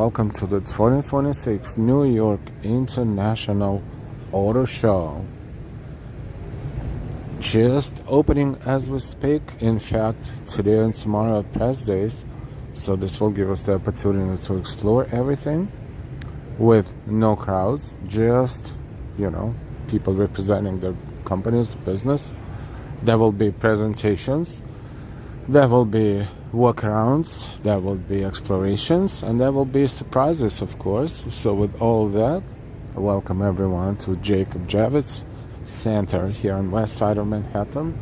welcome to the 2026 New York International Auto Show. Just opening as we speak. In fact, today and tomorrow are press days, so this will give us the opportunity to explore everything with no crowds, just, people representing their companies, business. There will be presentations, there will be walkarounds, there will be explorations, and there will be surprises, of course. So with all that, I welcome everyone to Javits Center here on west side of Manhattan.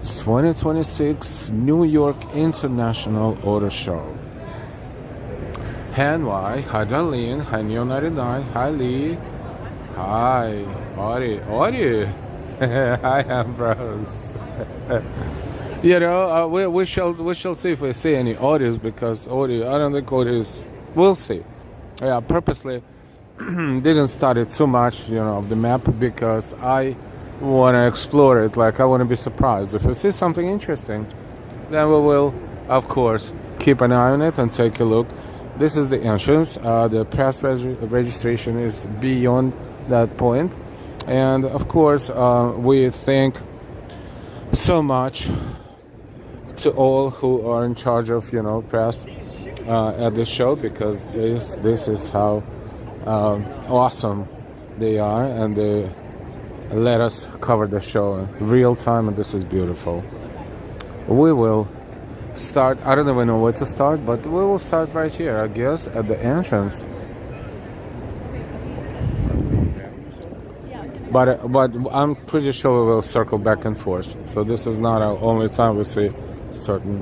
2026 New York International Auto Show. Hi NY, hi Darlene, hi Neo99, hi Lee, hi Audie. Hi Ambrose. We shall see if we see any audios, because audio, I don't think audios, we'll see. Yeah, purposely didn't study too much, of the map, because I want to explore it. Like, I want to be surprised. If we see something interesting, then we will, of course, keep an eye on it and take a look. This is the entrance. The press registration is beyond that point. And, of course, we thank so much to all who are in charge of, press at this show, because this is how awesome they are, and they let us cover the show in real time, and this is beautiful. We will start, I don't even know where to start, but we will start right here, I guess, at the entrance. But I'm pretty sure we will circle back and forth. So this is not our only time we see certain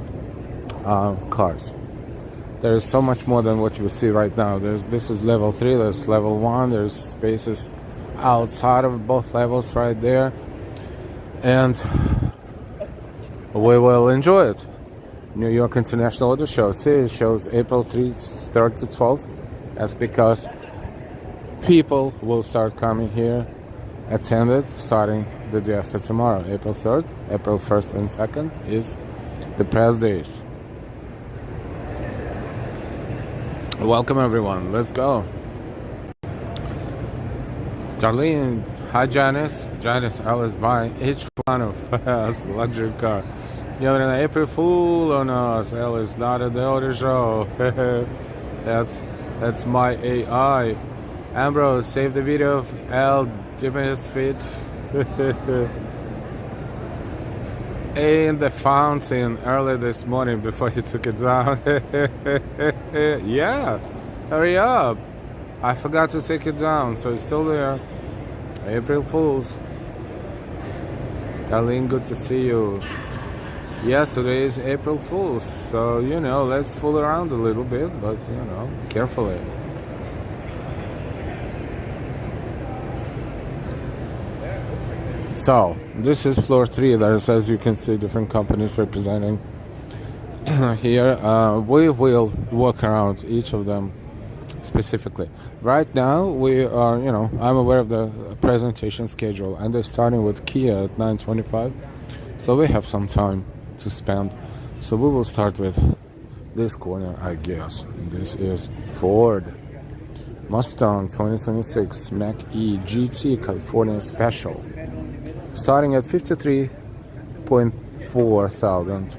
cars. There is so much more than what you see right now. This is level 3, there's level 1, there's spaces outside of both levels right there. And we will enjoy it. New York International Auto Show. Series shows April 3rd to 12th. That's because people will start coming here, attended, starting the day after tomorrow. April 3rd, April 1st and 2nd is the press days. Welcome everyone, let's go. Darlene, hi Janice. Janice, I was buying each one of us luxury car. You're an April Fool on us. L is not at the auto show. That's my AI. Ambrose, save the video of L dipping his feet in the fountain early this morning before he took it down. Yeah, hurry up. I forgot to take it down, so it's still there. April Fools. Darlene, good to see you. Yes, today is April Fools, so let's fool around a little bit, but carefully. So this is floor 3. There's, as you can see, different companies representing here. We will walk around each of them specifically. Right now we are, I'm aware of the presentation schedule, and they're starting with Kia at 9:25, so we have some time to spend. So we will start with this corner, I guess. This is Ford Mustang 2026 Mach-E GT California Special, starting at $53.4 thousand.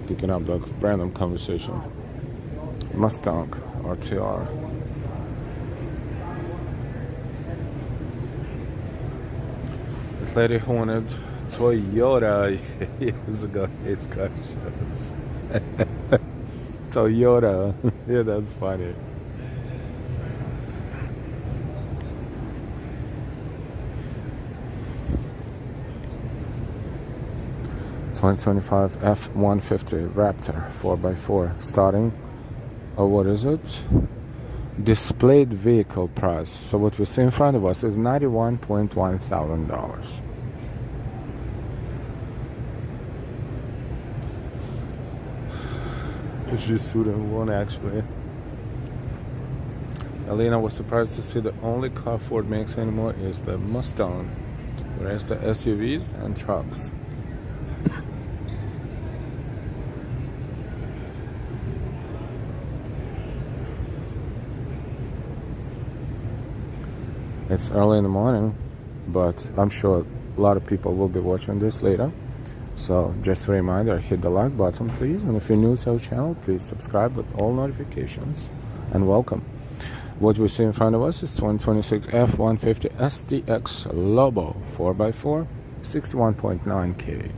Picking up the random conversations. Mustang RTR. This lady who wanted Toyota years ago hates car shows. Toyota. Yeah, that's funny. $2025 F-150 Raptor 4x4 starting. What is it? Displayed vehicle price. So what we see in front of us is $91.1 thousand. Just suit and one actually. Alina was surprised to see the only car Ford makes anymore is the Mustang Whereas the SUVs and trucks. It's early in the morning, but I'm sure a lot of people will be watching this later. So just a reminder, hit the like button please, and if you're new to our channel, please subscribe with all notifications, and welcome. What we see in front of us is 2026 F-150 STX Lobo 4x4, 61.9K.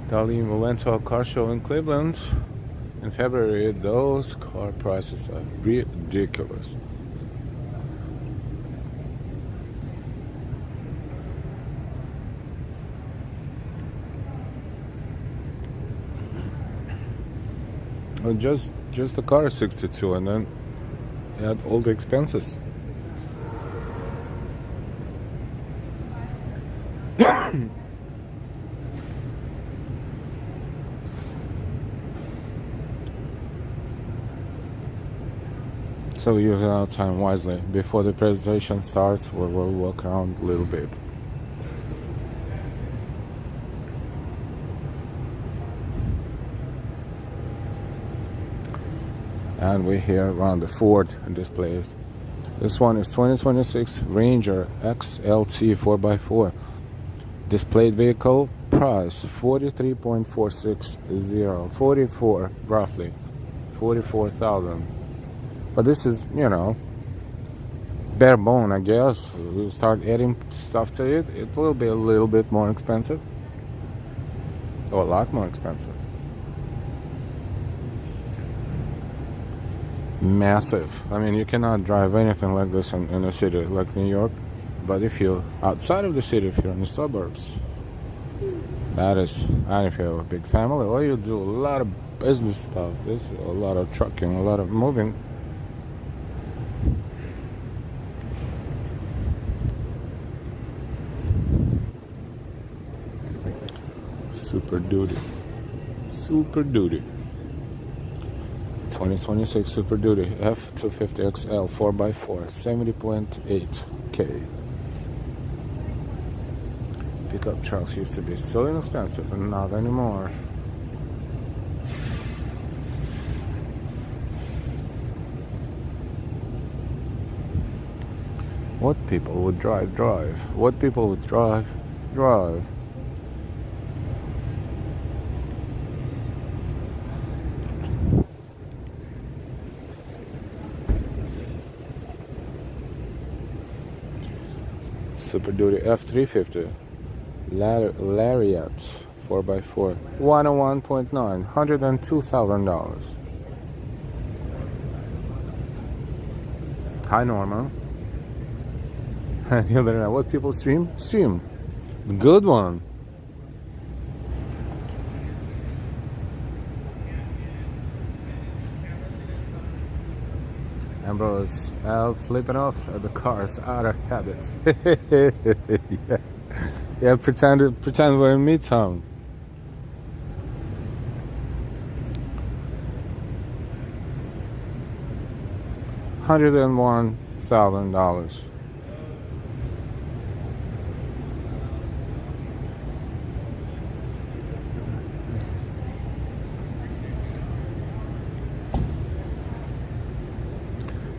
Darlene, we went to a car show in Cleveland in February. Those car prices are ridiculous. Well, just the car is 62, and then add all the expenses. So we use our time wisely. Before the presentation starts, we will walk around a little bit. And we're here around the Ford in this place. This one is 2026 Ranger XLT 4x4. Displayed vehicle price 43.460, 44 roughly, 44,000. But this is, you know, bare bone, I guess. We start adding stuff to it, it will be a little bit more expensive, or a lot more expensive. Massive. I mean, you cannot drive anything like this in a city like New York. But if you're outside of the city, if you're in the suburbs, that is, and if you have a big family, or you do a lot of business stuff, this is a lot of trucking, a lot of moving. Super Duty. Super Duty. 2026 Super Duty F250XL 4x4, 70.8K. Pickup trucks used to be so inexpensive, and not anymore. What people would drive. What people would drive. Super Duty F350 Lariat 4x4, 101.9, $102,000. Hi Norma. And the other night, what people stream? Good one. Ambrose, Al flipping off at the cars out of habit. Yeah, pretend we're in Midtown. $101,000.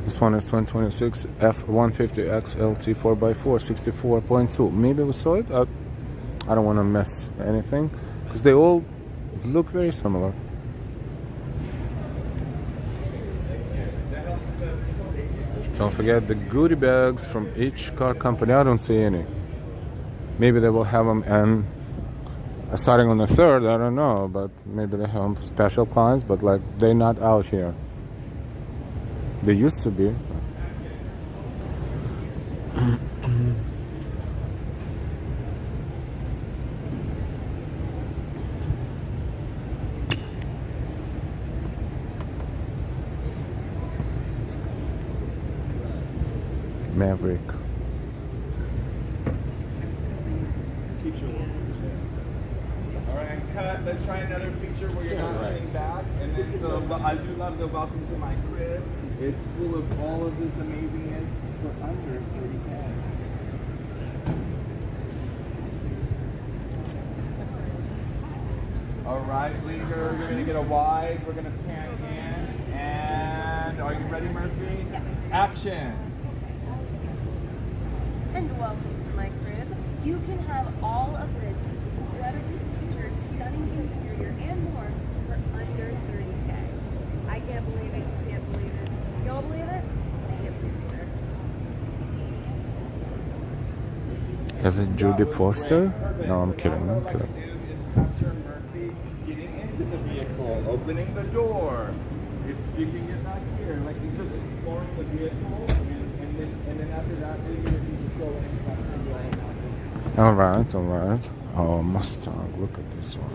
This one is 2026 F-150 XLT 4x4, 64.2. Maybe we saw it. I don't want to mess anything because they all look very similar. Don't forget the goodie bags from each car company. I don't see any. Maybe they will have them and starting on the 3rd. I don't know, but maybe they have them for special clients. But like they're not out here. They used to be. Maverick. Alright, cut. Let's try another feature where you're not sitting back. And then I do love the welcome to my crib. It's full of all of this amazingness for under 30K. All right, leader, you're gonna get a wide. We're gonna pan in, and are you ready, Murphy? Yeah. Action. And welcome to my crib. You can have all of this incredible features, stunning interior, and more for under 30K. I can't believe it. You can't believe it. Y'all believe it? I can't believe it either. Is it Judy Foster? No, I'm kidding. I'm kidding. Capture Murphy getting into the vehicle, opening the door. If you can get back here, like he's just exploring the vehicle, and then after that, you just go and capture the All right, all right. Oh, Mustang. Look at this one.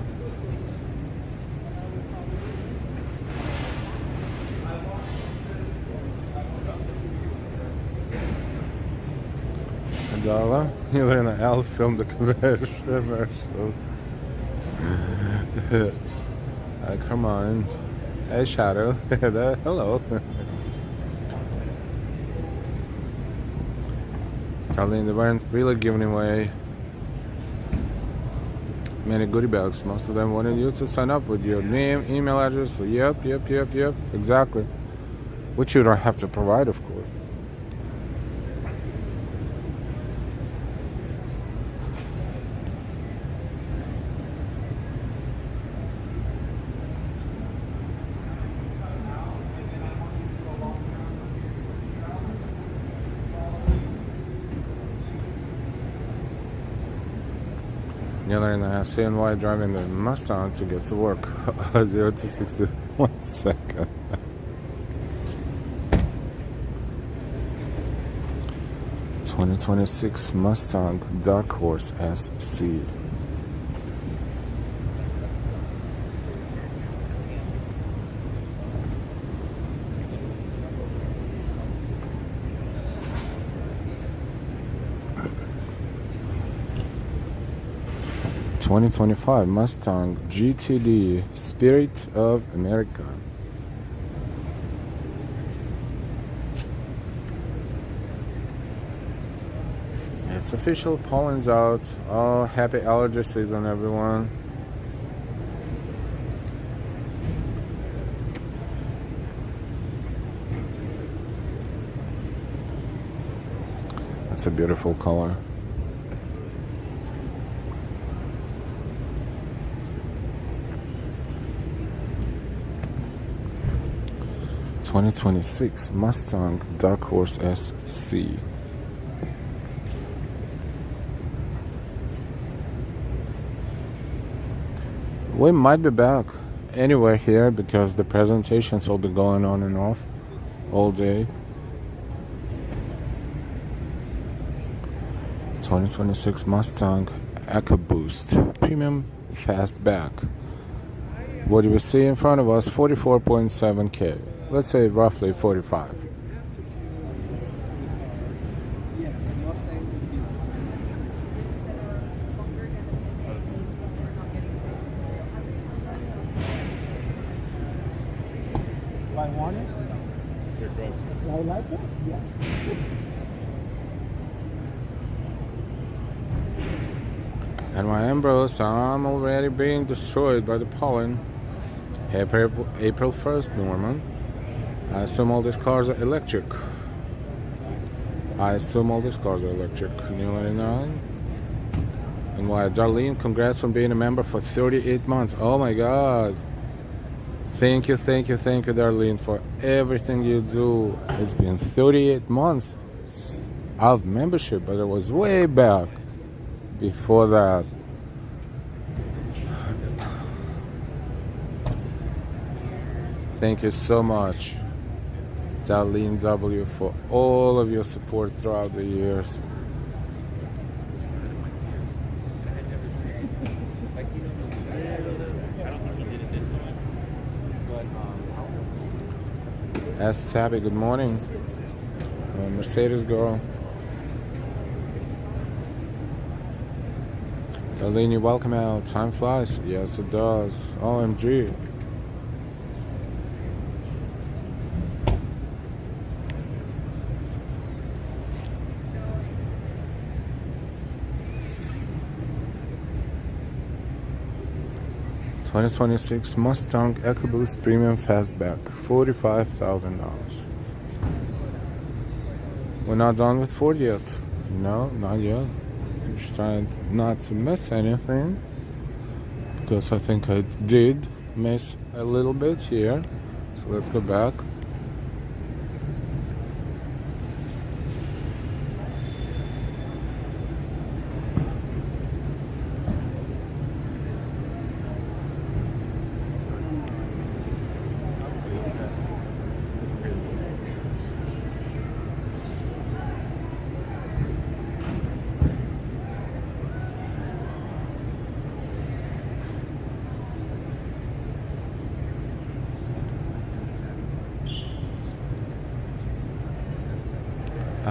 Adala, you're in an elf film the commercial. Come on. Hey, Shadow. Hello. Darlene, they weren't really giving away many goodie bags. Most of them wanted you to sign up with your name, email address. Yep. Exactly. Which you don't have to provide, of course. Neither in I see NY driving the Mustang to get to work. 0 to 60 1 second. ...2026 Mustang Dark Horse SC. ...2025 Mustang GTD Spirit of America. It's official, pollen's out. Oh, happy allergy season, everyone. That's a beautiful color. ...2026 Mustang Dark Horse SC. We might be back anywhere here because the presentations will be going on and off all day. 2026 Mustang EcoBoost Premium Fastback. What do we see in front of us? 44.7K. Let's say roughly 45. Do I want it? Do I like it? Yes. And my Ambrose, I'm already being destroyed by the pollen. April 1st, Norman. I assume all these cars are electric. New 99. And why, Darlene, congrats on being a member for 38 months. Oh my God. Thank you, Darlene, for everything you do. It's been 38 months of membership, but it was way back before that. Thank you so much, Darlene W, for all of your support throughout the years. Ask Tabby, good morning. Mercedes girl. Darlene, welcome out. Time flies. Yes, it does. OMG. 2026 Mustang EcoBoost Premium Fastback, $45,000. We're not done with Ford yet. No, not yet. I'm just trying not to miss anything, because I think I did miss a little bit here. So let's go back.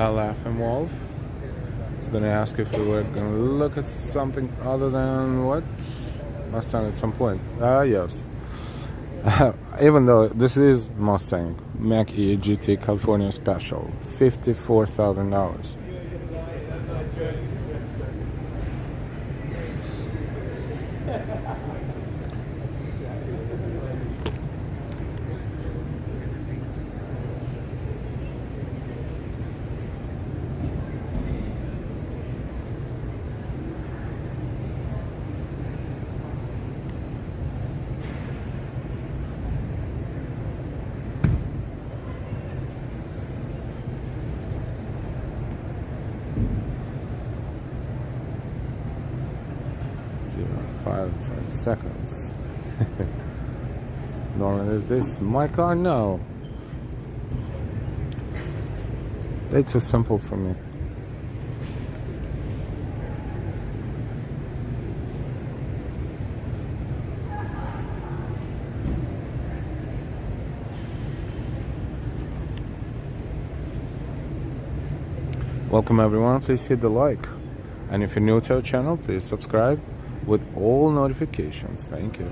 Laughing Wolf. I was gonna ask if we were gonna look at something other than what Mustang at some point. Yes. Even though this is Mustang Mach-E GT California Special, $54,000. And 20 seconds. Norman, is this my car? No. They're too simple for me. Welcome everyone, please hit the like. And if you're new to our channel, please subscribe with all notifications. Thank you.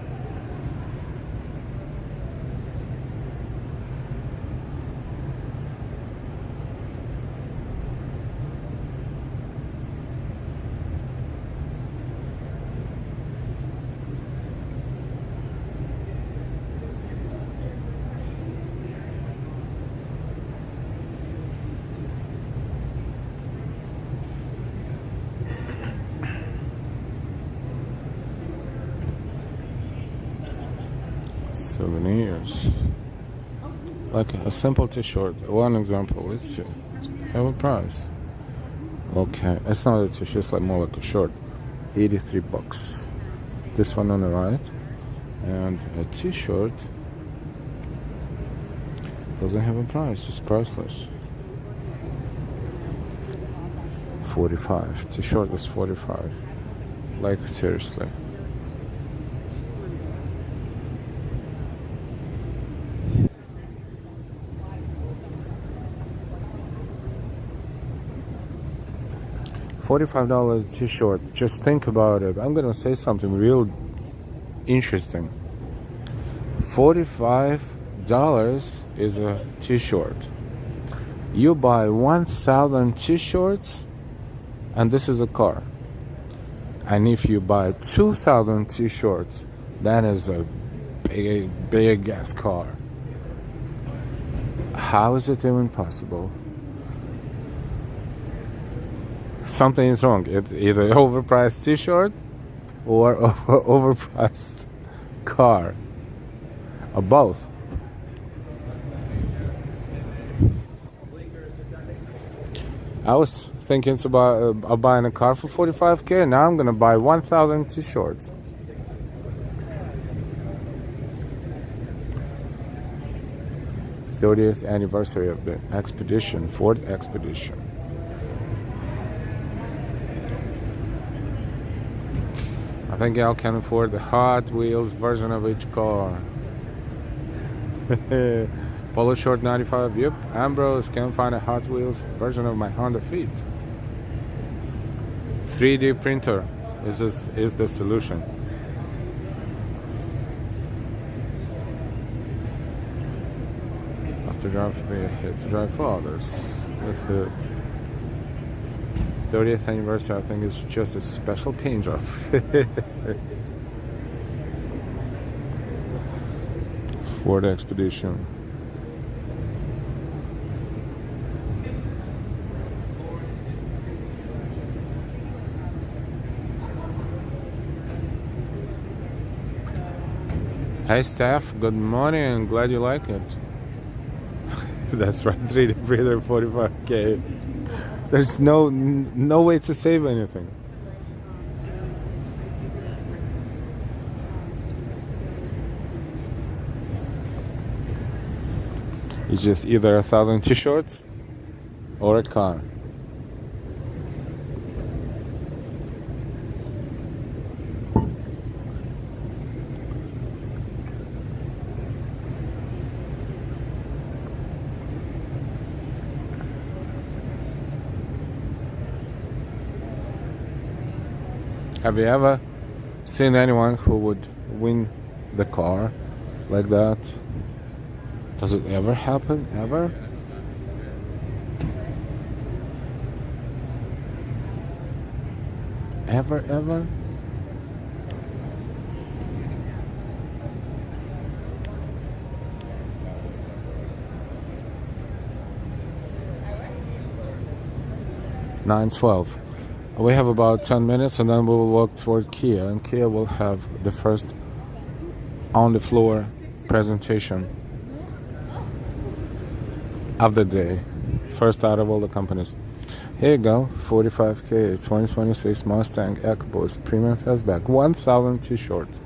Souvenirs, like a simple t-shirt. One example, let's see, have a price. Okay, it's not a t-shirt, it's like more like a short. $83. This one on the right, and a t-shirt doesn't have a price, it's priceless. 45. T-shirt is 45. Like seriously. $45 t-shirt. Just think about it. I'm gonna say something real interesting. $45 is a t-shirt. You buy 1,000 t-shirts, and this is a car. And if you buy 2,000 t-shirts, that is a big ass car. How is it even possible? Something is wrong. It's either overpriced t-shirt or overpriced car, or both. I was thinking about buying a car for $45K. Now I'm gonna buy 1,000 t-shirts. '30th anniversary of the Expedition, Ford Expedition. I think y'all can afford the Hot Wheels version of each car. Polo Short 95. Yep, Ambrose can find a Hot Wheels version of my Honda Fit. 3D printer is the solution. After drive to drive for others. 30th anniversary, I think it's just a special paint job. Ford Expedition. Hey Steph, good morning. Glad you like it. That's right, 3D printer 45K. There's no way to save anything. It's just either 1,000 t-shirts or a car. Have you ever seen anyone who would win the car like that? Does it ever happen? Ever? Ever? $9:12. We have about 10 minutes and then we will walk toward Kia, and Kia will have the first on the floor presentation of the day. First out of all the companies. Here you go, 45K, 2026 Mustang EcoBoost Premium Fastback, 1,000 t-shirts.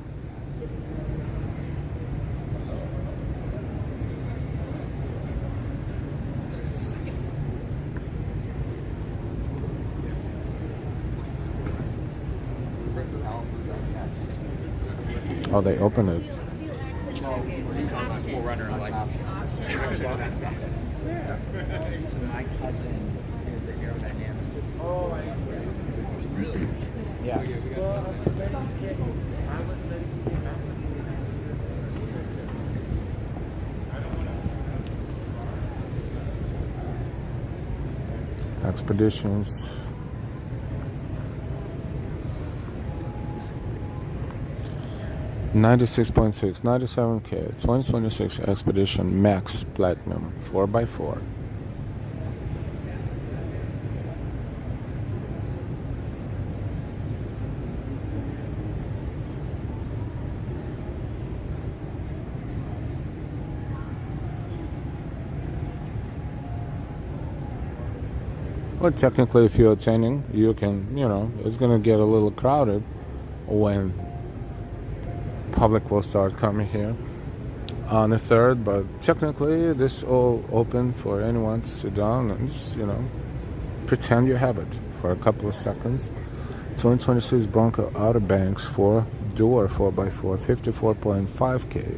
Oh, they open it. So my cousin is the aerodynamicist. Oh, really? Yeah. Expeditions. $96.6, $97K, 2026 Expedition Max Platinum 4x4. Well, technically, if you're attending, you can, it's gonna get a little crowded when public will start coming here on the 3rd, but technically this all open for anyone to sit down and just, pretend you have it for a couple of seconds. 2026 Bronco Outer Banks 4-door 4x4, 54.5K.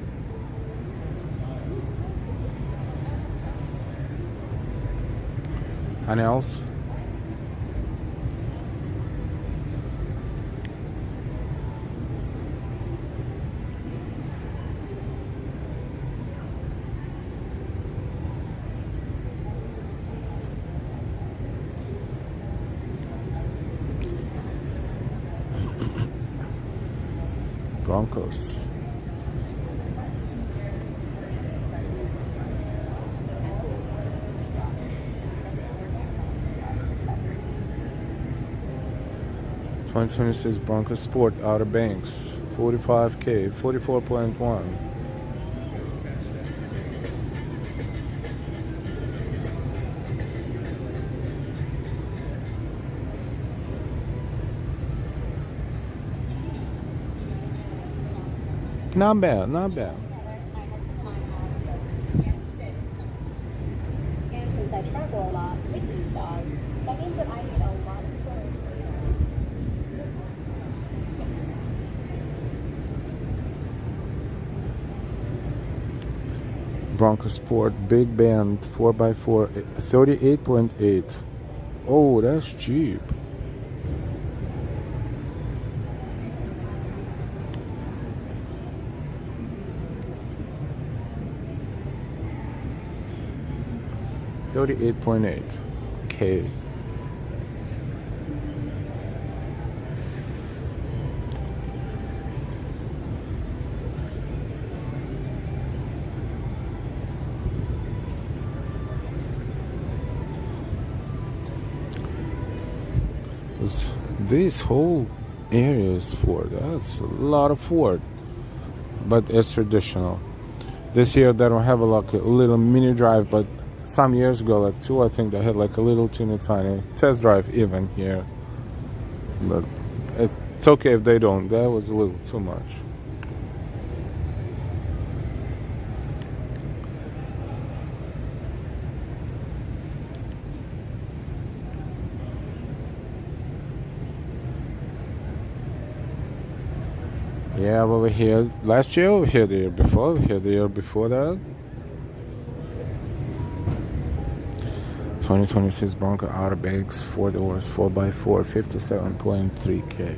Anything else? Broncos. $2026 Bronco Sport Outer Banks 45K 44.1. Not bad, not bad. And since I travel a lot with these dogs, that means that I need a lot of food. Bronco Sport Big Bend 4x4 38.8. Oh, that's cheap. $38.8K. This whole area is Ford. That's a lot of Ford, but it's traditional. This year they don't have a little mini drive, but some years ago, like 2, I think they had like a little teeny tiny test drive even here. But it's okay if they don't. That was a little too much. Yeah, over here last year, over here the year before, over here the year before that. 2026 Bronco outer bags, 4 doors, 4x4, 57.3K.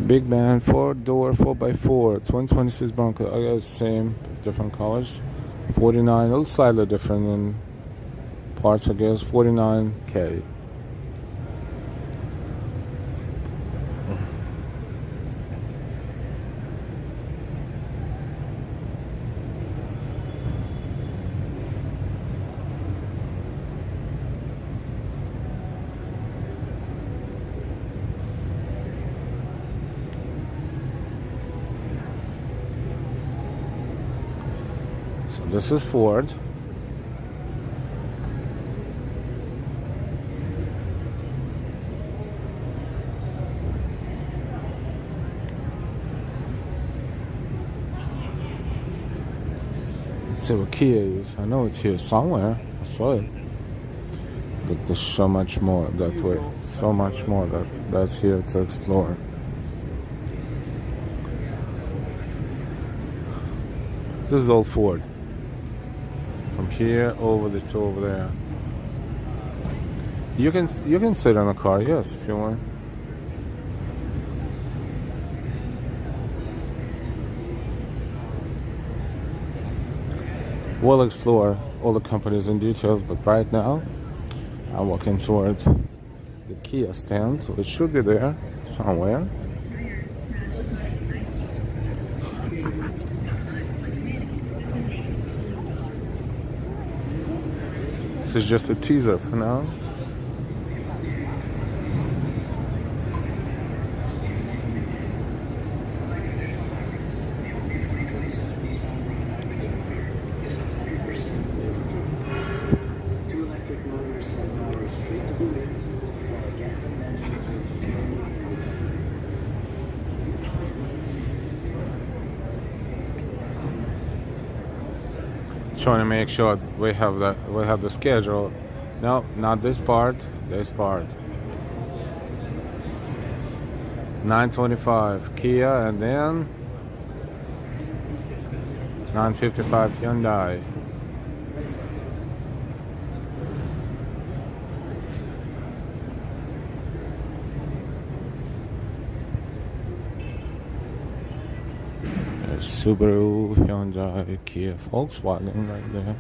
Big man, 4-door, 4x4, 2026 Bronco. I got the same, different colors. 49, a little slightly different in parts, I guess. 49K. So this is Ford. Let's see what Kia is. I know it's here somewhere. I saw it. Look, there's so much more that way. So much more that's here to explore. This is all Ford. From here over to over there. You can sit in a car, yes, if you want. We'll explore all the companies in details, but right now I'm walking toward the Kia stand, so it should be there somewhere. This is just a teaser for now. Trying to make sure we have the schedule. No, not this part. This part. 925 Kia, and then 955 Hyundai. Subaru, Hyundai, Kia, Volkswagen right there.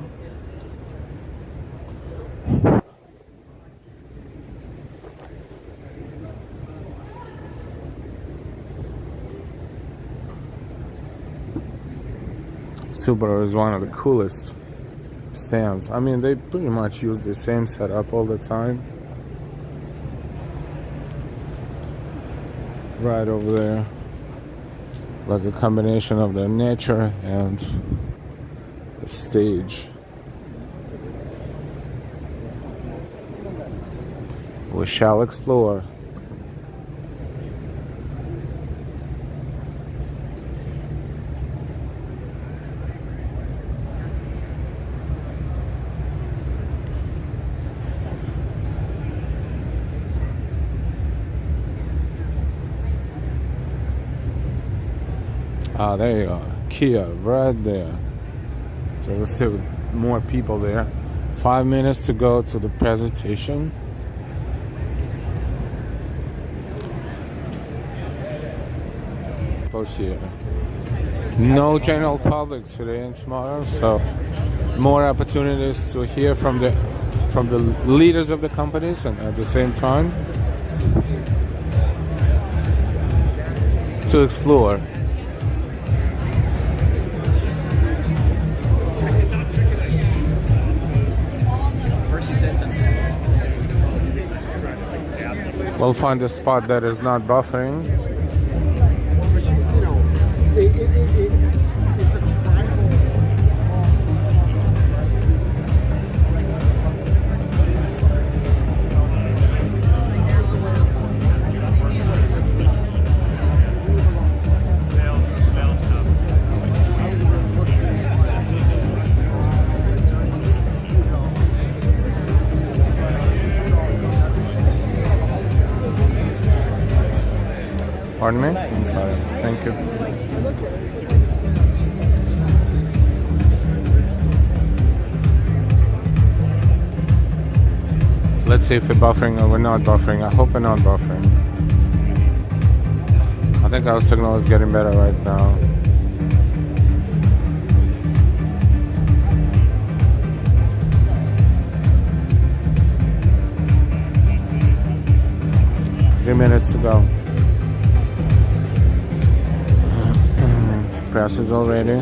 Subaru is one of the coolest stands. I mean, they pretty much use the same setup all the time. Right over there. Like a combination of the nature and the stage. We shall explore. Ah, there you are. Kia, right there. So we'll see more people there. 5 minutes to go to the presentation. Here. No general public today and tomorrow, so more opportunities to hear from the leaders of the companies, and at the same time to explore. First you said something. We'll find a spot that is not buffering. But she's, you know, it's a tribal. Pardon me? I'm sorry. Thank you. Let's see if we're buffering or we're not buffering. I hope we're not buffering. I think our signal is getting better right now. Minutes to go. Press is all ready. And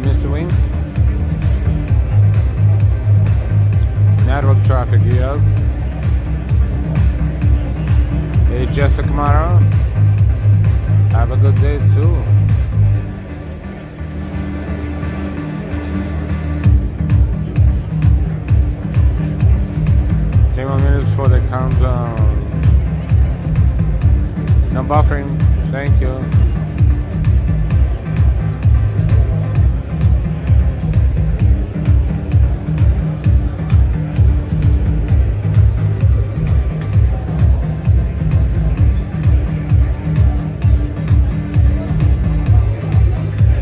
Mr. Wing? Network traffic here. Hey, Jessica Camaro. Have a good day too. Three more minutes before the countdown. No buffering. Thank you.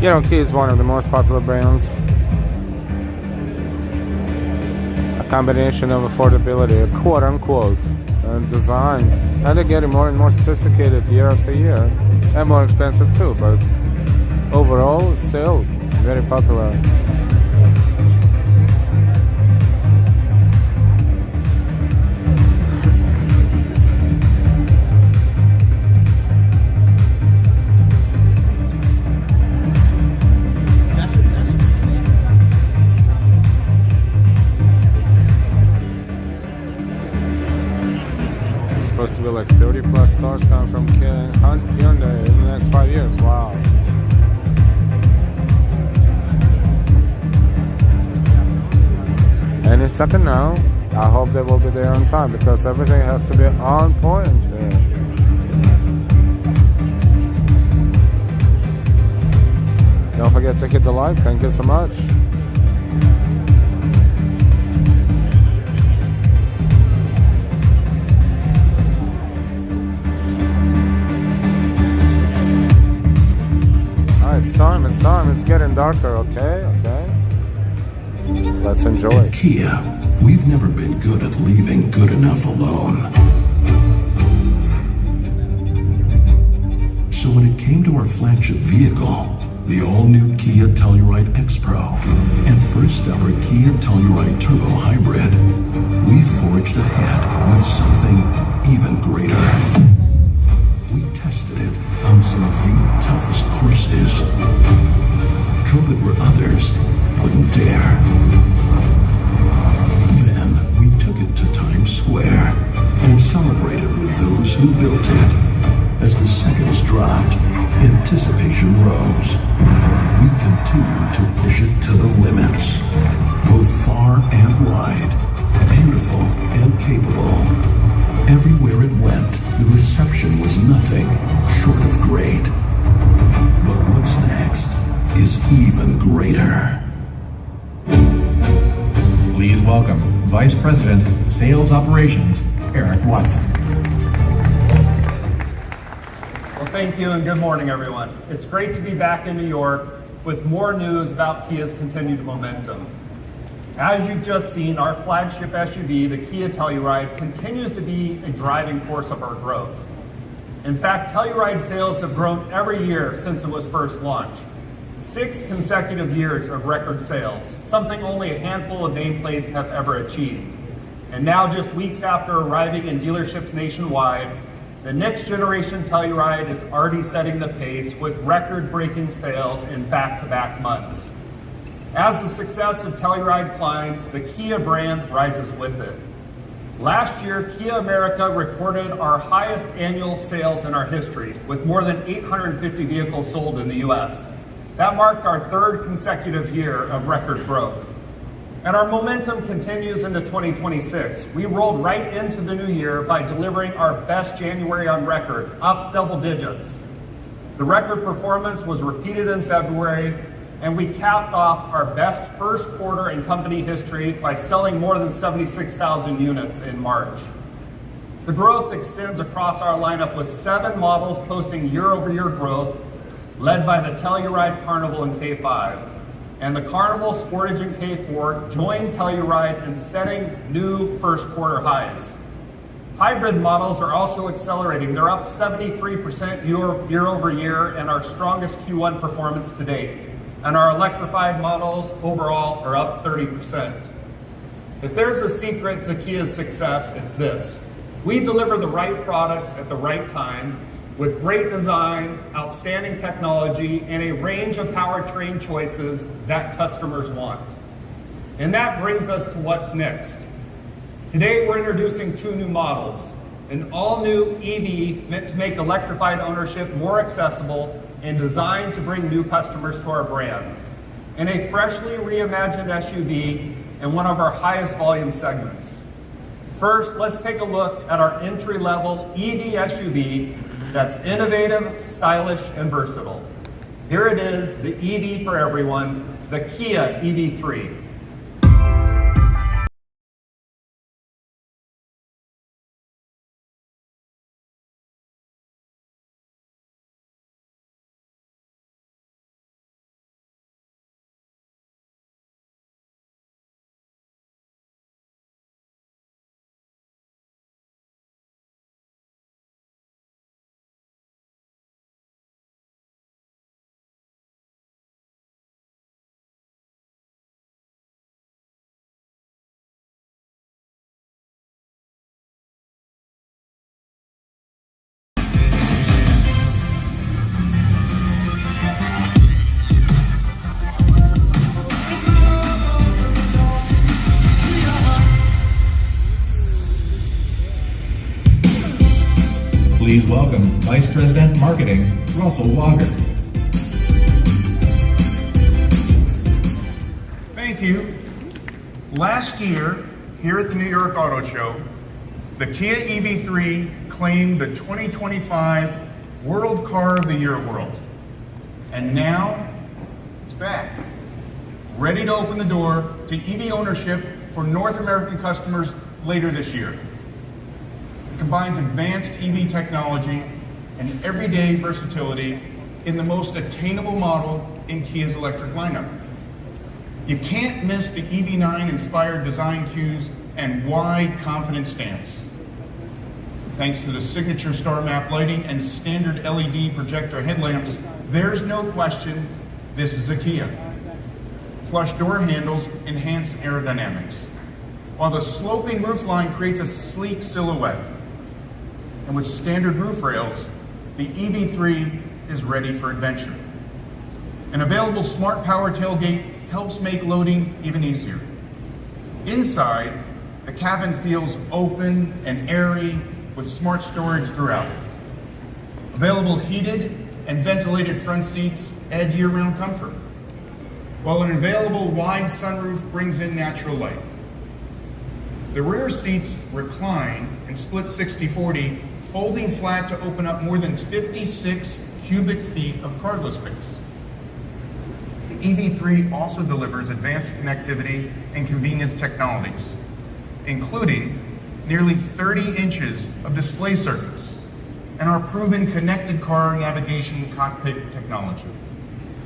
You know, Kia is one of the most popular brands. A combination of affordability, quote unquote, and design. And they're getting more and more sophisticated year after year. And more expensive too, but overall, still very popular. Supposed to be like 30 plus cars coming from Hyundai in the next 5 years. Wow. Any second now. I hope they will be there on time because everything has to be on point here. Don't forget to hit the like. Thank you so much. It's time, it's getting darker, okay? Let's enjoy. At Kia, we've never been good at leaving good enough alone. So when it came to our flagship vehicle, the all-new Kia Telluride X-Pro and first ever Kia Telluride Turbo Hybrid, we forged ahead with something even greater. We tested it on some of the toughest courses, drove it where others wouldn't dare. Then we took it to Times Square and celebrated with those who built it. As the seconds dropped, anticipation rose. We continued to push it to the limits, both far and wide, beautiful and capable. Everywhere it went, the reception was nothing short of great. But what's next is even greater. Please welcome Vice President, Sales Operations, Eric Watson. Well, thank you and good morning, everyone. It's great to be back in New York with more news about Kia's continued momentum. As you've just seen, our flagship SUV, the Kia Telluride, continues to be a driving force of our growth. In fact, Telluride sales have grown every year since it was first launched. 6 consecutive years of record sales, something only a handful of nameplates have ever achieved. And now, just weeks after arriving in dealerships nationwide, the next generation Telluride is already setting the pace with record-breaking sales in back-to-back months. As the success of Telluride climbs, the Kia brand rises with it. Last year, Kia America recorded our highest annual sales in our history, with more than 850 vehicles sold in the US. That marked our 3rd consecutive year of record growth. And our momentum continues into 2026. We rolled right into the new year by delivering our best January on record, up double digits. The record performance was repeated in February, and we capped off our best first quarter in company history by selling more than 76,000 units in March. The growth extends across our lineup with 7 models posting year-over-year growth, led by the Telluride Carnival and K5. And the Carnival, Sportage, and K4 joined Telluride in setting new first quarter highs. Hybrid models are also accelerating. They're up 73% year over year and our strongest Q1 performance to date. And our electrified models overall are up 30%. If there's a secret to Kia's success, it's this. We deliver the right products at the right time with great design, outstanding technology, and a range of powertrain choices that customers want. And that brings us to what's next. Today we're introducing 2 new models, an all-new EV meant to make electrified ownership more accessible and designed to bring new customers to our brand, and a freshly reimagined SUV in one of our highest volume segments. First, let's take a look at our entry-level EV SUV that's innovative, stylish, and versatile. Here it is, the EV for everyone, the Kia EV3. Please welcome Vice President Marketing, Russell Walker. Thank you. Last year, here at the New York Auto Show, the Kia EV3 claimed the 2025 World Car of the Year award. And now, it's back. Ready to open the door to EV ownership for North American customers later this year. It combines advanced EV technology and everyday versatility in the most attainable model in Kia's electric lineup. You can't miss the EV9-inspired design cues and wide, confident stance. Thanks to the signature star map lighting and standard LED projector headlamps, there's no question this is a Kia. Flush door handles enhance aerodynamics, while the sloping roofline creates a sleek silhouette. And with standard roof rails, the EV3 is ready for adventure. An available smart power tailgate helps make loading even easier. Inside, the cabin feels open and airy with smart storage throughout. Available heated and ventilated front seats add year-round comfort, while an available wide sunroof brings in natural light. The rear seats recline and split 60-40, folding flat to open up more than 56 cubic feet of cargo space. The EV3 also delivers advanced connectivity and convenience technologies, including nearly 30 inches of display surface and our proven connected car navigation cockpit technology.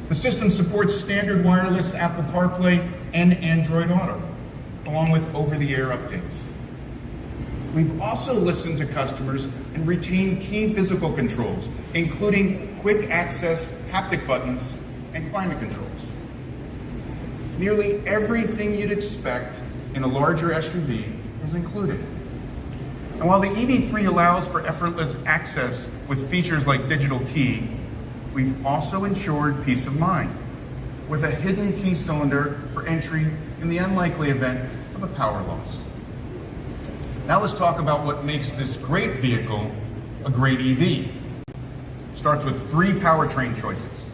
The system supports standard wireless Apple CarPlay and Android Auto, along with over-the-air updates. We've also listened to customers and retained key physical controls, including quick access haptic buttons and climate controls. Nearly everything you'd expect in a larger SUV is included. And while the EV3 allows for effortless access with features like digital key, we've also ensured peace of mind with a hidden key cylinder for entry in the unlikely event of a power loss. Now let's talk about what makes this great vehicle a great EV. Starts with 3 powertrain choices,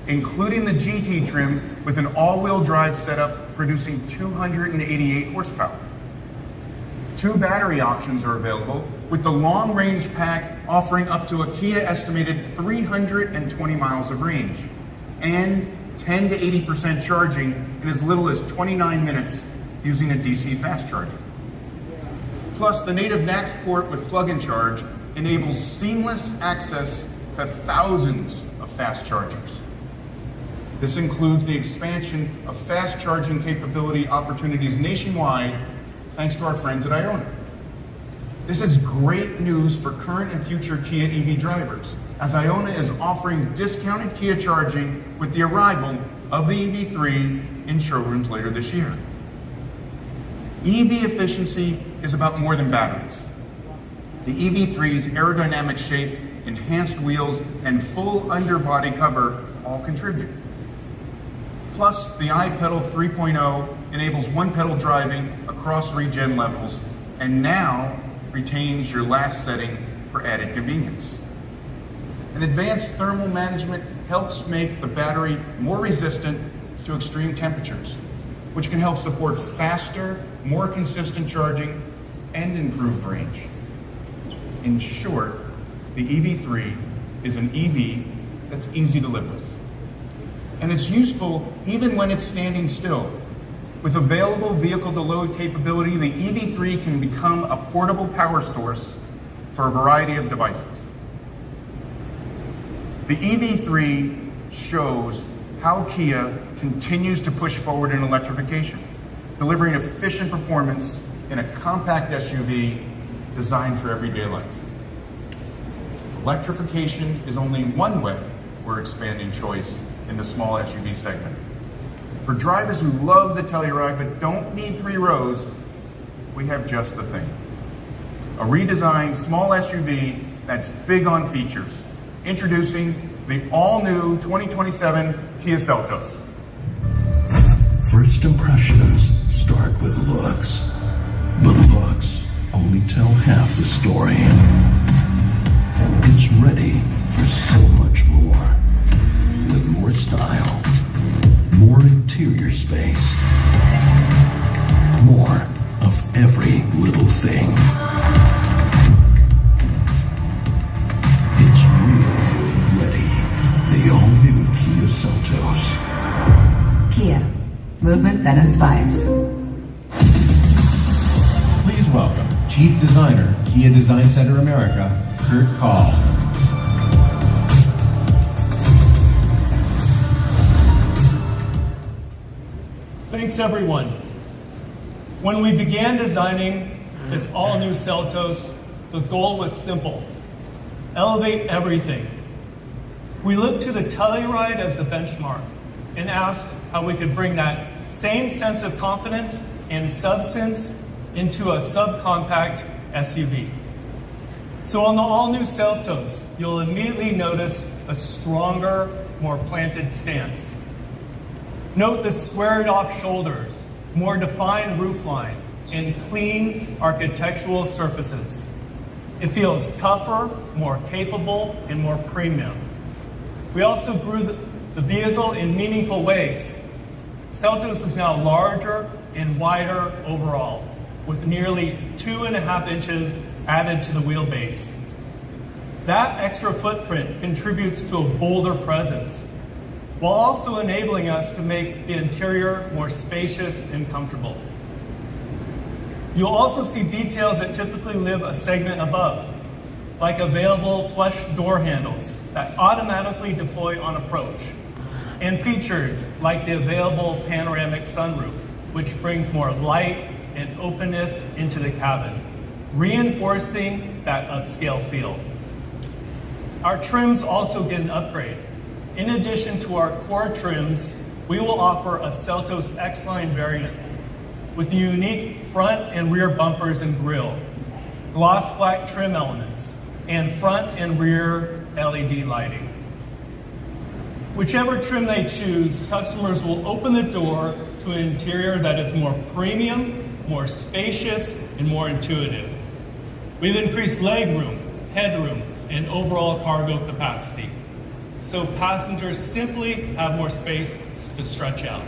including the GT trim with an all-wheel drive setup producing 288 horsepower. 2 battery options are available, with the long-range pack offering up to a Kia estimated 320 miles of range and 10 to 80% charging in as little as 29 minutes using a DC fast charging. Plus, the native NACS port with plug-in charge enables seamless access to thousands of fast chargers. This includes the expansion of fast charging capability opportunities nationwide thanks to our friends at Iona. This is great news for current and future Kia EV drivers, as Iona is offering discounted Kia charging with the arrival of the EV3 in showrooms later this year. EV efficiency is about more than batteries. The EV3's aerodynamic shape, enhanced wheels, and full underbody cover all contribute. Plus, the iPedal 3.0 enables one-pedal driving across regen levels and now retains your last setting for added convenience. An advanced thermal management helps make the battery more resistant to extreme temperatures, which can help support faster, more consistent charging and improved range. In short, the EV3 is an EV that's easy to live with. And it's useful even when it's standing still. With available vehicle-to-load capability, the EV3 can become a portable power source for a variety of devices. The EV3 shows how Kia continues to push forward in electrification, delivering efficient performance in a compact SUV designed for everyday life. Electrification is only one way we're expanding choice in the small SUV segment. For drivers who love the Telluride but don't need 3 rows, we have just the thing. A redesigned small SUV that's big on features. Introducing the all-new 2027 Kia Seltos. First impressions start with looks, but looks only tell half the story. It's ready for so much more, with more style, more interior space, more of every little thing. It's real ready. The all-new Kia Seltos. Kia, movement that inspires. Please welcome Chief Designer, Kia Design Center America, Kurt Call. Thanks everyone. When we began designing this all-new Seltos, the goal was simple: elevate everything. We looked to the Telluride as the benchmark and asked how we could bring that same sense of confidence and substance into a subcompact SUV. So on the all-new Seltos, you'll immediately notice a stronger, more planted stance. Note the squared off shoulders, more defined roofline, and clean architectural surfaces. It feels tougher, more capable, and more premium. We also grew the vehicle in meaningful ways. Seltos is now larger and wider overall, with nearly 2.5 inches added to the wheelbase. That extra footprint contributes to a bolder presence, while also enabling us to make the interior more spacious and comfortable. You'll also see details that typically live a segment above, like available flush door handles that automatically deploy on approach, and features like the available panoramic sunroof, which brings more light and openness into the cabin, reinforcing that upscale feel. Our trims also get an upgrade. In addition to our core trims, we will offer a Seltos X-Line variant with unique front and rear bumpers and grille, gloss black trim elements, and front and rear LED lighting. Whichever trim they choose, customers will open the door to an interior that is more premium, more spacious, and more intuitive. We've increased legroom, headroom, and overall cargo capacity, so passengers simply have more space to stretch out.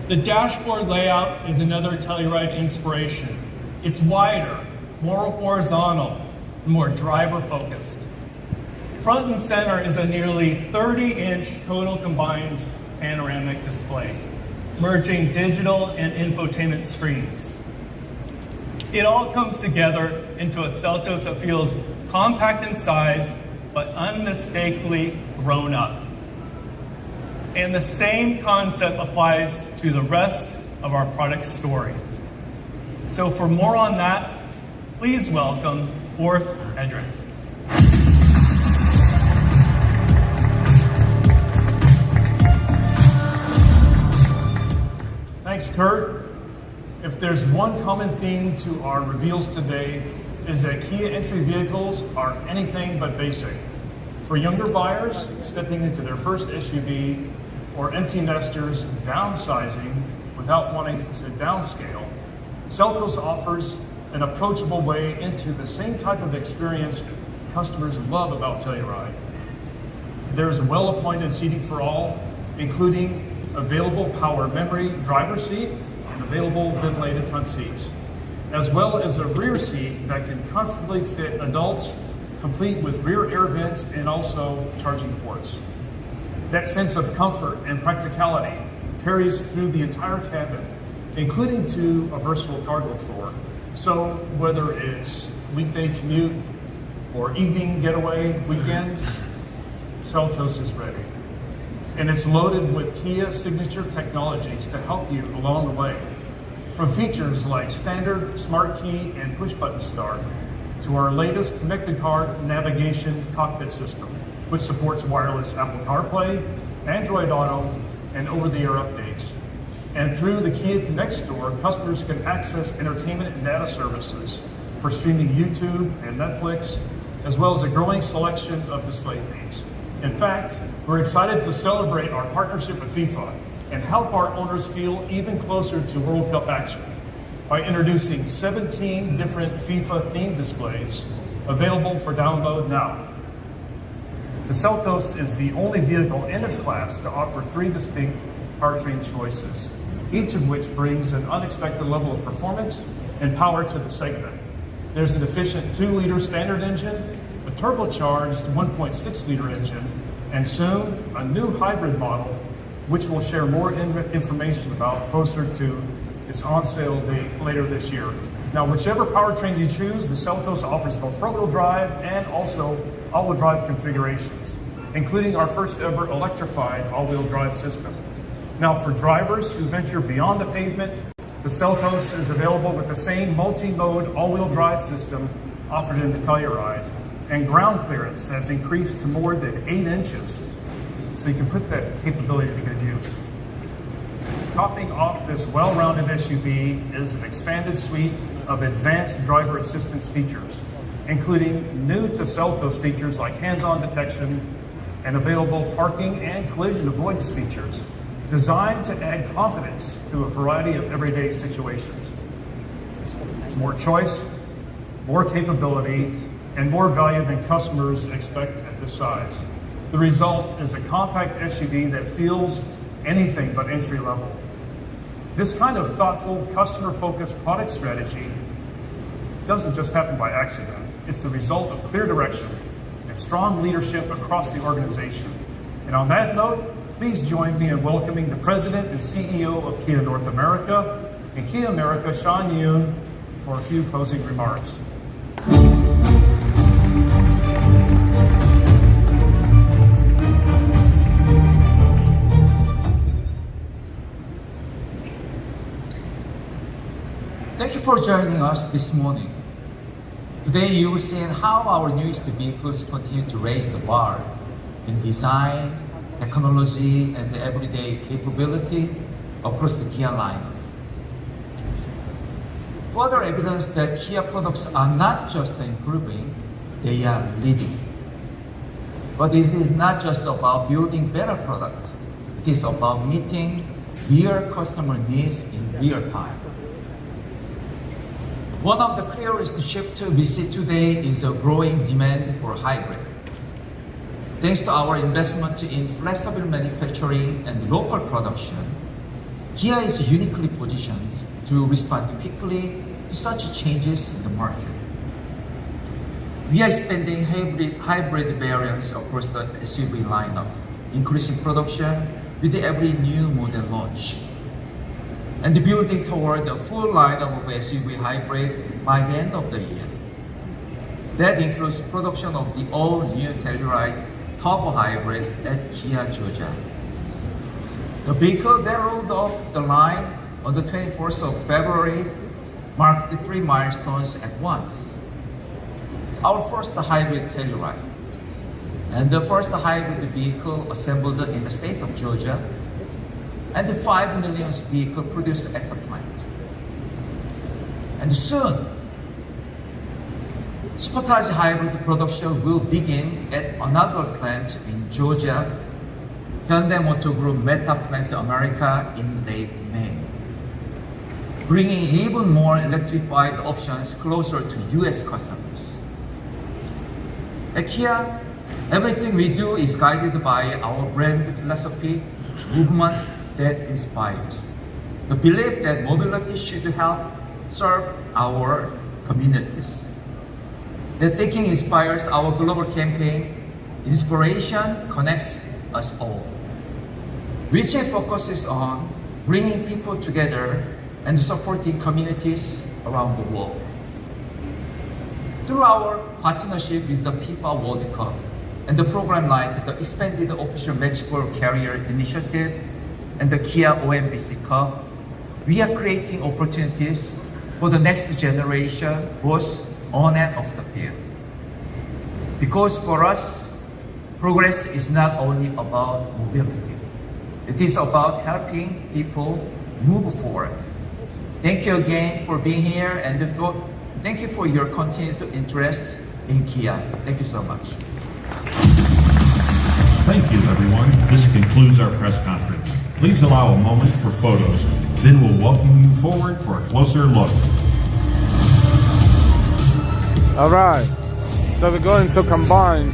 The dashboard layout is another Telluride inspiration. It's wider, more horizontal, and more driver-focused. Front and center is a nearly 30-inch total combined panoramic display, merging digital and infotainment screens. It all comes together into a Seltos that feels compact in size, but unmistakably grown up. And the same concept applies to the rest of our product story. So for more on that, please welcome Orth Edrick. Thanks, Kurt. If there's one common theme to our reveals today, is that Kia entry vehicles are anything but basic. For younger buyers stepping into their first SUV, or empty nesters downsizing without wanting to downscale, Seltos offers an approachable way into the same type of experience customers love about Telluride. There's well-appointed seating for all, including available power memory driver's seat and available ventilated front seats, as well as a rear seat that can comfortably fit adults, complete with rear air vents and also charging ports. That sense of comfort and practicality carries through the entire cabin, including to a versatile cargo floor. So whether it's weekday commute or evening getaway weekends, Seltos is ready. And it's loaded with Kia signature technologies to help you along the way. From features like standard smart key and push button start, to our latest connected car navigation cockpit system, which supports wireless Apple CarPlay, Android Auto, and over-the-air updates. And through the Kia Connect store, customers can access entertainment and data services for streaming YouTube and Netflix, as well as a growing selection of display feeds. In fact, we're excited to celebrate our partnership with FIFA and help our owners feel even closer to World Cup action by introducing 17 different FIFA-themed displays available for download now. The Seltos is the only vehicle in its class to offer 3 distinct powertrain choices, each of which brings an unexpected level of performance and power to the segment. There's an efficient 2-liter standard engine, a turbocharged 1.6-liter engine, and soon a new hybrid model, which we'll share more information about closer to its on-sale date later this year. Now, whichever powertrain you choose, the Seltos offers both front-wheel drive and also all-wheel drive configurations, including our first ever electrified all-wheel drive system. Now, for drivers who venture beyond the pavement, the Seltos is available with the same multi-mode all-wheel drive system offered in the Telluride, and ground clearance has increased to more than 8 inches, so you can put that capability to good use. Topping off this well-rounded SUV is an expanded suite of advanced driver assistance features, including new to Seltos features like hands-on detection and available parking and collision avoidance features designed to add confidence to a variety of everyday situations. More choice, more capability, and more value than customers expect at this size. The result is a compact SUV that feels anything but entry level. This kind of thoughtful, customer-focused product strategy doesn't just happen by accident. It's the result of clear direction and strong leadership across the organization. And on that note, please join me in welcoming the President and CEO of Kia North America and Kia America, Sean Yoon, for a few closing remarks. you for joining us this morning. Today you will see how our newest vehicles continue to raise the bar in design, technology, and the everyday capability across the Kia lineup. Further evidence that Kia products are not just improving, they are leading. But it is not just about building better products. It is about meeting real customer needs in real time. One of the clearest shifts we see today is a growing demand for hybrid. Thanks to our investment in flexible manufacturing and local production, Kia is uniquely positioned to respond quickly to such changes in the market. We are expanding hybrid variants across the SUV lineup, increasing production with every new model launch, and building toward a full lineup of SUV hybrid by the end of the year. That includes production of the all-new Telluride Turbo Hybrid at Kia Georgia. The vehicle that rolled off the line on the 24th of February marked the 3 milestones at once. Our first hybrid Telluride, and the first hybrid vehicle assembled in the state of Georgia, and the 5 millionth vehicle produced at the plant. And soon, Sportage hybrid production will begin at another plant in Georgia, Hyundai Motor Group Meta Plant America, in late May, bringing even more electrified options closer to US customers. At Kia, everything we do is guided by our brand philosophy, movement that inspires. The belief that mobility should help serve our communities. That thinking inspires our global campaign, Inspiration Connects Us All, which focuses on bringing people together and supporting communities around the world. Through our partnership with the FIFA World Cup and the program like the Expanded Official Matchball Carrier Initiative and the Kia OMBC Cup, we are creating opportunities for the next generation, both on and off the field. Because for us, progress is not only about mobility. It is about helping people move forward. Thank you again for being here, and thank you for your continued interest in Kia. Thank you so much. Thank you, everyone. This concludes our press conference. Please allow a moment for photos. Then we'll welcome you forward for a closer look. All right. So we're going to combine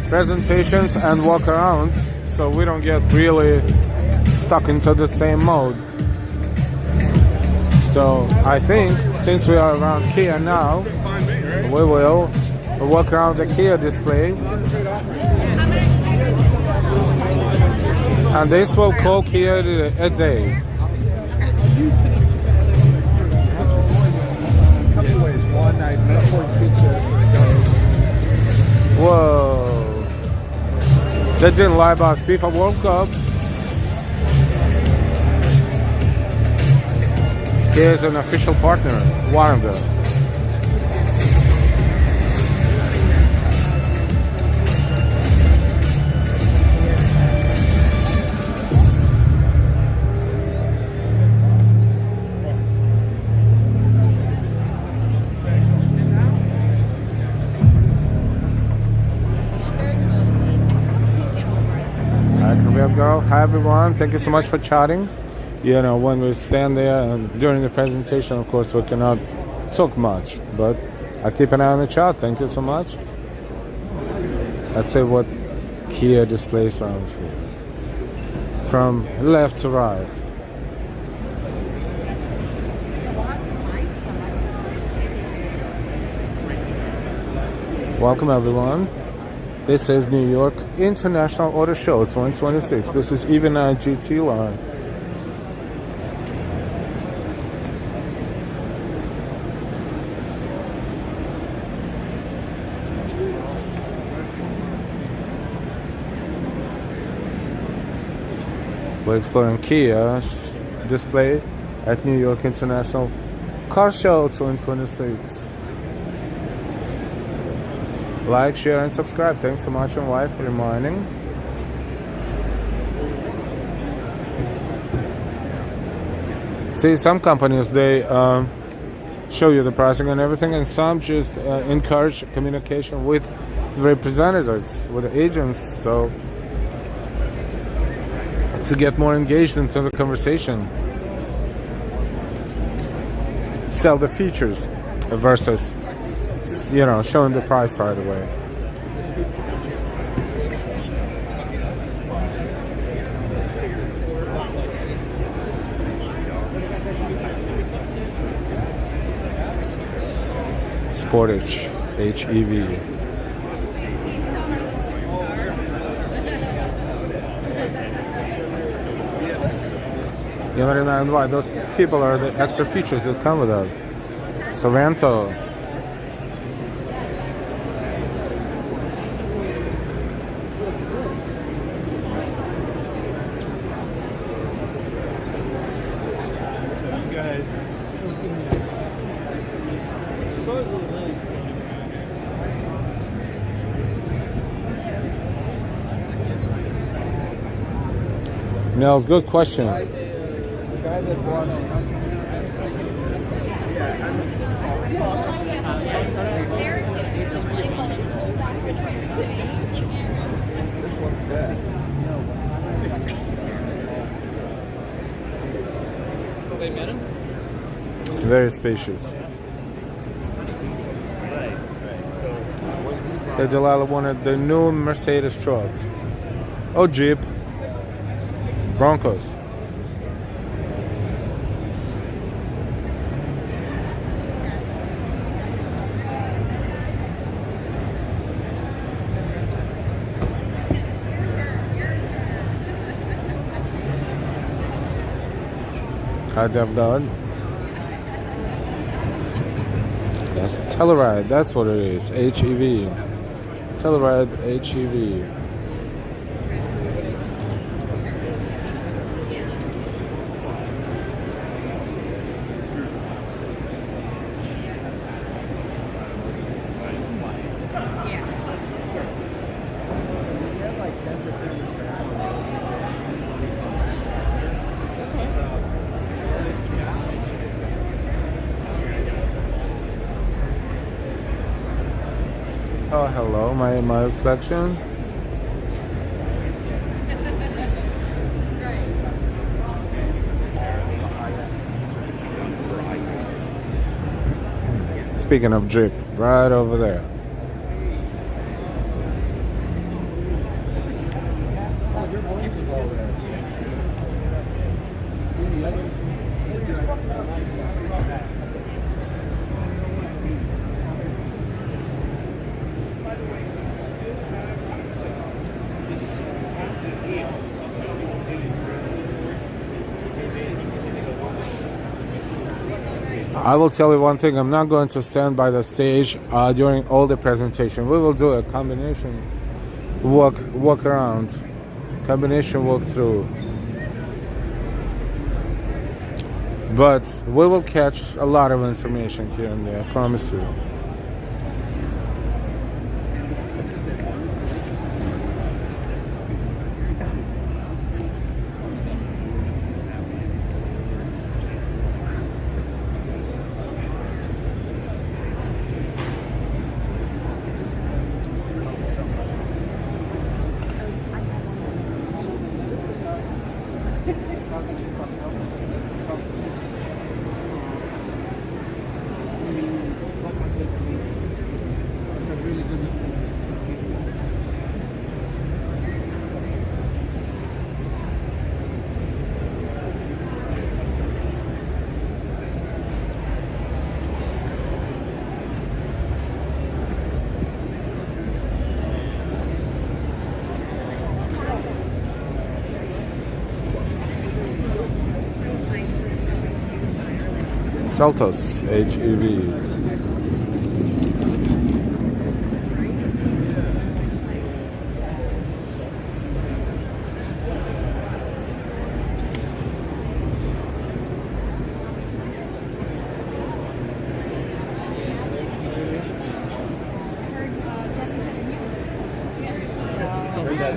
presentations and walk around so we don't get really stuck into the same mode. So I think since we are around Kia now, we will walk around the Kia display. And this will call Kia a day. Whoa. They didn't lie about FIFA World Cup. Kia is an official partner, one of them. Hi everyone, thank you so much for chatting. You know, when we stand there and during the presentation, of course, we cannot talk much, but I keep an eye on the chat. Thank you so much. Let's see what Kia displays around here. From left to right. Welcome everyone. This is New York International Auto Show 2026. This is EV9 GT line. We're exploring Kia's display at New York International Car Show 2026. Like, share, and subscribe. Thanks so much, and wife, for reminding. See, some companies, they show you the pricing and everything, and some just encourage communication with the representatives, with the agents, so to get more engaged into the conversation. Sell the features versus, you know, showing the price right away. Sportage HEV. You never know why those people are the extra features that come with that. Sorrento. Nels, good question. So they met him? Very spacious. Hey, Delilah wanted the new Mercedes truck. Oh, Jeep. Broncos. Hi, Dev God. That's Telluride. That's what it is. HEV. Telluride HEV. Oh, hello, my reflection. Speaking of Jeep, right over there. I will tell you one thing, I'm not going to stand by the stage during all the presentation. We will do a combination walk around, combination walk through. But we will catch a lot of information here and there, I promise you. Seltos HEV. I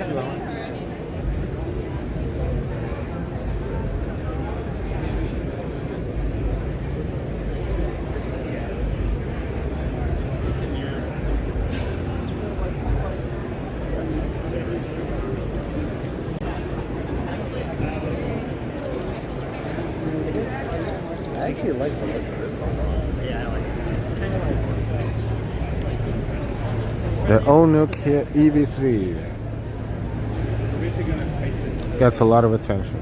actually like the look of this one. Yeah, I like it. The all-new Kia EV3 gets a lot of attention.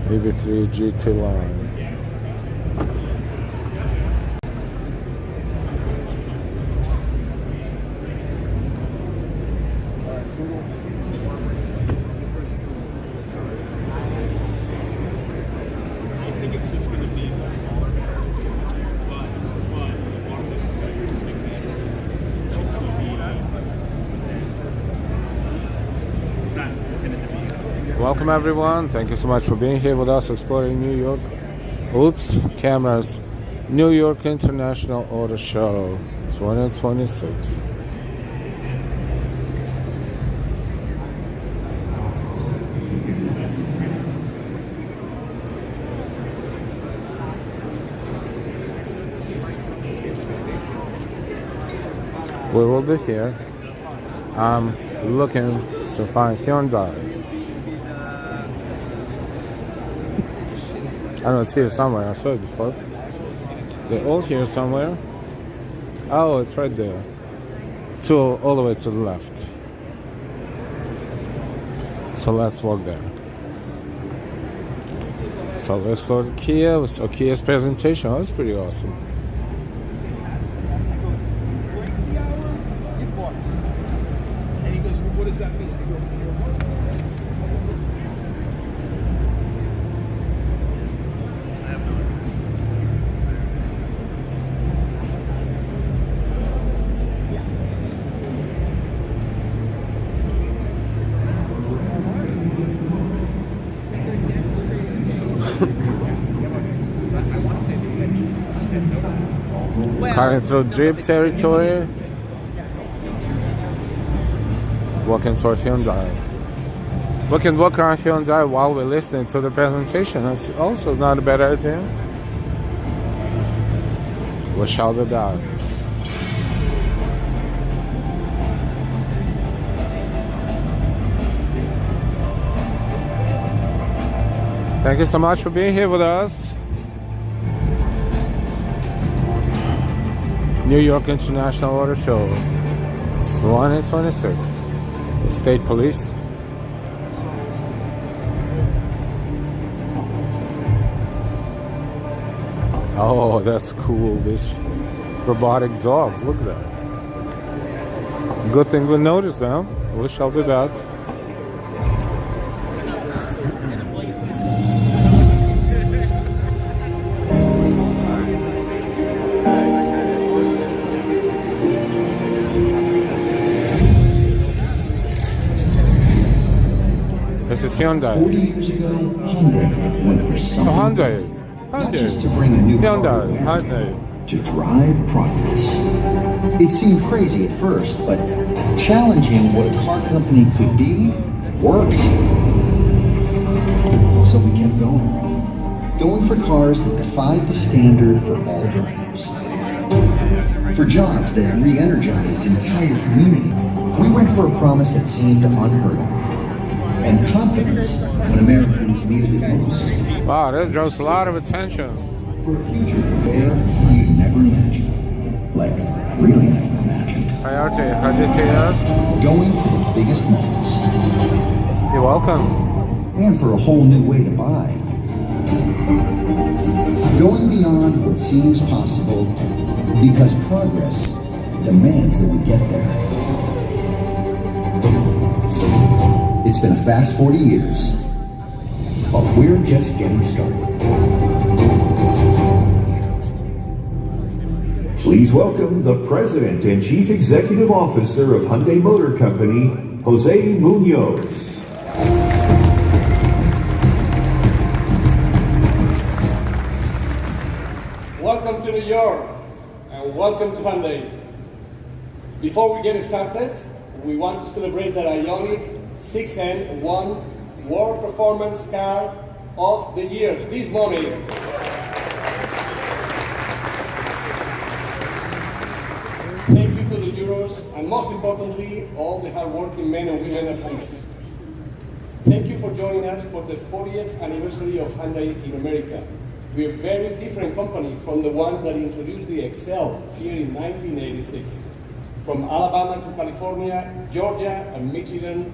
EV3 GT line. Welcome everyone. Thank you so much for being here with us exploring New York. Oops, cameras. New York International Auto Show 2026. We will be here. I'm looking to find Hyundai. I know it's here somewhere. I saw it before. They're all here somewhere. Oh, it's right there. Two all the way to the left. So let's walk there. So let's go to Kia. We saw Kia's presentation. That was pretty awesome. And he goes, well, what does that mean? I go, Coming through Jeep territory. Walking toward Hyundai. We can walk around Hyundai while we're listening to the presentation. That's also not a bad idea. We shall be back. Thank you so much for being here with us. New York International Auto Show 2026. The State Police. Oh, that's cool. These robotic dogs. Look at that. Good thing we noticed them. We shall be back. This is Hyundai. 40 years ago, Hyundai went for something. Hyundai. Not just to bring a new car to America, to drive progress. It seemed crazy at first, but challenging what a car company could be worked. So we kept going. Going for cars that defied the standard for all drivers. For jobs that re-energized entire community. We went for a promise that seemed unheard of. And confidence when Americans needed it most. Wow, that draws a lot of attention. For a future fair you never imagined. Like, really never imagined. Hi, Archie. How did you us? Going for the biggest moments. You're welcome. And for a whole new way to buy. Going beyond what seems possible because progress demands that we get there. It's been a fast 40 years, but we're just getting started. Please welcome the President and Chief Executive Officer of Hyundai Motor Company, Jose Munoz. New York, and welcome to Hyundai. Before we get started, we want to celebrate the Ioniq 6N won World Performance Car of the Year this morning. Thank you to the jurors, and most importantly, all the hardworking men and women at Hyundai. Thank you for joining us for the 40th anniversary of Hyundai in America. We are a very different company from the one that introduced the Excel here in 1986. From Alabama to California, Georgia, and Michigan,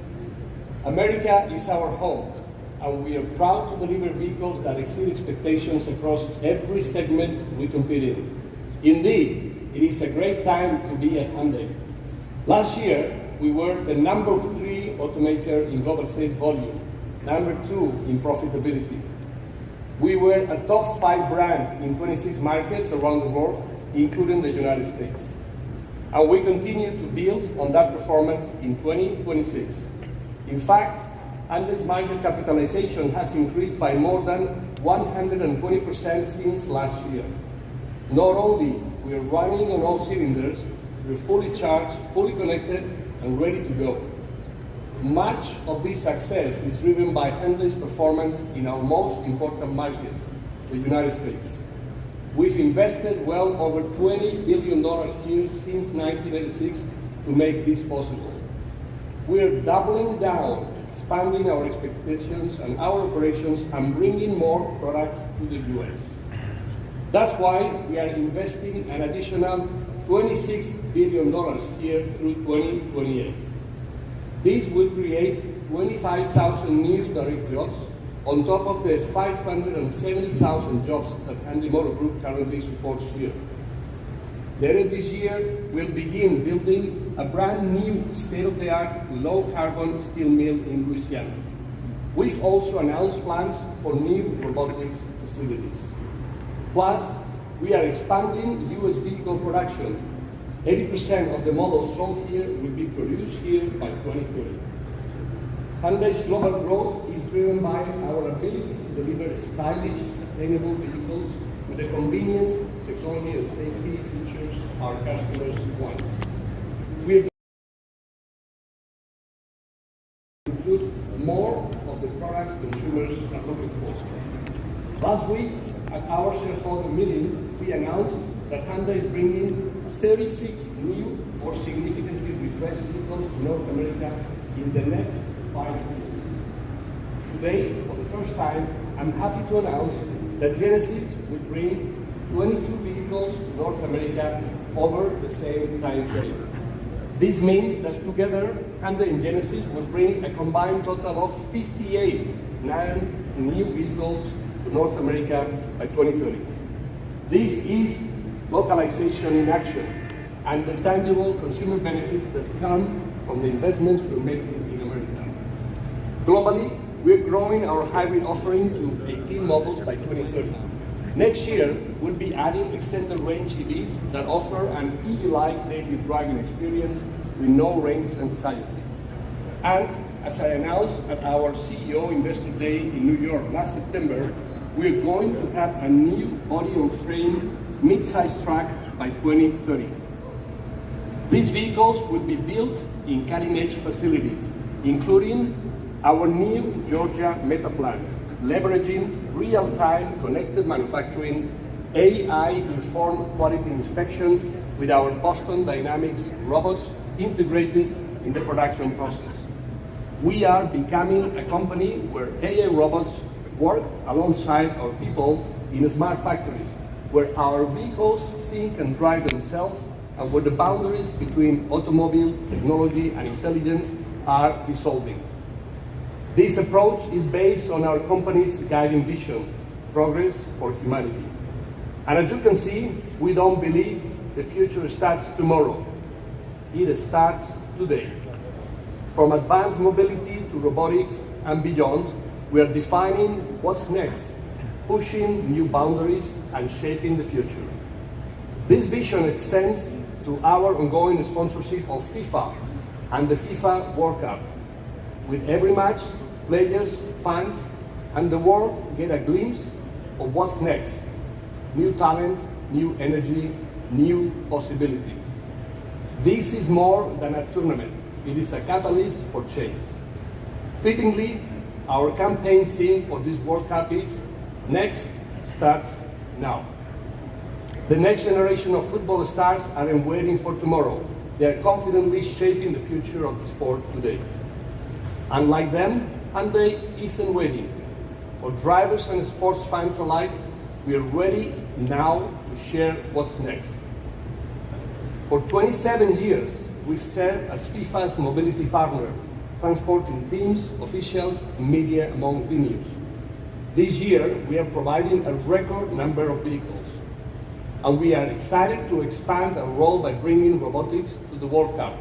America is our home, and we are proud to deliver vehicles that exceed expectations across every segment we compete in. Indeed, it is a great time to be at Hyundai. Last year, we were the number 3 automaker in global sales volume, number 2 in profitability. We were a top 5 brand in 26 markets around the world, including the United States. And we continue to build on that performance in 2026. In fact, Hyundai's market capitalization has increased by more than 120% since last year. Not only we are running on all cylinders, we're fully charged, fully connected, and ready to go. Much of this success is driven by Hyundai's performance in our most important market, the United States. We've invested well over $20 billion here since 1986 to make this possible. We're doubling down, expanding our expectations and our operations, and bringing more products to the US. That's why we are investing an additional $26 billion here through 2028. This will create 25,000 new direct jobs on top of the 570,000 jobs that Hyundai Motor Group currently supports here. Later this year, we'll begin building a brand new state-of-the-art low-carbon steel mill in Louisiana. We've also announced plans for new robotics facilities. Plus, we are expanding US vehicle production. 80% of the models sold here will be produced here by 2030. Hyundai's global growth is driven by our ability to deliver stylish, attainable vehicles with the convenience, technology, and safety features our customers want. We include more of the products consumers are looking for. Last week, at our shareholder meeting, we announced that Hyundai is bringing 36 new or significantly refreshed vehicles to North America in the next 5 years. Today, for the first time, I'm happy to announce that Genesis will bring 22 vehicles to North America over the same time frame. This means that together, Hyundai and Genesis will bring a combined total of 58 new vehicles to North America by 2030. This is localization in action and the tangible consumer benefits that come from the investments we're making in America. Globally, we're growing our hybrid offering to 18 models by 2030. Next year, we'll be adding extended range EVs that offer an EV-like daily driving experience with no range anxiety. And as I announced at our CEO Investor Day in New York last September, we're going to have a new body-on-frame mid-size truck by 2030. These vehicles will be built in cutting-edge facilities, including our new Georgia Meta plant, leveraging real-time connected manufacturing, AI-informed quality inspections with our Boston Dynamics robots integrated in the production process. We are becoming a company where AI robots work alongside our people in smart factories, where our vehicles think and drive themselves, and where the boundaries between automobile, technology, and intelligence are dissolving. This approach is based on our company's guiding vision, progress for humanity. And as you can see, we don't believe the future starts tomorrow. It starts today. From advanced mobility to robotics and beyond, we are defining what's next, pushing new boundaries and shaping the future. This vision extends to our ongoing sponsorship of FIFA and the FIFA World Cup. With every match, players, fans, and the world get a glimpse of what's next. New talent, new energy, new possibilities. This is more than a tournament. It is a catalyst for change. Fittingly, our campaign theme for this World Cup is Next Starts Now. The next generation of football stars aren't waiting for tomorrow. They are confidently shaping the future of the sport today. Unlike them, Hyundai isn't waiting. For drivers and sports fans alike, we are ready now to share what's next. For 27 years, we've served as FIFA's mobility partner, transporting teams, officials, and media among venues. This year, we are providing a record number of vehicles, and we are excited to expand our role by bringing robotics to the World Cup.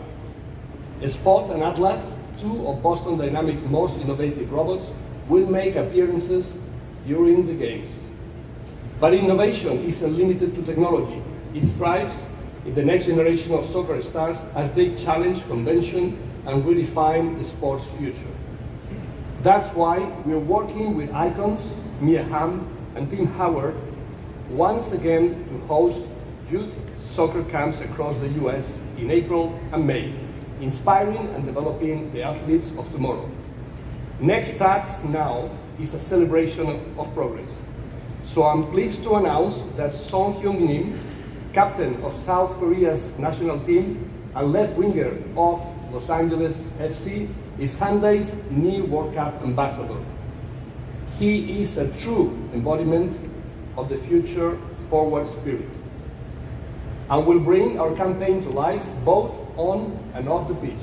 Spot and Atlas, two of Boston Dynamics' most innovative robots, will make appearances during the Games. But innovation isn't limited to technology. It thrives in the next generation of soccer stars as they challenge convention and redefine the sport's future. That's why we're working with icons, Mia Hamm and Tim Howard, once again to host youth soccer camps across the US in April and May, inspiring and developing the athletes of tomorrow. Next Starts Now is a celebration of progress. So I'm pleased to announce that Song Hyun-Nim, captain of South Korea's national team and left winger of Los Angeles FC, is Hyundai's new World Cup ambassador. He is a true embodiment of the future forward spirit and will bring our campaign to life both on and off the pitch.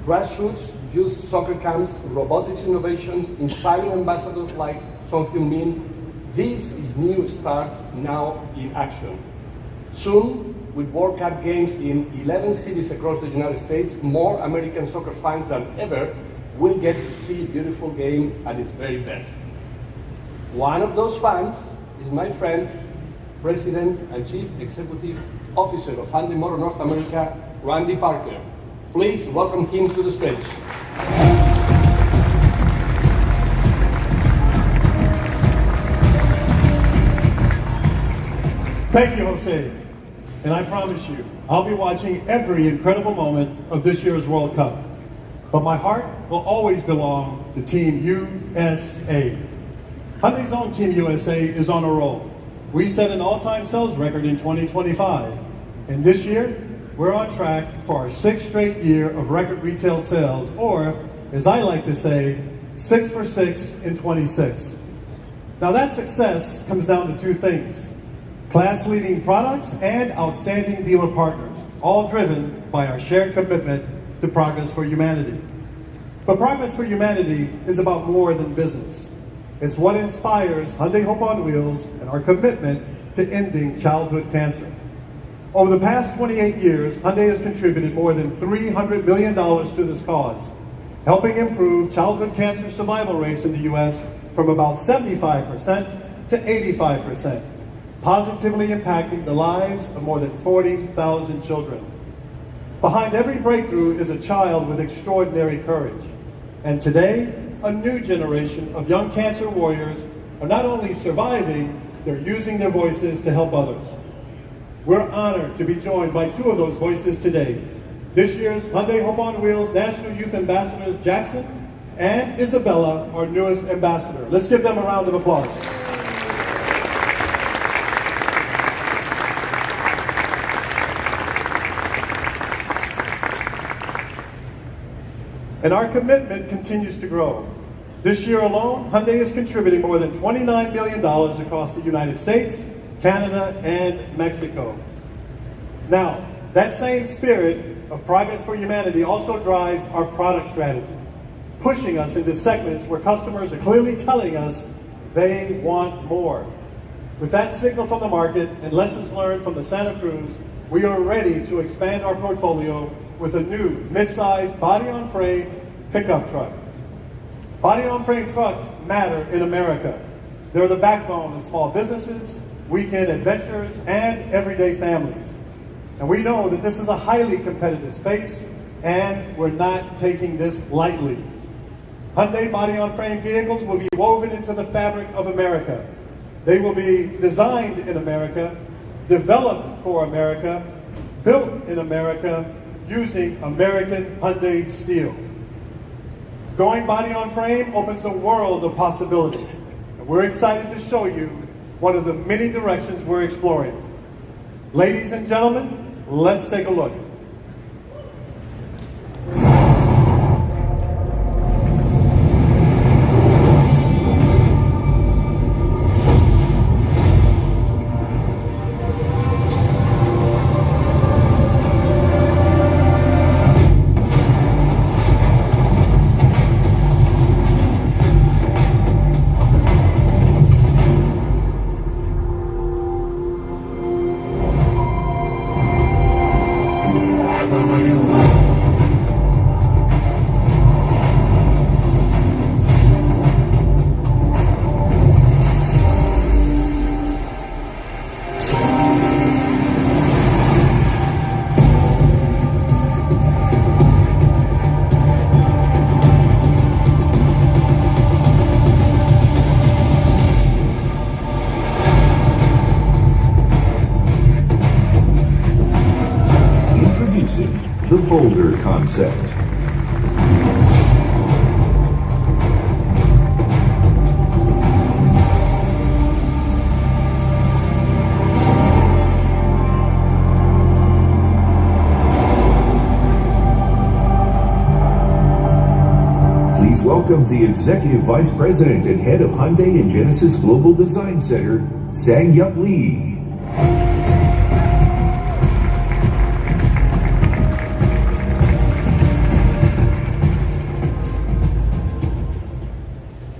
Grassroots youth soccer camps, robotics innovations, inspiring ambassadors like Song Hyun-min. This is New Starts Now in action. Soon, with World Cup games in 11 cities across the United States, more American soccer fans than ever will get to see a beautiful game at its very best. One of those fans is my friend, President and Chief Executive Officer of Hyundai Motor North America, Randy Parker. Please welcome him to the stage. Thank you, Jose. And I promise you, I'll be watching every incredible moment of this year's World Cup. But my heart will always belong to Team USA. Hyundai's own Team USA is on a roll. We set an all-time sales record in 2025. And this year, we're on track for our 6th straight year of record retail sales, or, as I like to say, 6 for 6 in 26. Now that success comes down to two things: class-leading products and outstanding dealer partners, all driven by our shared commitment to progress for humanity. But progress for humanity is about more than business. It's what inspires Hyundai Hope on Wheels and our commitment to ending childhood cancer. Over the past 28 years, Hyundai has contributed more than $300 million to this cause, helping improve childhood cancer survival rates in the U.S. from about 75% to 85%, positively impacting the lives of more than 40,000 children. Behind every breakthrough is a child with extraordinary courage. And today, a new generation of young cancer warriors are not only surviving, they're using their voices to help others. We're honored to be joined by two of those voices today. This year's Hyundai Hope on Wheels National Youth Ambassadors Jackson and Isabella, our newest ambassador. Let's give them a round of applause. And our commitment continues to grow. This year alone, Hyundai is contributing more than $29 million across the United States, Canada, and Mexico. Now, that same spirit of progress for humanity also drives our product strategy, pushing us into segments where customers are clearly telling us they want more. With that signal from the market and lessons learned from the Santa Cruz, we are ready to expand our portfolio with a new mid-size body-on-frame pickup truck. Body-on-frame trucks matter in America. They're the backbone of small businesses, weekend adventures, and everyday families. And we know that this is a highly competitive space, and we're not taking this lightly. Hyundai body-on-frame vehicles will be woven into the fabric of America. They will be designed in America, developed for America, built in America, using American Hyundai steel. Going body on frame opens a world of possibilities. And we're excited to show you one of the many directions we're exploring. Ladies and gentlemen, let's take a look. The Boulder concept. Please welcome the Executive Vice President and Head of Hyundai and Genesis Global Design Center, Sang-Yup Lee.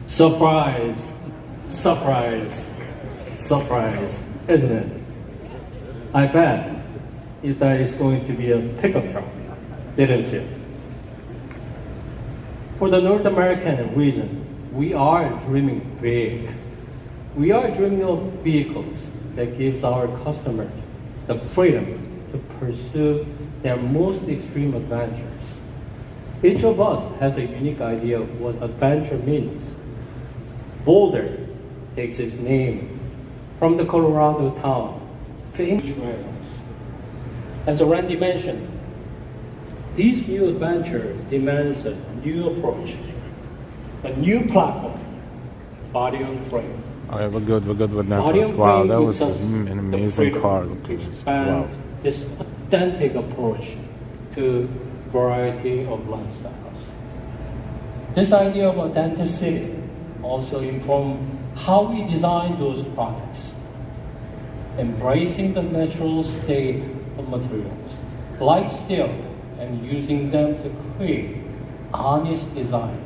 Surprise, surprise, surprise, isn't it? I bet that is going to be a pickup truck, didn't you? For the North American region, we are dreaming big. We are dreaming of vehicles that gives our customers the freedom to pursue their most extreme adventures. Each of us has a unique idea of what adventure means. Boulder takes its name from the Colorado town, famous trails. As Randy mentioned, these new adventures demands a new approach, a new platform, body on frame. Oh, we're good with that. Body on Wow, frame that gives was us an the amazing freedom car. to Wow. expand this authentic approach to variety of lifestyles. This idea of authenticity also inform how we design those products, embracing the natural state of materials, like steel, and using them to create honest design.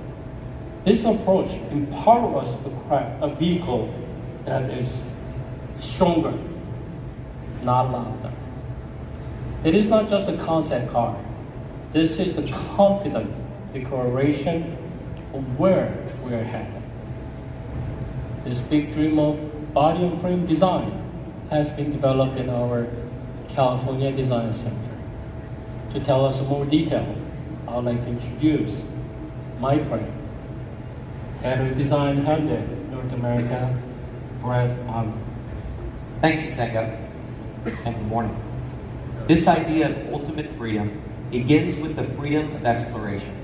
This approach empowers us to craft a vehicle that is stronger, not louder. It is not just a concept car. This is the confident declaration of where we are headed. This big dream of body and frame design has been developed in our California Design Center. To tell us more detail, I would like to introduce my friend, Head of Design Hyundai North America, Brett Ahmed. Thank you, Sang-Yup, and good morning. This idea of ultimate freedom begins with the freedom of exploration,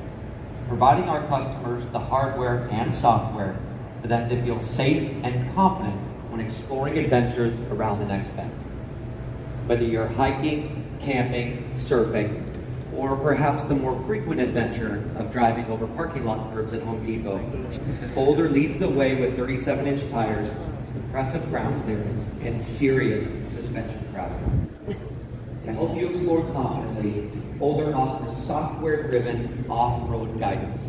providing our customers the hardware and software for them to feel safe and confident when exploring adventures around the next bend. Whether you're hiking, camping, surfing, or perhaps the more frequent adventure of driving over parking lot curbs at Home Depot, Boulder leads the way with 37-inch tires, impressive ground clearance, and serious suspension travel. To help you explore confidently, Boulder offers software-driven off-road guidance.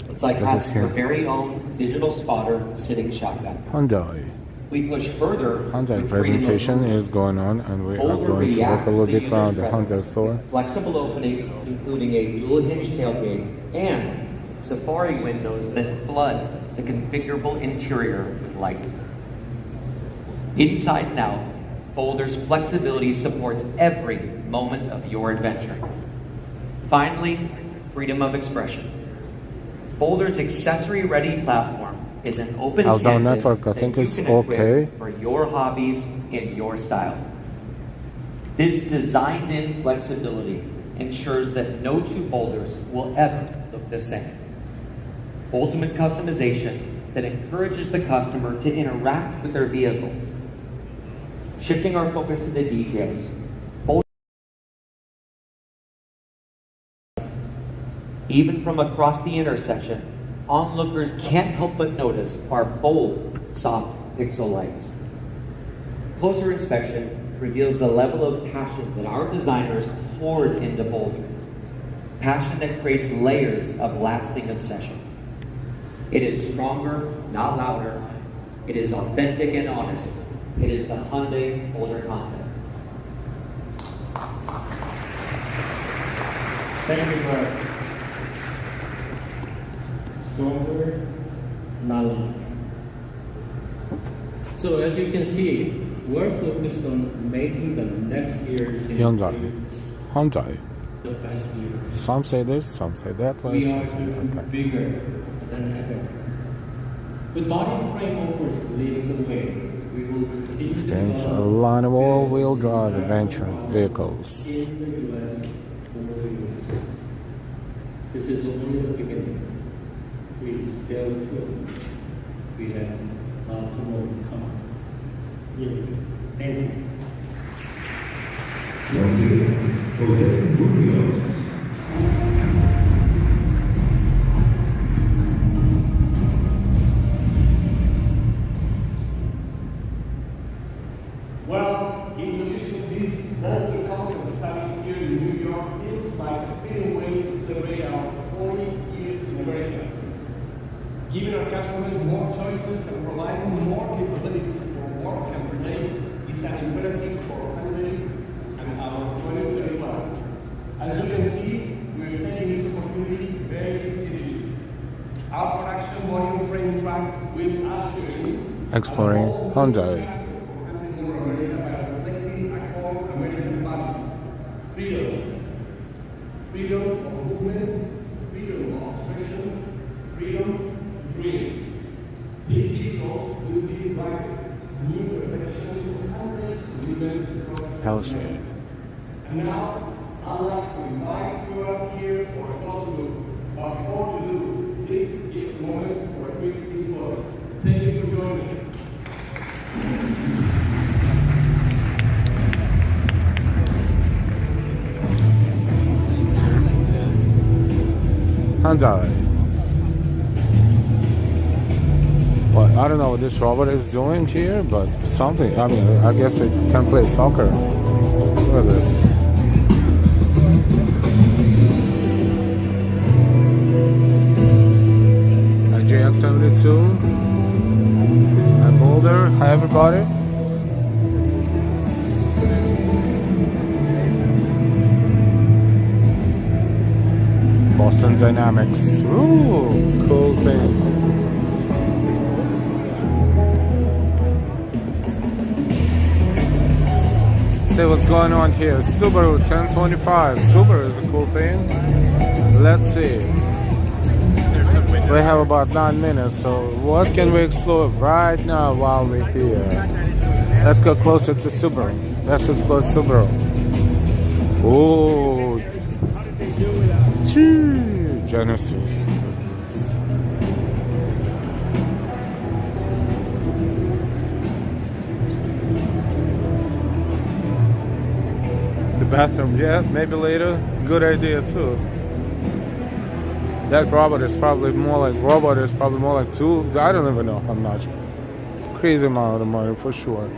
It's like having your very own digital spotter sitting shotgun. Hyundai. We push further. Hyundai presentation is going on, and we are going to look a little bit around the Hyundai Thor. Flexible openings, including a dual hinge tailgate and safari windows that flood the configurable interior with light. Inside and out, Boulder's flexibility supports every moment of your adventure. Finally, freedom of expression. Boulder's accessory-ready platform is an open How's our canvas network? I that think you it's can okay. equip for your hobbies in your style. This designed-in flexibility ensures that no two Boulders will ever look the same. Ultimate customization that encourages the customer to interact with their vehicle. Shifting our focus to the details. Even from across the intersection, onlookers can't help but notice our bold, soft pixel lights. Closer inspection reveals the level of passion that our designers poured into Boulder. Passion that creates layers of lasting obsession. It is stronger, not louder. It is authentic and honest. It is the Hyundai Boulder concept. Thank you, Greg. Sober, not loud. So as you can see, we're focused on making the next year's Hyundai. the best year. Some say this, some say that way. We are even bigger than ever. With body and frame offers leading the way, we will continue to Experience a develop line of all-wheel drive adventure vehicles. in the US over the years. This is only the beginning. Please stay tuned. We have a lot more to come. Thank you. Well, introducing this bold concept starting here in New York feels like a fitting way to celebrate our 40 years in America. Giving our customers more choices and providing more capability for work and play is an imperative for Hyundai and our 2031. As you can see, we're taking this opportunity very seriously. Our production volume frame tracks will usher in Exploring Hyundai. Freedom of movement, freedom of expression, freedom to dream. These vehicles will be like new reflections of hundreds of human Healthy. And now, I'd like to invite you up here for a close look. But before we do, please give a moment for a quick photo. Thank you for joining us. Hyundai. Well, I don't know what this robot is doing here, but something. I mean, I guess it can play soccer. Look at this. A GX72. A Boulder. Hi, everybody. Boston Dynamics. Ooh, cool thing. See what's going on here. Subaru 1025. Subaru is a cool thing. Let's see. We have about 9 minutes, so what can we explore right now while we're here? Let's go closer to Subaru. Let's explore Subaru. Ooh. Genesis. The bathroom, yeah, maybe later. Good idea too. That robot is probably more like two. I don't even know how much. Crazy amount of money for sure.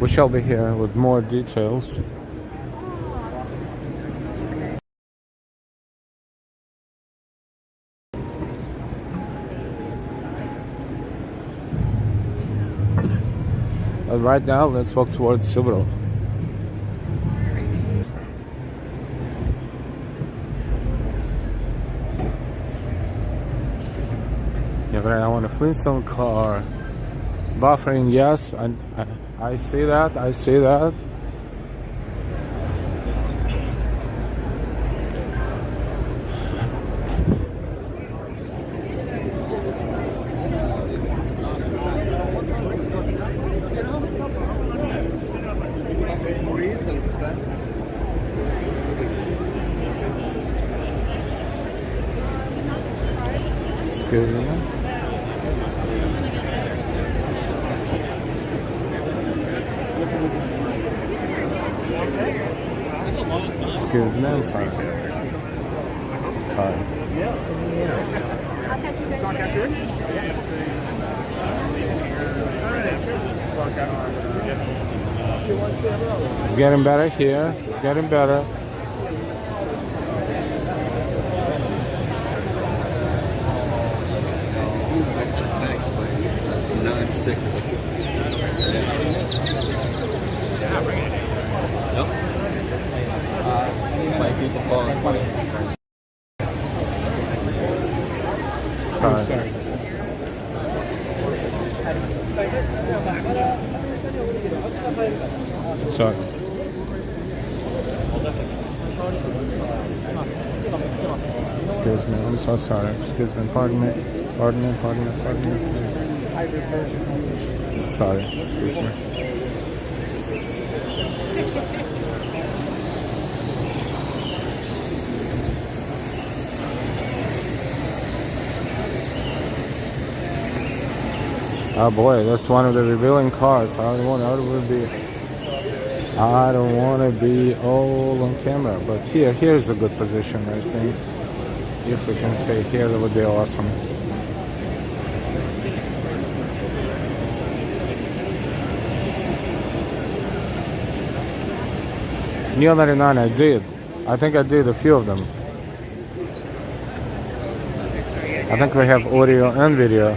We shall be here with more details. But right now, let's walk towards Subaru. right? I want a Flintstone car. Buffering, yes, I see that. I see that. Excuse me. Excuse me, I'm sorry. Sorry. I'll catch you guys It's getting better here. It's getting better. Non-stick is a Nope. This might be the phone. Sorry. Sorry. Excuse me, I'm so sorry. Excuse me, pardon me. Pardon me, pardon me, pardon me. Sorry, excuse me. Oh boy, that's one of the revealing cars. I don't want to be all on camera, but here's a good position, I think. If we can stay here, that would be awesome. Neo 99, I did. I think I did a few of them. I think we have audio and video.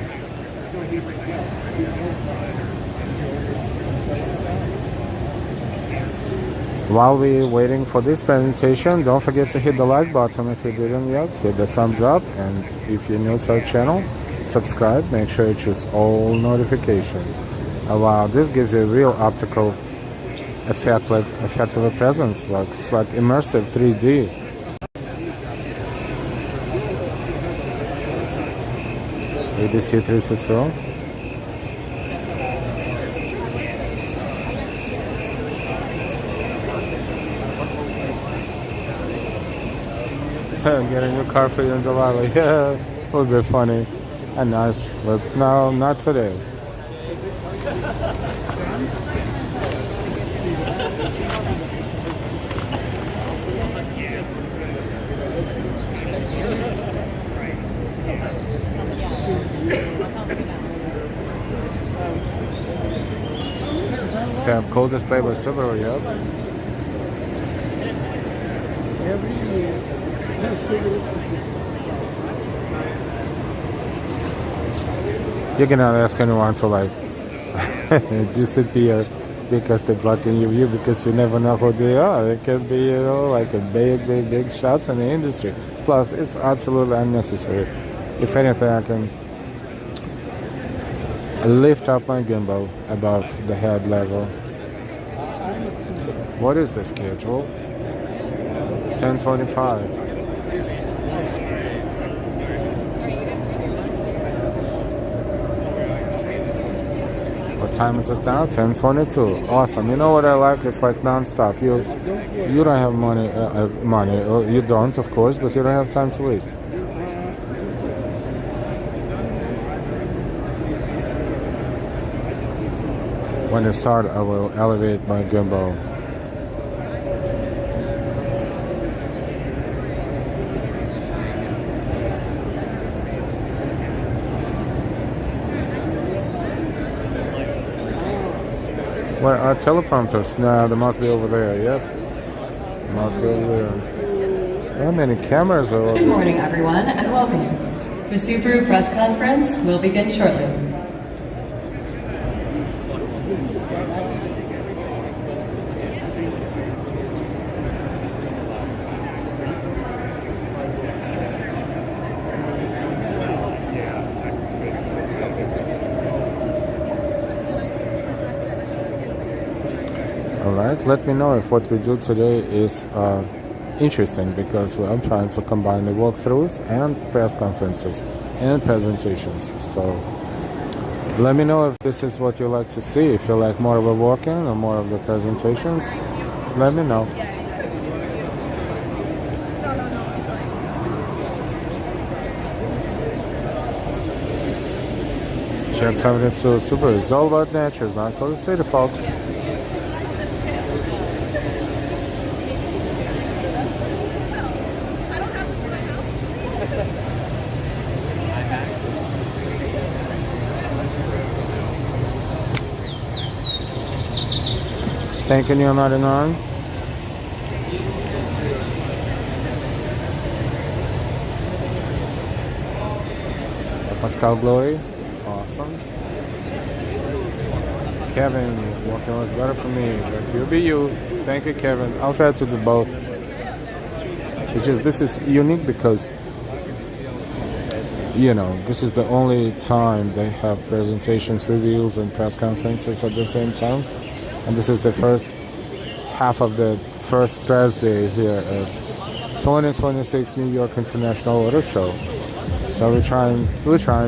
While we're waiting for this presentation, don't forget to hit the like button if you didn't yet. Hit the thumbs up, and if you're new to our channel, subscribe. Make sure you choose all notifications. Wow, this gives you a real optical effect, like effect of a presence, like it's like immersive 3D. ADC 322. Get a new car for you in July. Yeah, it would be funny and nice, but no, not today. Staff cold display by Subaru, yep. You cannot ask anyone to like disappear because they're blocking your view, because you never know who they are. It can be, you know, like a big shots in the industry. Plus, it's absolutely unnecessary. If anything, I can lift up my gimbal above the head level. What is the schedule? 10:25. What time is it now? 10:22. Awesome. You know what I like? It's like non-stop. You don't have money. You don't, of course, but you don't have time to waste. When you start, I will elevate my gimbal. Where are teleprompters? Nah, they must be over there. Yep. They must be over there. How many cameras are over there? Good morning, everyone, and welcome. The Subaru press conference will begin shortly. Alright, let me know if what we do today is interesting, because I'm trying to combine the walkthroughs and press conferences and presentations. So let me know if this is what you like to see. If you like more of a walk-in or more of the presentations, let me know. Check 72 Subaru. It's all about nature. It's not called the city, folks. Thanking you, 99. Pascal Glory, awesome. Kevin, walking was better for me, but you be you. Thank you, Kevin. I'll try to do both. It's just, this is unique because, you know, this is the only time they have presentations, reviews, and press conferences at the same time. And this is the first half of the first press day here at 2026 New York International Auto Show. So we're trying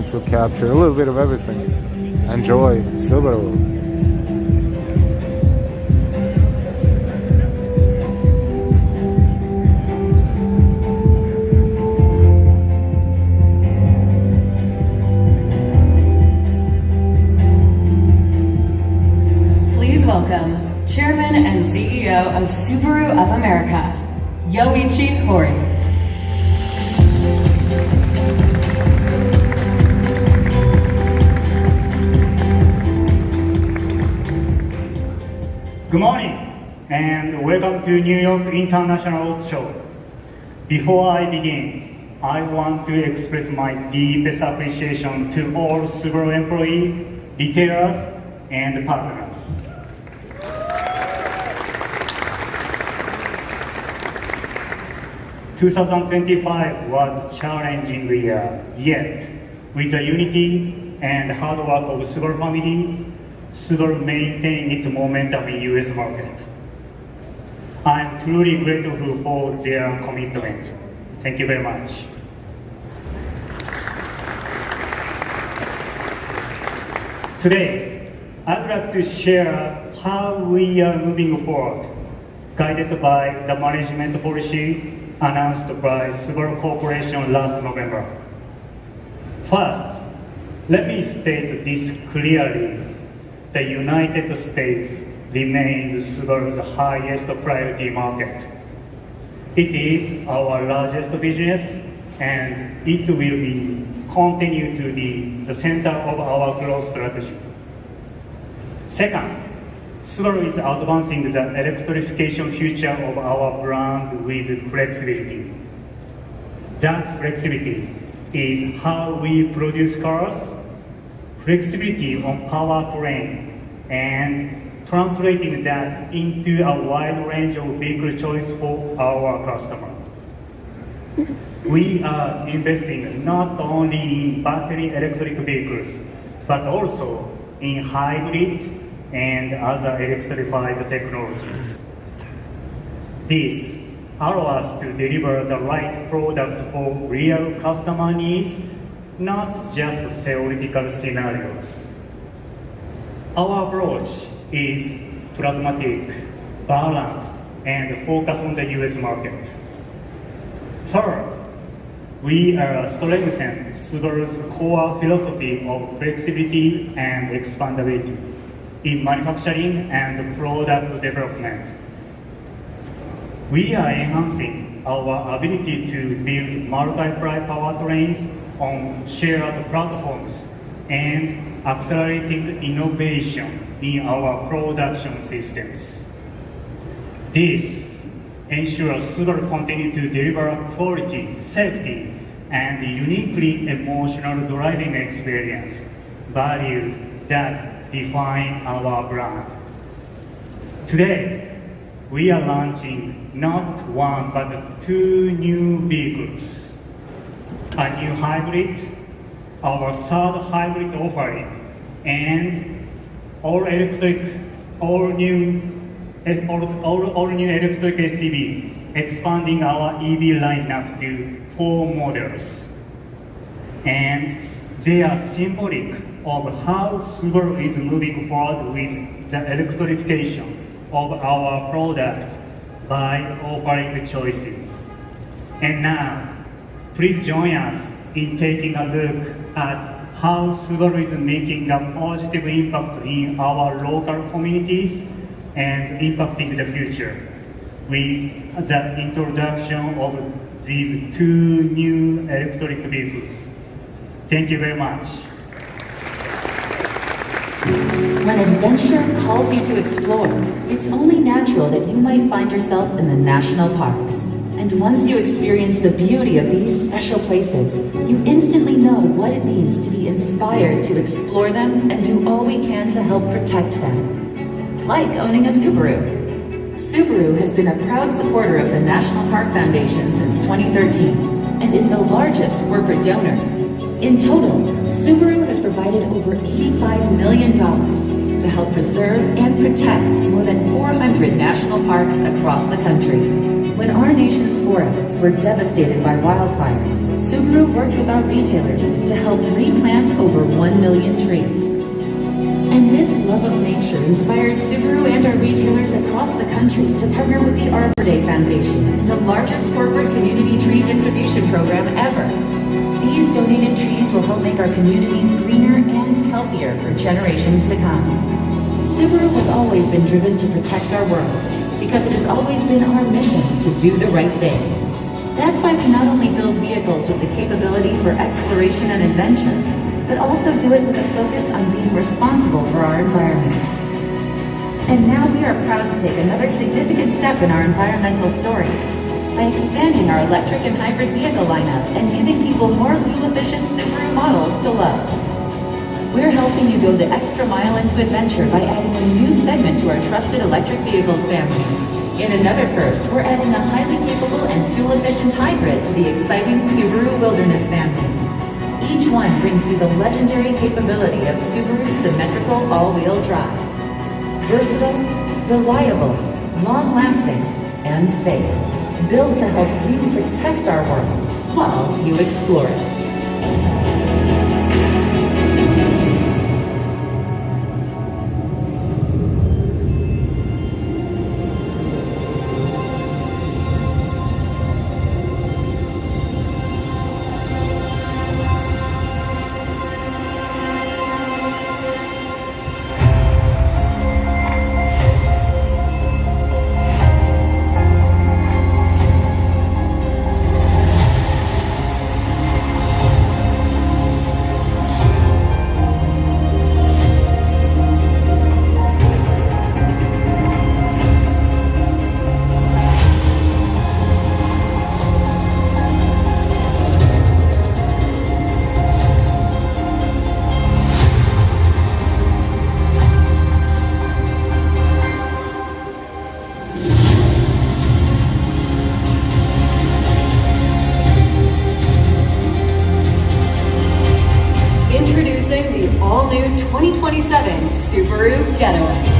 to capture a little bit of everything. Enjoy Subaru. Welcome, Chairman and CEO of Subaru of America, Yoichi Hori. Good morning and welcome to New York International Auto Show. Before I begin, I want to express my deepest appreciation to all Subaru employees, retailers, and partners. 2025 was a challenging year, yet with the unity and hard work of Subaru family, Subaru maintained its momentum in US market. I'm truly grateful for their commitment. Thank you very much. Today, I'd like to share how we are moving forward, guided by the management policy announced by Subaru Corporation last November. First, let me state this clearly. The United States remains Subaru's highest priority market. It is our largest business, and it will continue to be the center of our growth strategy. Second, Subaru is advancing the electrification future of our brand with flexibility. That flexibility is how we produce cars, flexibility on powertrain, and translating that into a wide range of vehicle choice for our customer. We are investing not only in battery electric vehicles, but also in hybrid and other electrified technologies. This allows us to deliver the right product for real customer needs, not just theoretical scenarios. Our approach is pragmatic, balanced, and focused on the US market. Third, we are strengthening Subaru's core philosophy of flexibility and expandability in manufacturing and product development. We are enhancing our ability to build multi-ply powertrains on shared platforms and accelerating innovation in our production systems. This ensures Subaru continue to deliver quality, safety, and uniquely emotional driving experience, values that define our brand. Today, we are launching not one but two new vehicles. A new hybrid, our third hybrid offering, and all-electric, all-new all new electric SUV, expanding our EV lineup to 4 models. And they are symbolic of how Subaru is moving forward with the electrification of our products by offering the choices. And now, please join us in taking a look at how Subaru is making a positive impact in our local communities and impacting the future with the introduction of these 2 new electric vehicles. Thank you very much. When adventure calls you to explore, it's only natural that you might find yourself in the national parks. And once you experience the beauty of these special places, you instantly know what it means to be inspired to explore them and do all we can to help protect them. Like owning a Subaru. Subaru has been a proud supporter of the National Park Foundation since 2013 and is the largest corporate donor. In total, Subaru has provided over $85 million to help preserve and protect more than 400 national parks across the country. When our nation's forests were devastated by wildfires, Subaru worked with our retailers to help replant over 1 million trees. And this love of nature inspired Subaru and our retailers across the country to partner with the Arbor Day Foundation in the largest corporate community tree distribution program ever. These donated trees will help make our communities greener and healthier for generations to come. Subaru has always been driven to protect our world because it has always been our mission to do the right thing. That's why we not only build vehicles with the capability for exploration and adventure, but also do it with a focus on being responsible for our environment. And now we are proud to take another significant step in our environmental story by expanding our electric and hybrid vehicle lineup and giving people more fuel-efficient Subaru models to love. We're helping you go the extra mile into adventure by adding a new segment to our trusted electric vehicles family. In another first, we're adding a highly capable and fuel-efficient hybrid to the exciting Subaru Wilderness family. Each one brings you the legendary capability of Subaru's symmetrical all-wheel drive. Versatile, reliable, long-lasting, and safe. Built to help you protect our world while you explore it. all-new 2027 Subaru Getaway.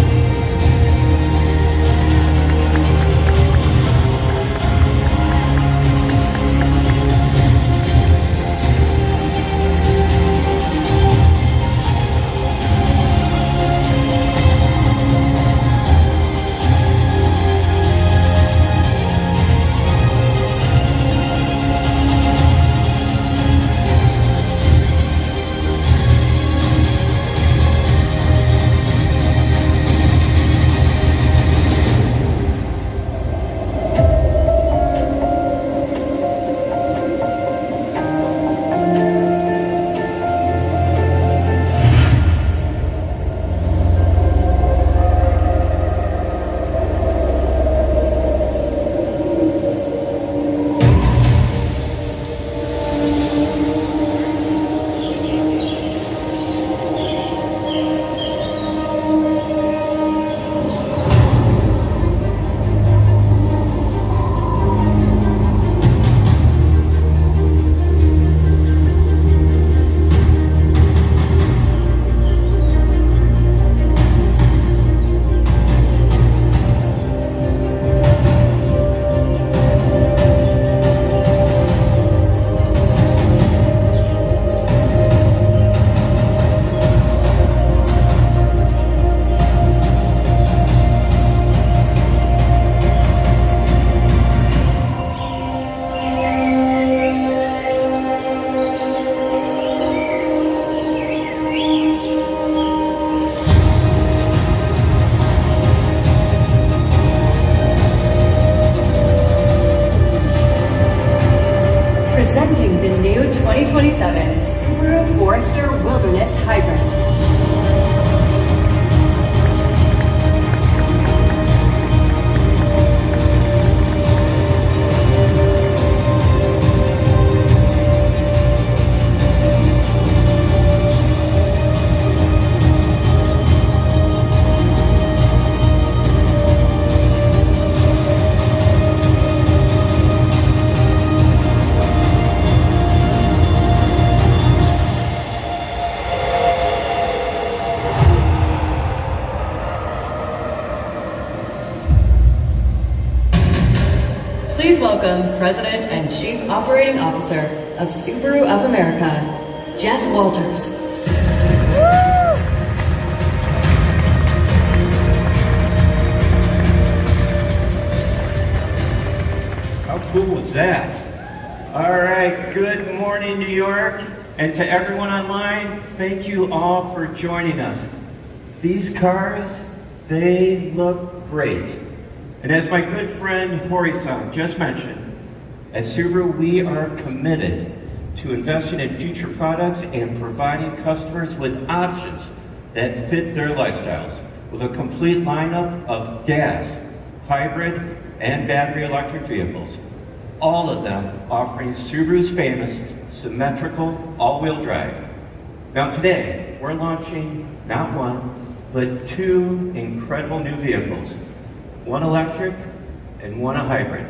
Please welcome President and Chief Operating Officer of Subaru of America, Jeff Walters. How cool was that? All right, good morning, New York. And to everyone online, thank you all for joining us. These cars, they look great. And as my good friend Hori-san just mentioned, at Subaru, we are committed to investing in future products and providing customers with options that fit their lifestyles with a complete lineup of gas, hybrid, and battery electric vehicles. All of them offering Subaru's famous symmetrical all-wheel drive. Now today, we're launching not one, but two incredible new vehicles. One electric and one a hybrid.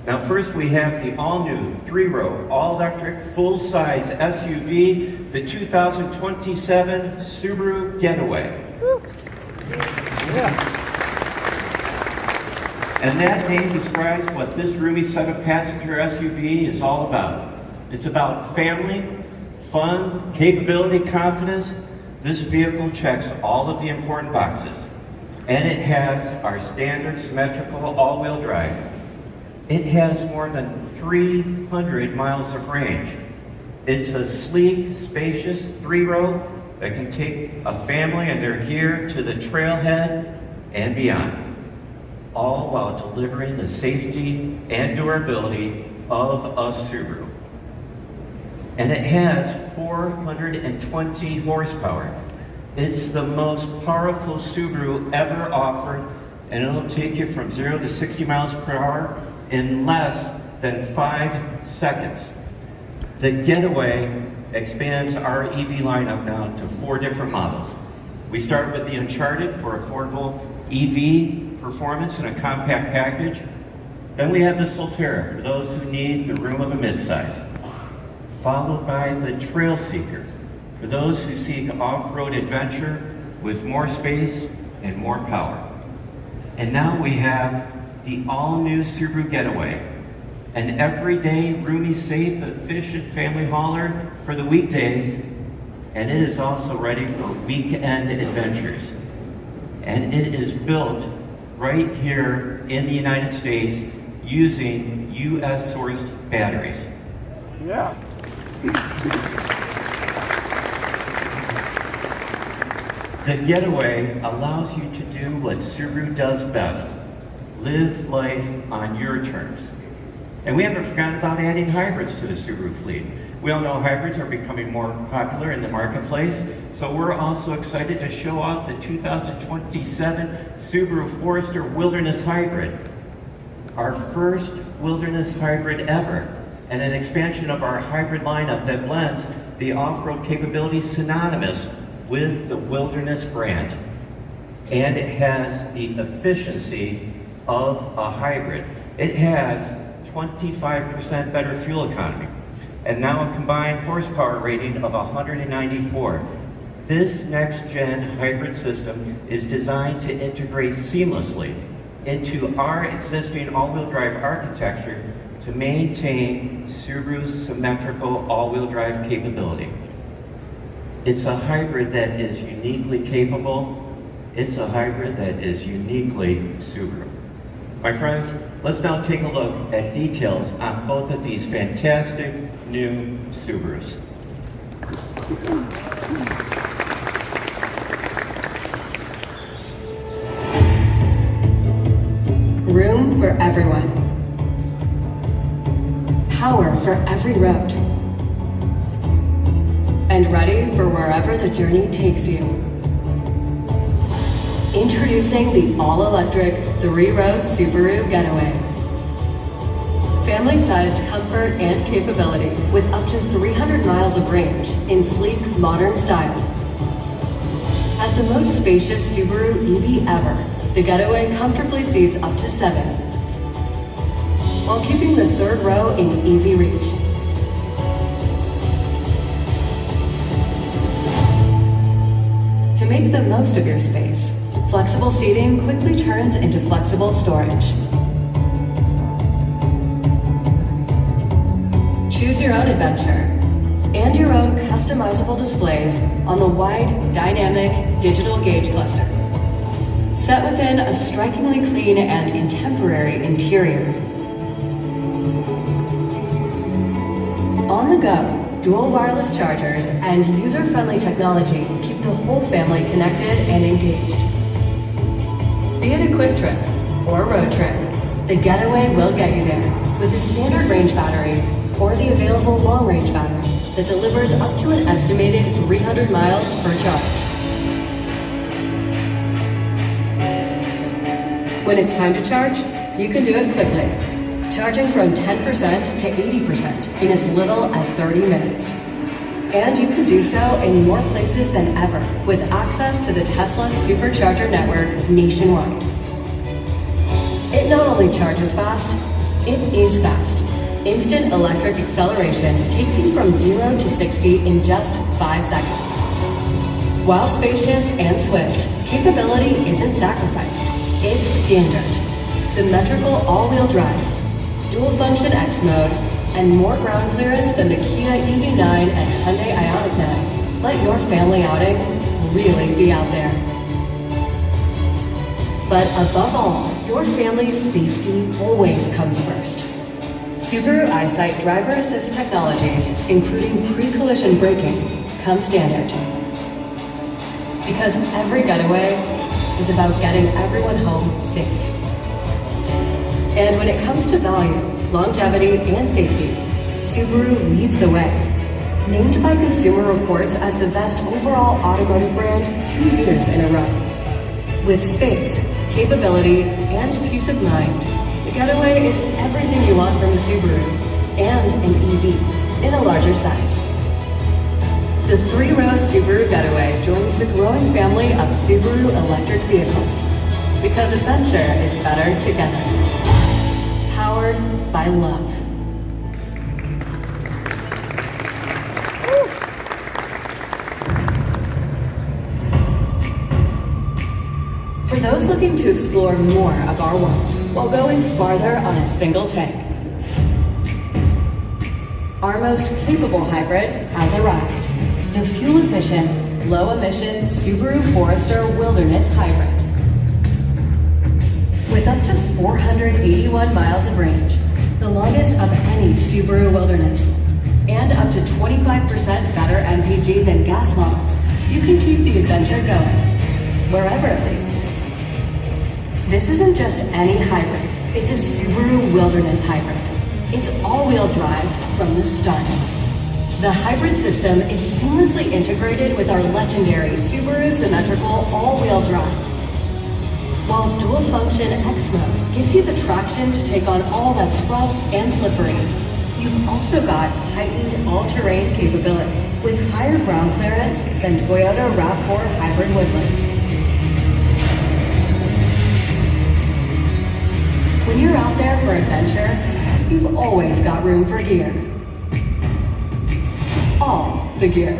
Now first we have the all-new 3-row, all-electric, full-size SUV, the 2027 Subaru Getaway. And that name describes what this roomy 7-passenger SUV is all about. It's about family, fun, capability, confidence. This vehicle checks all of the important boxes. And it has our standard symmetrical all-wheel drive. It has more than 300 miles of range. It's a sleek, spacious 3-row that can take a family and their gear to the trailhead and beyond, all while delivering the safety and durability of a Subaru. And it has 420 horsepower. It's the most powerful Subaru ever offered, and it'll take you from 0 to 60 miles per hour in less than 5 seconds. The Getaway expands our EV lineup now to 4 different models. We start with the Uncharted for affordable EV performance in a compact package. Then we have the Solterra for those who need the room of a midsize. Followed by the Trail Seeker for those who seek off-road adventure with more space and more power. And now we have the all-new Subaru Getaway, an everyday, roomy, safe, efficient family hauler for the weekdays, and it is also ready for weekend adventures. And it is built right here in the United States using US-sourced batteries. Yeah. The Getaway allows you to do what Subaru does best, live life on your terms. And we haven't forgotten about adding hybrids to the Subaru fleet. We all know hybrids are becoming more popular in the marketplace, so we're also excited to show off the 2027 Subaru Forester Wilderness Hybrid, our first wilderness hybrid ever, and an expansion of our hybrid lineup that blends the off-road capabilities synonymous with the Wilderness brand. And it has the efficiency of a hybrid. It has 25% better fuel economy, and now a combined horsepower rating of 194. This next-gen hybrid system is designed to integrate seamlessly into our existing all-wheel drive architecture to maintain Subaru's symmetrical all-wheel drive capability. It's a hybrid that is uniquely capable. It's a hybrid that is uniquely Subaru. My friends, let's now take a look at details on both of these fantastic new Subarus. Room for everyone. Power for every road. And ready for wherever the journey takes you. Introducing the all-electric 3-row Subaru Getaway. Family-sized comfort and capability with up to 300 miles of range in sleek, modern style. As the most spacious Subaru EV ever, the Getaway comfortably seats up to 7, while keeping the 3rd row in easy reach. To make the most of your space, flexible seating quickly turns into flexible storage. choose your own adventure, and your own customizable displays on the wide, dynamic digital gauge cluster, set within a strikingly clean and contemporary interior. On the go, dual wireless chargers and user-friendly technology keep the whole family connected and engaged. Be it a quick trip or a road trip, the Getaway will get you there with the standard range battery or the available long-range battery that delivers up to an estimated 300 miles per charge. When it's time to charge, you can do it quickly, charging from 10% to 80% in as little as 30 minutes. And you can do so in more places than ever with access to the Tesla supercharger network nationwide. It not only charges fast, it is fast. Instant electric acceleration takes you from 0 to 60 in just 5 seconds. While spacious and swift, capability isn't sacrificed. It's standard. Symmetrical all-wheel drive, dual-function X mode, and more ground clearance than the Kia EV9 and Hyundai Ioniq 9. Let your family outing really be out there. But above all, your family's safety always comes first. Subaru EyeSight driver assist technologies, including pre-collision braking, come standard. Because every getaway is about getting everyone home safe. And when it comes to value, longevity, and safety, Subaru leads the way. Named by Consumer Reports as the best overall automotive brand 2 years in a row. With space, capability, and peace of mind, the Getaway is everything you want from a Subaru, and an EV in a larger size. The 3-row Subaru Getaway joins the growing family of Subaru electric vehicles, because adventure is better together. Powered by love. For those looking to explore more of our world while going farther on a single tank, our most capable hybrid has arrived. The fuel-efficient, low-emission Subaru Forester Wilderness Hybrid. With up to 481 miles of range, the longest of any Subaru Wilderness, and up to 25% better MPG than gas models, you can keep the adventure going, wherever it leads. This isn't just any hybrid, it's a Subaru Wilderness Hybrid. It's all-wheel drive from the start. The hybrid system is seamlessly integrated with our legendary Subaru symmetrical all-wheel drive. While dual-function X mode gives you the traction to take on all that's rough and slippery, you've also got heightened all-terrain capability with higher ground clearance than Toyota RAV4 Hybrid Woodland. When you're out there for adventure, you've always got room for gear. All the gear.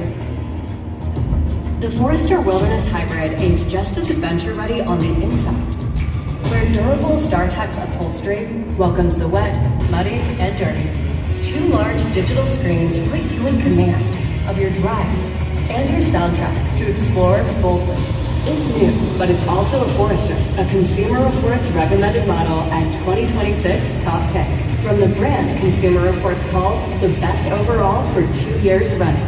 The Forester Wilderness Hybrid is just as adventure-ready on the inside, where durable StarTex upholstery welcomes the wet, muddy, and dirty. 2 large digital screens put you in command of your drive and your soundtrack to explore boldly. It's new, but it's also a Forester, a Consumer Reports recommended model at 2026 top pick. From the brand Consumer Reports calls the best overall for 2 years running.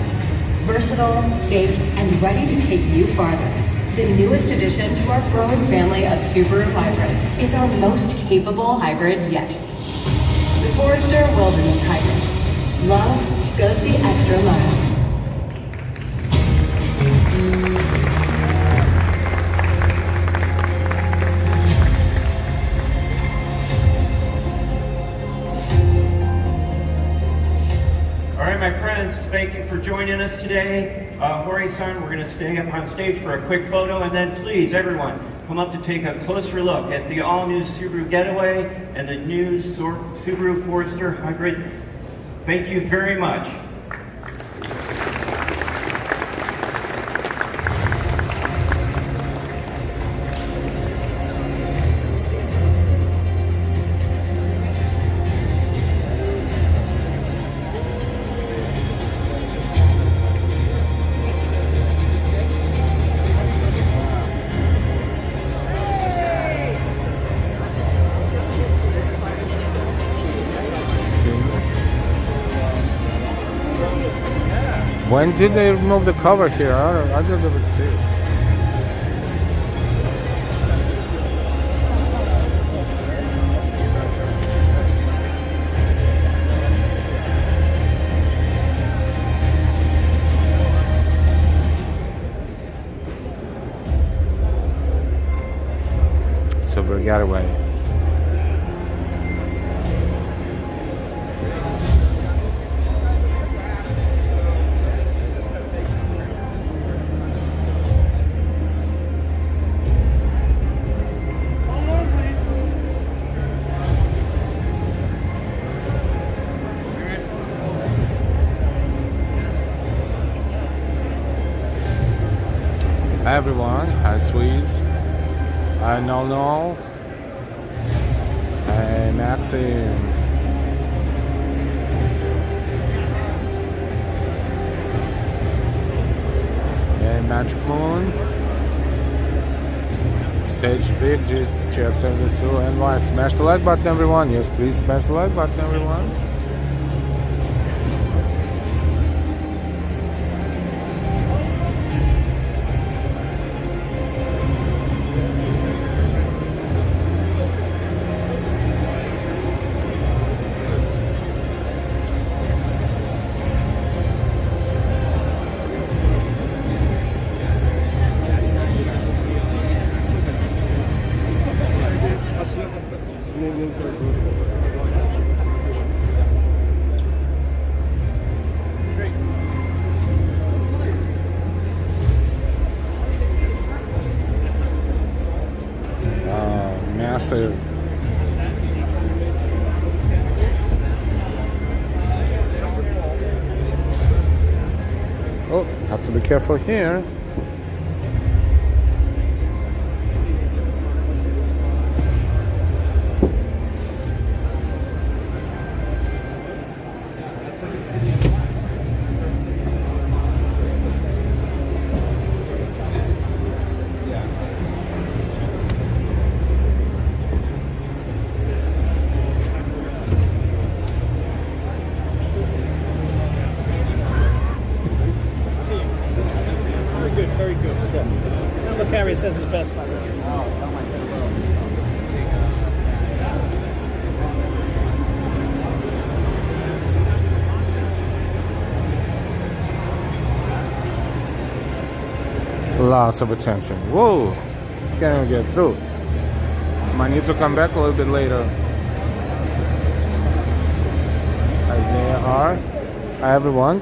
Versatile, safe, and ready to take you farther. The newest addition to our growing family of Subaru hybrids is our most capable hybrid yet. The Forester Wilderness Hybrid. Love goes the extra mile. My friends, thank you for joining us today. Hori-san, we're going to stay up on stage for a quick photo, and then please, everyone, come up to take a closer look at the all-new Subaru Getaway and the new Subaru Forester Hybrid. Thank you very much. When did they remove the cover here? I don't even see it. Subaru Getaway. Hi everyone, hi Sweeze, hi Nol, hi Maxime, and Magic Moon, Stage Big, GF72, NYIAS. Smash the like button everyone, yes please smash the like button everyone. Massive. Oh, have to be careful here. Says it's best by the way. Lots of attention. Whoa! Can't even get through. Might need to come back a little bit later. Isaiah R. Hi everyone.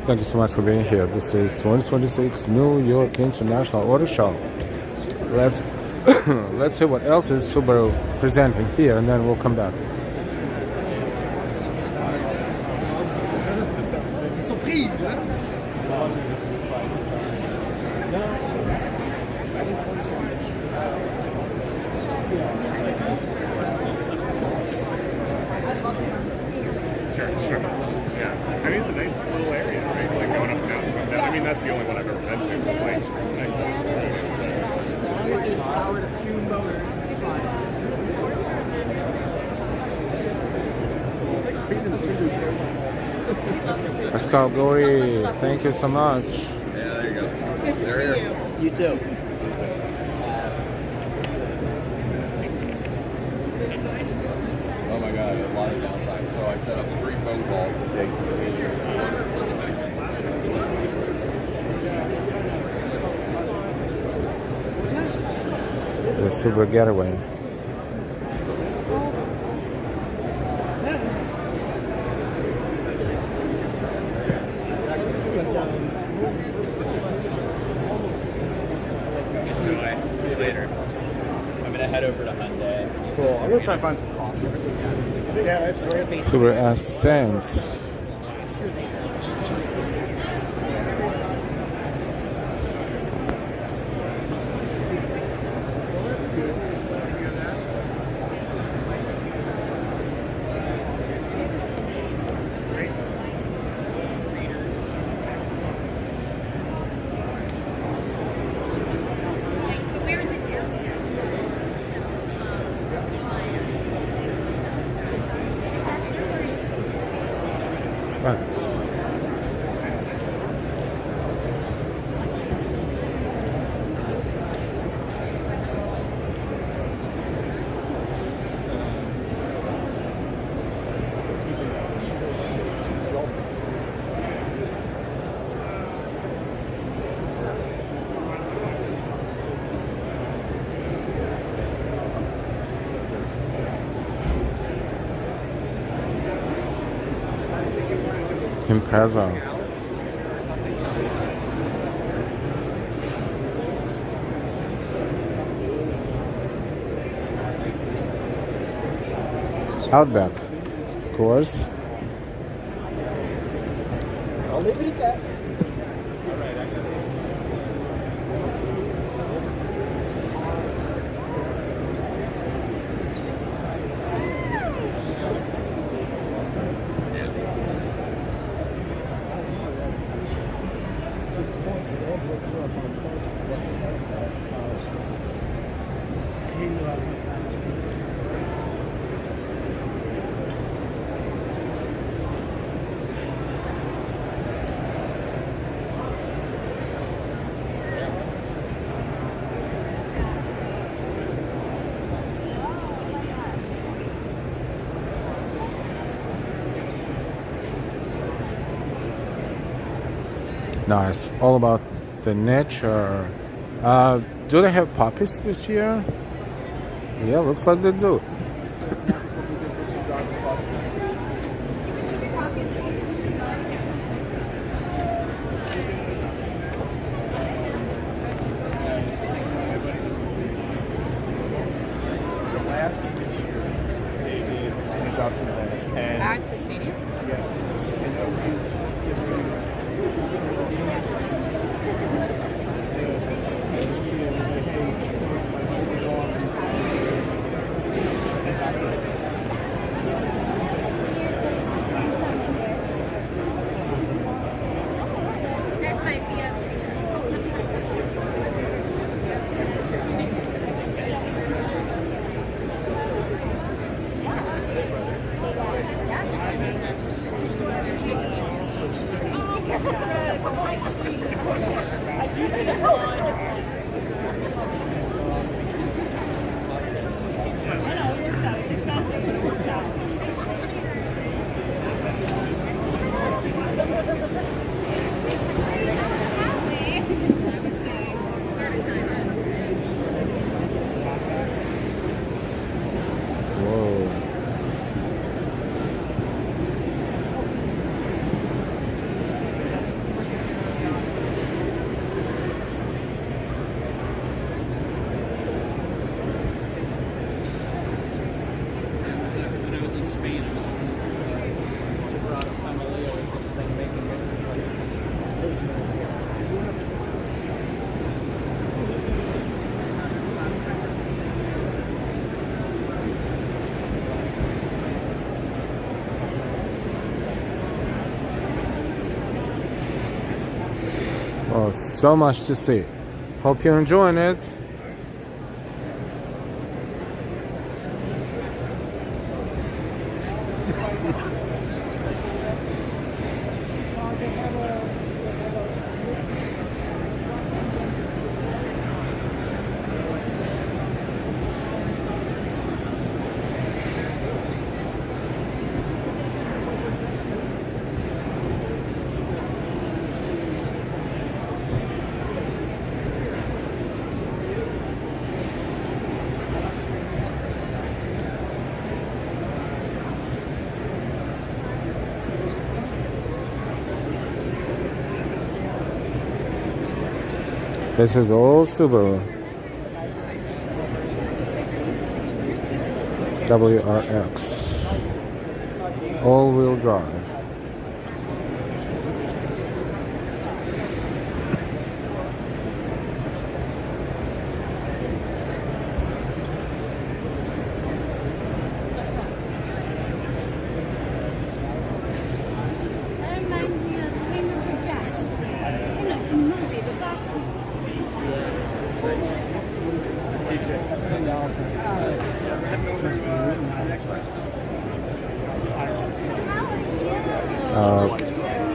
Thank you so much for being here. This is 2026 New York International Auto Show. Let's see what else is Subaru presenting here, and then we'll come back. Sure. Yeah. I mean, it's a nice little area, right? Like going up and down. I mean, that's the only one I've ever been to. But like, nice. There's power to two motors. Pascal Gory, thank you so much. Yeah, there you go. Good to see you. You too. Oh my god, a lot of downtime. So I set up 3 phone calls to take The Subaru Getaway. See you later. I'm gonna head over to Hyundai. Cool. I'm gonna try to find some coffee. Yeah, that's great. Subaru Ascent. Impreza. Outback, of course. I'll leave it at that. Nice, all about the nature. Do they have puppies this year? Yeah, looks like they do. At the stadium? That's my fiance. Oh, so much to see. Hope you're enjoying it. This is all Subaru. WRX. All-wheel drive.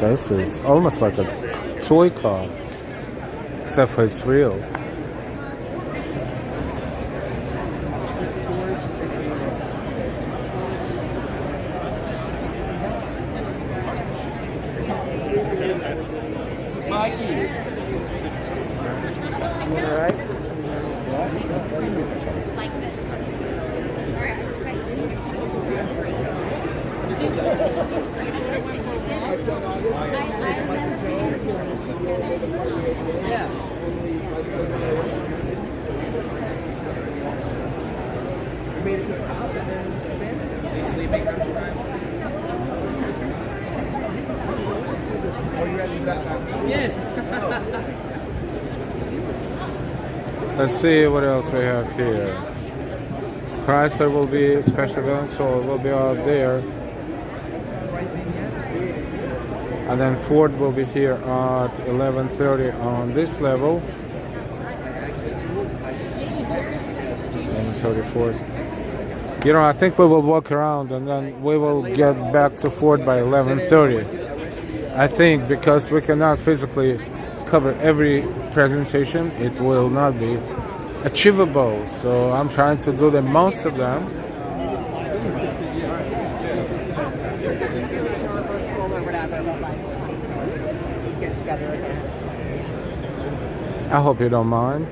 This is almost like a toy car, except for it's real. made it to the top and then abandoned it. Is he sleeping half the time? Oh, you guys got that? Yes. Let's see what else we have here. Chrysler will be special event, so it will be out there. And then Ford will be here at 11:30 on this level. 11:30 Ford. You know, I think we will walk around and then we will get back to Ford by 11:30. I think because we cannot physically cover every presentation, it will not be achievable. So I'm trying to do the most of them. Get together again. I hope you don't mind.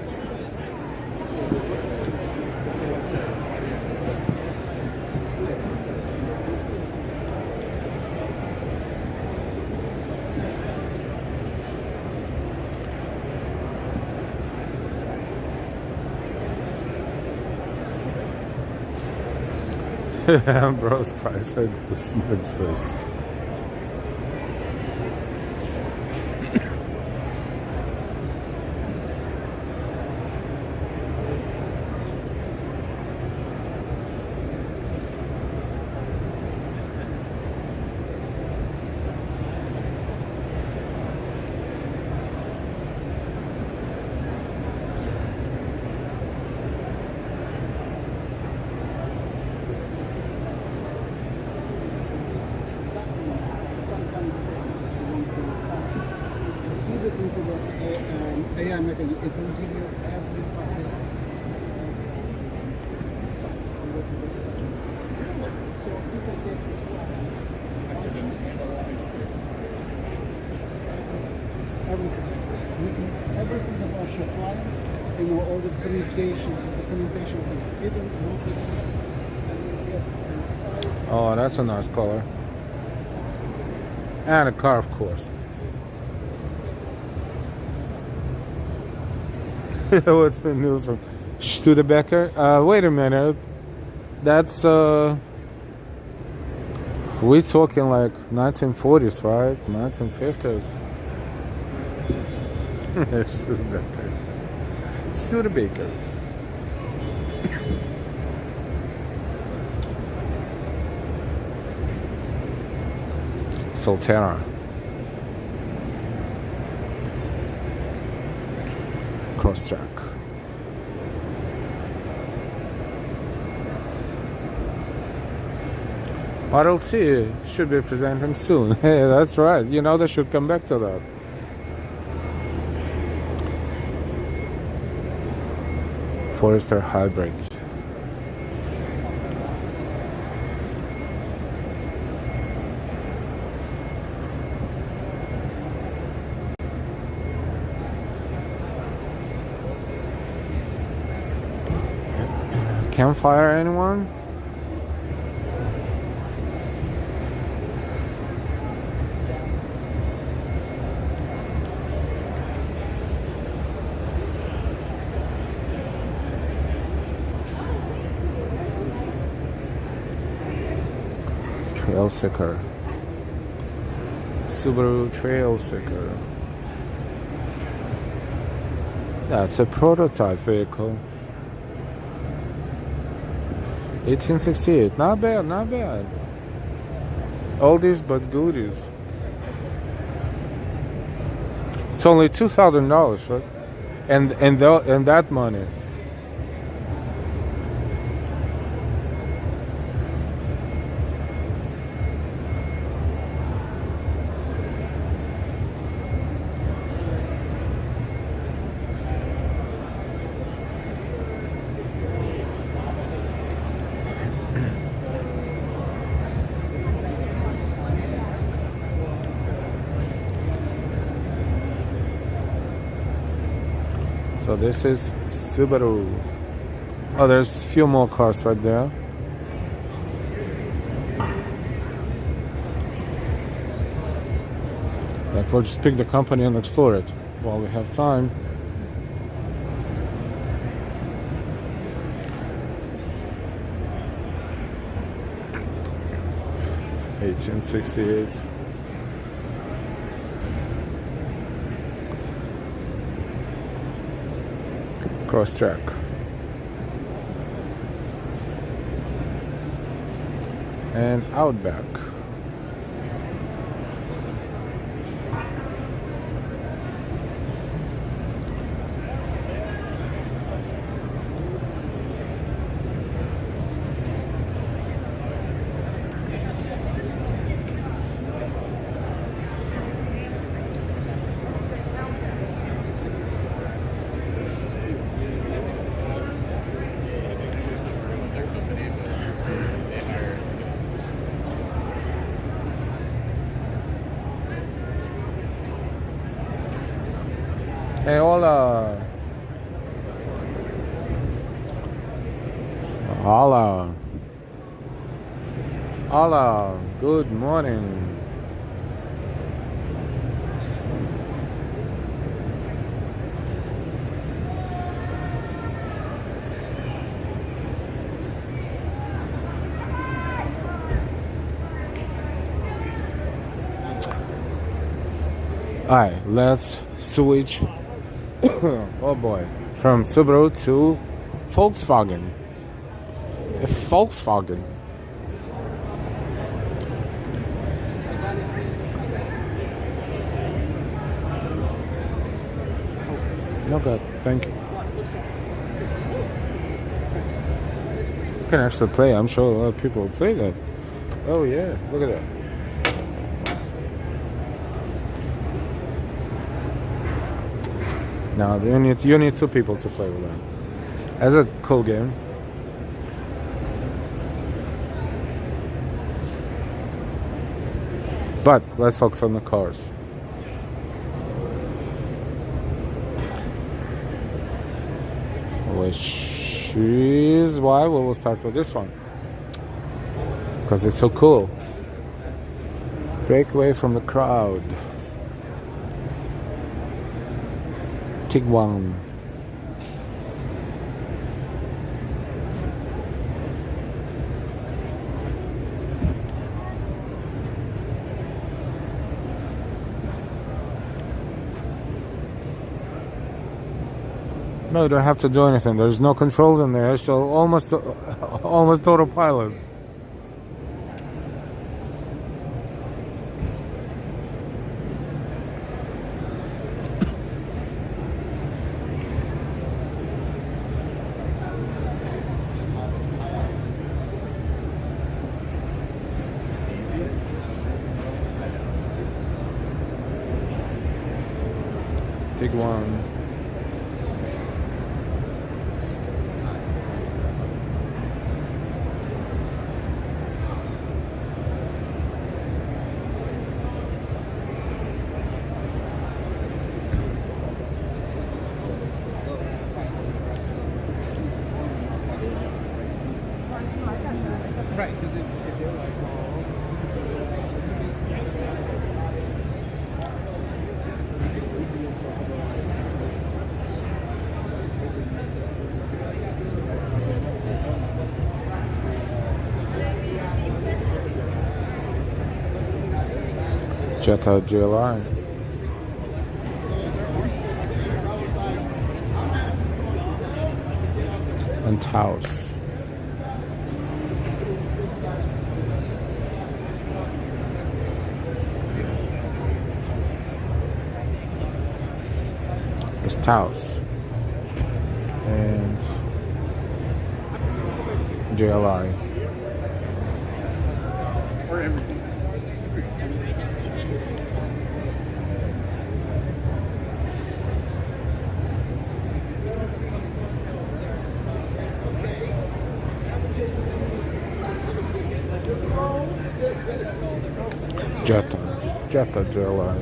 Ambrose Chrysler doesn't exist. Everything about your clients, you know, all the communications, documentation of the fitting, Oh, that's a nice color. And a car, of course. What's the news from Studebaker? Wait a minute. That's we're talking like 1940s, right? 1950s. Studebaker. Studebaker. Solterra. Crosstrack. Model T should be presenting soon. Hey, that's right. You know, they should come back to that. Forester Hybrid. Campfire, anyone? Trail Seeker. Subaru Trail Seeker. That's a prototype vehicle. 1868. Not bad, not bad. Oldies but goodies. It's only $2,000, right? And that money. So this is Subaru. Oh, there's a few more cars right there. Like, we'll just pick the company and explore it while we have time. 1868. Cross track. And Outback. Hey, hola. Hola. Hola. Good morning. Alright, let's switch. Oh boy, from Subaru to Volkswagen. A Volkswagen. No good, thank you. You can actually play. I'm sure a lot of people play that. Oh yeah, look at that. Now you need two people to play with that. That's a cool game. But let's focus on the cars. Which is why we will start with this one. Because it's so cool. Break away from the crowd. Tiguan. No, you don't have to do anything. There's no controls in there, so almost autopilot. Tiguan. Right, because if they're like Jetta GLI. And Taos. There's Taos. And GLI. Or everything. Jetta GLI.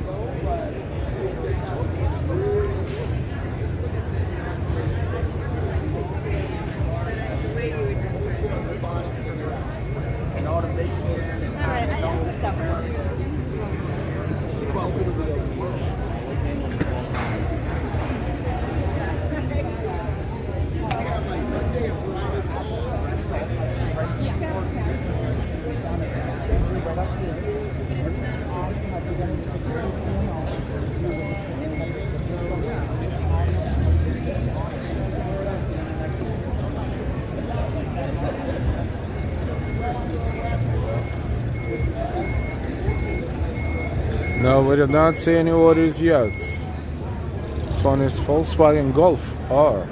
Yeah. No, we did not see any orders yet. This one is Volkswagen Golf R.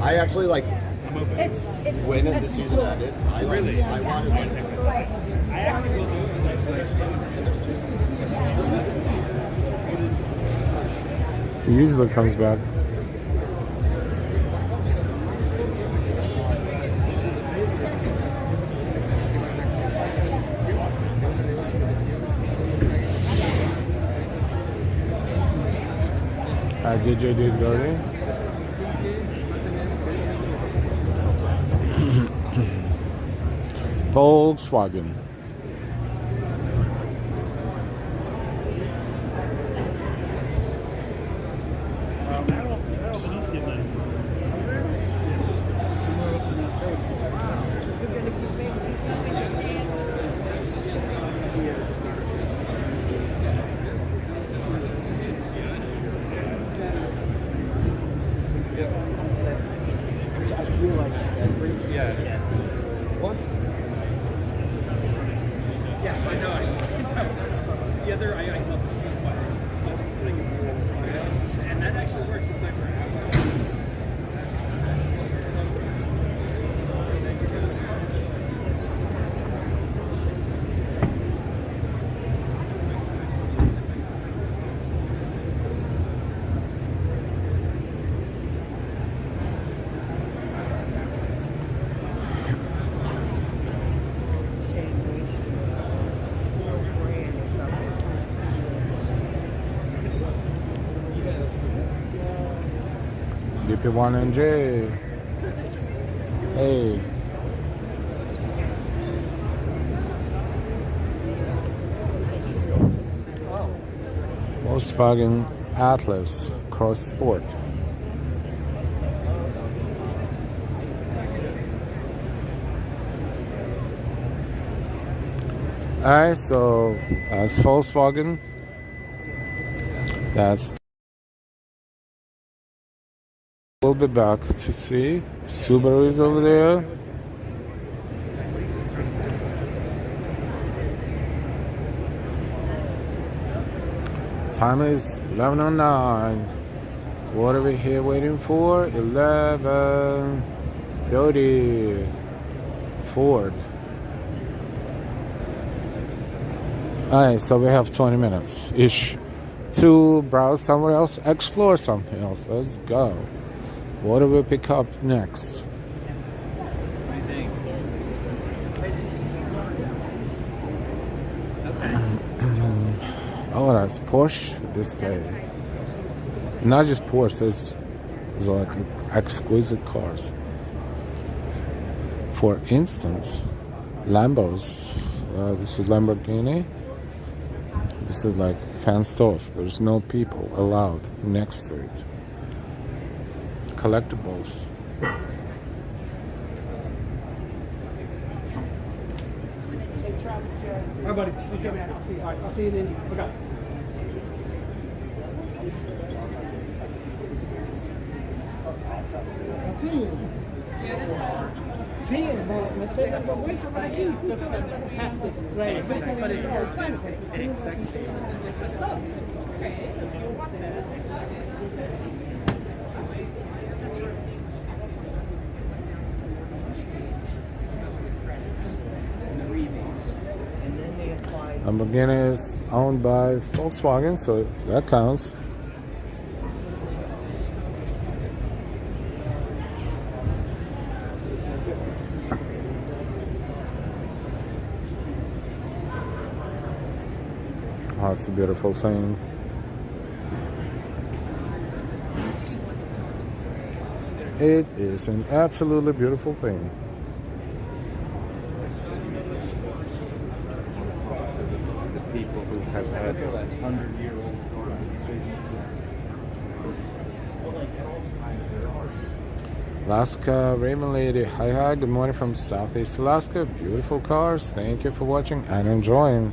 I actually like when the season ended. I really, I wanted one. I actually will do it. He usually comes back. DJ did Garden. Volkswagen. DP1NJ. Hey. Volkswagen Atlas Cross Sport. Alright, so that's Volkswagen. That's. We'll be back to see. Subaru is over there. Time is 11:09. What are we here waiting for? 11:30. Ford. Alright, so we have 20 minutes-ish to browse somewhere else, explore something else. Let's go. What do we pick up next? Oh, that's Porsche display. Not just Porsche, there's like exquisite cars. For instance, Lambos. This is Lamborghini. This is like fenced off. There's no people allowed next to it. Collectibles. Safe travels, Jared. All right, buddy. Okay, man. I'll see you. All right, I'll see you in Indy. Okay. Sí. Sí, me estoy dando vueltas por aquí. Right, but it's all plastic. Exactly. Okay, if you want that. Lamborghini is owned by Volkswagen, so that counts. Oh, it's a beautiful thing. It is an absolutely beautiful thing. The people who have had 100-year-old Alaska, Raymond Lady, hi, good morning from Southeast Alaska. Beautiful cars. Thank you for watching and enjoying.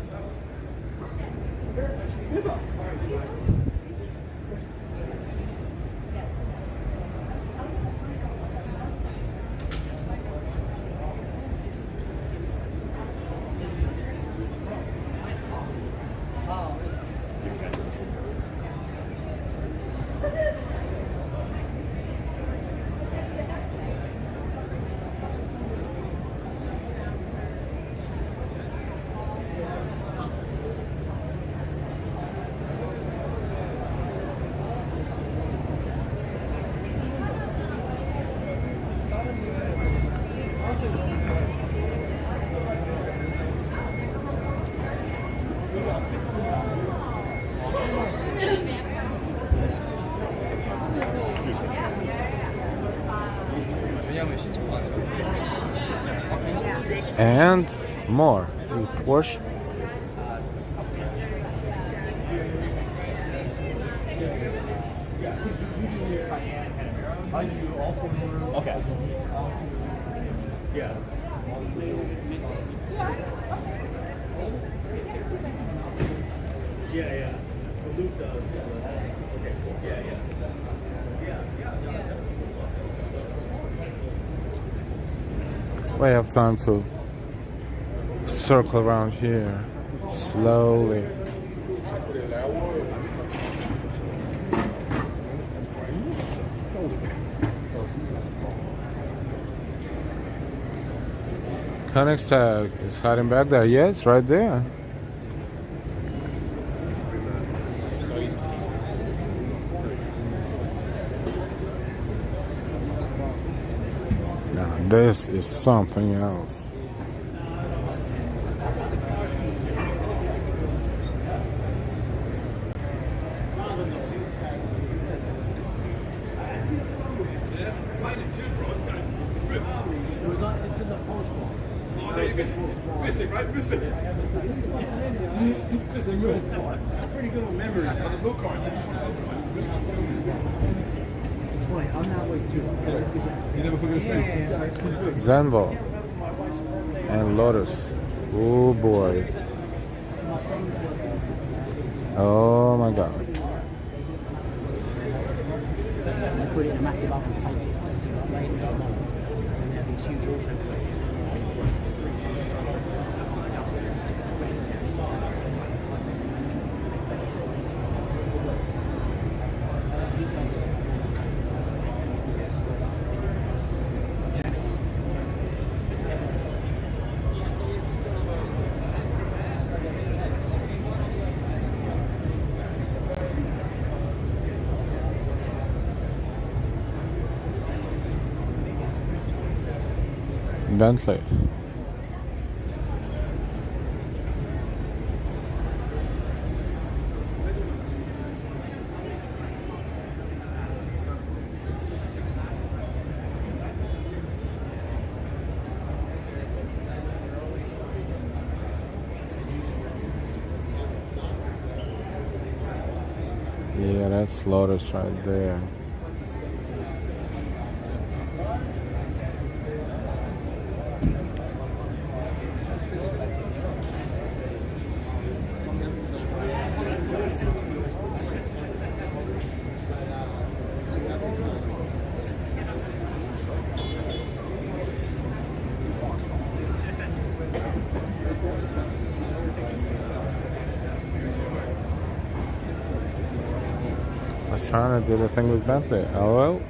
And more. This is Porsche. Okay. Yeah. Yeah. The loop does. Okay. Yeah. We have time to circle around here slowly. Koenigsegg is hiding back there. Yeah, it's right there. Now this is something else. Missing, right? Missing. Pretty good on memory. On the blue card. It's funny. I'm not like you. You never forget to say. Zenvo and Lotus. Oh boy. Oh my god. Put it in a massive oven plate. And they have these huge autoclaves. Bentley. Yeah, that's Lotus right there. I was trying to do the thing with Bentley. Oh well.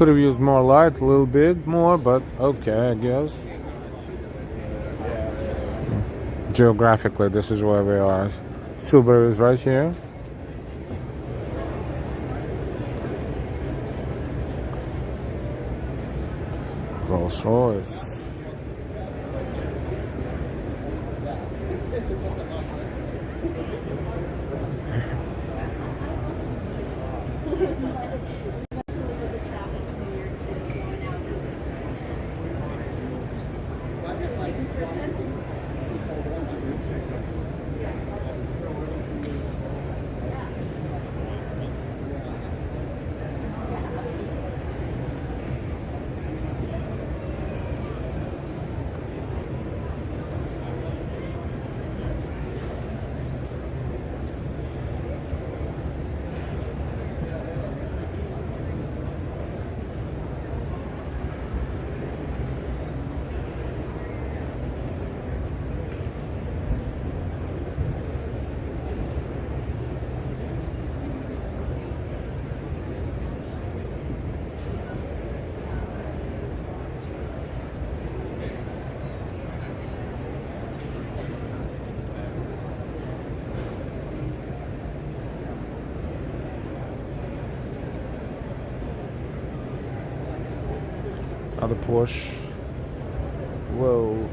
Could have used more light, a little bit more, but okay, I guess. Geographically, this is where we are. Subaru is right here. Rolls Royce. Another Porsche. Whoa.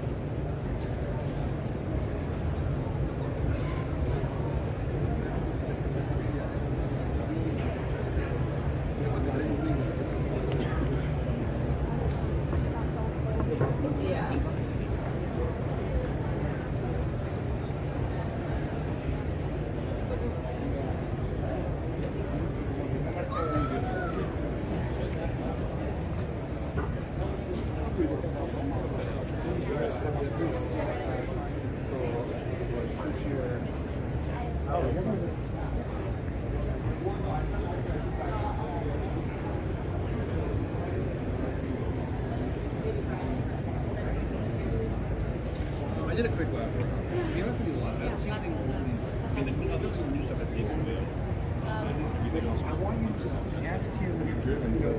I did a quick lap. To be honest with you, I don't see anything in the other than new stuff at the end. I want you to just ask him when you're driven. Go, oh,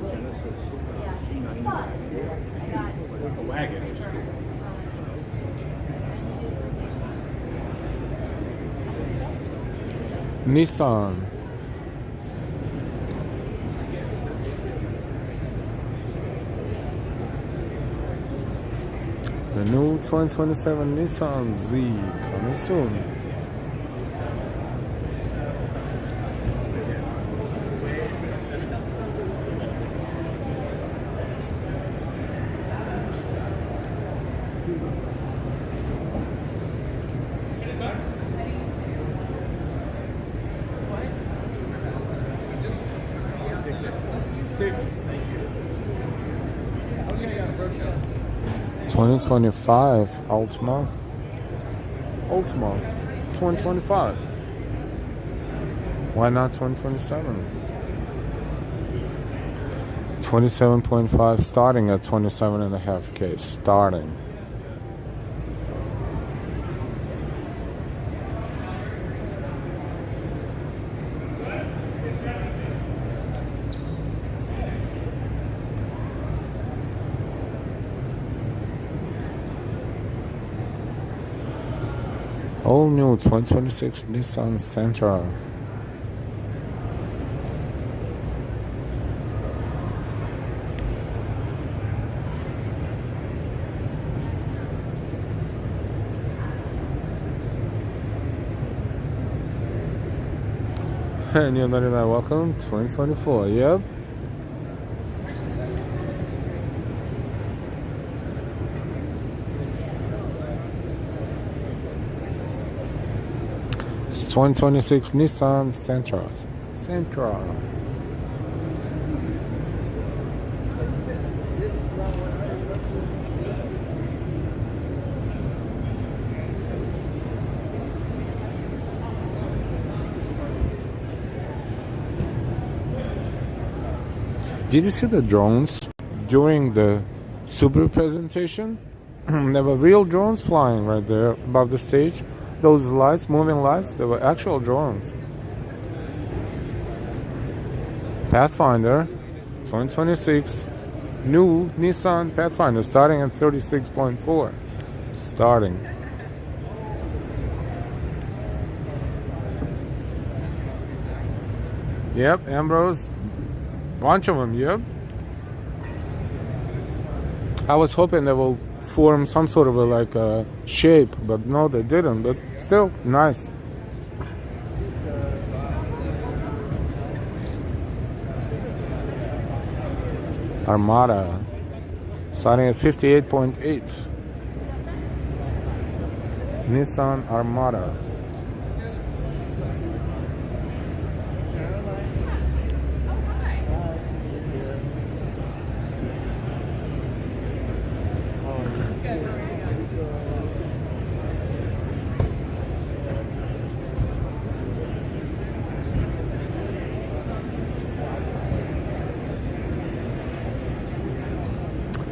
Genesis G90, a wagon. Nissan. The new 2027 Nissan Z coming soon. Safe. Oh yeah, approach out. 2025 Altima 2025. Why not 2027? 27.5 starting at 27.5K starting. All new 2026 Nissan Sentra. And you're not in that welcome 2024. Yep. It's 2026 Nissan Sentra. Did you see the drones during the Subaru presentation? There were real drones flying right there above the stage. Those lights, moving lights, they were actual drones. Pathfinder 2026 new Nissan Pathfinder starting at 36.4. Starting. Yep, Ambrose. Bunch of them, yep. I was hoping they will form some sort of a shape, but no, they didn't. But still, nice. Armada, starting at 58.8. Nissan Armada.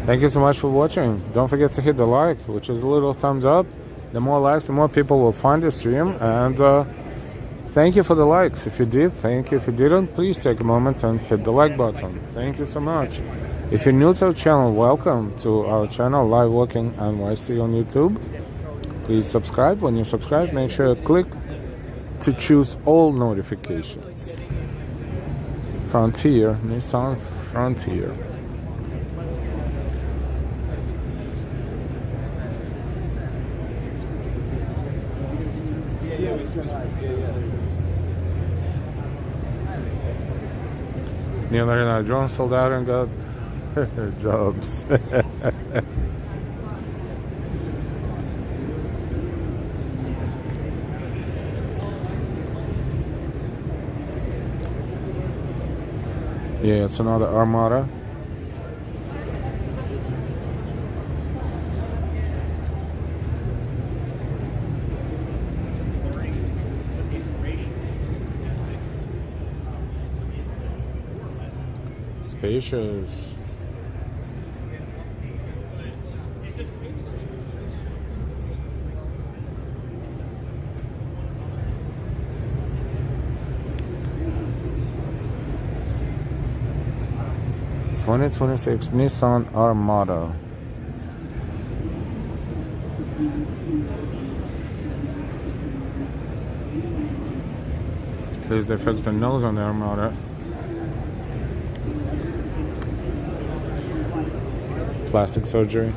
Thank you so much for watching. Don't forget to hit the like, which is a little thumbs up. The more likes, the more people will find the stream. And thank you for the likes. If you did, thank you. If you didn't, please take a moment and hit the like button. Thank you so much. If you're new to our channel, welcome to our channel, Live Walking NYC on YouTube. Please subscribe. When you subscribe, make sure you click to choose all notifications. Frontier, Nissan Frontier. Neil and I drone sold out and got jobs. Yeah, it's another Armada. Spacious. It's 2026 Nissan Armada. Please, they fixed the nose on the Armada. Plastic surgery.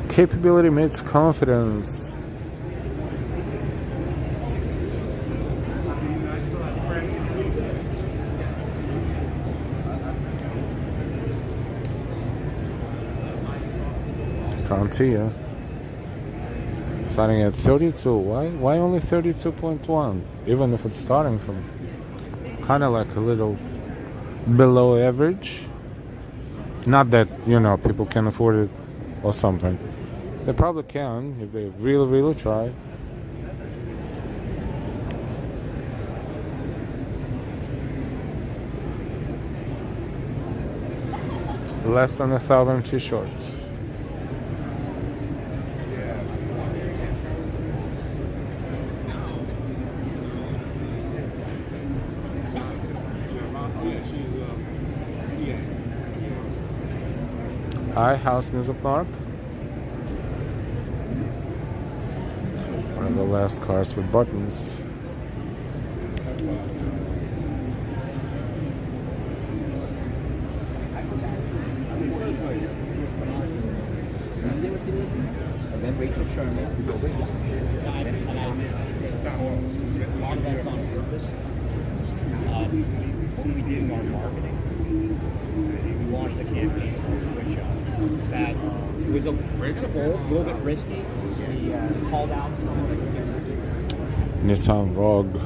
Capability meets confidence. Frontier. Starting at 32. Why only 32.1? Even if it's starting from kind of like a little below average. Not that, you know, people can afford it or something. They probably can if they really try. Less than 1,000 t-shirts. Hi, House Music Park. One of the last cars with buttons. And then Rachel Sherman. A lot of that's on purpose. When we did our marketing, we launched a campaign called Switch Off. That was a little bit risky. We called out Nissan Rogue.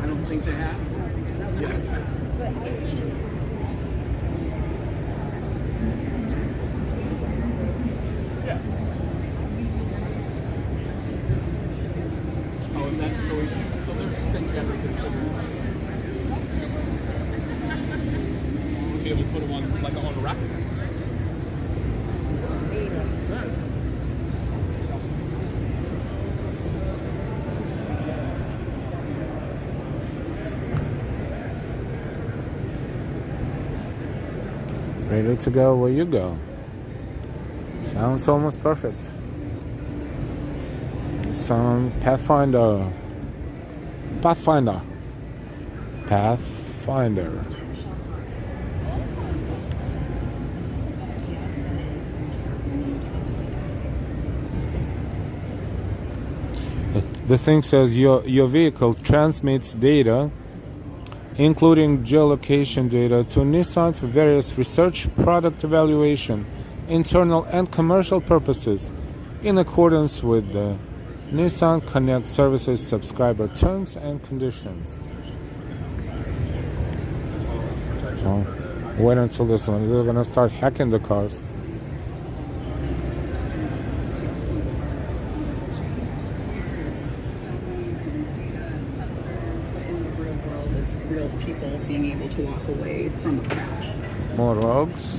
I don't think they have. be able to put them on like on a rack. Ready to go where you go. Sounds almost perfect. Some Pathfinder. The thing says your vehicle transmits data, including geolocation data, to Nissan for various research, product evaluation, internal and commercial purposes, in accordance with the Nissan Connect Services subscriber terms and conditions. Well, wait until this one. They're gonna start hacking the cars. Real people being able to walk away from a crash. More rogues.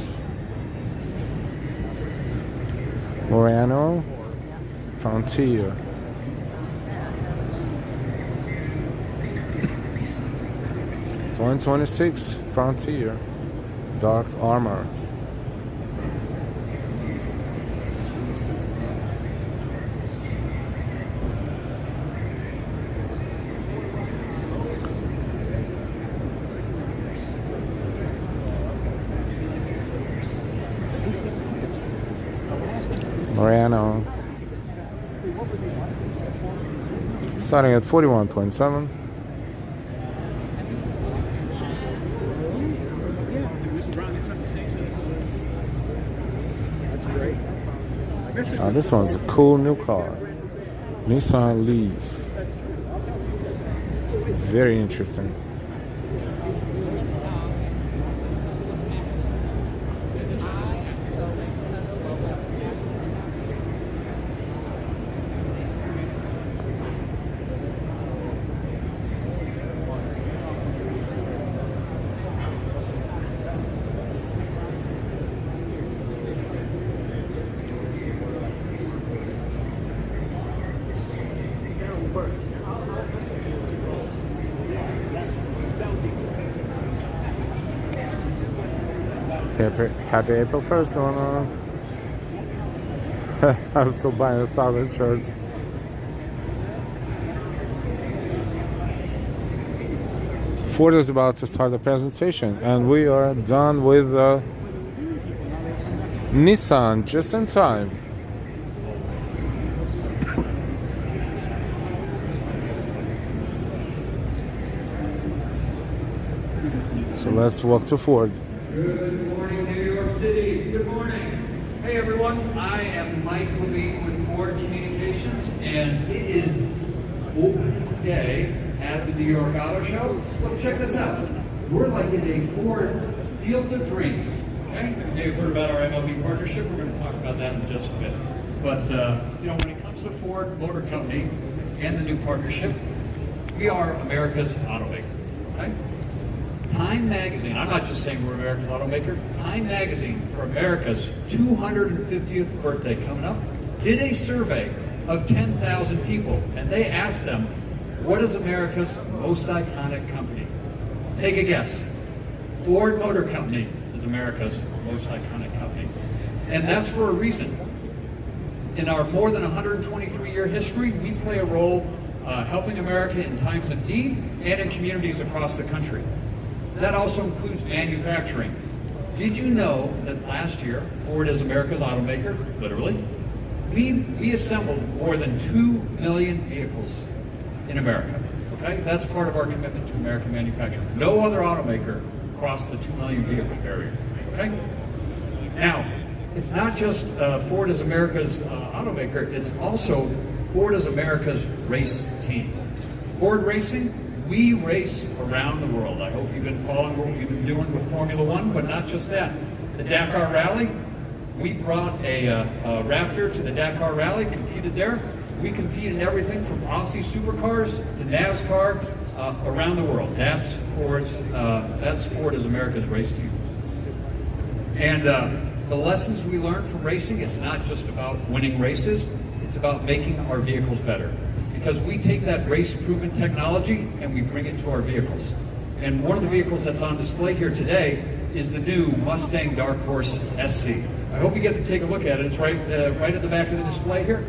Morano. Frontier. It's 126 Frontier. Dark armor. Morano. Starting at 41.7. This one's a cool new car. Nissan Leaf. Very interesting. Happy April 1st going on. I'm still buying 1,000 shirts. Ford is about to start the presentation, and we are done with Nissan just in time. So let's walk to Ford. Good morning, New York City. Good morning. Hey, everyone. I am Mike Levine with Ford Communications, and it is opening day at the New York Auto Show. Look, check this out. We're like in a Ford Field of Dreams. Okay? You may have heard about our MLB partnership. We're going to talk about that in just a bit. But, you know, when it comes to Ford Motor Company and the new partnership, we are America's automaker. Okay? Time Magazine, I'm not just saying we're America's automaker, Time Magazine, for America's 250th birthday coming up, did a survey of 10,000 people, and they asked them, what is America's most iconic company? Take a guess. Ford Motor Company is America's most iconic company. And that's for a reason. In our more than 123-year history, we play a role helping America in times of need and in communities across the country. That also includes manufacturing. Did you know that last year, Ford is America's automaker, literally, we assembled more than 2 million vehicles in America, okay? That's part of our commitment to American manufacturing. No other automaker crossed the 2 million vehicle barrier, okay? Now, it's not just Ford is America's automaker, it's also Ford is America's race team. Ford Racing, we race around the world. I hope you've been following what we've been doing with Formula One, but not just that. The Dakar Rally, we brought a Raptor to the Dakar Rally, competed there. We compete in everything from Aussie supercars to NASCAR around the world. That's Ford as America's race team. And the lessons we learn from racing, it's not just about winning races, it's about making our vehicles better. Because we take that race-proven technology and we bring it to our vehicles. And one of the vehicles that's on display here today is the new Mustang Dark Horse SC. I hope you get to take a look at it. It's right at the back of the display here.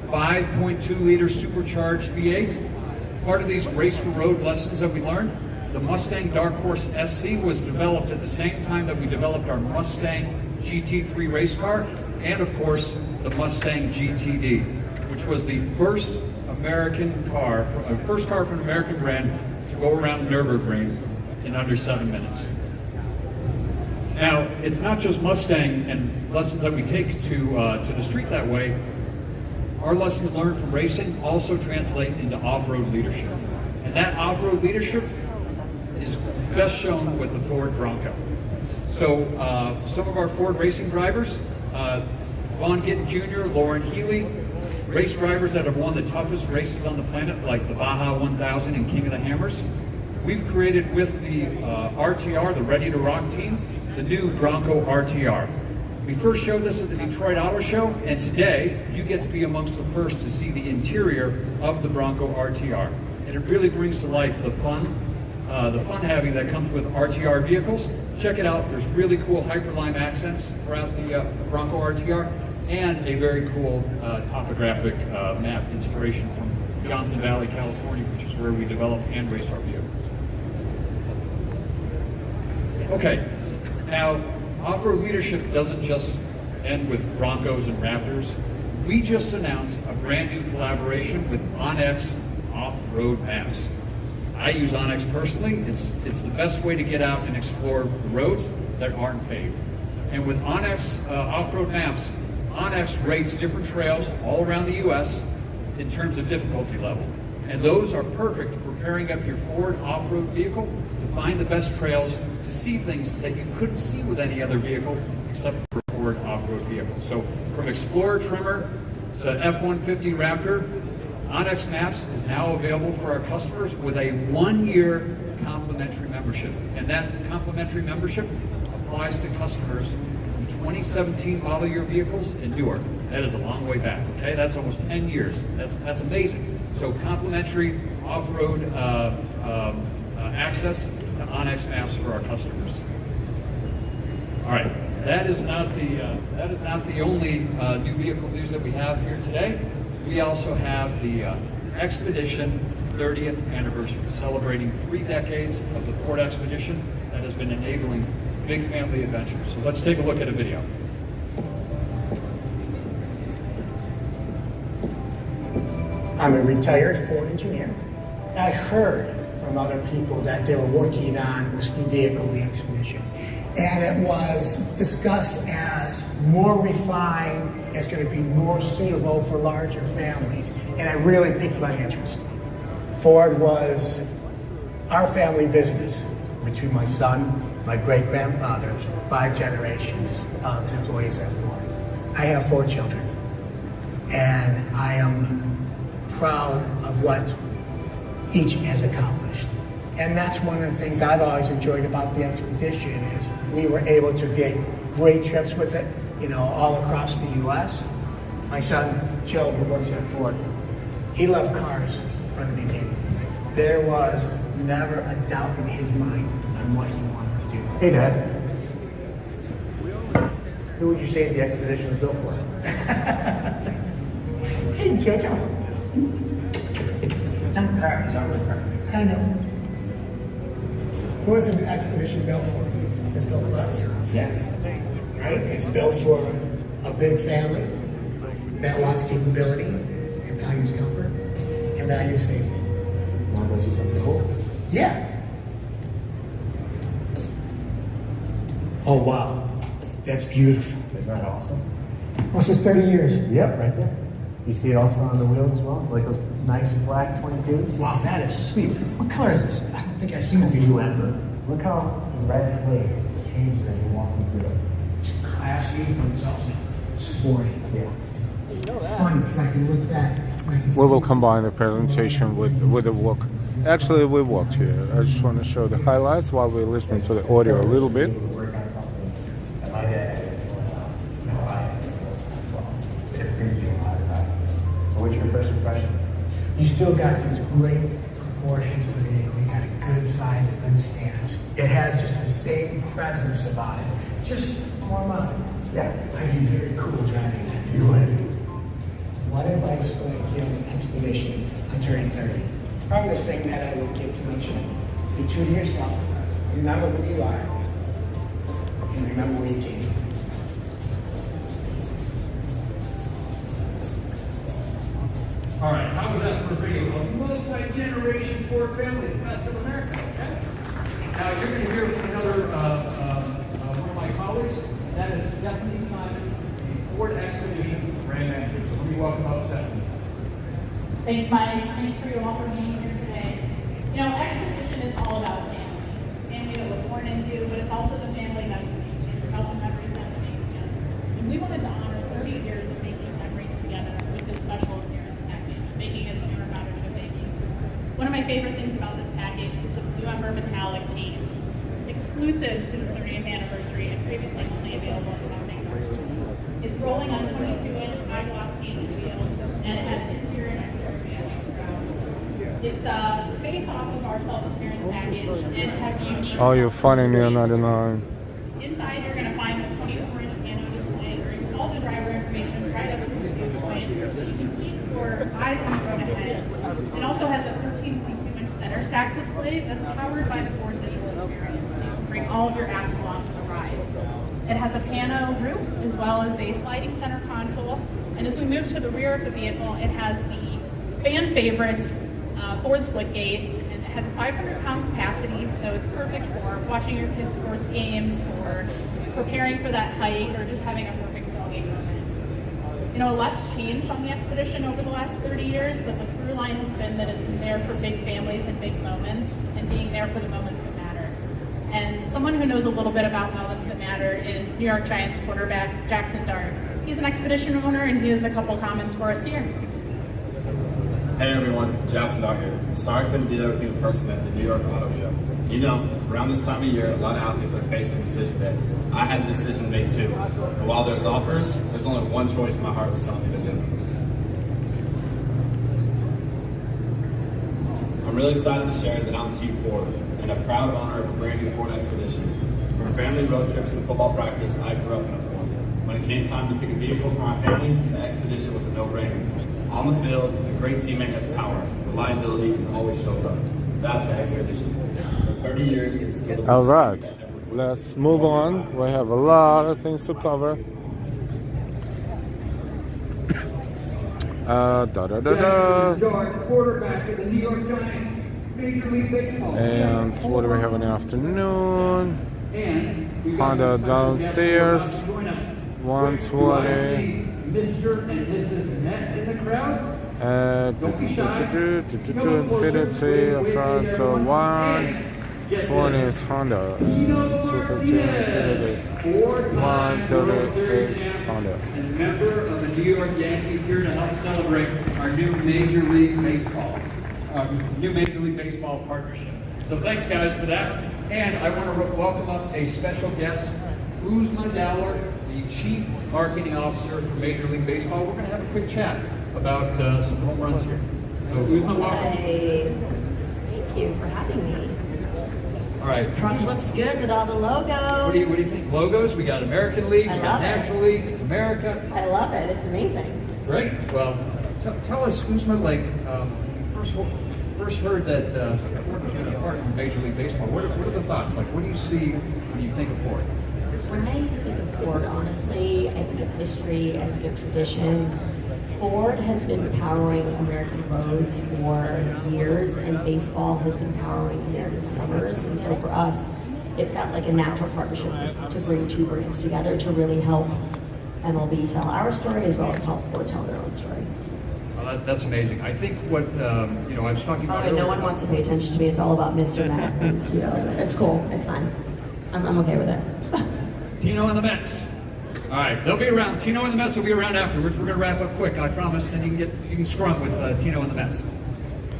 5.2 liter supercharged V8. Part of these race to road lessons that we learned, the Mustang Dark Horse SC was developed at the same time that we developed our Mustang GT3 race car, and of course the Mustang GTD, which was the first American car, first car from an American brand to go around Nürburgring in under 7 minutes. Now, it's not just Mustang and lessons that we take to the street that way. Our lessons learned from racing also translate into off-road leadership. And that off-road leadership is best shown with the Ford Bronco. So some of our Ford racing drivers, Vaughn Gittin Jr., Lauren Healy, race drivers that have won the toughest races on the planet, like the Baja 1000 and King of the Hammers. We've created with the RTR, the Ready to Rock team, the new Bronco RTR. We first showed this at the Detroit Auto Show, and today you get to be amongst the first to see the interior of the Bronco RTR. And it really brings to life the fun having that comes with RTR vehicles. Check it out. There's really cool Hyperline accents throughout the Bronco RTR, and a very cool topographic map inspiration from Johnson Valley, California, which is where we develop and race our vehicles. Okay, now off-road leadership doesn't just end with Broncos and Raptors. We just announced a brand new collaboration with OnX Off-Road Maps. I use OnX personally. It's the best way to get out and explore the roads that aren't paved. And with OnX Off-Road Maps, OnX rates different trails all around the U.S. in terms of difficulty level. And those are perfect for pairing up your Ford off-road vehicle to find the best trails, to see things that you couldn't see with any other vehicle except for a Ford off-road vehicle. So from Explorer Trimmer to F-150 Raptor, OnX Maps is now available for our customers with a 1-year complimentary membership. And that complimentary membership applies to customers from 2017 model year vehicles and newer. That is a long way back, okay? That's almost 10 years. That's amazing. So complimentary off-road access to OnX Maps for our customers. All right, that is not the only new vehicle news that we have here today. We also have the Expedition 30th anniversary, celebrating 3 decades of the Ford Expedition that has been enabling big family adventures. So let's take a look at a video. I'm a retired Ford engineer. I heard from other people that they were working on this new vehicle, the Expedition. And it was discussed as more refined, it's going to be more suitable for larger families. And it really piqued my interest. Ford was our family business. Between my son, my great-grandfather, 5 generations of employees at Ford. I have 4 children. And I am proud of what each has accomplished. And that's one of the things I've always enjoyed about the Expedition is we were able to get great trips with it, you know, all across the U.S. My son, Joe, who works at Ford, he loved cars from the beginning. There was never a doubt in his mind on what he wanted to do. Hey, Dad. Who would you say the Expedition was built for? Hey, Jojo. Not cars, aren't cars. I know. Who is an Expedition built for? It's built for us. Yeah. Right? It's built for a big family that wants capability and values comfort and values safety. Want to go see something cool? Yeah. Oh, wow. That's beautiful. Isn't that awesome? Well, since 30 years. Yep, right there. You see it also on the wheels as well? Like those nice black 22s? Wow, that is sweet. What color is this? I don't think I've seen it before. Look how the red flake changes as you're walking through it. It's classy, but it's also sporty. Yeah. It's funny because I can look at that. We will combine the presentation with the walk. Actually, we walked here. I just want to show the highlights while we're listening to the audio a little bit. Work on something that might You still got these great proportions of the vehicle. You got a good size, a good stance. It has just the same presence about it, just more modern. Yeah, I'd be very cool driving that. You would. What advice would I give an expedition on turning 30? Probably the same that I would give to each other. Be true to yourself. Remember who you are. And remember where you came from. All right, how was that for a video? A multi-generation Ford family, the best of America, okay? Now you're going to hear from another one of my colleagues. That is Stephanie Simon, the Ford Expedition brand manager. So let me welcome up Stephanie. Thanks, Mike. Thanks for you all for being here today. You know, Expedition is all about family. Family that we're born into, but it's also the family that we make. It's about the memories that we make together. And we wanted to honor 30 years of making memories together with this special appearance package, making it Spirit Mothership baking. One of my favorite things about this package is the blue ember metallic paint, exclusive to the 30th anniversary and previously only available in Mustang versions. It's rolling on 22-inch high-gloss painted wheels, and it has interior and exterior vehicles. It's based off of our self-appearance package, and it has a unique. Oh, you're funny, me, not enough. Inside, you're going to find the 24-inch pano display that brings all the driver information right up to the viewpoint, so you can keep your eyes on the road ahead. It also has a 13.2-inch center stack display that's powered by the Ford Digital Experience, so you can bring all of your apps along for the ride. It has a pano roof as well as a sliding center console, and as we move to the rear of the vehicle, it has the fan favorite Ford split gate, and it has a 500-pound capacity, so it's perfect for watching your kids' sports games, for preparing for that hike, or just having a perfect tailgate moment. You know, a lot's changed on the Expedition over the last 30 years, but the through line has been that it's been there for big families and big moments, and being there for the moments that matter. And someone who knows a little bit about moments that matter is New York Giants quarterback Jackson Dart. He's an Expedition owner, and he has a couple comments for us here. Hey everyone, Jackson Dart here. Sorry I couldn't be there with you in person at the New York Auto Show. You know, around this time of year, a lot of athletes are facing a decision day. I had a decision to make too. But while there's offers, there's only one choice my heart was telling me to do. I'm really excited to share that I'm Team Ford and a proud owner of a brand new Ford Expedition. From family road trips to football practice, I grew up in a Ford. When it came time to pick a vehicle for my family, the Expedition was a no-brainer. On the field, a great teammate has power, reliability, and always shows up. That's the Expedition. For 30 years, it's still the All right, let's move on. We have a lot of things to cover. Quarterback of the New York Giants, Major League Baseball. And what do we have in the afternoon? Honda downstairs, 120. Mr. and Mrs. Net in the crowd. Infinity up front, so 120 is Honda, 215 Infinity, 130 is Honda. And a member of the New York Yankees here to help celebrate our new Major League Baseball partnership. So thanks guys for that. And I want to welcome up a special guest, Uzma Dowler, the Chief Marketing Officer for Major League Baseball. We're going to have a quick chat about some home runs here. So Uzma, welcome. Hey, thank you for having me. All right. Truck looks good with all the logos. What do you think? Logos? We got American League, we got National League, it's America. I love it. It's amazing. Great. Well, tell us, Uzma, like, first heard that Ford was going to partner with Major League Baseball. What are the thoughts? Like, what do you see when you think of Ford? When I think of Ford, honestly, I think of history, I think of tradition. Ford has been powering American roads for years, and baseball has been powering American summers. And so for us, it felt like a natural partnership to bring two brands together to really help MLB tell our story as well as help Ford tell their own story. Well, that's amazing. I think what, I was talking about earlier. No one wants to pay attention to me. It's all about Mr. Matt and Tito. It's cool. It's fine. I'm okay with it. Tino and the Mets. All right, they'll be around. Tino and the Mets will be around afterwards. We're going to wrap up quick, I promise, and you can scrum with Tino and the Mets.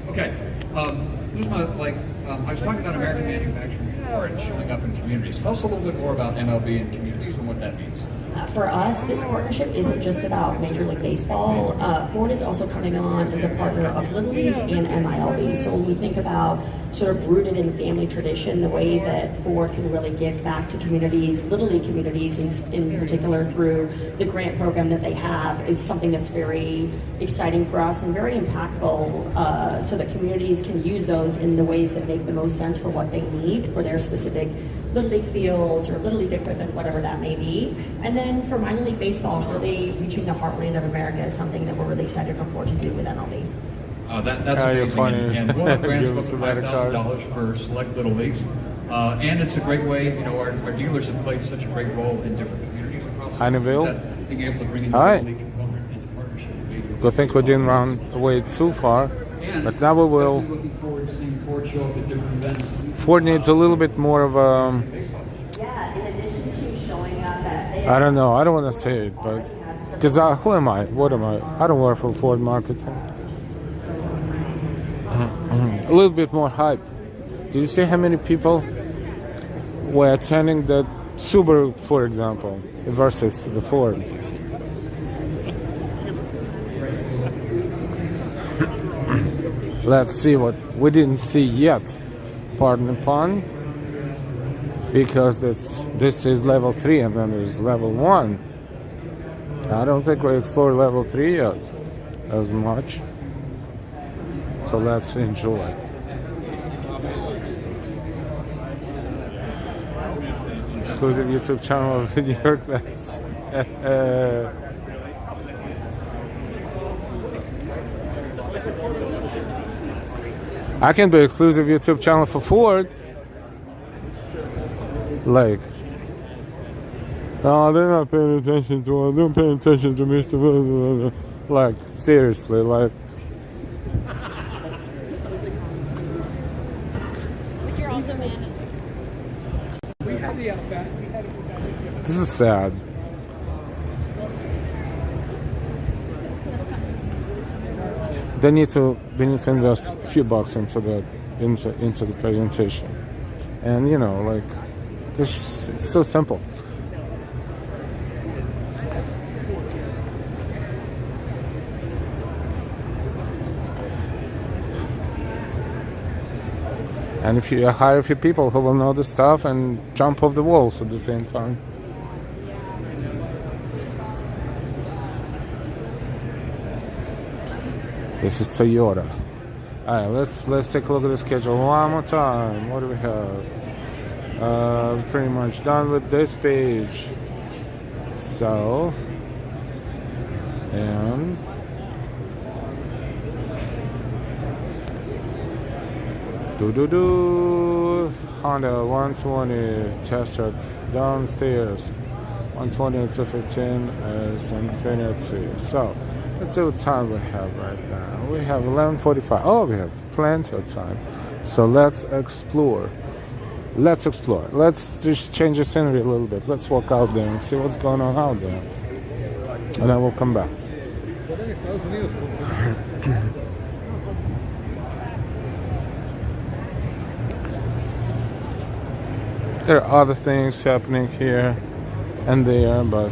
Okay, Uzma, I was talking about American manufacturing. for and showing up in communities. Tell us a little bit more about MLB and communities and what that means. For us, this partnership isn't just about Major League Baseball. Ford is also coming on as a partner of Little League and MILB. So when we think about sort of rooted in family tradition, the way that Ford can really give back to communities, Little League communities in particular through the grant program that they have, is something that's very exciting for us and very impactful, so that communities can use those in the ways that make the most sense for what they need for their specific Little League fields or Little League equipment, whatever that may be. And then for minor league baseball, really reaching the heartland of America is something that we're really excited for Ford to do with MLB. That's amazing, and we'll have grants of up to $5,000 for select little leagues. And it's a great way, our dealers have played such a great role in different communities across that being able to bring in the little league component into partnership with Major League. I think we didn't run away too far, but now we will. Looking forward to seeing Ford show up at different events. Ford needs a little bit more of a. Yeah, in addition to showing up at. I don't know. I don't want to say it, but because who am I? What am I? I don't work for Ford marketing. A little bit more hype. Did you see how many people were attending the Subaru, for example, versus the Ford? Let's see what we didn't see yet. Pardon the pun. Because this is level 3 and then there's level 1. I don't think we explored level 3 yet as much. So let's enjoy. Exclusive YouTube channel of New York Mets. I can be exclusive YouTube channel for Ford. Like, oh, they're not paying attention to it. They're paying attention to Mr. Like, seriously, like. But you're also manager. We had the outback. This is sad. They need to invest a few bucks into the presentation, and like it's so simple. And if you hire a few people who will know the stuff and jump off the walls at the same time. This is Toyota. Alright, let's take a look at the schedule one more time. What do we have? Pretty much done with this page. So, and Honda 120 tester downstairs. 120 and 215 is Infinity. So let's see what time we have right now. We have 11:45. Oh, we have plenty of time. So let's explore. Let's just change the scenery a little bit. Let's walk out there and see what's going on out there. And then we'll come back. There are other things happening here and there, but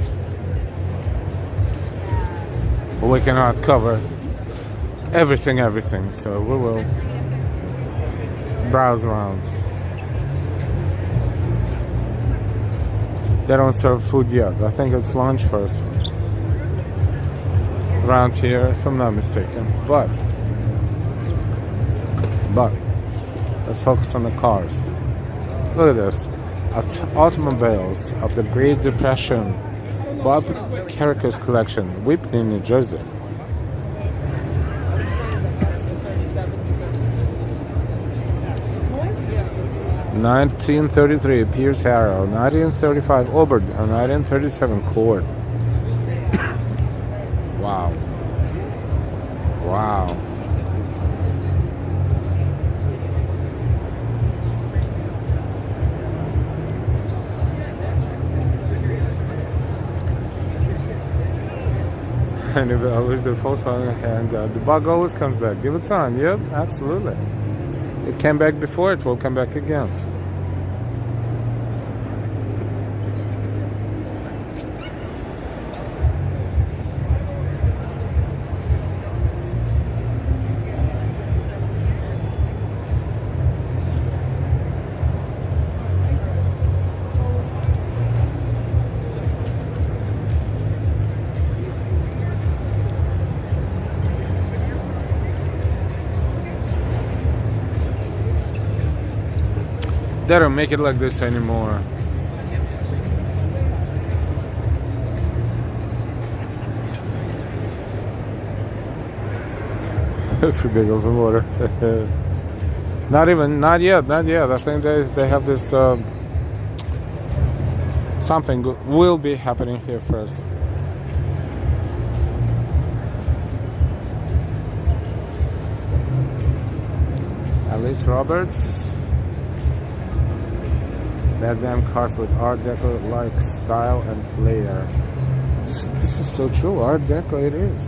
we cannot cover everything, so we will browse around. They don't serve food yet. I think it's lunch first around here, if I'm not mistaken. But let's focus on the cars. Look at this. Automobiles of the Great Depression. Bob Carricker's collection, Whitney, New Jersey. (1933) Pierce Arrow, 1935 Auburn, and 1937 Cord. Wow. And if I wish the Volkswagen, and the bug always comes back. Give it time. Yep, absolutely. It came back before, it will come back again. They don't make it like this anymore. Free bagels and water. Not yet. I think they have this something will be happening here first. Alice Roberts. That damn cars with Art Deco like style and flair. This is so true. Art Deco it is.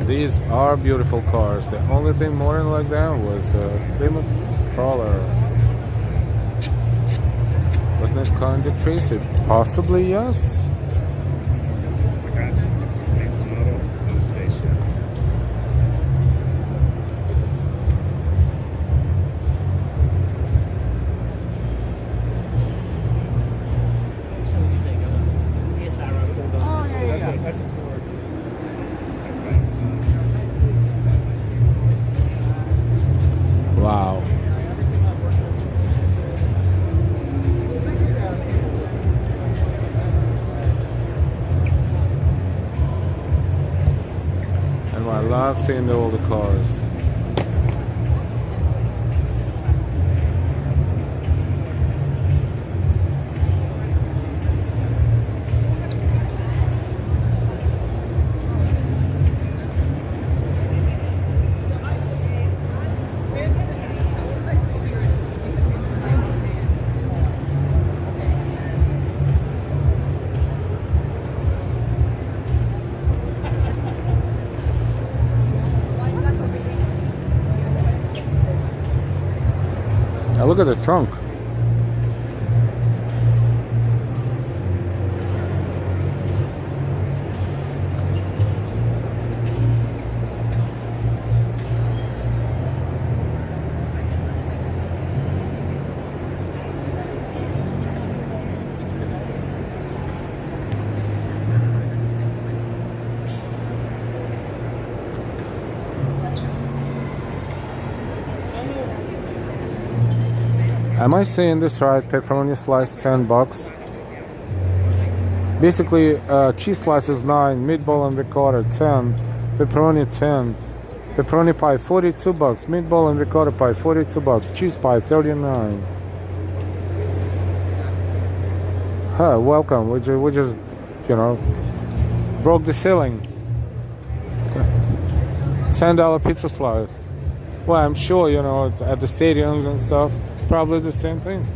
These are beautiful cars. The only thing modern like them was the Plymouth Prowler. Wasn't it kind of Tracy? Possibly yes. Wow. And I love seeing all the cars. Now look at the trunk. Am I saying this right? Pepperoni slice $10. Basically, cheese slice is 9, meatball and ricotta 10, pepperoni 10, pepperoni pie $42, meatball and ricotta pie $42, cheese pie $39. Huh, welcome. We just, broke the ceiling. $10 pizza slice. Well, I'm sure, at the stadiums and stuff. Probably the same thing.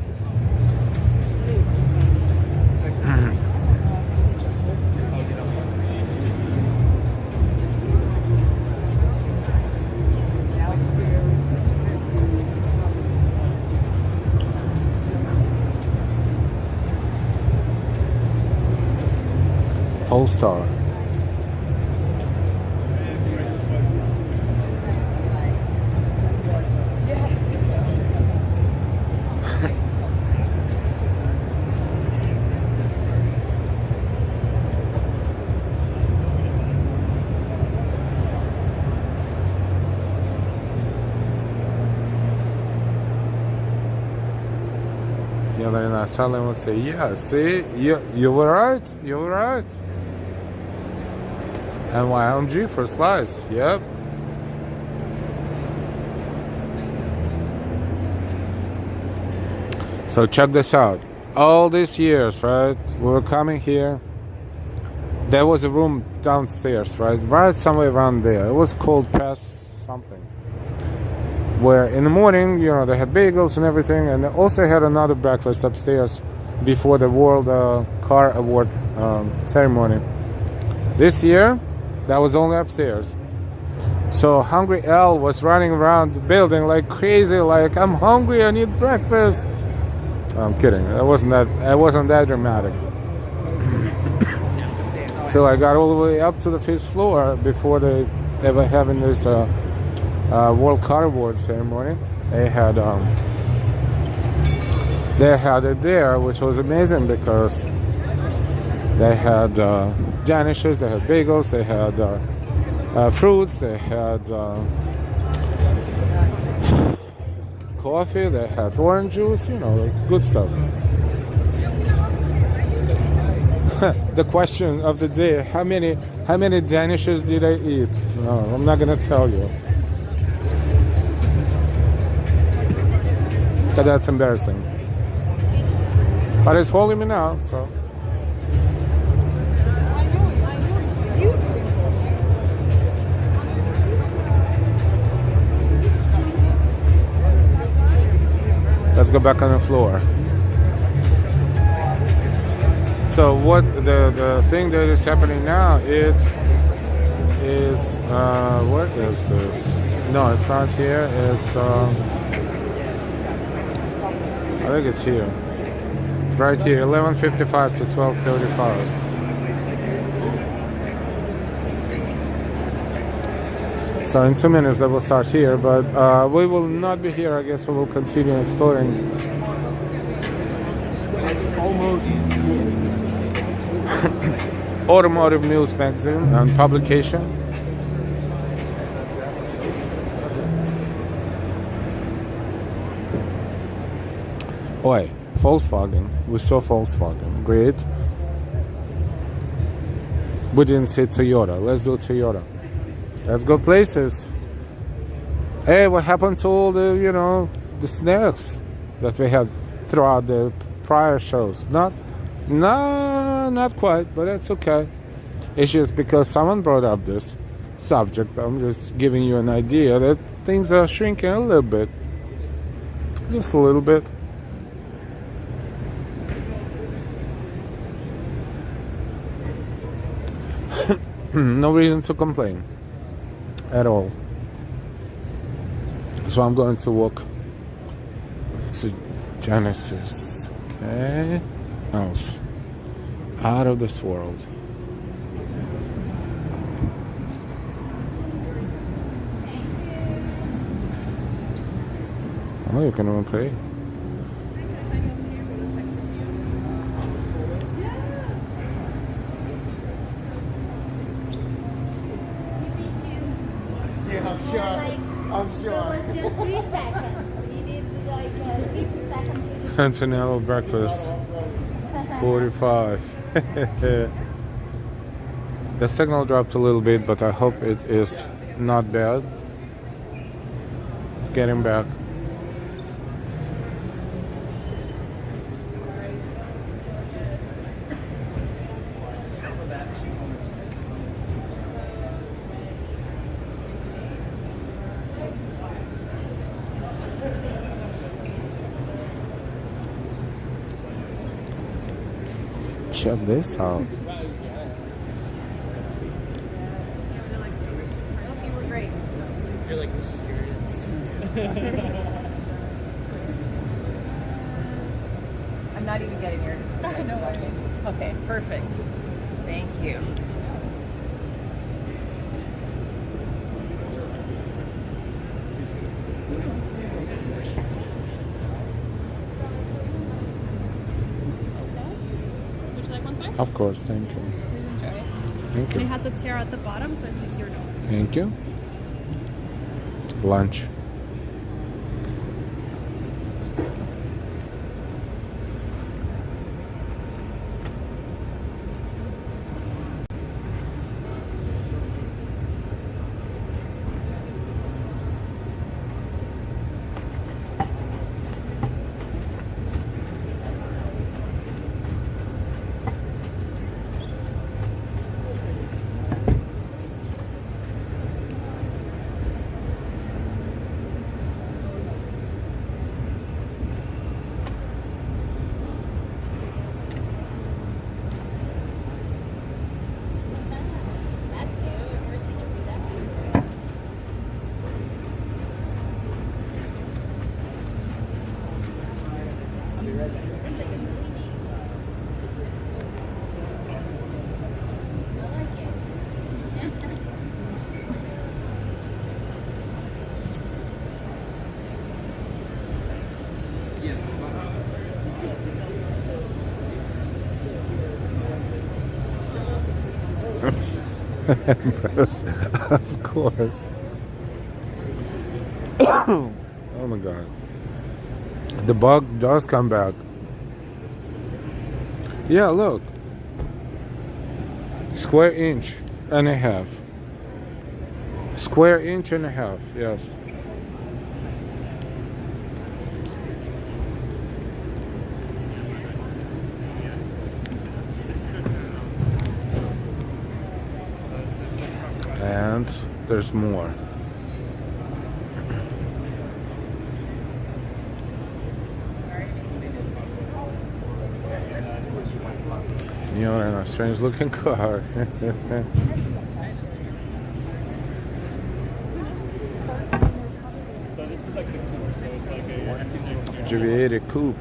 Polestar. Salim would say, yeah, see, you were right, NYIAS for slice, yep. So check this out. All these years, right, we were coming here. There was a room downstairs, right somewhere around there. It was called Press something. Where in the morning, they had bagels and everything, and they also had another breakfast upstairs before the World Car Award ceremony. This year, that was only upstairs. So Hungry Al was running around the building like crazy, like, I'm hungry, I need breakfast. I'm kidding. I wasn't that dramatic. Till I got all the way up to the 5th floor before they were having this World Car Award ceremony. They had it there, which was amazing because they had danishes, they had bagels, they had fruits, they had coffee, they had orange juice, you know, good stuff. The question of the day: how many danishes did I eat? No, I'm not gonna tell you. Because that's embarrassing. But it's holding me now, so. Let's go back on the floor. So what the thing that is happening now, it is what is this? No, it's not here. It's I think it's here. Right here, 11:55 to 12:35. So in 2 minutes they will start here, but we will not be here. I guess we will continue exploring. Automotive news magazine and publication. Oi, Volkswagen. We saw Volkswagen. Great. We didn't see Toyota. Let's do Toyota. Let's go places. Hey, what happened to all the, you know, the snacks that we had throughout the prior shows? Not quite, but that's okay. It's just because someone brought up this subject. I'm just giving you an idea that things are shrinking a little bit. Just a little bit. No reason to complain at all. So I'm going to walk to Genesis. Okay. House. Out of this world. Oh, you can even play. I'm sure. It was just 3 seconds. We did like 50 seconds. Continental breakfast. 45. The signal dropped a little bit, but I hope it is not bad. It's getting back. Check this out. You were great. You're like mysterious. I'm not even getting yours. No worries. Okay, perfect. Thank you. Of course, thank you. Please enjoy. Thank And it you. has a tear at the bottom, so it's easier to open. Thank you. Lunch. Empress, of course. Oh my god. The bug does come back. Yeah, look. Square inch and a half. Square inch and a half, yes. And there's more. You know, in a strange looking car. GV80 coupe.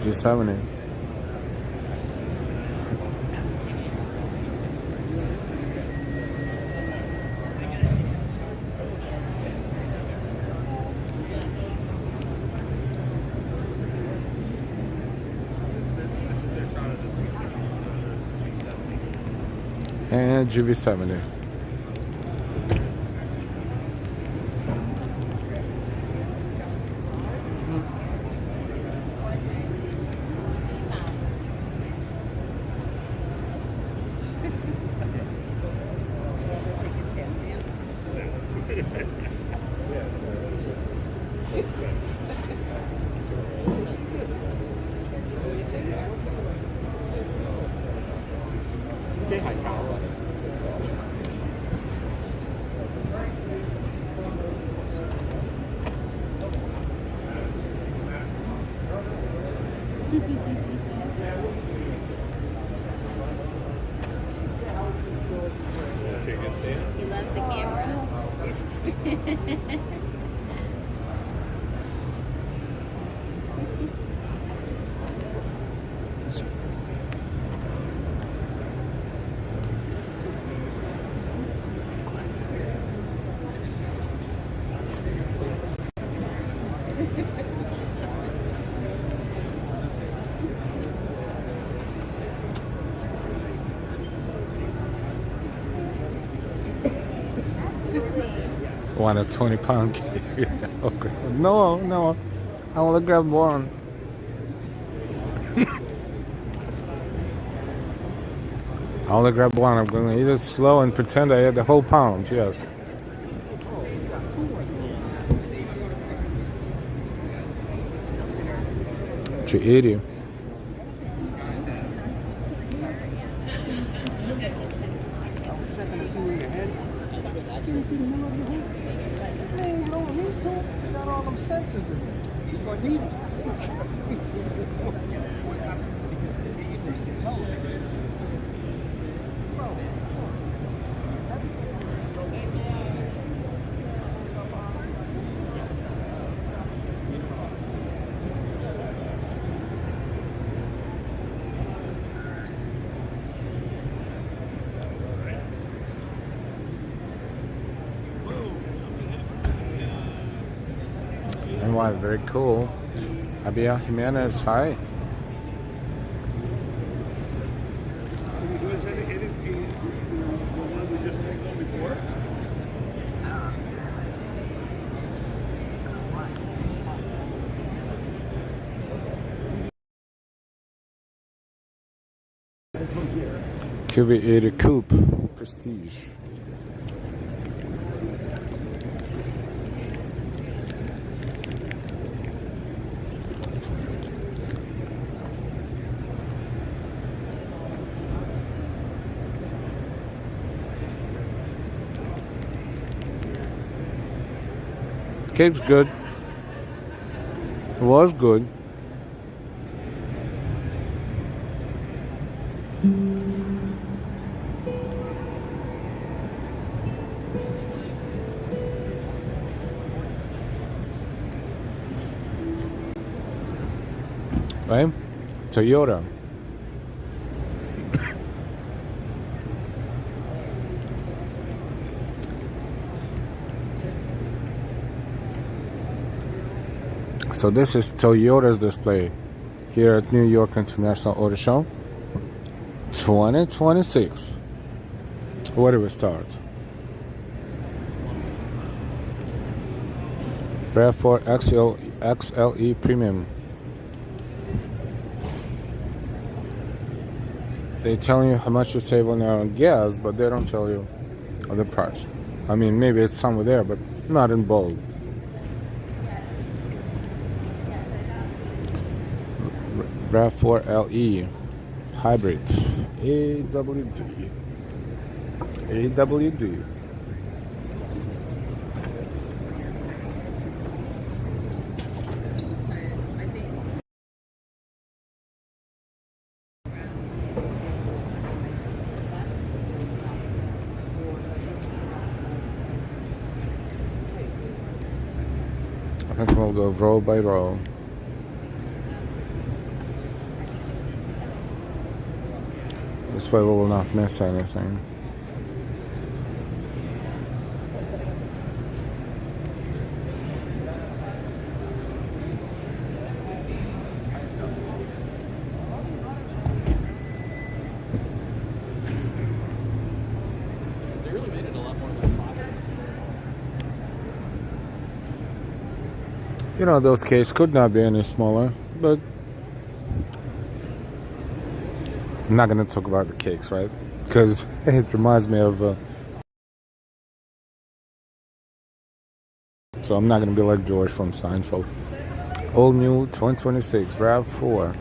G70. And GV70. He loves the camera. Want a 20-pound cake? Okay. No, no. I want to grab one. I only grab one. I'm going to eat it slow and pretend I ate the whole pound. Yes. $280. NY, very cool. Abia Jimenez, hi. QV80 Coupe Prestige. Cape's good. It was good. Right? Toyota. So this is Toyota's display here at New York International Auto Show 2026. Where do we start? RAV4 XLE Premium. They tell you how much you save on gas, but they don't tell you the price. I mean, maybe it's somewhere there, but not in bold. RAV4 LE Hybrid AWD. I think we'll go row by row. This way we will not miss anything. They really made it a lot more like boxes. You know, those cases could not be any smaller, but I'm not going to talk about the cakes, right? Because it reminds me of... so I'm not going to be like George from Seinfeld. All new 2026 RAV4.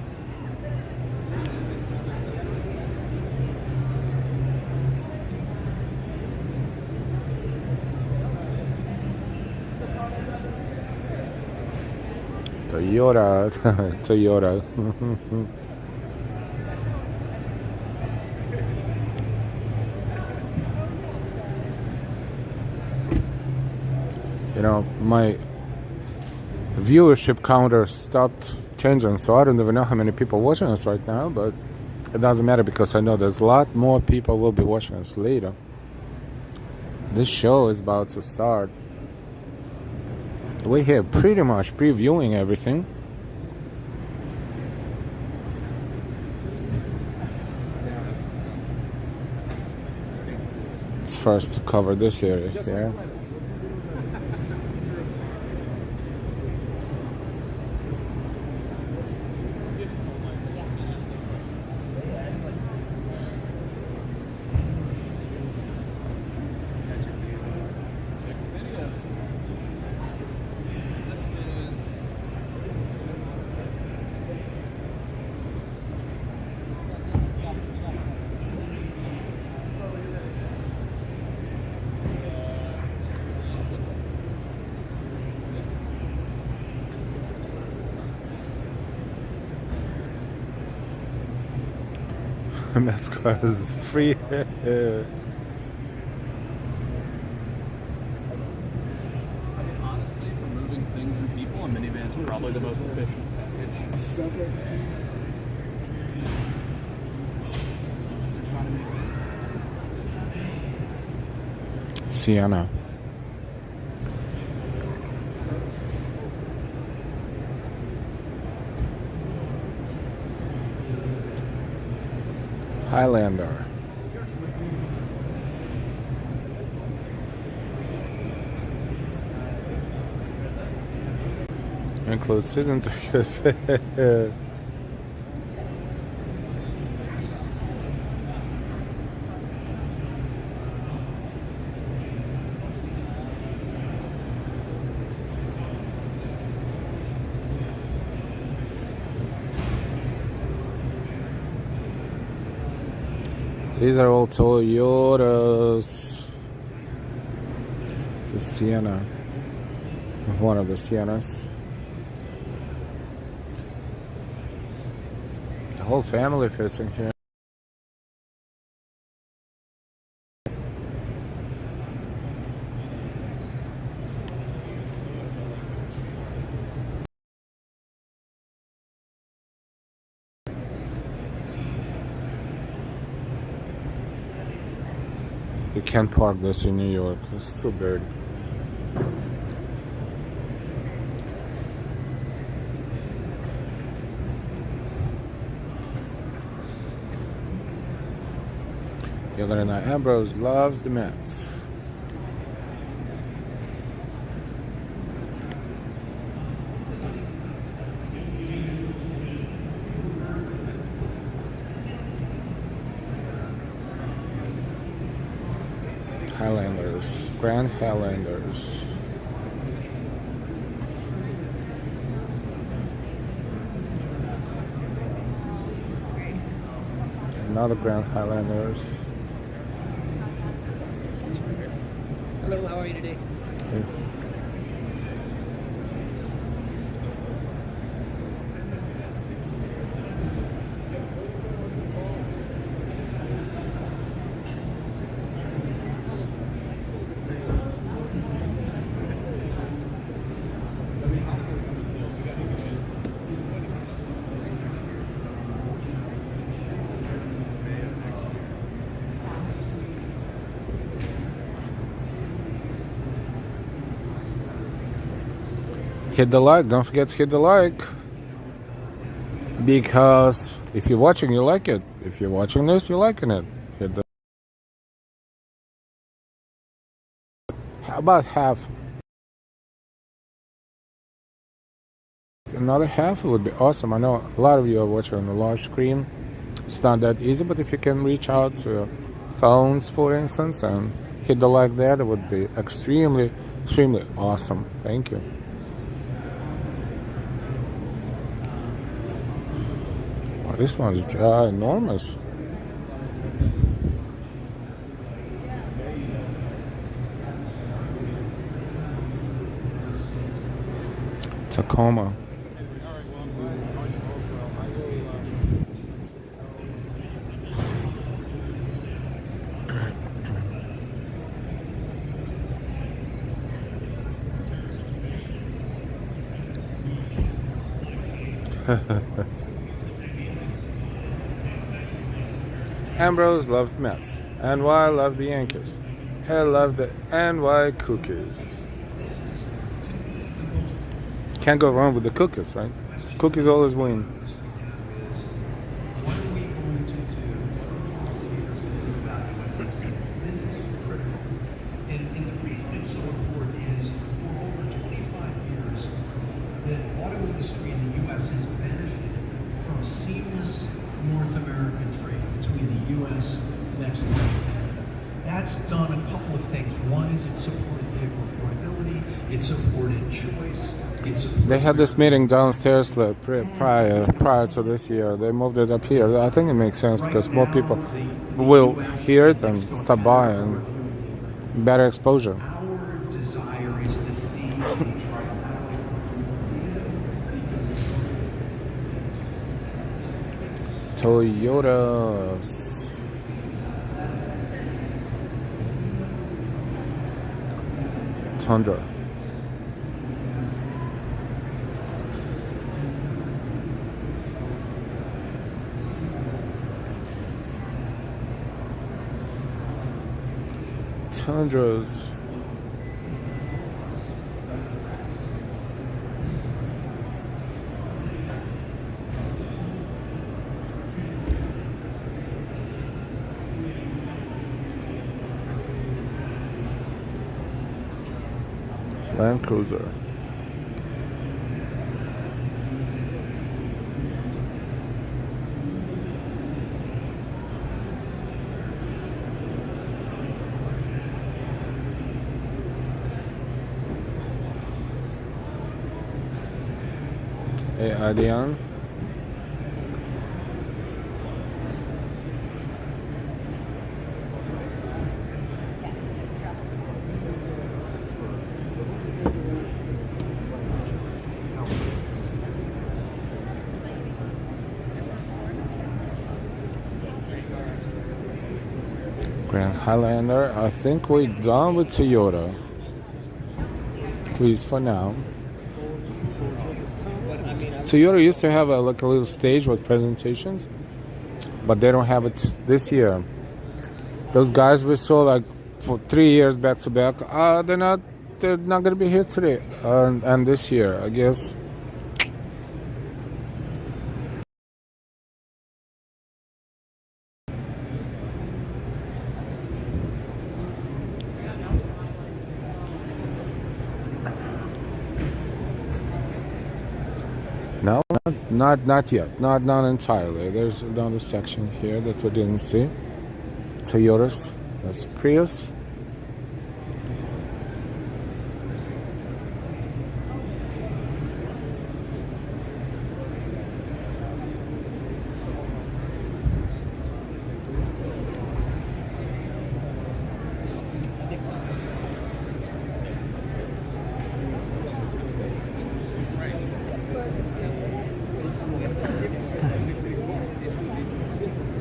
Toyota. You know, my viewership counter stopped changing, so I don't even know how many people watching us right now, but it doesn't matter because I know there's a lot more people will be watching us later. This show is about to start. We're here pretty much previewing everything. It's first to cover this area here. That's cause free. I mean, honestly, for moving things and people, a minivan's probably the most efficient package. Sienna. Highlander. Includes season tickets. These are all Toyotas. It's a Sienna. One of the Siennas. The whole family fits in here. You can't park this in New York. It's too big. Yeah, very nice. Ambrose loves the Mets. Highlanders, Grand Highlanders. Another Grand Highlanders. Hello, how are you today? Okay. Hit the like, don't forget to hit the like, because if you're watching, you like it. If you're watching this, you're liking it. Hit the. How about half? Another half would be awesome. I know a lot of you are watching on the large screen. It's not that easy, but if you can reach out to phones, for instance, and hit the like there, that would be extremely awesome. Thank you. Oh, this one's enormous. Tacoma. Ambrose loves the Mets. NY loves the Yankees. I love the NY cookies. Can't go wrong with the cookies, right? Cookies always win. That's done a couple of things. One is it supported vehicle affordability, it supported choice, it supported... They had this meeting downstairs prior to this year. They moved it up here. I think it makes sense because more people will hear it and stop by, and better exposure. Our desire is to see Toyotas. Tundra. Tundras. Land Cruiser. Hey, Adian. Grand Highlander. I think we're done with Toyota. Please, for now. Toyota used to have like a little stage with presentations, but they don't have it this year. Those guys we saw like for 3 years back to back, they're not gonna be here today and this year, I guess. Not yet. Not entirely. There's another section here that we didn't see. Toyotas. That's Prius.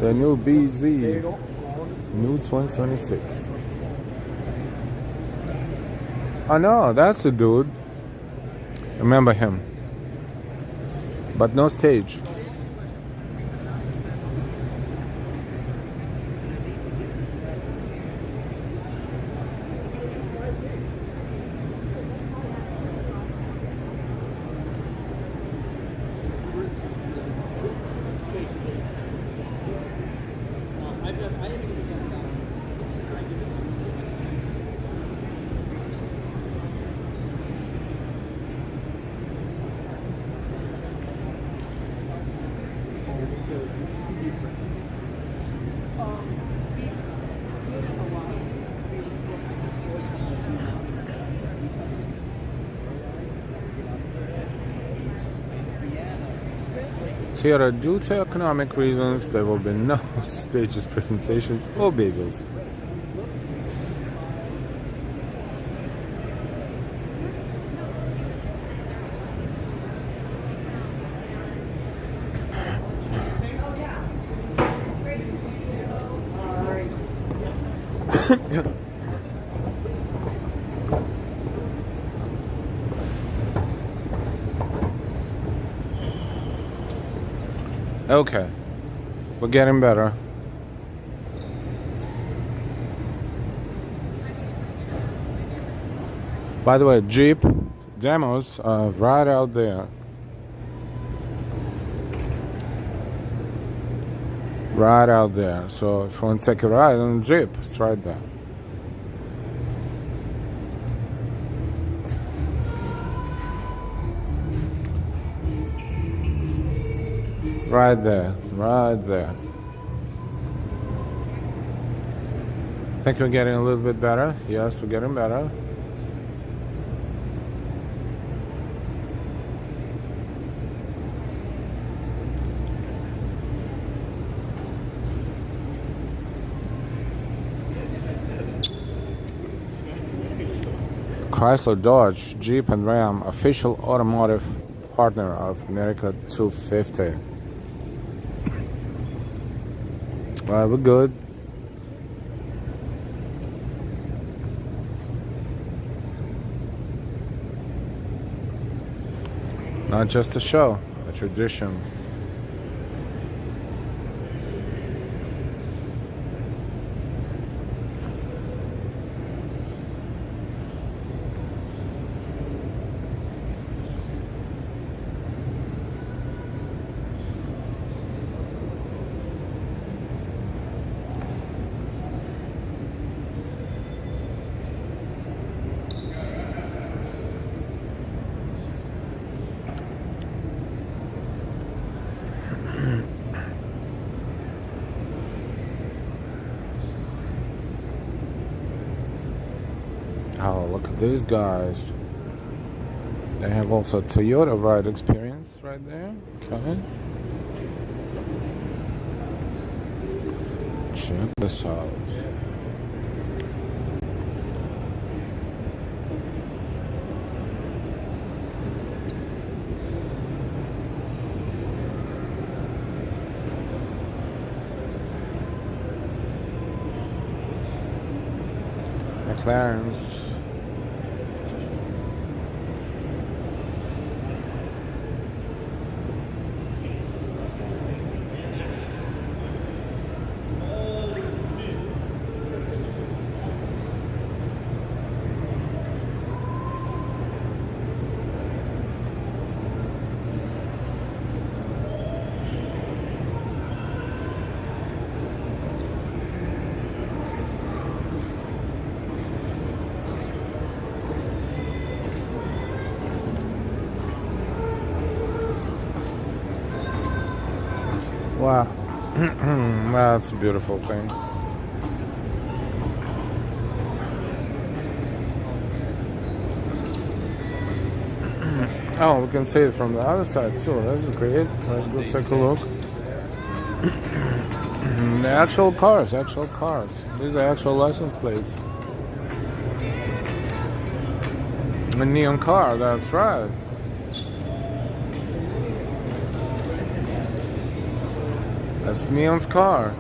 The new BZ, new 2026. Oh no, that's the dude. Remember him. But no stage. Here, due to economic reasons, there will be no stages, presentations, or bagels. Okay, we're getting better. By the way, Jeep demos are right out there. Right out there. So if you want to take a ride on Jeep, it's right there. Right there, right there. I think we're getting a little bit better. Yes, we're getting better. Chrysler, Dodge, Jeep, and Ram, official automotive partner of America 250. Well, we're good. Not just a show, a tradition. Oh, look at these guys. They have also a Toyota ride experience right there. Okay. Check this out. McLaren's. Wow. That's a beautiful thing. Oh, we can see it from the other side too. That's great. Let's go take a look. The actual cars. These are actual license plates. A neon car, that's right. That's Neon's car.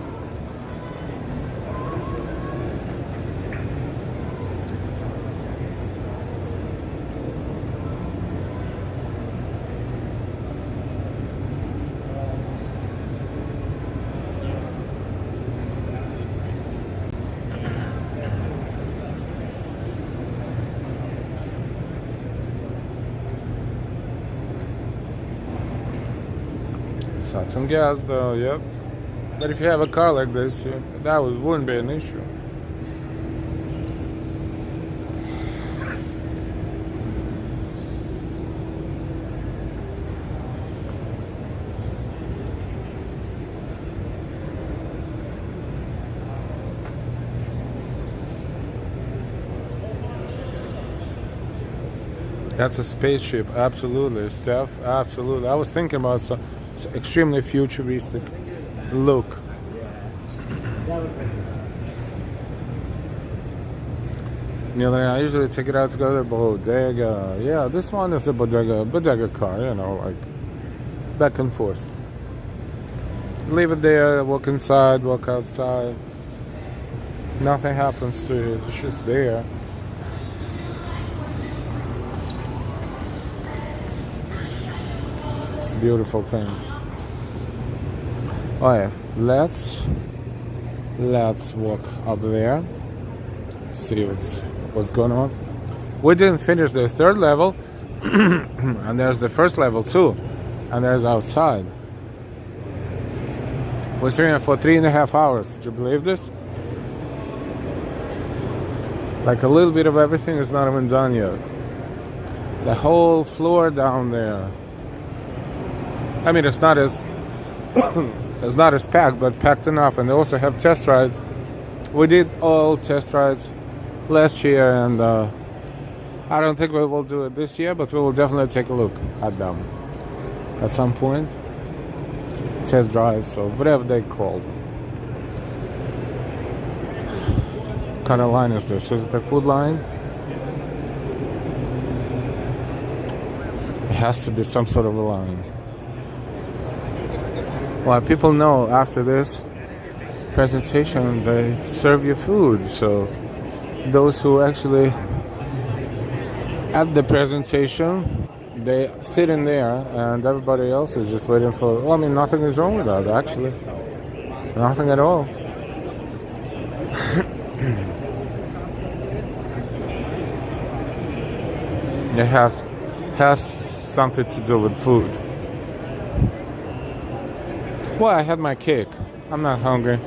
Some gas though, yep. But if you have a car like this, that wouldn't be an issue. That's a spaceship, absolutely, Steph, absolutely. I was thinking about it's extremely futuristic look. You know, I usually take it out to go to the bodega. Yeah, this one is a bodega car, you know, like back and forth. Leave it there, walk inside, walk outside. Nothing happens to it, it's just there. Beautiful thing. Alright, let's walk up there. See what's going on. We didn't finish the third level, and there's the first level too, and there's outside. We're here for 3.5 hours. Do you believe this? Like a little bit of everything is not even done yet. The whole floor down there. I mean, it's not as packed, but packed enough. And they also have test rides. We did all test rides last year, and I don't think we will do it this year, but we will definitely take a look at them at some point. Test drives, or whatever they call them. What kind of line is this? Is it the food line? It has to be some sort of a line. Well, people know after this presentation they serve you food, so those who actually at the presentation, they sit in there and everybody else is just waiting for, well, I mean, nothing is wrong with that, actually. Nothing at all. It has something to do with food. Well, I had my cake. I'm not hungry.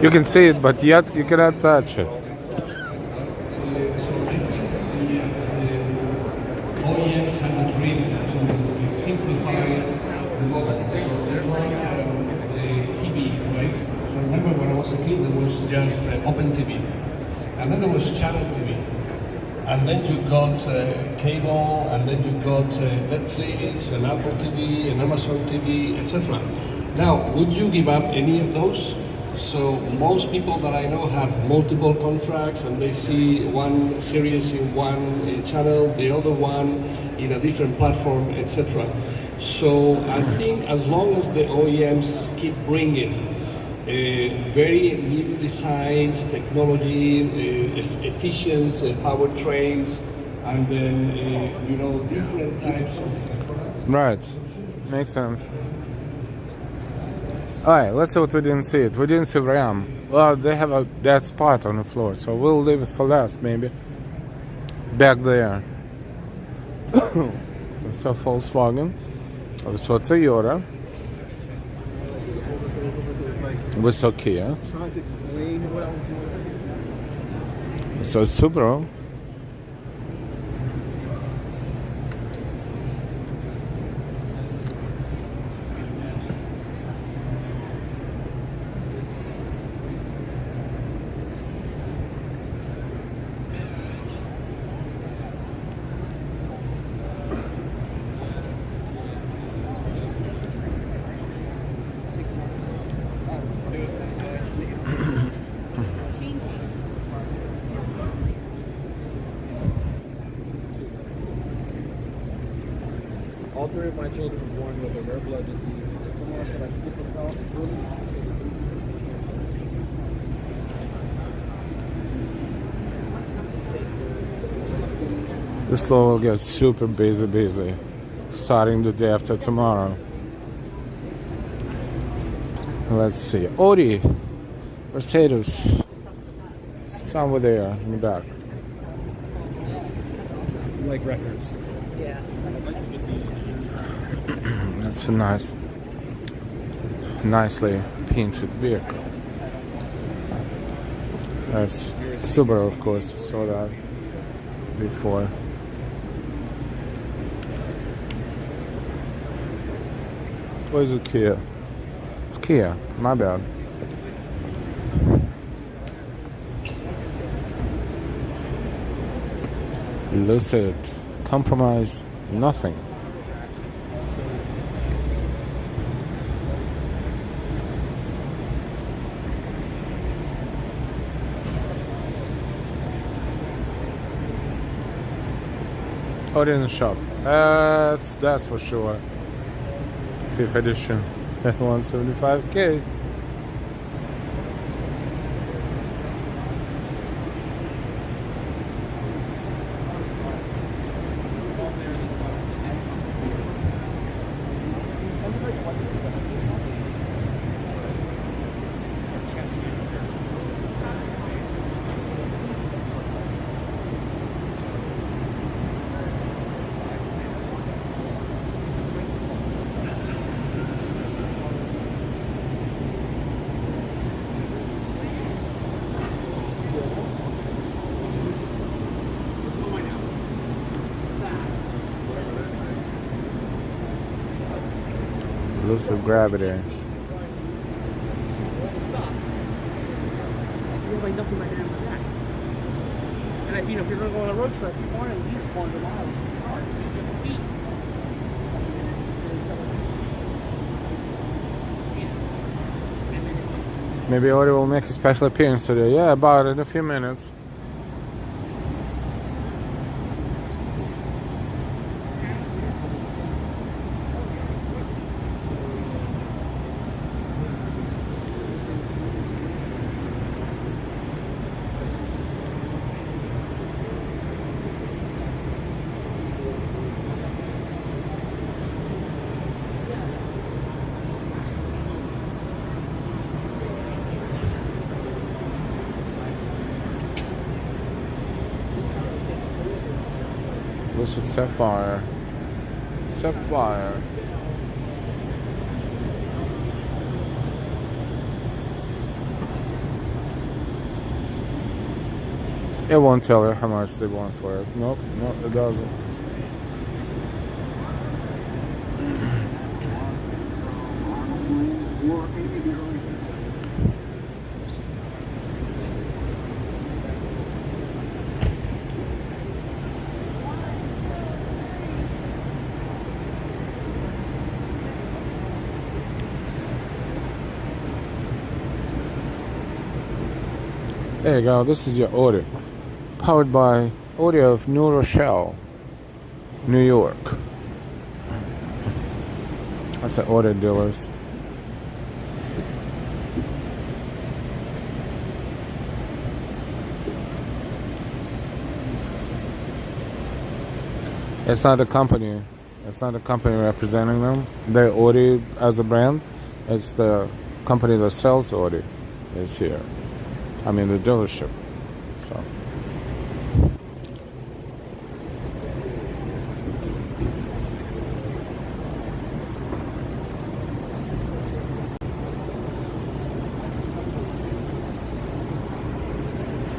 You can see it, but yet you cannot touch it. OEMs have a dream to simplify the mobile. There's like TV, right? So I remember when I was a kid, there was just Open TV. And then there was Channel TV. And then you got cable, and then you got Netflix, and Apple TV, and Amazon TV, etc. Now, would you give up any of those? So most people that I know have multiple contracts, and they see one series in one channel, the other one in a different platform, etc. So I think as long as the OEMs keep bringing very new designs, technology, efficient powertrains, and then different types of products. Right, makes sense. Alright, let's see what we didn't see. We didn't see RAM. Well, they have a dead spot on the floor, so we'll leave it for last, maybe. Back there. We saw Volkswagen. We saw Toyota. We saw Kia. We So Subaru. All three of my children were born with a rare blood disease. Similar to like sickle cell. This store will get super busy, starting the day after tomorrow. Let's see, Audi, Mercedes, somewhere there in the back. Like records. Yeah. That's a nicely painted vehicle. That's Subaru, of course. We saw that before. What is it, Kia? It's Kia. My bad. Lucid. Compromise. Nothing. Out in the shop. That's for sure. 5th edition. 175K. Lucid gravity. You look like nothing right here in my back. And if you're going to go on a road trip, you want at least 400 miles. Maybe Audi will make a special appearance today. Yeah, about in a few minutes. Lucid Sapphire. Sapphire. It won't tell you how much they want for it. Nope, it doesn't. There you go, this is your Audi. Powered by Audi of New Rochelle, New York. That's the Audi dealers. It's not the company. It's not the company representing them. They're Audi as a brand. It's the company that sells Audi is here. I mean the dealership. So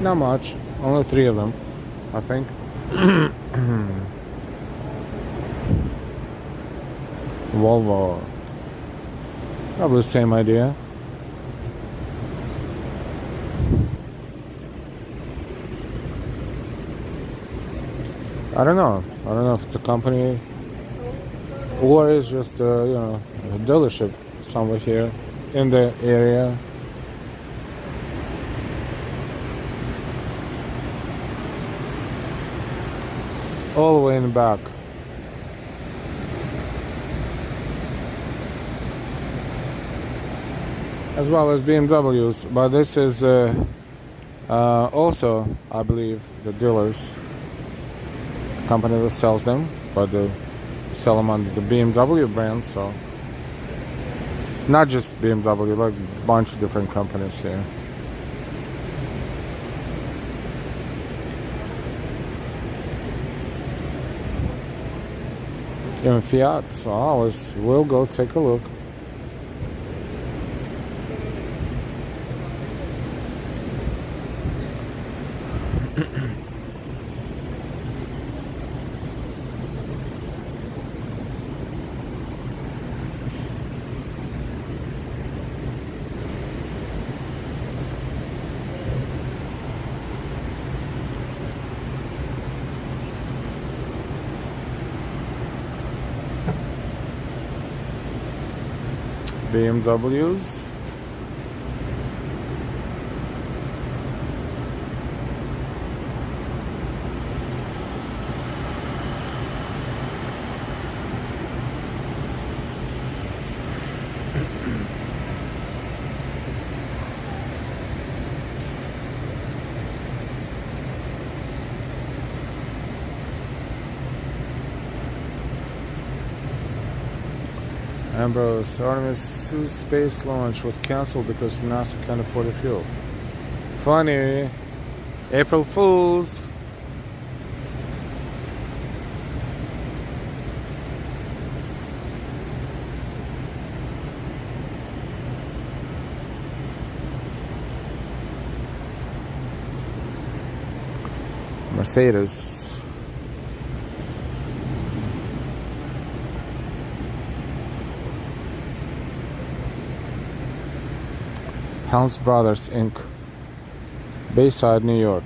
not much. Only 3 of them, I think. Volvo. Probably the same idea. I don't know. I don't know if it's a company or it's just a dealership somewhere here in the area. All the way in the back. As well as BMWs, but this is also, I believe, the dealers company that sells them, but they sell them under the BMW brand, so not just BMW, like a bunch of different companies here. Even Fiat, so I always will go take a look. BMWs. Ambrose, Artemis 2 space launch was cancelled because NASA can't afford the fuel. Funny. April Fools. Mercedes. Helms Brothers Inc. Bayside, New York.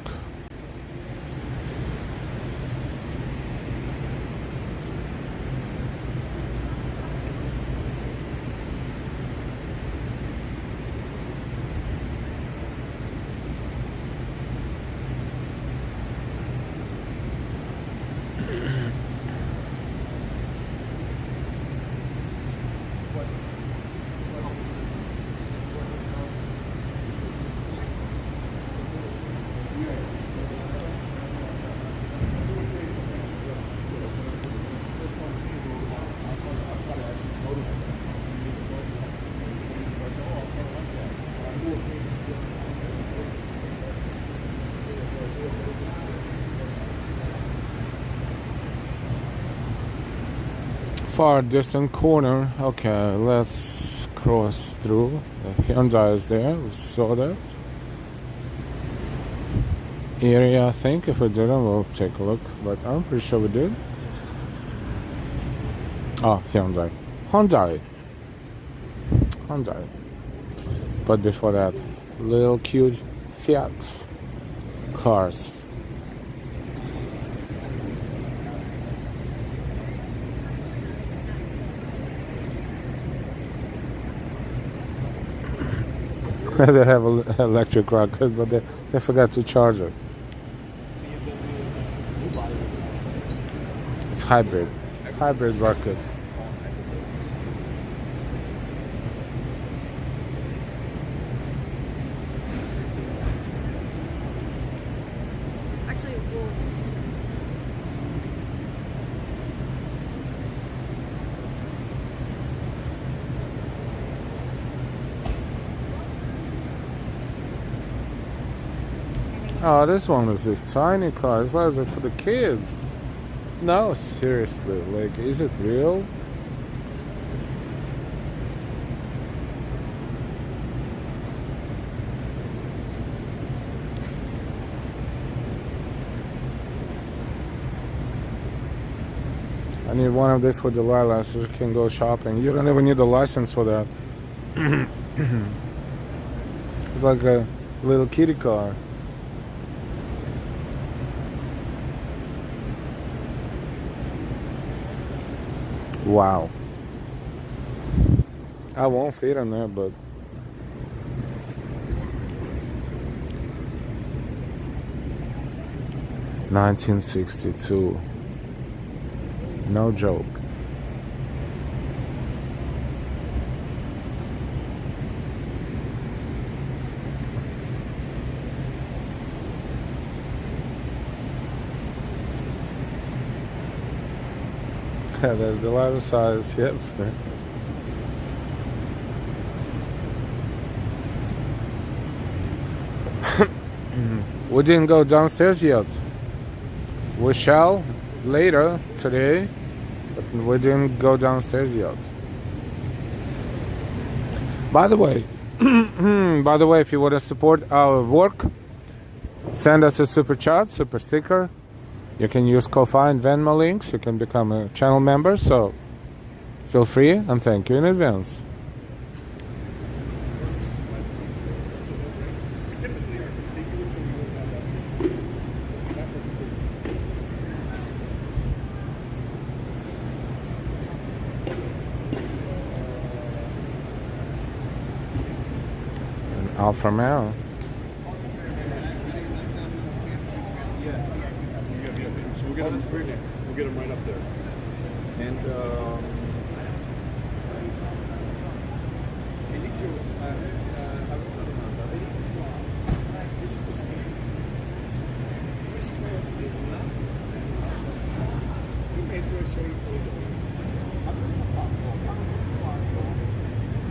Far distant corner. Okay, let's cross through. The Hyundai is there. We saw that area. I think if we didn't, we'll take a look. But I'm pretty sure we did. Oh, Hyundai. But before that, little cute Fiat cars. They have electric rockets, but they forgot to charge it. It's hybrid rocket. Oh, this one is a tiny car. Why is it for the kids? No, seriously, like, is it real? I need one of these with the wireless so you can go shopping. You don't even need a license for that. It's like a little kitty car. Wow. I won't fit in there, but $1962. No joke. There's the life size, yep. We didn't go downstairs yet. We shall later today, but we didn't go downstairs yet. By the way, if you want to support our work, send us a super chat, super sticker. You can use Ko-Fi and Venmo links. You can become a channel member. So feel free, and thank you in advance. Alfa Romeo. So we'll get them spray next. We'll get them right up there. And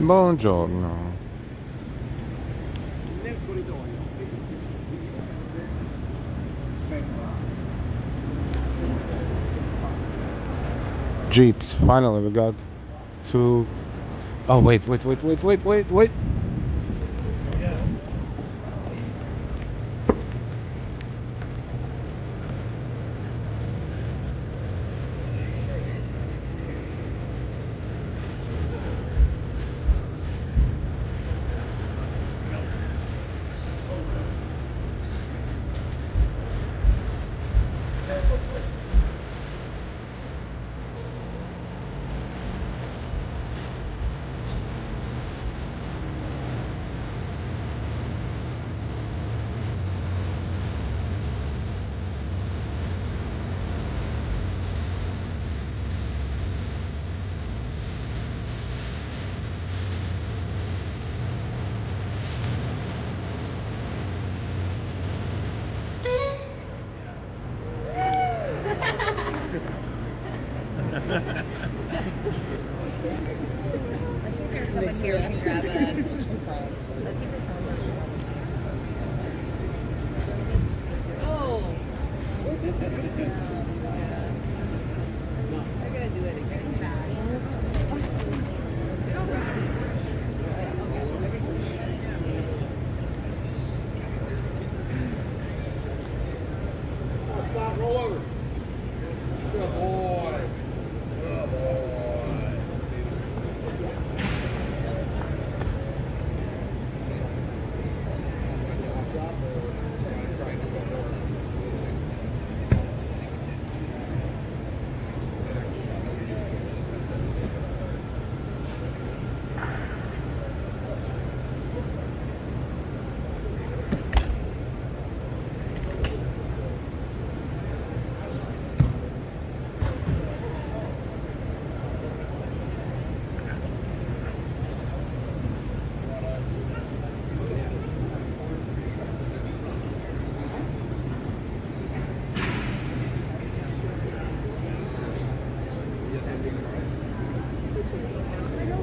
Buongiorno. Jeeps. Finally, we got two. Oh, wait. Let's see if there's someone here who can grab a. Let's see if there's someone here. Oh. I'm gonna do it again. Let's not roll over. Good boy. Good boy.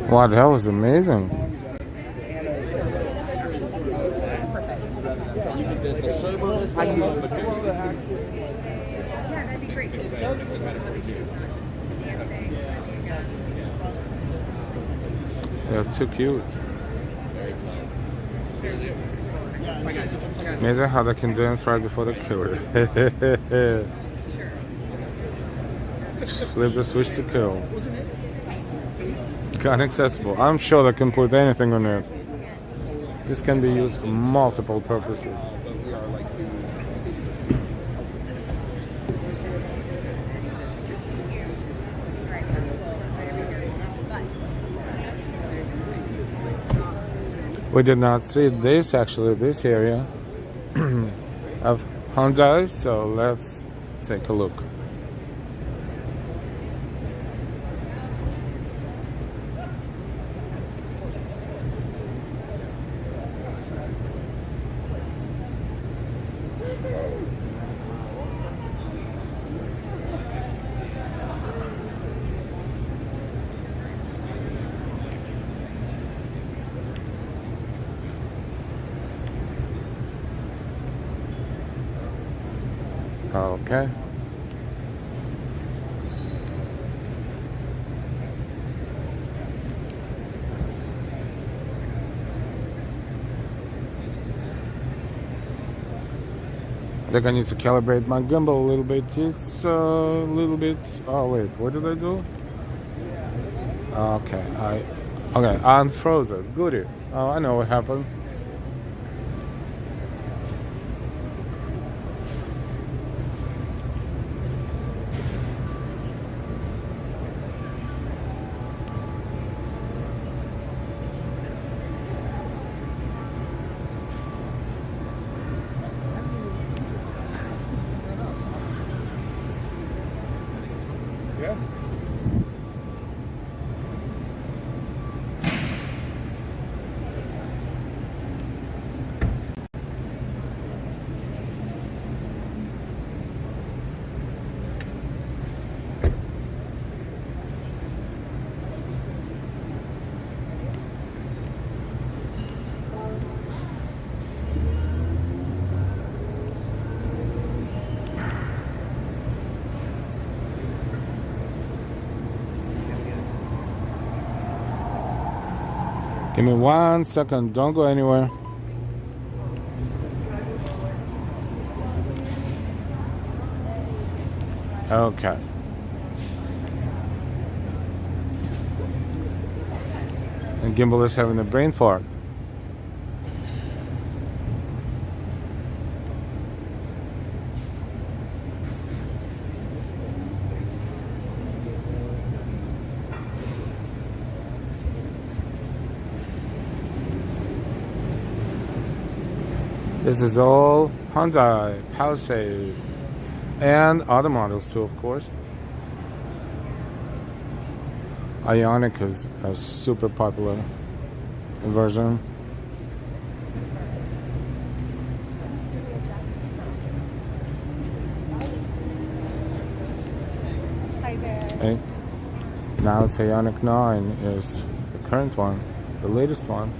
Wow, that was amazing. They're too cute. Amazing how they can dance right before the killer. Flip the switch to kill. Gun accessible. I'm sure they can put anything on it. This can be used for multiple purposes. We did not see this actually, this area of Hyundai, so let's take a look. Okay. I think I need to calibrate my gimbal a little bit. It's a little bit. Oh wait, what did I do? Okay, I unfroze it. Goody. Oh, I know what happened. Give me 1 second, don't go anywhere. Okay. And gimbal is having a brain fart. This is all Hyundai, Palisade, and other models too, of course. Ioniq is a super popular version. Hi there. Okay. Now it's Ioniq 9 is the current one, the latest one.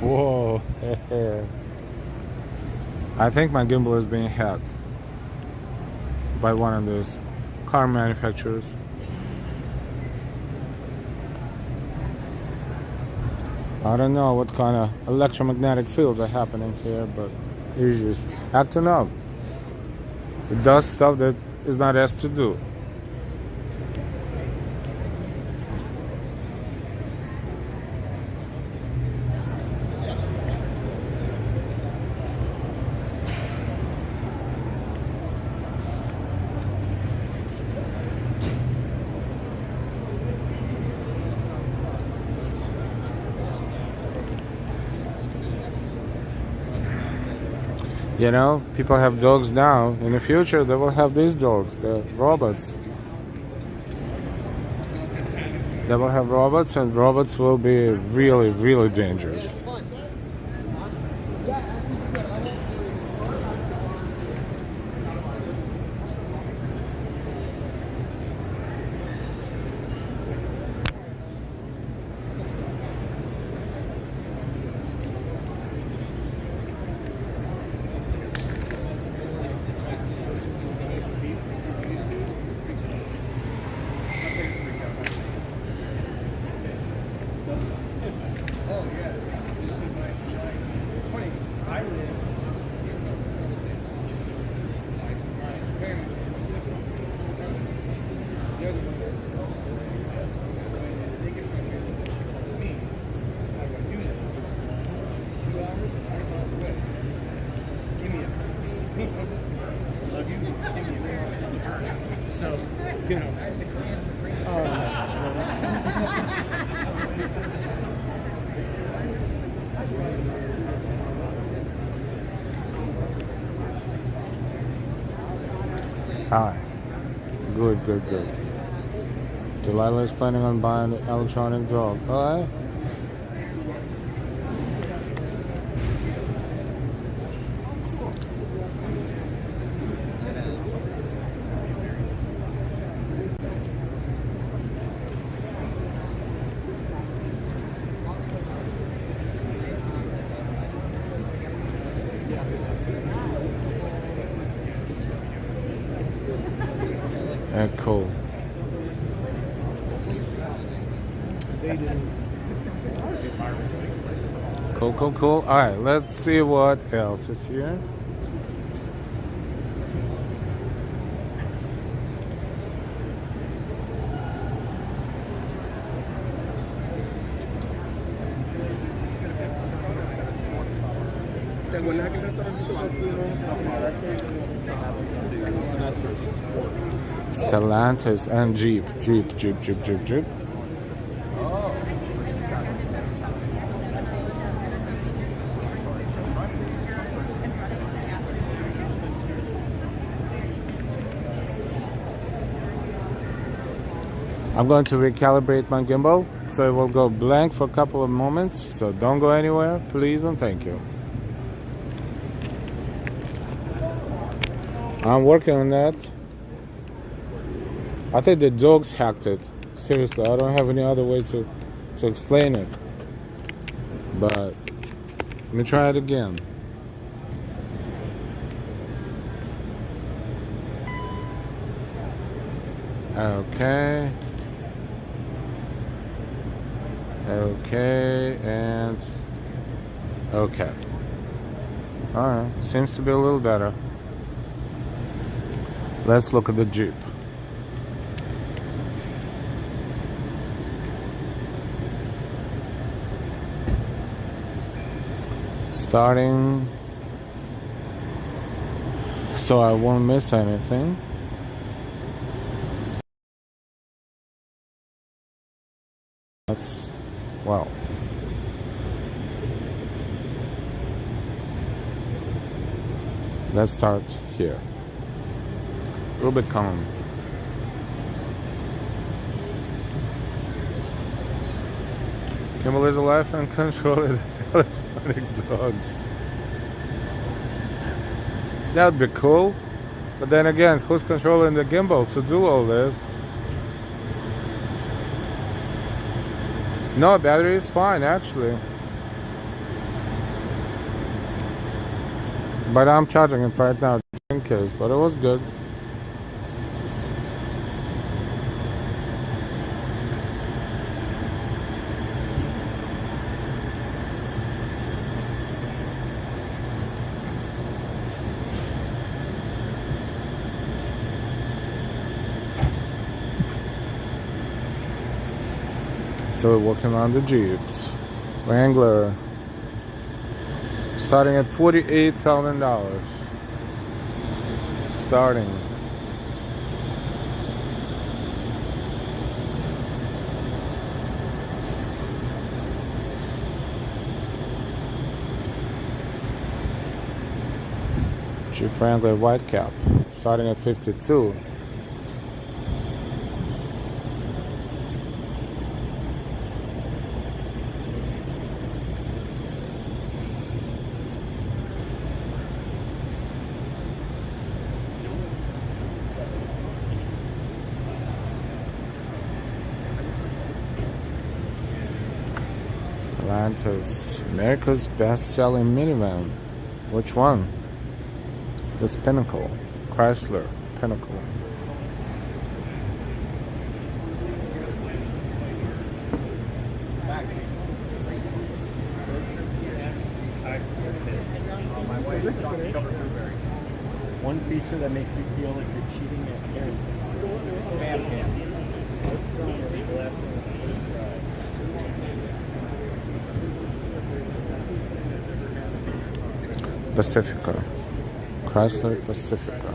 Whoa. I think my gimbal is being hacked by one of those car manufacturers. I don't know what kind of electromagnetic fields are happening here, but it's just acting up. It does stuff that is not asked to do. You know, people have dogs now. In the future, they will have these dogs, the robots. They will have robots, and robots will be really, really dangerous. So, you know. Hi. Good, good, good. Delilah is planning on buying an electronic dog. Alright. Cool. Cool, cool, cool. All right, let's see what else is here. Stellantis and Jeep. I'm going to recalibrate my gimbal, so it will go blank for a couple of moments. So don't go anywhere, please and thank you. I'm working on that. I think the dogs hacked it. Seriously, I don't have any other way to explain it. But let me try it again. Okay. Okay, and okay. Alright, seems to be a little better. Let's look at the Jeep. Starting so I won't miss anything. That's wow. Let's start here. Rubicon. Gimbal is alive and controlled electronic dogs. That would be cool. But then again, who's controlling the gimbal to do all this? No, battery is fine actually. But I'm charging it right now in case, but it was good. So we're working on the Jeeps. Wrangler. Starting at $48,000. Starting. Jeep Wrangler white cap. Starting at $52,000. Stellantis, America's best-selling minivan. Which one? This Pinnacle, Chrysler Pinnacle. One feature that makes you feel like you're cheating at parenting. Pacifica, Chrysler Pacifica.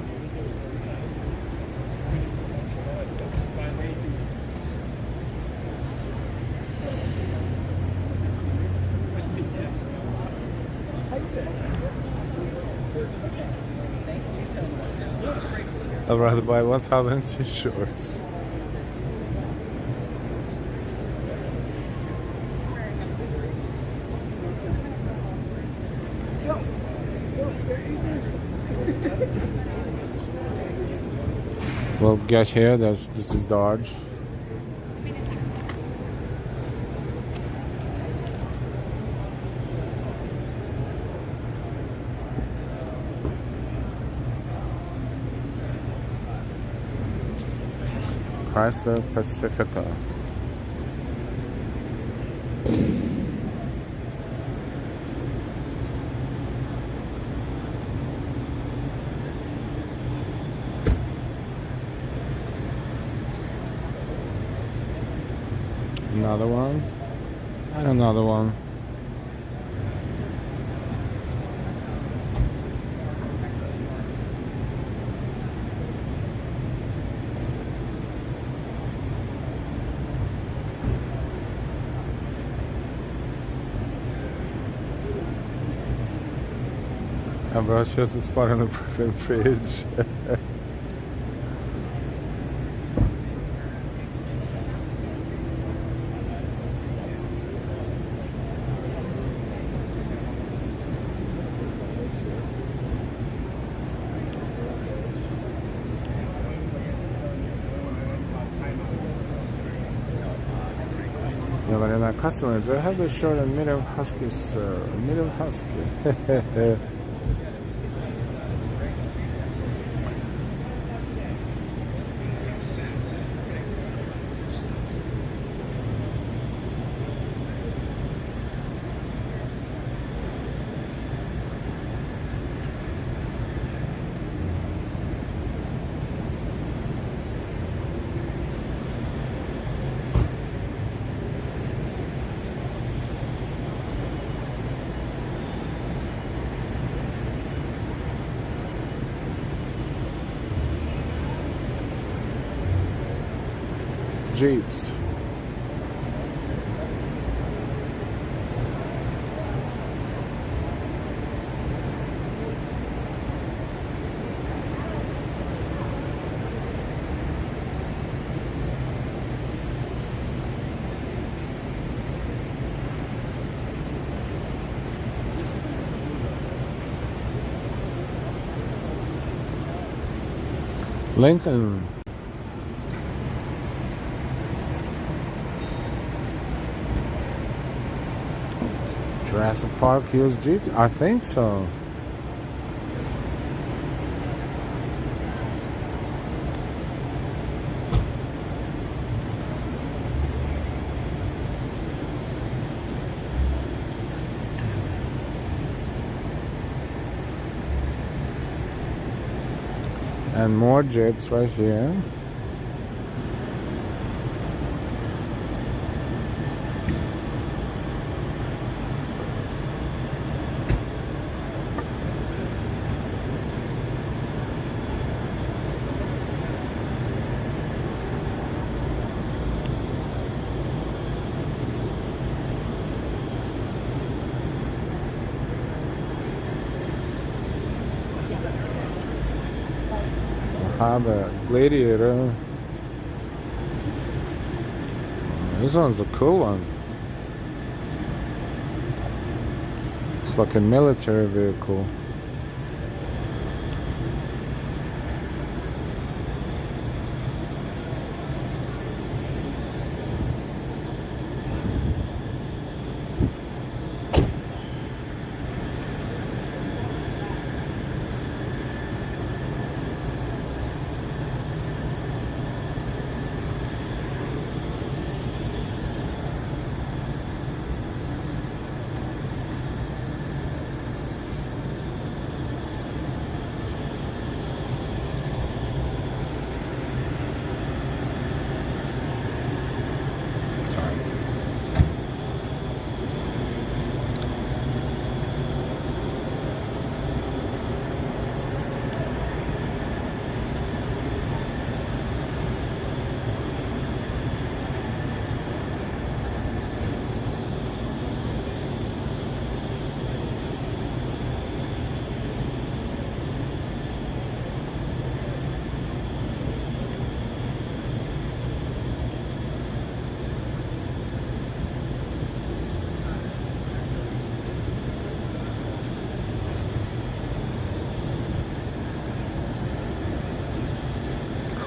I'd rather buy 1,000 t-shirts. We'll get here. This is Dodge. Chrysler Pacifica. Another one, and another one. And bro, she has a spot on the Brooklyn Bridge. Yeah, but in our customers, they have the short and medium husky, sir. Medium husky. Jeeps. Lincoln. Jurassic Park use Jeep? I think so. And more Jeeps right here. The Gladiator. This one's a cool one. It's like a military vehicle.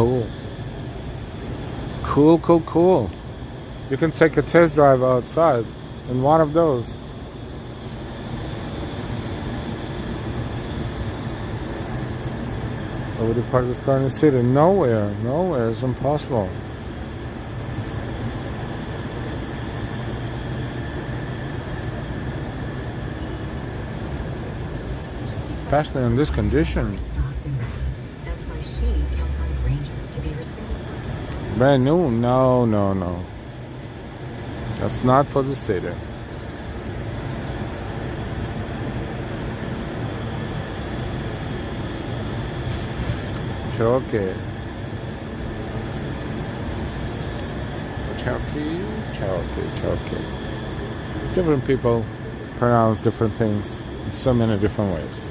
Cool. Cool, cool, cool. You can take a test drive outside in one of those. Where would you park this car in the city? Nowhere. Nowhere. It's impossible. Especially in this condition. That's why she can't sign a Ranger to be her citizen. Brand new? No, no, no. That's not for the city. Cherokee. Cherokee. Different people pronounce different things in so many different ways.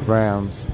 Rams.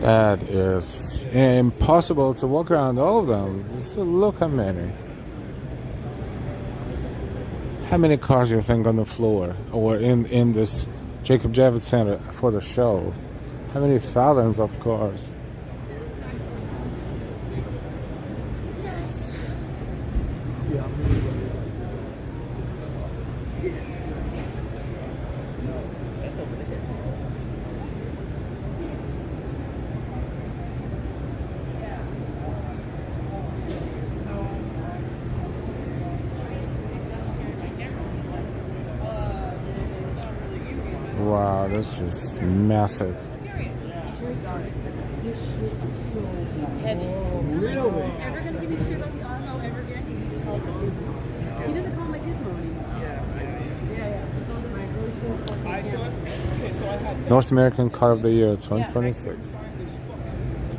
That is impossible to walk around all of them. Just look how many. How many cars do you think on the floor or in this Jacob Javits Center for the show? How many thousands of cars? Wow, this is massive. This shit is so heavy. Really? Ever gonna give me shit about the auto ever again? Because he's called Gizmo. He doesn't call him a Gizmo anymore. Yeah. He calls him my really cool. I thought. Okay, so I had North American Car of the Year 2026.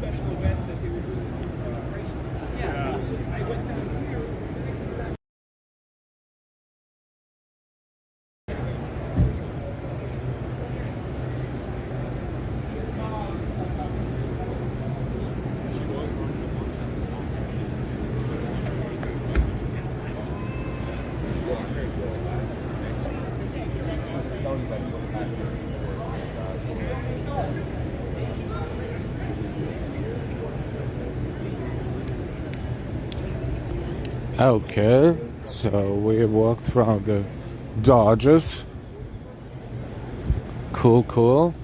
special event that they were doing racing. Yeah. I went down here. Okay, so we walked around the Dodges Cool, cool.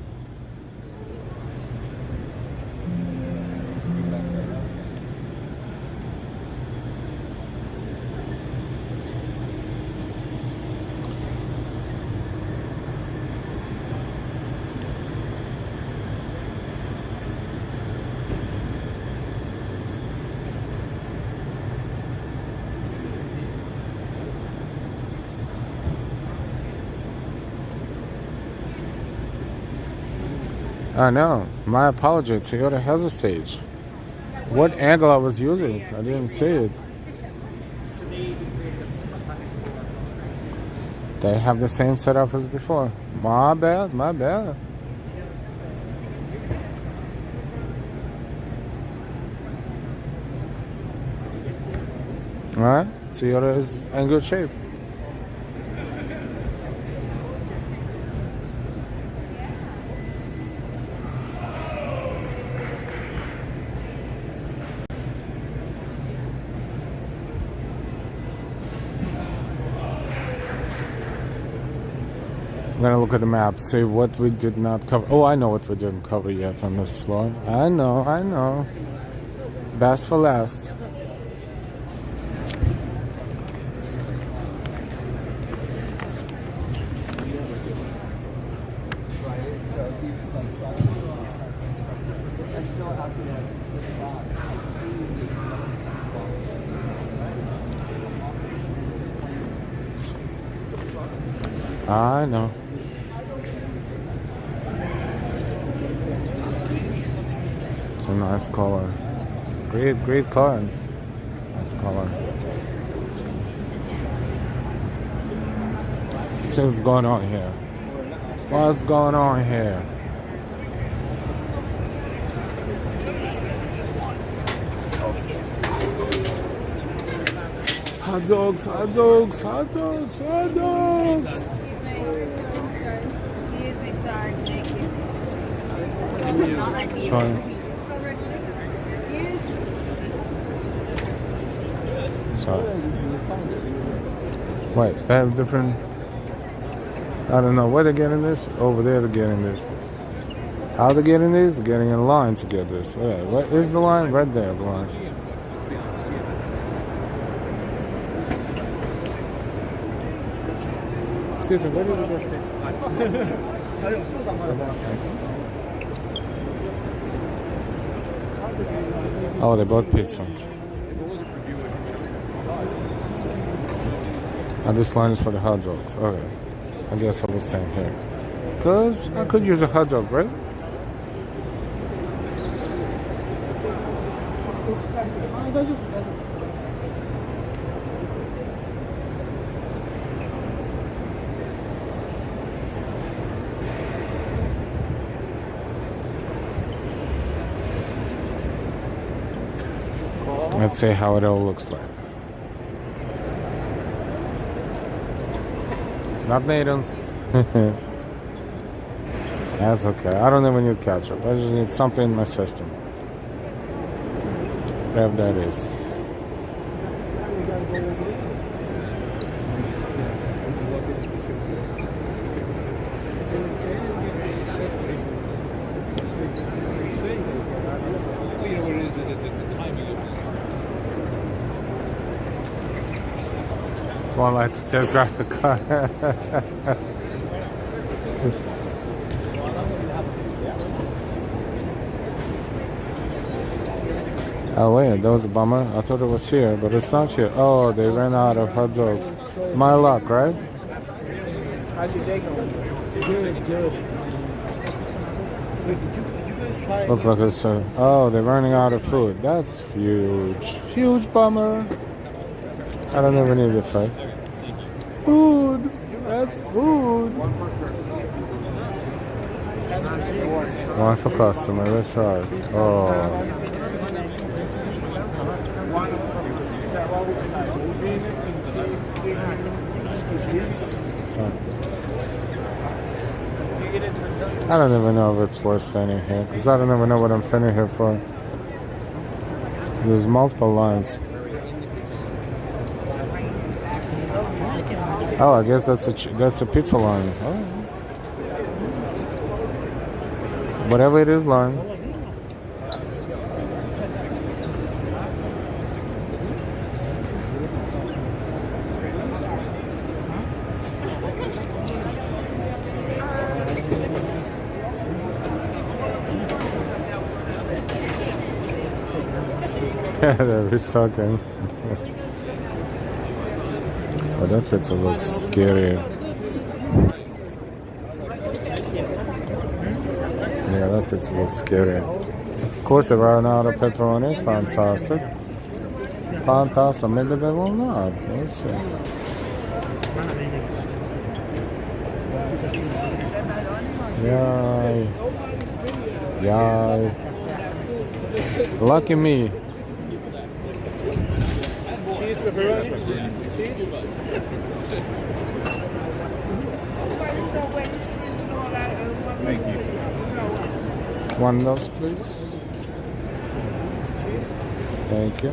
I know. My apology. Toyota has a stage. What angle I was using? I didn't see it. They have the same setup as before. My bad, my bad. Alright, Toyota is in good shape. I'm gonna look at the map, see what we did not cover. Oh, I know what we didn't cover yet on this floor. I know. Best for last. I know. It's a nice color. Great color. Nice color. See what's going on here. What's going on here? Hot dogs, hot dogs, hot dogs, hot dogs. Excuse me, sorry. Thank you. Sorry. Sorry. Wait, they have different. I don't know where they're getting this. Over there they're getting this. How they're getting this? They're getting in line to get this. Wait, what is the line? Right there, the line. Excuse me, where did we go? Oh, they bought pizza. And this line is for the hot dogs. Okay. I guess I will stand here. Because I could use a hot dog, right? Let's see how it all looks like. Not maidens. That's okay. I don't even need ketchup. I just need something in my system. Whatever that is. One like to test drive the car. Oh wait, that was a bummer. I thought it was here, but it's not here. Oh, they ran out of hot dogs. My luck, right? How's your day going? Good. Wait, did you guys try? Look like it's oh, they're running out of food. That's huge bummer. I don't even need the fact. Food. That's food. One for customer. That's right. Oh. I don't even know if it's worth standing here because I don't even know what I'm standing here for. There's multiple lines. Oh, I guess that's a pizza line. Oh. Whatever it is, Lauren. They're restocking. But that pizza looks scary. Yeah, that pizza looks scary. Of course, they ran out of pepperoni. Fantastic. Fantastic. Maybe they will not. Let's see. Yay. Yay. Lucky me. Cheese, pepperoni. Cheese. Thank you. One of those, please. Thank you.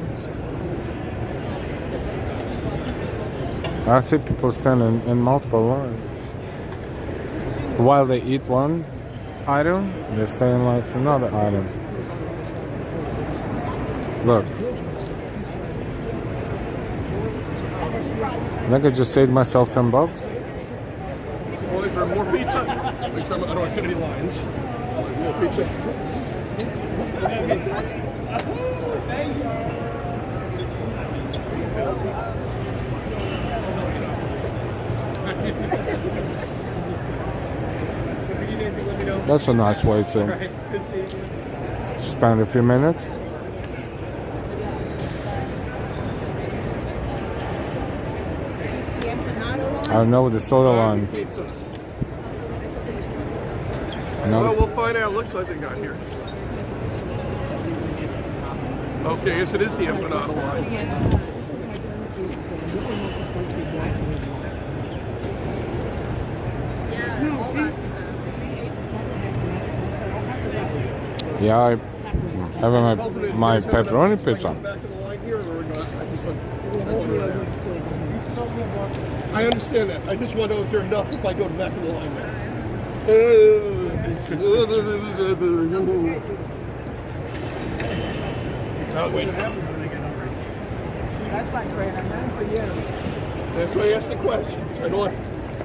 I see people standing in multiple lines. While they eat one item, they stay in line for another item. Look. I think I just saved myself $10. Only for more pizza. Make sure I don't cut any lines. More pizza. That's a nice way to spend a few minutes. I don't know what the soda line. Well, we'll find out. Looks like they got here. Okay, yes, it is the empanada line. Yeah, I have my pepperoni pizza. I understand that. I just want to know if there's enough if I go to the back of the line there. Oh, wait. That's my friend. I'm not for you. That's why I asked the questions. I don't.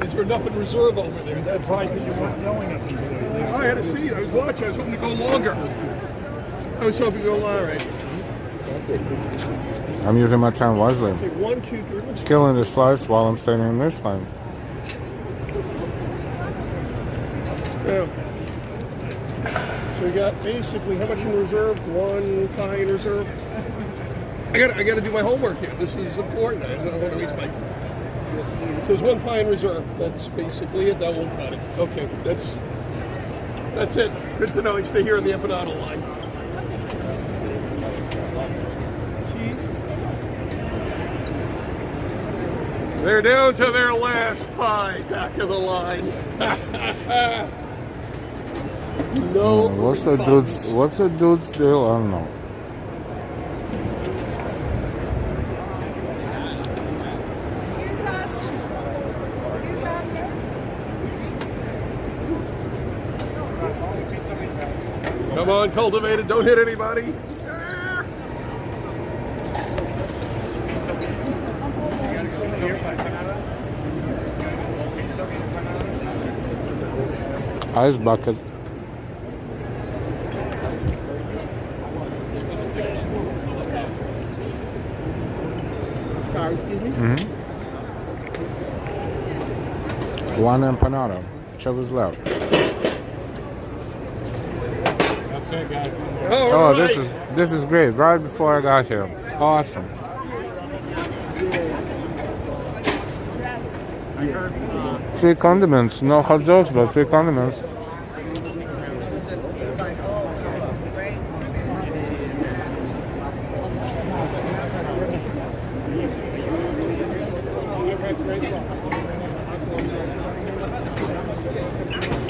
Is there enough in reserve over there? That's why you weren't going up. I had a seat. I was watching. I was hoping to go longer. I was hoping to go all right. I'm using my time wisely. Okay, 1, 2, 3. Killing the slice while I'm staying in this line. Yeah. So we got basically how much in reserve? 1 pie in reserve. I got to do my homework here. This is important. I don't want to waste my time. So there's 1 pie in reserve. That's basically it. That won't cut it. Okay, that's it. Good to know. You stay here in the empanada line. They're down to their last pie, back of the line. No. What's the dude's deal? I don't know. Come on, cultivated. Don't hit anybody. Ice bucket. Sorry, excuse me? Mm-hmm. 1 empanada. Whichever's left. That's it, guys. Oh, this is great. Right before I got here. Awesome. Free condiments. No hot dogs, but free condiments.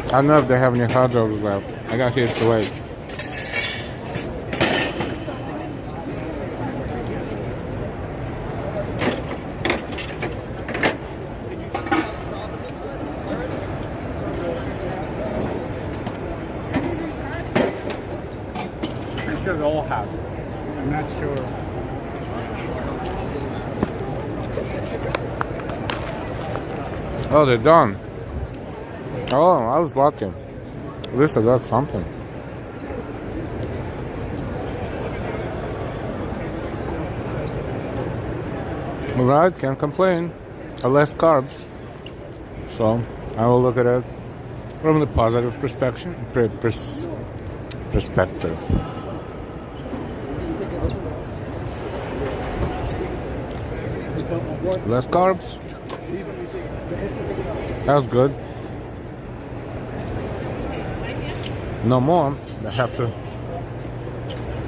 I don't know if they have any hot dogs left. I got here to wait. Oh, they're done. Oh, I was lucky. At least I got something. Alright, can't complain. Less carbs. So, I will look at it from the positive perspective. Less carbs. That's good. No more. I have to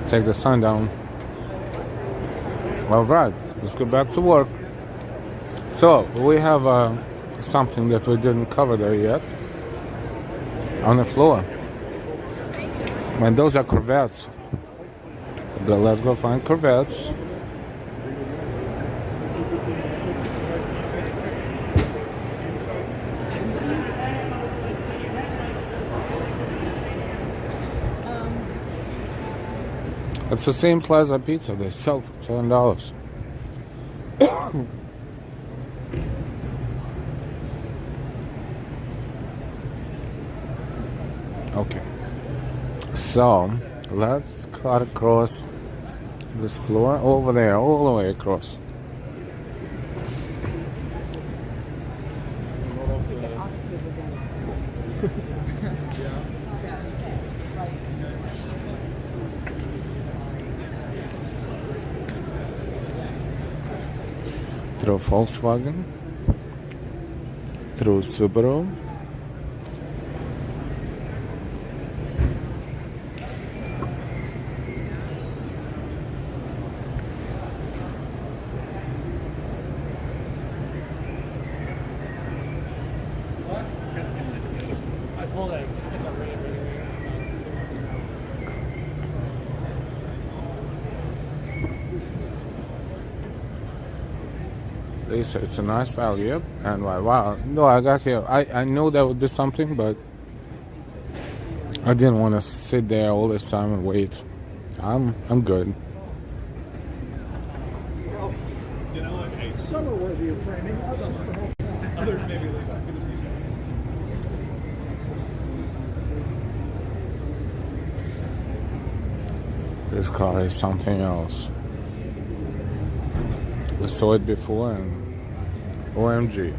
take the sun down. Alright, let's go back to work. So, we have something that we didn't cover there yet on the floor. And those are Corvettes. Let's go find Corvettes. It's the same slice of pizza they sell for $7. Okay, so let's cut across this floor over there, all the way across. Through Volkswagen, through Subaru, they say it's a nice value, and wow, no, I got here. I know that would be something, but I didn't want to sit there all this time and wait. I'm good. Well, you know, some are worthy of framing, others maybe like that. This car is something else. We saw it before, and OMG.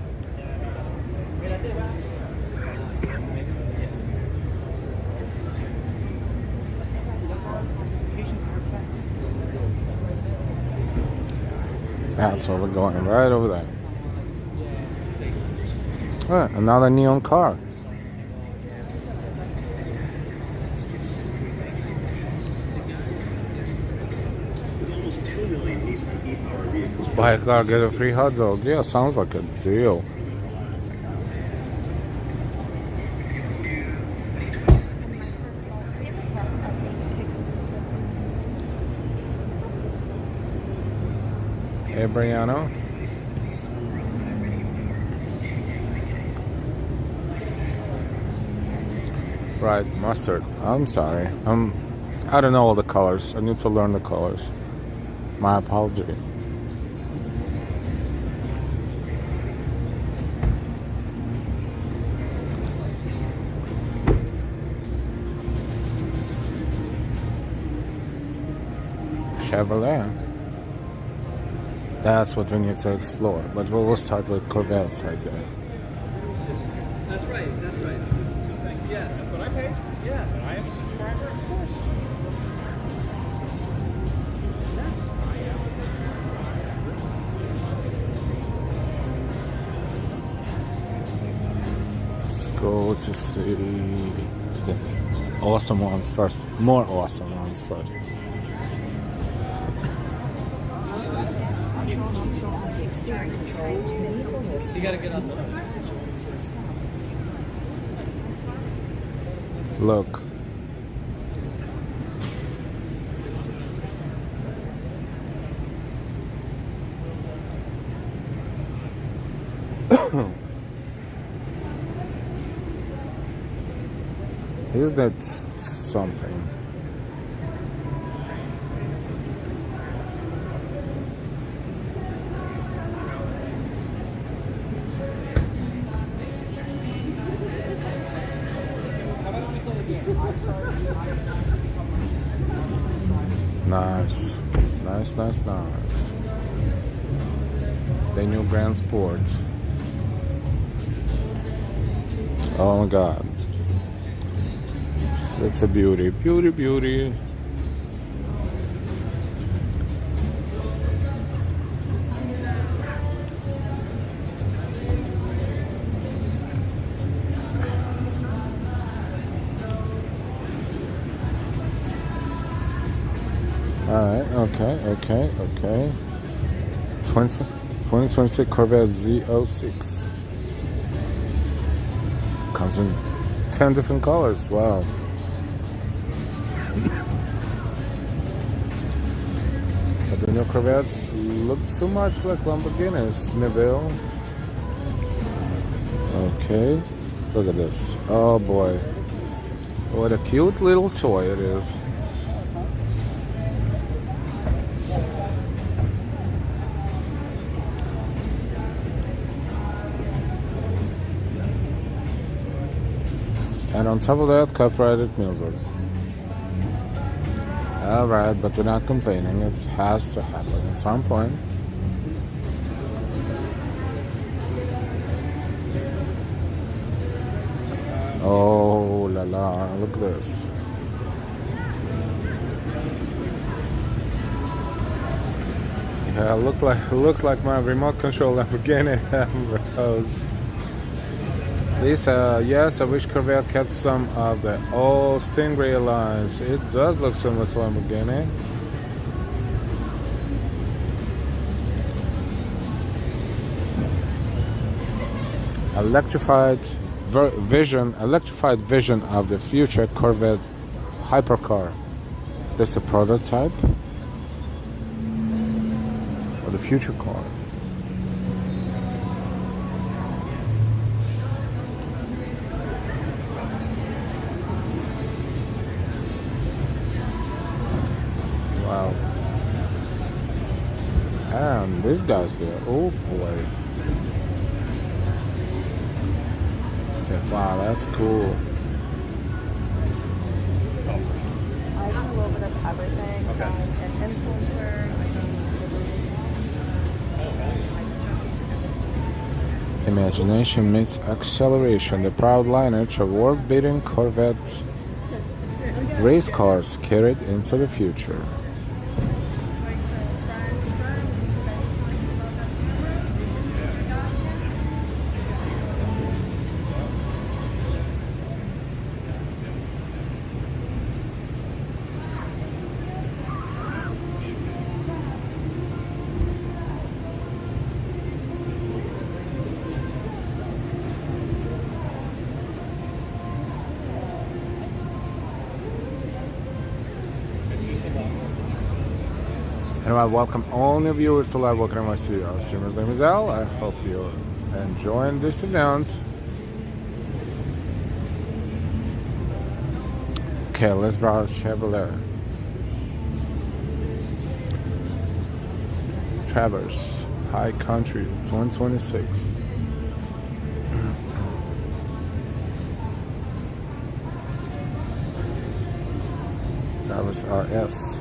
That's where we're going, right over there. Oh, another neon car. Buy a car, get a free hot dog. Yeah, sounds like a deal. Hey, Brianna. Right, mustard. I'm sorry. I don't know all the colors. I need to learn the colors. My apology. Chevrolet. That's what we need to explore. But we will start with Corvettes right there. That's right, that's right. Yes, that's what I paid. Yeah, but I am a subscriber, of course. Let's go to see the awesome ones first. More awesome ones first. You gotta get on the... Look. Is that something? Nice. Nice. The new Grand Sport. Oh my god. That's a beauty. Beauty. Alright, okay. 2026 Corvette Z06. Comes in 10 different colors. Wow. But the new Corvettes look too much like Lamborghinis. Neville. Okay. Look at this. Oh boy. What a cute little toy it is. And on top of that, copyrighted music. Alright, but we're not complaining. It has to happen at some point. Oh la la, look at this. Yeah, it looks like my remote control Lamborghini Bros. This, yes, I wish Corvette kept some of the old Stingray lines. It does look similar to Lamborghini. Electrified vision of the future Corvette hypercar. Is this a prototype? Or the future car? Wow. And this guy's here. Oh boy. Wow, that's cool. I do a little bit of everything. Okay. An influencer. Imagination meets acceleration. The proud lineage of world-beating Corvette race cars carried into the future. Anyway, I welcome all new viewers to live walking in my studio. Our streamer's name is Al. I hope you're enjoying this event. Okay, let's browse Chevrolet. Traverse High Country 2026. Traverse RS.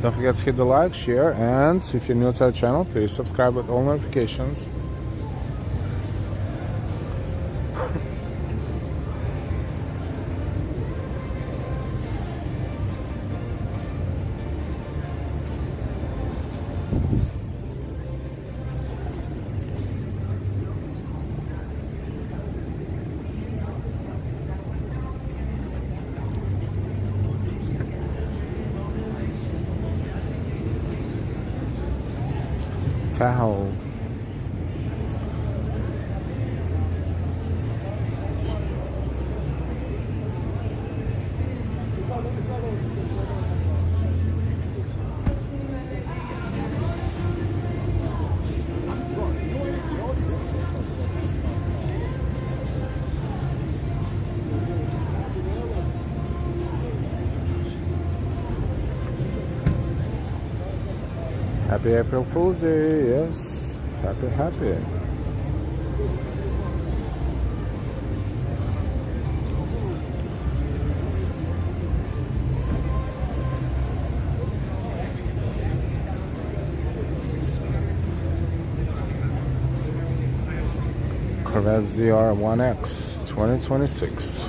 Don't forget to hit the like, share, and if you're new to our channel, please subscribe with all notifications. Tahoe. Happy April Fool's Day, yes. Happy. Corvette ZR1X 2026.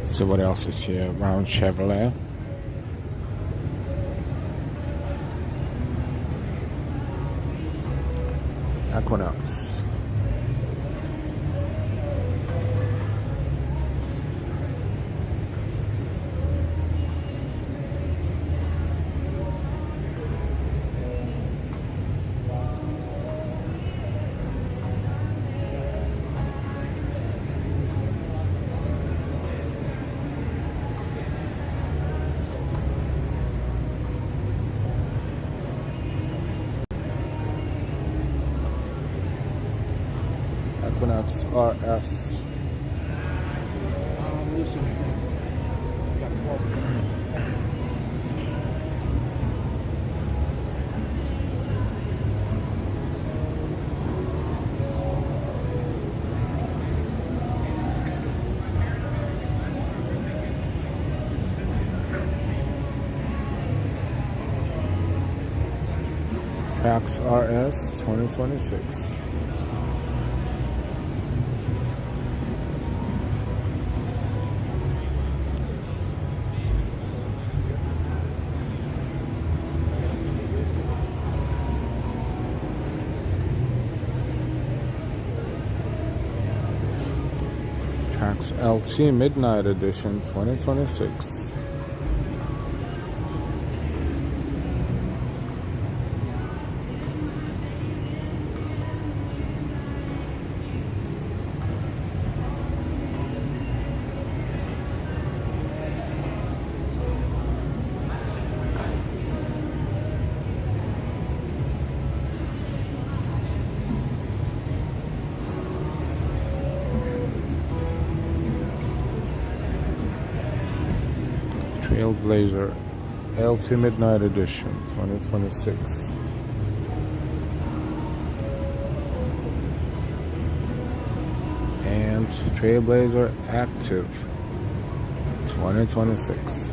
See what else is here around Chevrolet. Equinox. Equinox RS. Trax RS 2026. Trax LT Midnight Edition 2026. Trailblazer LT Midnight Edition 2026. And Trailblazer Active 2026.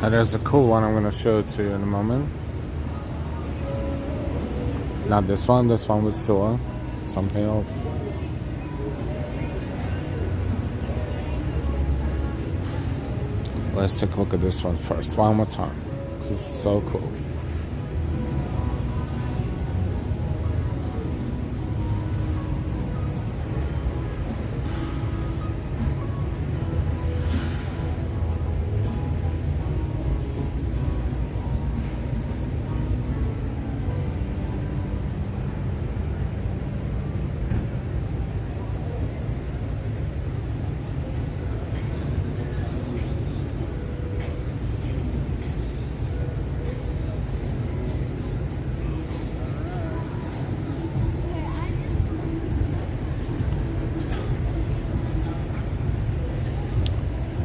And there's a cool one I'm going to show it to you in a moment. Not this one was Soa. Something else. Let's take a look at this one first, one more time. This is so cool.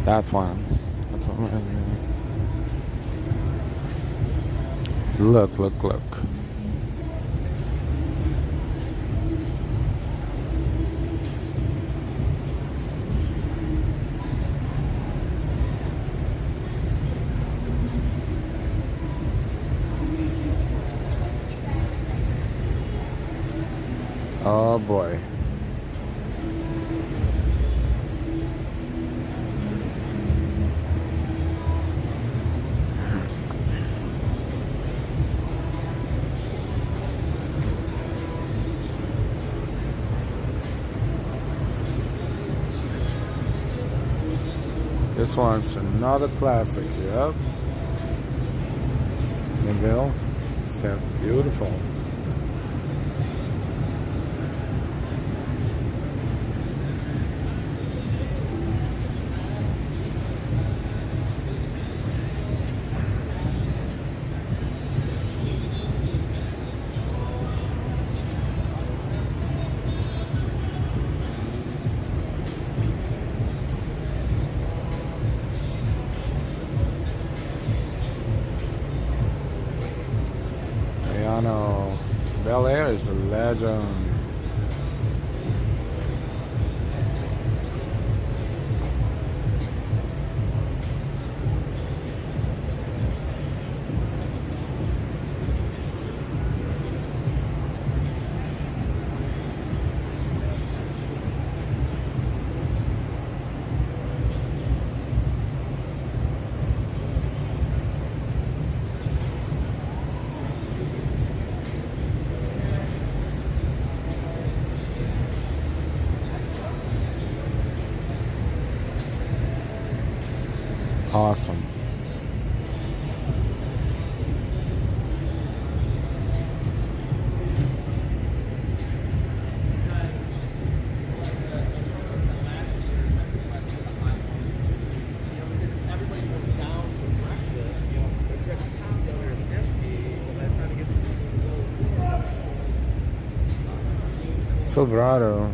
That one. Look, look, look. Oh boy. This one's another classic, yep. Neville, step, beautiful. Bel Air is a legend. Awesome. Silverado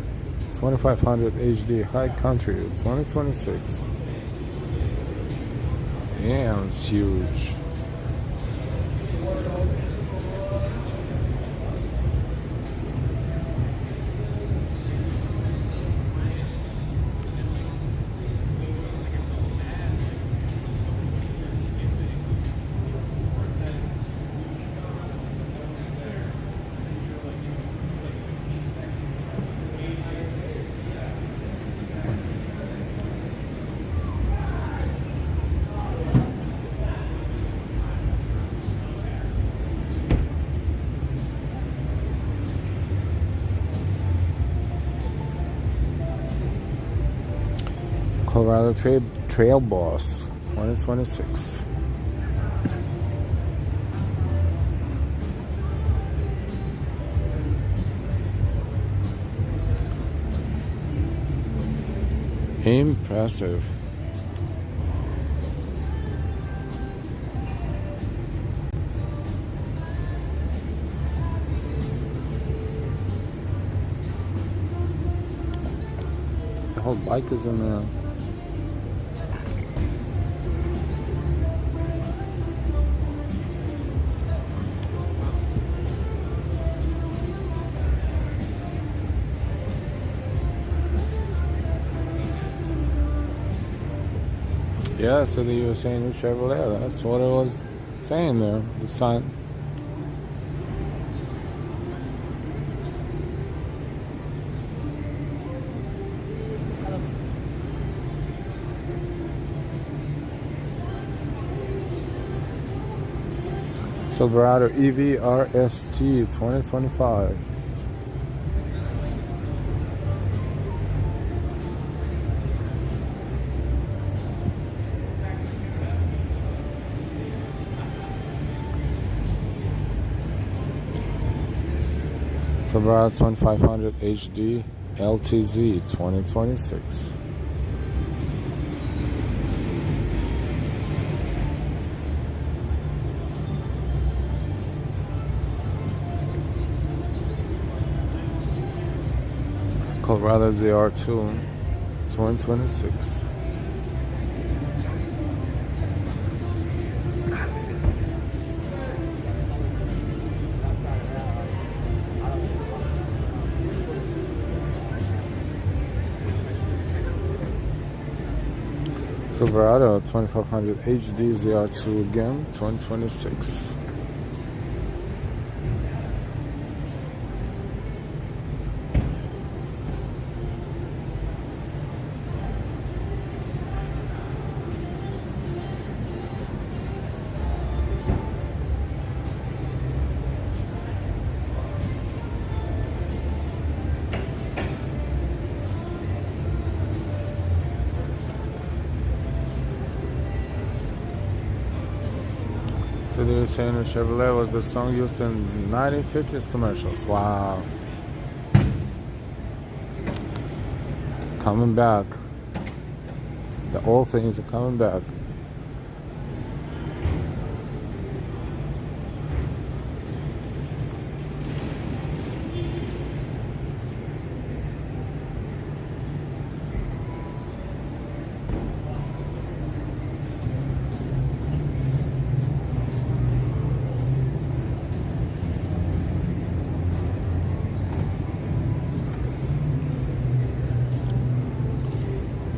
2500 HD High Country 2026. Yeah, it's huge. Colorado Trail Boss 2026. Impressive. The whole bike is in there. Yeah, so you were saying new Chevrolet. That's what I was saying there. The sign. Silverado EV RST 2025. Silverado 2500 HD LTZ 2026. Colorado ZR2 2026. Silverado 2500 HD ZR2 again 2026. Today saying Chevrolet was the song used in 1950s commercials. Wow. Coming back. The old things are coming back.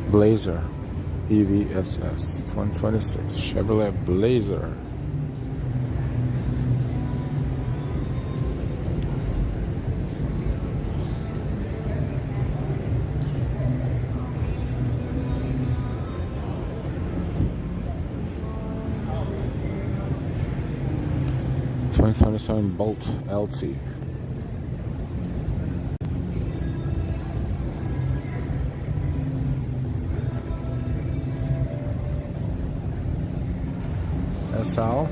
Blazer EVSS 2026 Chevrolet Blazer. Bolt LT. SL.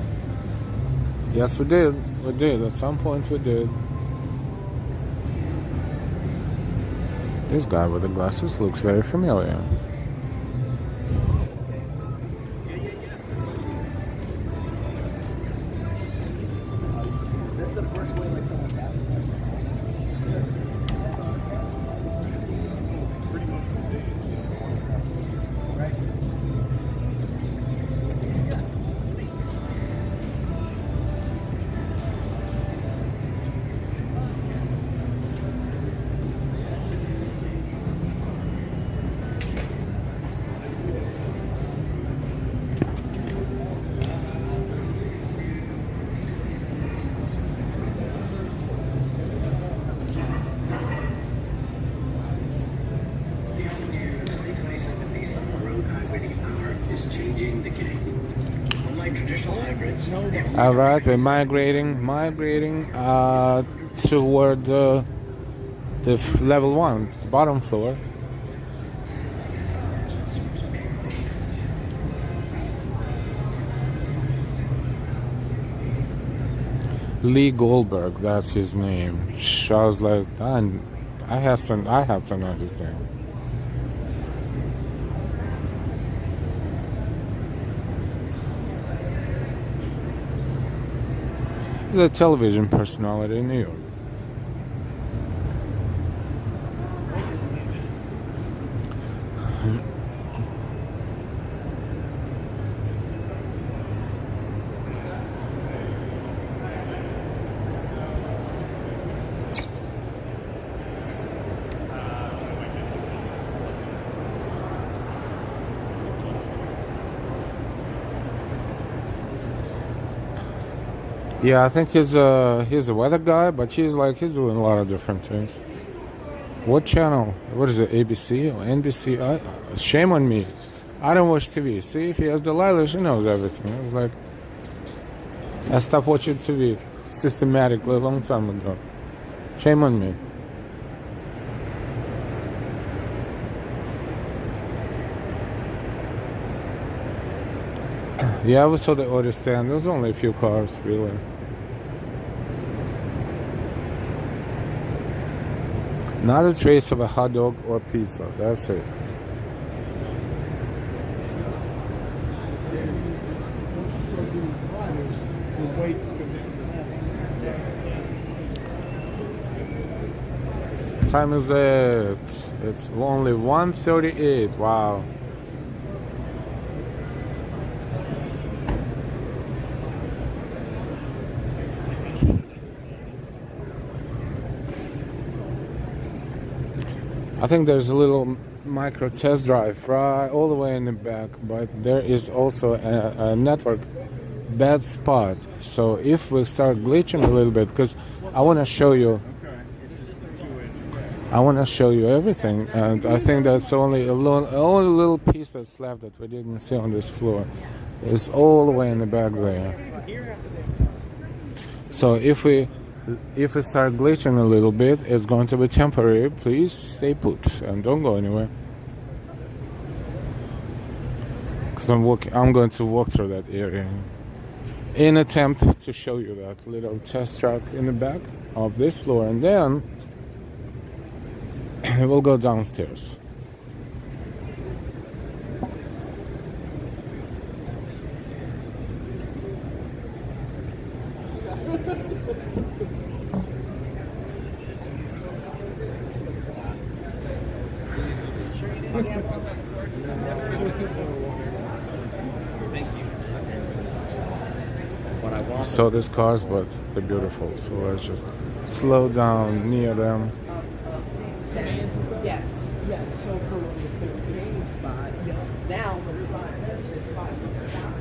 Yes, we did. We did. At some point we did. This guy with the glasses looks very familiar. All right, we're migrating toward the level 1, bottom floor. Lee Goldberg, that's his name. I was like, I have to know his name. He's a television personality in New York. Yeah, I think he's a weather guy, but he's doing a lot of different things. What channel? What is it? ABC or NBC? Shame on me. I don't watch TV. See, if he has Delilah, she knows everything. It's like I stopped watching TV systematically a long time ago. Shame on me. Yeah, we saw the auto stand. There was only a few cars, really. Not a trace of a hot dog or pizza. That's it. Time is it? It's only 1:38. Wow. I think there's a little micro test drive right all the way in the back, but there is also a network bad spot. So if we start glitching a little bit, because I want to show you everything, and I think that's only a little piece that's left that we didn't see on this floor. It's all the way in the back there. So if we start glitching a little bit, it's going to be temporary. Please stay put and don't go anywhere. Because I'm going to walk through that area. in attempt to show you that little test track in the back of this floor, and then we'll go downstairs. I saw these cars, but they're beautiful, so let's just slow down near them. Yes, yes. So for the training spot, now the spot, this spot's going to stop.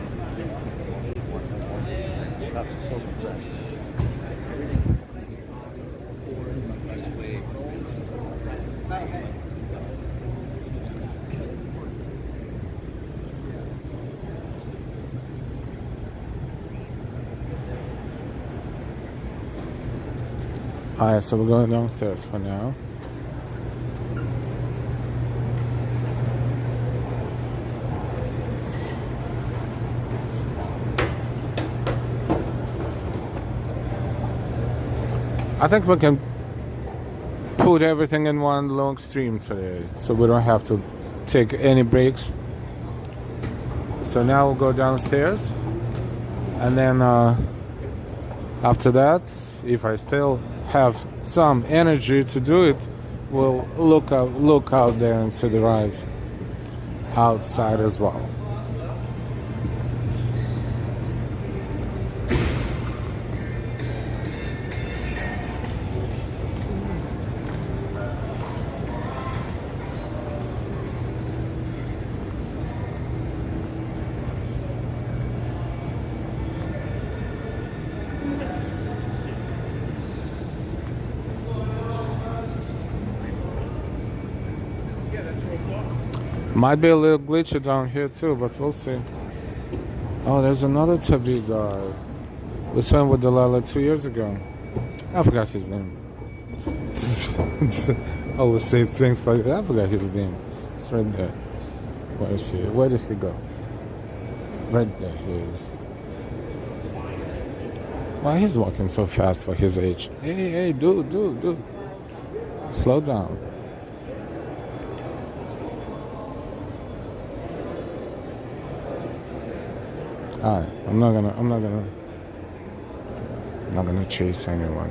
Alright, so we're going downstairs for now. I think we can put everything in one long stream today, so we don't have to take any breaks. So now we'll go downstairs, and then after that, if I still have some energy to do it, we'll look out there and see the rides outside as well. Might be a little glitchy down here too, but we'll see. Oh, there's another TV guy. We saw him with Delilah 2 years ago. I forgot his name. I always say things like that. I forgot his name. It's right there. Where is he? Where did he go? Right there he is. Why he's walking so fast for his age? Hey, dude. Slow down. Alright, I'm not gonna chase anyone.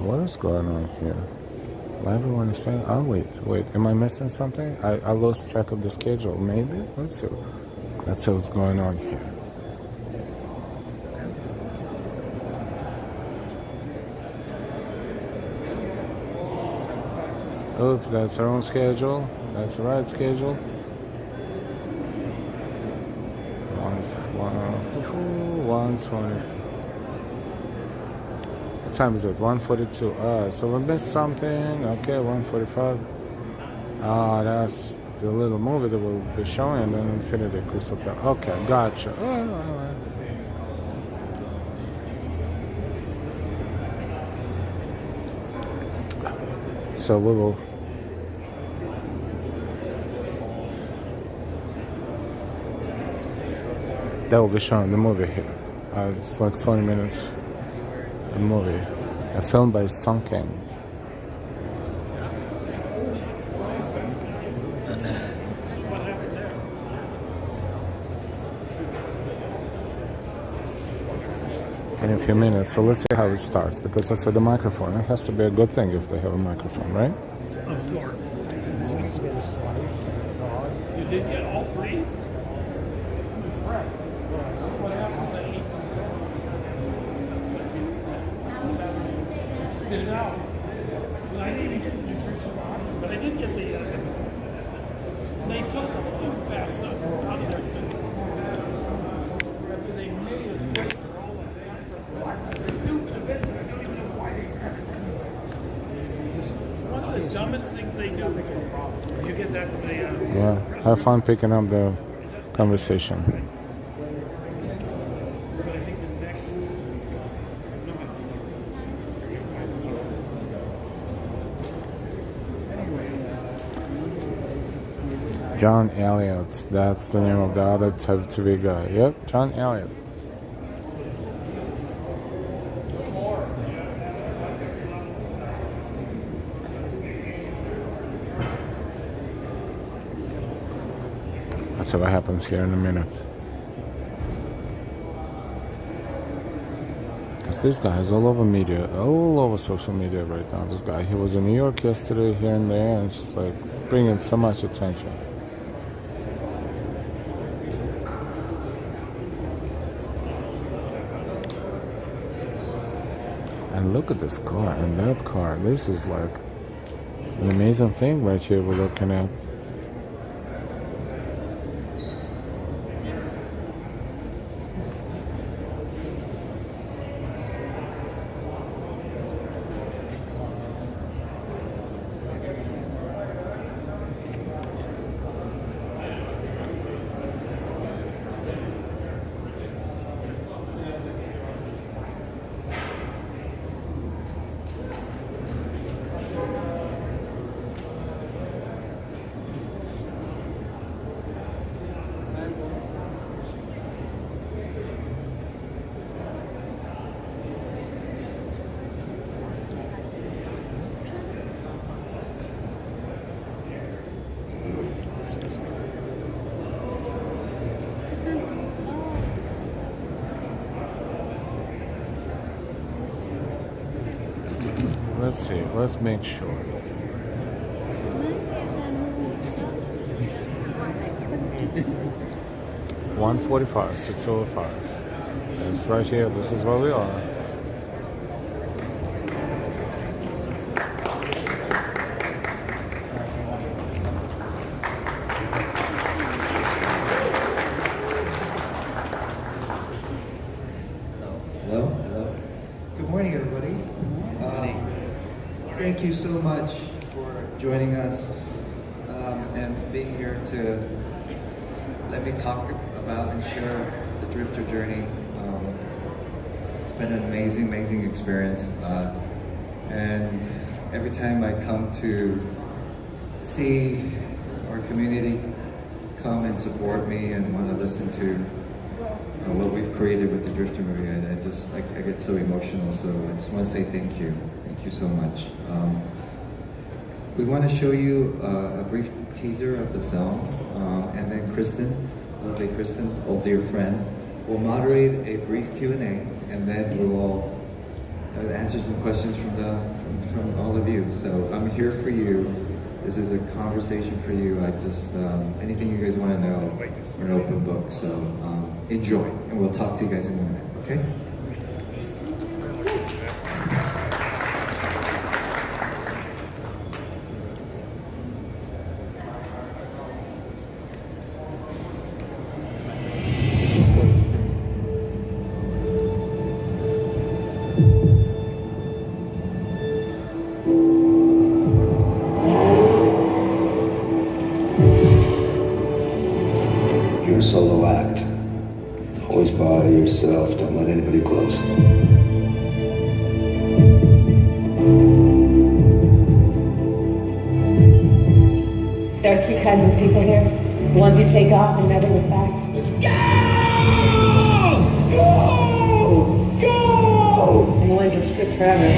What is going on here? Why everyone is saying, oh wait, am I missing something? I lost track of the schedule, maybe? Let's see what's going on here. Oops, that's our own schedule. That's the right schedule. 120. What time is it? 1:42. So we missed something. Okay, 1:45. That's the little movie that we'll be showing, and then Infinity Crystal Path. Okay, gotcha. So we will. That will be showing the movie here. It's like 20 minutes. A movie, a film by Song Kang. In a few minutes, so let's see how it starts. Because I said the microphone, it has to be a good thing if they have a microphone, right? You did get all three? Spit it out. Well, I didn't get the nutrition bottle, but I did get the. They took the food fast stuff out of their food. After they made us wait for all of that. Stupid event. I don't even know why they did it. It's one of the dumbest things they do because you get that from the. Yeah, have fun picking up the conversation. John Elliott. That's the name of the other Type 2 guy. Yep, John Elliott. Let's see what happens here in a minute. Because this guy is all over media, all over social media right now. This guy, he was in New York yesterday, here and there, and it's just like bringing so much attention. And look at this car and that car. This is like an amazing thing right here we're looking at. Let's see, let's make sure. $145 to $205. That's right here, this is where we are. Hello? Hello. Good morning, everybody. Thank you so much for joining us and being here to let me talk about and share the drifter journey. It's been an amazing, amazing experience. And every time I come to see our community come and support me and want to listen to what we've created with the Drifter movie, I get so emotional. So I just want to say thank you. Thank you so much. We want to show you a brief teaser of the film, and then Kristen, lovely Kristen, old dear friend, will moderate a brief Q&A, and then we will answer some questions from all of you. So I'm here for you. This is a conversation for you. Anything you guys want to know, we're an open book. So enjoy, and we'll talk to you guys in a minute, okay? Your solo act. Always by yourself, don't let anybody close. There are two kinds of people here. The ones who take off and never look back. Let's go! Go! Go! And the ones that stick forever.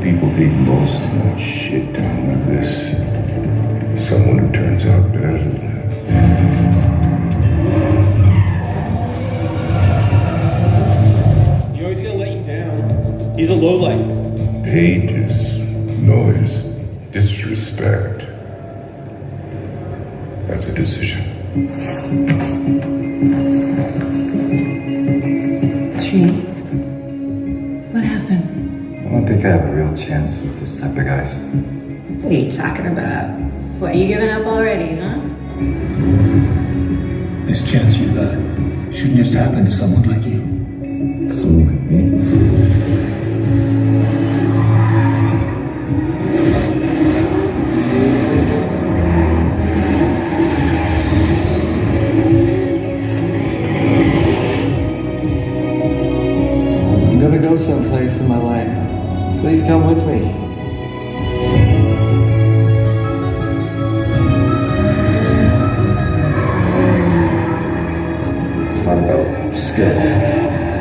People hate most in a shit town like this. Someone who turns out better than them. You know he's gonna let you down. He's a lowlight. Hate is noise, disrespect. That's a decision. Gee, what happened? I don't think I have a real chance with this type of guys. What are you talking about? What, you giving up already, huh? This chance you got shouldn't just happen to someone like you. Someone like me? someplace in my life, please come with me. It's not about skill,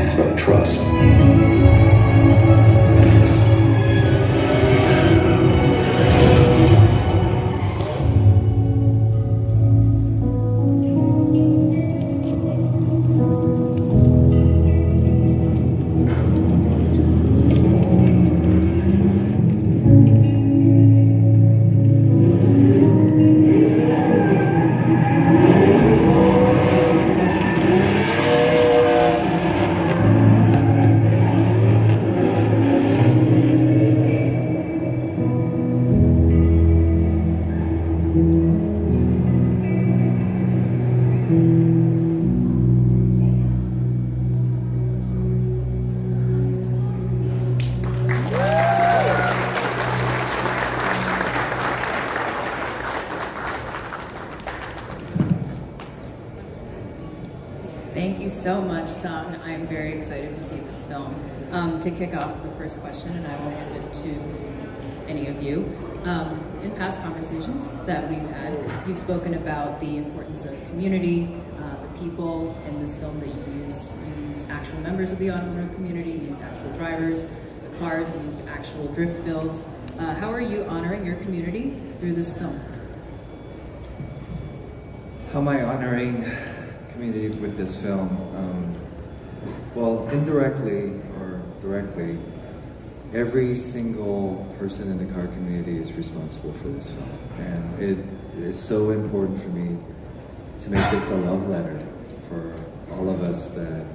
it's about trust. Thank you so much, Sung. I'm very excited to see this film. To kick off the first question, and I will hand it to any of you. In past conversations that we've had, you've spoken about the importance of community, the people in this film that you use. You used actual members of the automotive community, you used actual drivers, the cars, you used actual drift builds. How are you honoring your community through this film? How am I honoring community with this film? Well, indirectly or directly, every single person in the car community is responsible for this film. And it is so important for me to make this a love letter for all of us that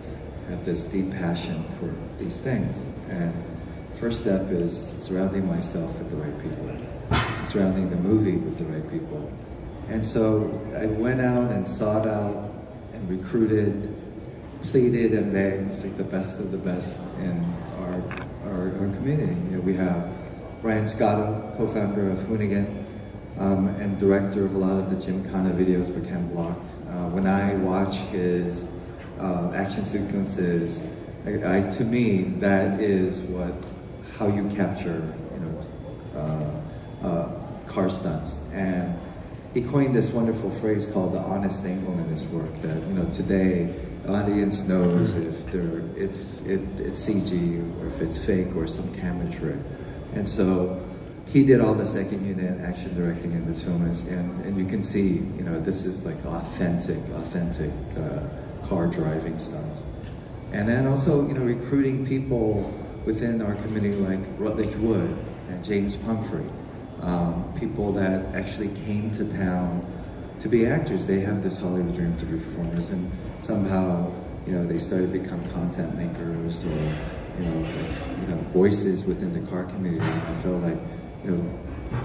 have this deep passion for these things. And first step is surrounding myself with the right people, surrounding the movie with the right people. And so I went out and sought out and recruited, pleaded and begged like the best of the best in our community. You know, we have Brian Scotto, co-founder of Hoonigan, and director of a lot of the Gymkhana videos for Ken Block. When I watch his action sequences, to me, that is how you capture, car stunts. And he coined this wonderful phrase called the honest angle in his work that, today, the audience knows if it's CG or if it's fake or some camera trick. And so he did all the second unit action directing in this film, and you can see, this is like authentic car driving stunts. And then also, recruiting people within our community like Rutledge Wood and James Pumphrey, people that actually came to town to be actors. They have this Hollywood dream to be performers, and somehow, they started to become content makers or, voices within the car community. I feel like,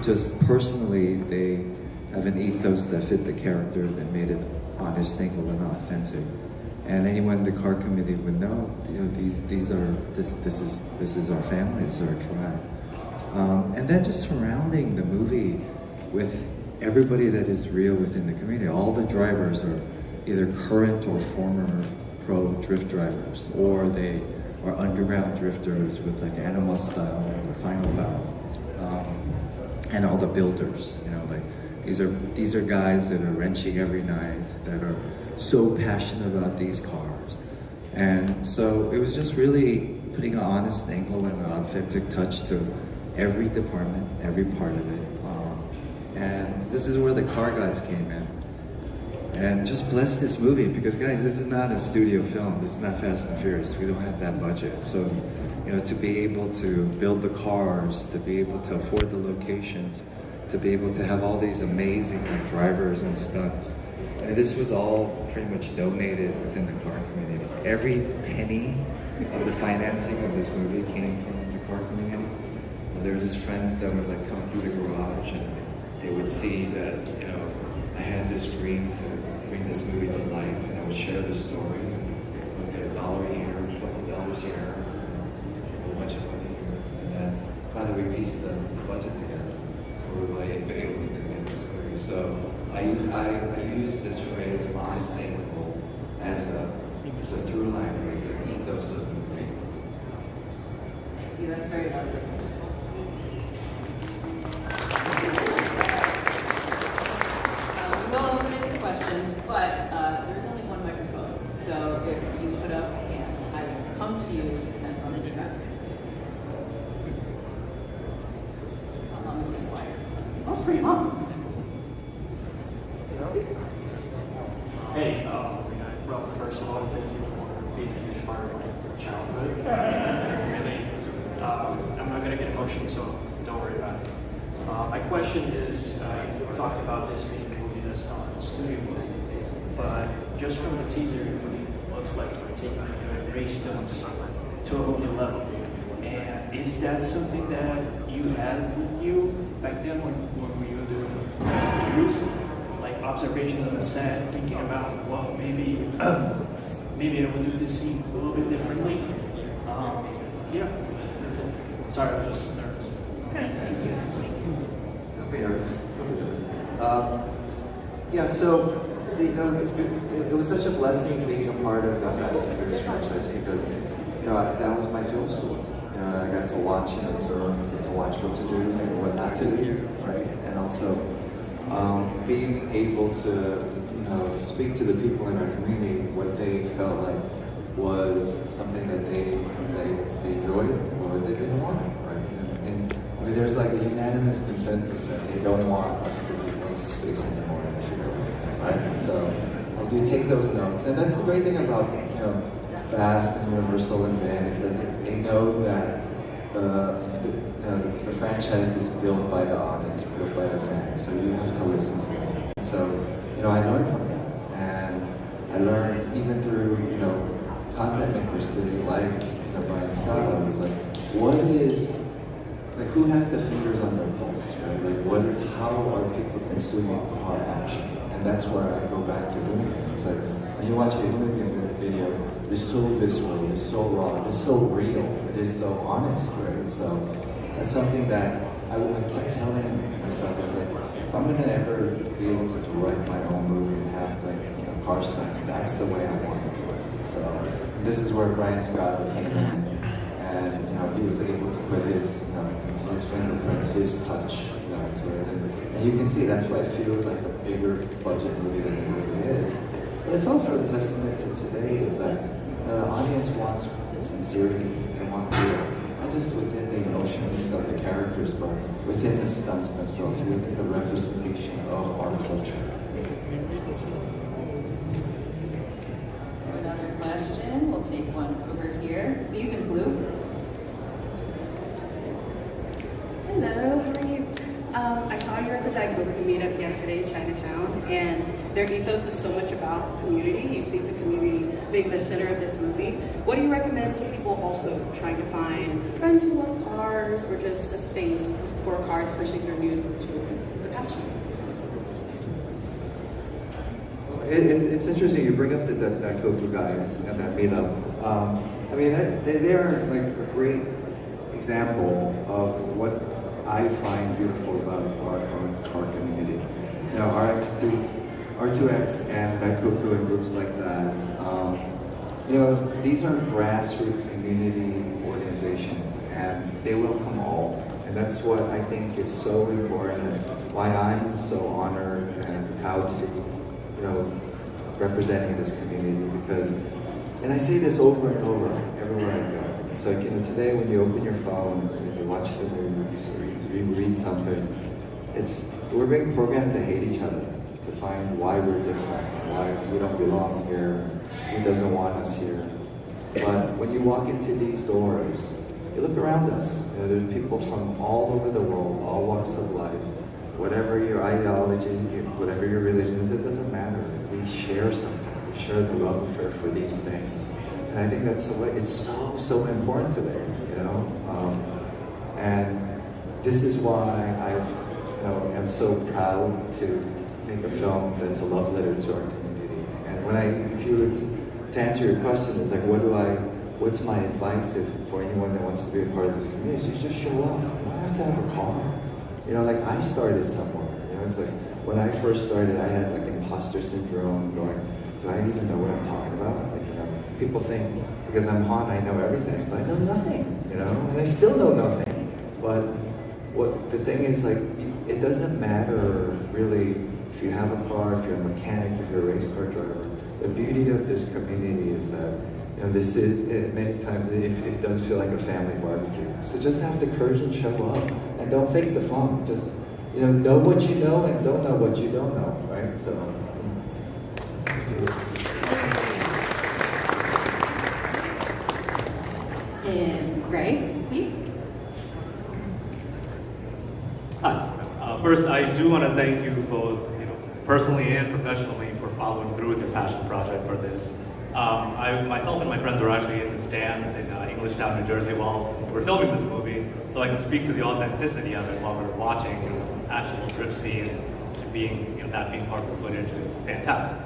just personally, they have an ethos that fit the character, that made it honest, thankful, and authentic. And anyone in the car community would know, this is our family, this is our tribe. And then just surrounding the movie with everybody that is real within the community. All the drivers are either current or former pro drift drivers, or they are underground drifters with like Animal Style or Final Bout, and all the builders. These are guys that are wrenching every night, that are so passionate about these cars. And so it was just really putting an honest angle and an authentic touch to every department, every part of it. And this is where the car gods came in. And just bless this movie, because guys, this is not a studio film. This is not Fast and Furious. We don't have that budget. So, to be able to build the cars, to be able to afford the locations, to be able to have all these amazing drivers and stunts. And this was all pretty much donated within the car community. Every penny of the financing of this movie came from the car community. There were just friends that would come through the garage, and they would see that, I had this dream to bring this movie to life, and I would share the story. I'd get $1 here, a couple dollars here, a whole bunch of money here, and then finally we pieced the budget together for able to make this movie. So I use this phrase, honest, thankful, as a through line, right, the ethos of the movie. That's very lovely. We will open it to questions, but there's only one microphone. So if you put up a hand, I will come to you and run this back. Mrs. Wire. That was pretty long. Hey, well, first of all, thank you for being a huge part of my childhood. Really, I'm not going to get emotional, so don't worry about it. My question is, you talked about this being a movie that's not a studio movie, but just from the teaser, it really looks like you're taking your gravestones to a whole new level. And is that something that you had with you back then when you were doing Fast and Furious? Like observations on the set, thinking about, well, maybe I will do this scene a little bit differently. Yeah, that's it. Sorry, I was just nervous. Okay, thank you. Don't be nervous. Yeah, so it was such a blessing being a part of the Fast and Furious franchise because that was my film school. I got to watch and observe, get to watch what to do and what not to do, right? And also being able to speak to the people in our community what they felt like was something that they enjoyed or what they didn't want, right? And I mean, there's like a unanimous consensus that they don't want us to be going to space anymore, right? And so you take those notes, and that's the great thing about Fast and Universal and Van is that they know that the franchise is built by the audience, built by the fans, so you have to listen to them. So, I learned from that, and I learned even through, content makers that like Brian Scott, I was like, who has the fingers on their pulse, right? Like, how are people consuming car action? And that's where I go back to Hoonigan. It's like, when you watch a Hoonigan video, it's so visceral, it's so raw, it's so real, it is so honest, right? So that's something that I kept telling myself. I was like, if I'm gonna ever be able to direct my own movie and have car stunts, that's the way I want to do it. So this is where Brian Scott came in, and he was able to put his fingerprints, his touch, to it, and you can see that's why it feels like a bigger budget movie than it really is. But it's also a testament to today is that the audience wants sincerity, they want real. Not just within the emotions of the characters, but within the stunts themselves, within the representation of our culture. Another question, we'll take one over here. Please in blue. Hello, how are you? I saw you at the Daikoku meetup yesterday in Chinatown, and their ethos is so much about community. You speak to community being the center of this movie. What do you recommend to people also trying to find friends who love cars or just a space for cars, especially if they're new to the passion? Well, it's interesting you bring up the Daikoku guys and that meetup. I mean, they are like a great example of what I find beautiful about our car community. R2X and Daikoku and groups like that. These are grassroots community organizations, and they welcome all. And that's what I think is so important, and why I'm so honored and proud to be, representing this community. Because, and I say this over and over, everywhere I go. It's like, today when you open your phones and you watch the news or you read something, we're being programmed to hate each other, to find why we're different, why we don't belong here, who doesn't want us here. But when you walk into these doors, you look around us, there's people from all over the world, all walks of life, whatever your ideology, whatever your religion is, it doesn't matter. We share something, we share the love affair for these things. And I think that's the way, it's so important today, and this is why I am so proud to make a film that's a love letter to our community. And if you were to answer your question, is like, what's my advice for anyone that wants to be a part of this community? Is just show up. You don't have to have a car. Like I started somewhere. It's like when I first started, I had like imposter syndrome, going, do I even know what I'm talking about? People think because I'm Han, I know everything, but I know nothing. know, and I still know nothing. But what the thing is, like, it doesn't matter really if you have a car, if you're a mechanic, if you're a race car driver. The beauty of this community is that, you know, this is, many times it does feel like a family barbecue. So just have the courage and show up, and don't fake the fun. Just, you know what you know and don't know what you don't know, right? So. And Greg, please. Hi. First, I do want to thank you both, personally and professionally, for following through with your passion project for this. Myself and my friends were actually in the stands in Englishtown, New Jersey, while we're filming this movie, so I can speak to the authenticity of it while we're watching actual drift scenes. Being, that being part of the footage is fantastic.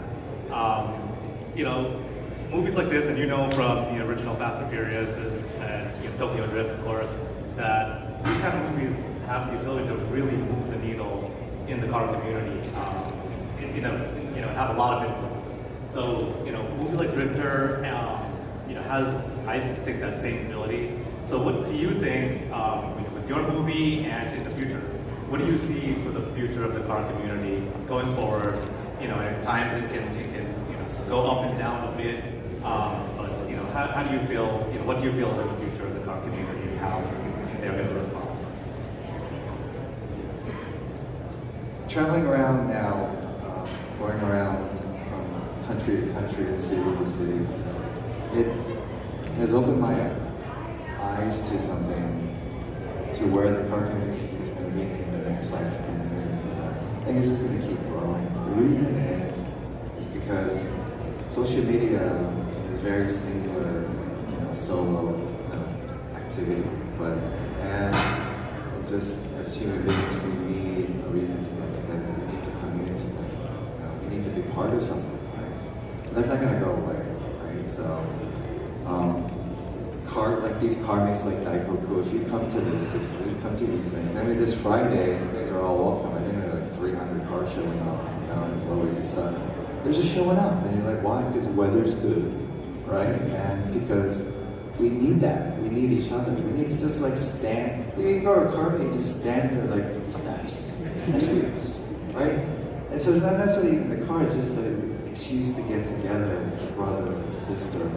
Movies like this, and from the original Fast and Furious and Tokyo Drift, of course, that these kind of movies have the ability to really move the needle in the car community, have a lot of influence. So, a movie like Drifter, has, I think, that same ability. So what do you think, with your movie and in the future, what do you see for the future of the car community going forward? At times it can go up and down a bit, but how do you feel? What do you feel is in the future of the car community and how they're going to respond? Traveling around now, going around from country to country and city to city, it has opened my eyes to something, to where the car community is going to be in the next 5 to 10 years. I think it's going to keep growing. The reason is because social media is very singular, solo activity. But as human beings, we need a reason to get together. We need to communicate. We need to be part of something, right? That's not going to go away, right? So, these car meets like Daikoku, if you come to this, you come to these things. I mean, this Friday, you guys are all welcome. I think there are like 300 cars showing up, in Lower East Side. They're just showing up, and you're like, why? Because the weather's good, right? And because we need that. We need each other. We need to just like stand. You can go to a car meet and just stand there like, it's nice. It's nice views, right? And so it's not necessarily even the car, it's just an excuse to get together with a brother, a sister,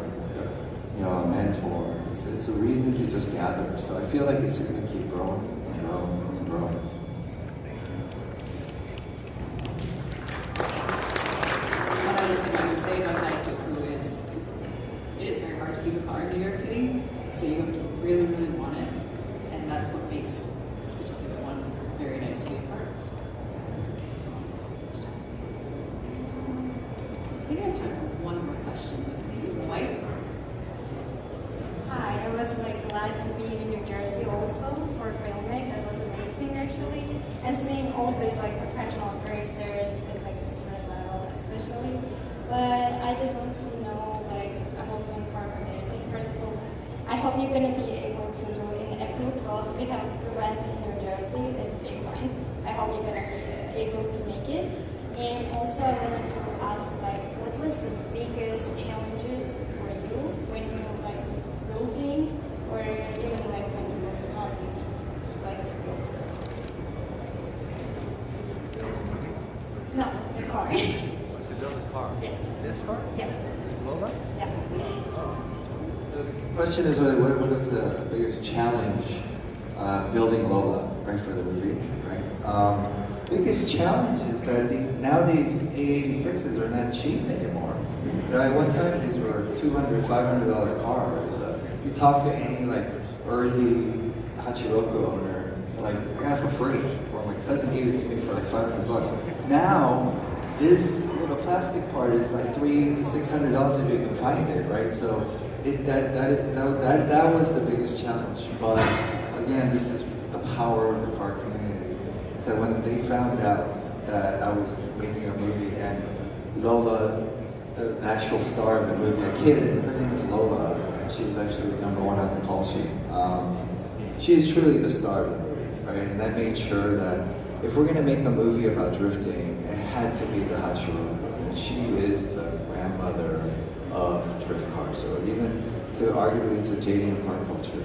a mentor. It's a reason to just gather. So I feel like it's just going to keep growing and growing and growing. One other thing I would say about Daikoku is it is very hard to keep a car in New York City, so you have to really, really want it, and that's what makes this particular one very nice to be a part of. I think I have time for one more question. Please, White. Hi, I was glad to be in New Jersey also for filming. That was amazing actually. And seeing all these professional drifters is different level especially. But I just want to know, I'm also in car community. First of all, I hope you're gonna be able to do in April 12th. We have the event in New Jersey. It's a big one. I hope you're gonna be able to make it. And also I wanted to ask what was the biggest challenges for you when you building, or even when you were starting to build? No, the car. To build a car? Yeah. This car? Yeah. Lola? Yeah. So the question is, what was the biggest challenge building Lola, right, for the movie, right? Biggest challenge is that these A86s are not cheap anymore. At one time, these were $200, $500 cars. You talk to any early Hachiroku owner, I got it for free, or my cousin gave it to me for $500. Now, this little plastic part is $300 to $600 if you can find it, right? So that was the biggest challenge. But again, this is the power of the car community. So when they found out that I was making a movie and Lola, the actual star of the movie, a kid, her name is Lola, and she was actually the #1 on the call sheet. She is truly the star of the movie, right? And that made sure that if we're going to make a movie about drifting, it had to be the Hachiroku. And she is the grandmother of drift cars, or even arguably to JDM car culture.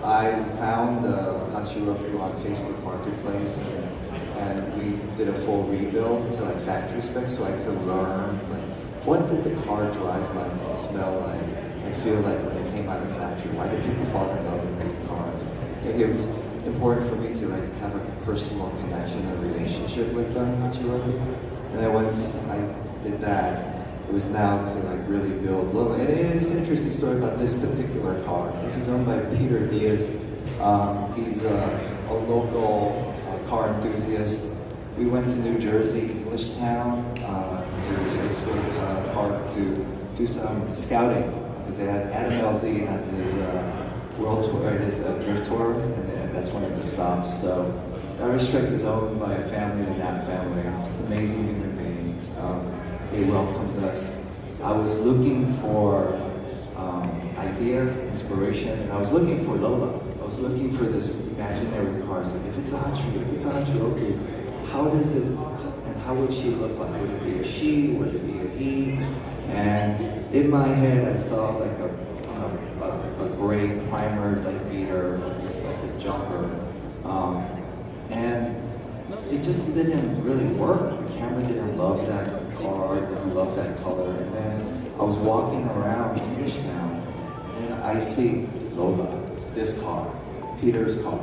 I found Hachiroku on Facebook Marketplace, and we did a full rebuild to like factory specs, so I could learn like what did the car drive like and smell like and feel like when it came out of the factory. Why did people fall in love with these cars? It was important for me to like have a personal connection, a relationship with them, Hachiroku. And then once I did that, it was now to like really build little. And it is an interesting story about this particular car. This is owned by Peter Diaz. He's a local car enthusiast. We went to New Jersey, Englishtown, to Expo Park to do some scouting because they had Adam LZ has his world tour, his drift tour, and that's one of the stops. So that racetrack is owned by a family, the Knapp family, just amazing human beings. They welcomed us. I was looking for ideas, inspiration, and I was looking for Lola. I was looking for this imaginary car. So if it's a Hachiroku, how does it, and how would she look like? Would it be a she? Would it be a he? And in my head, I saw like a gray primer like beater, just like a jumper, and it just didn't really work. The camera didn't love that car, didn't love that color. And then I was walking around Englishtown, and I see Lola, this car, Peter's car,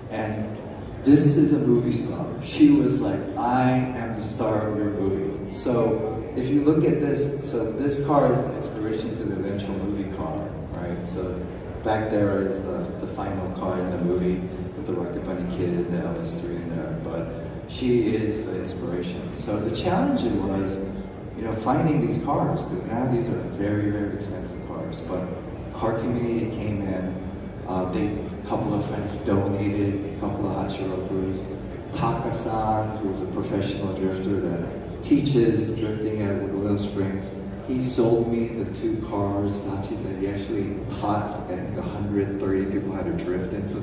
and this is a movie star. She was like, I am the star of your movie. So if you look at this, so this car is the inspiration to the eventual movie car, right? So back there is the final car in the movie with the Rocket Bunny kid and the LS3 in there, but she is the inspiration. So the challenge was, finding these cars, because now these are very, very expensive cars, but car community came in, a couple of friends donated a couple of Hachirokus. Taka-san, who was a professional drifter that teaches drifting at Willow Springs, he sold me the 2 cars, Hachis, that he actually taught, I think, 130 people how to drift in. So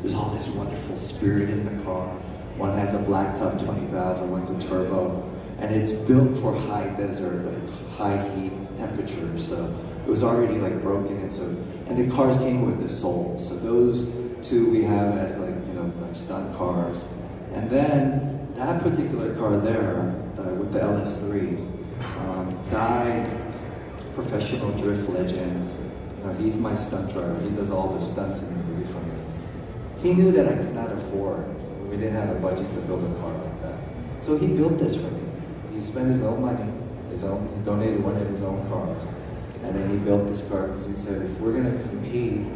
there's all this wonderful spirit in the car. One has a blacktop 20 valve and one's a turbo. And it's built for high desert, like high heat temperatures. So it was already like broken, and the cars came with the soul. So those 2 we have as like stunt cars. And then that particular car there with the LS3, Guy, professional drift legend. He's my stunt driver. He does all the stunts in the movie for me. He knew that I could not afford. We didn't have a budget to build a car like that. So he built this for me. He spent his own money, he donated one of his own cars, and then he built this car because he said, if we're going to compete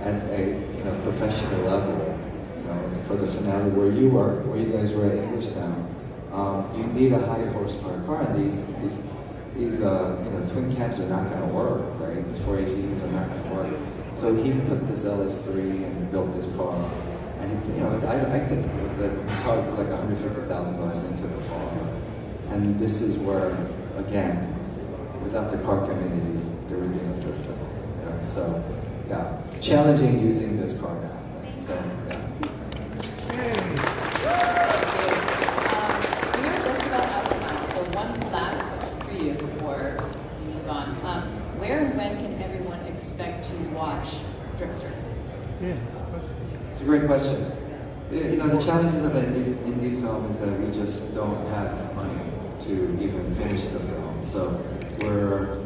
at a professional level, for the finale where you guys were at Englishtown, you need a high horsepower car, and these twin cabs are not going to work, right? These 4ATs are not going to work. So he put this LS3 and built this car, and I think that probably like $150,000 into the car. And this is where, again, without the car community, there would be no drifter. So, yeah, challenging using this car now. So, yeah. We are just about out of time, so one last question for you before we move on. Where and when can everyone expect to watch Drifter? It's a great question. The challenges of an indie film is that we just don't have money to even finish the film. So we're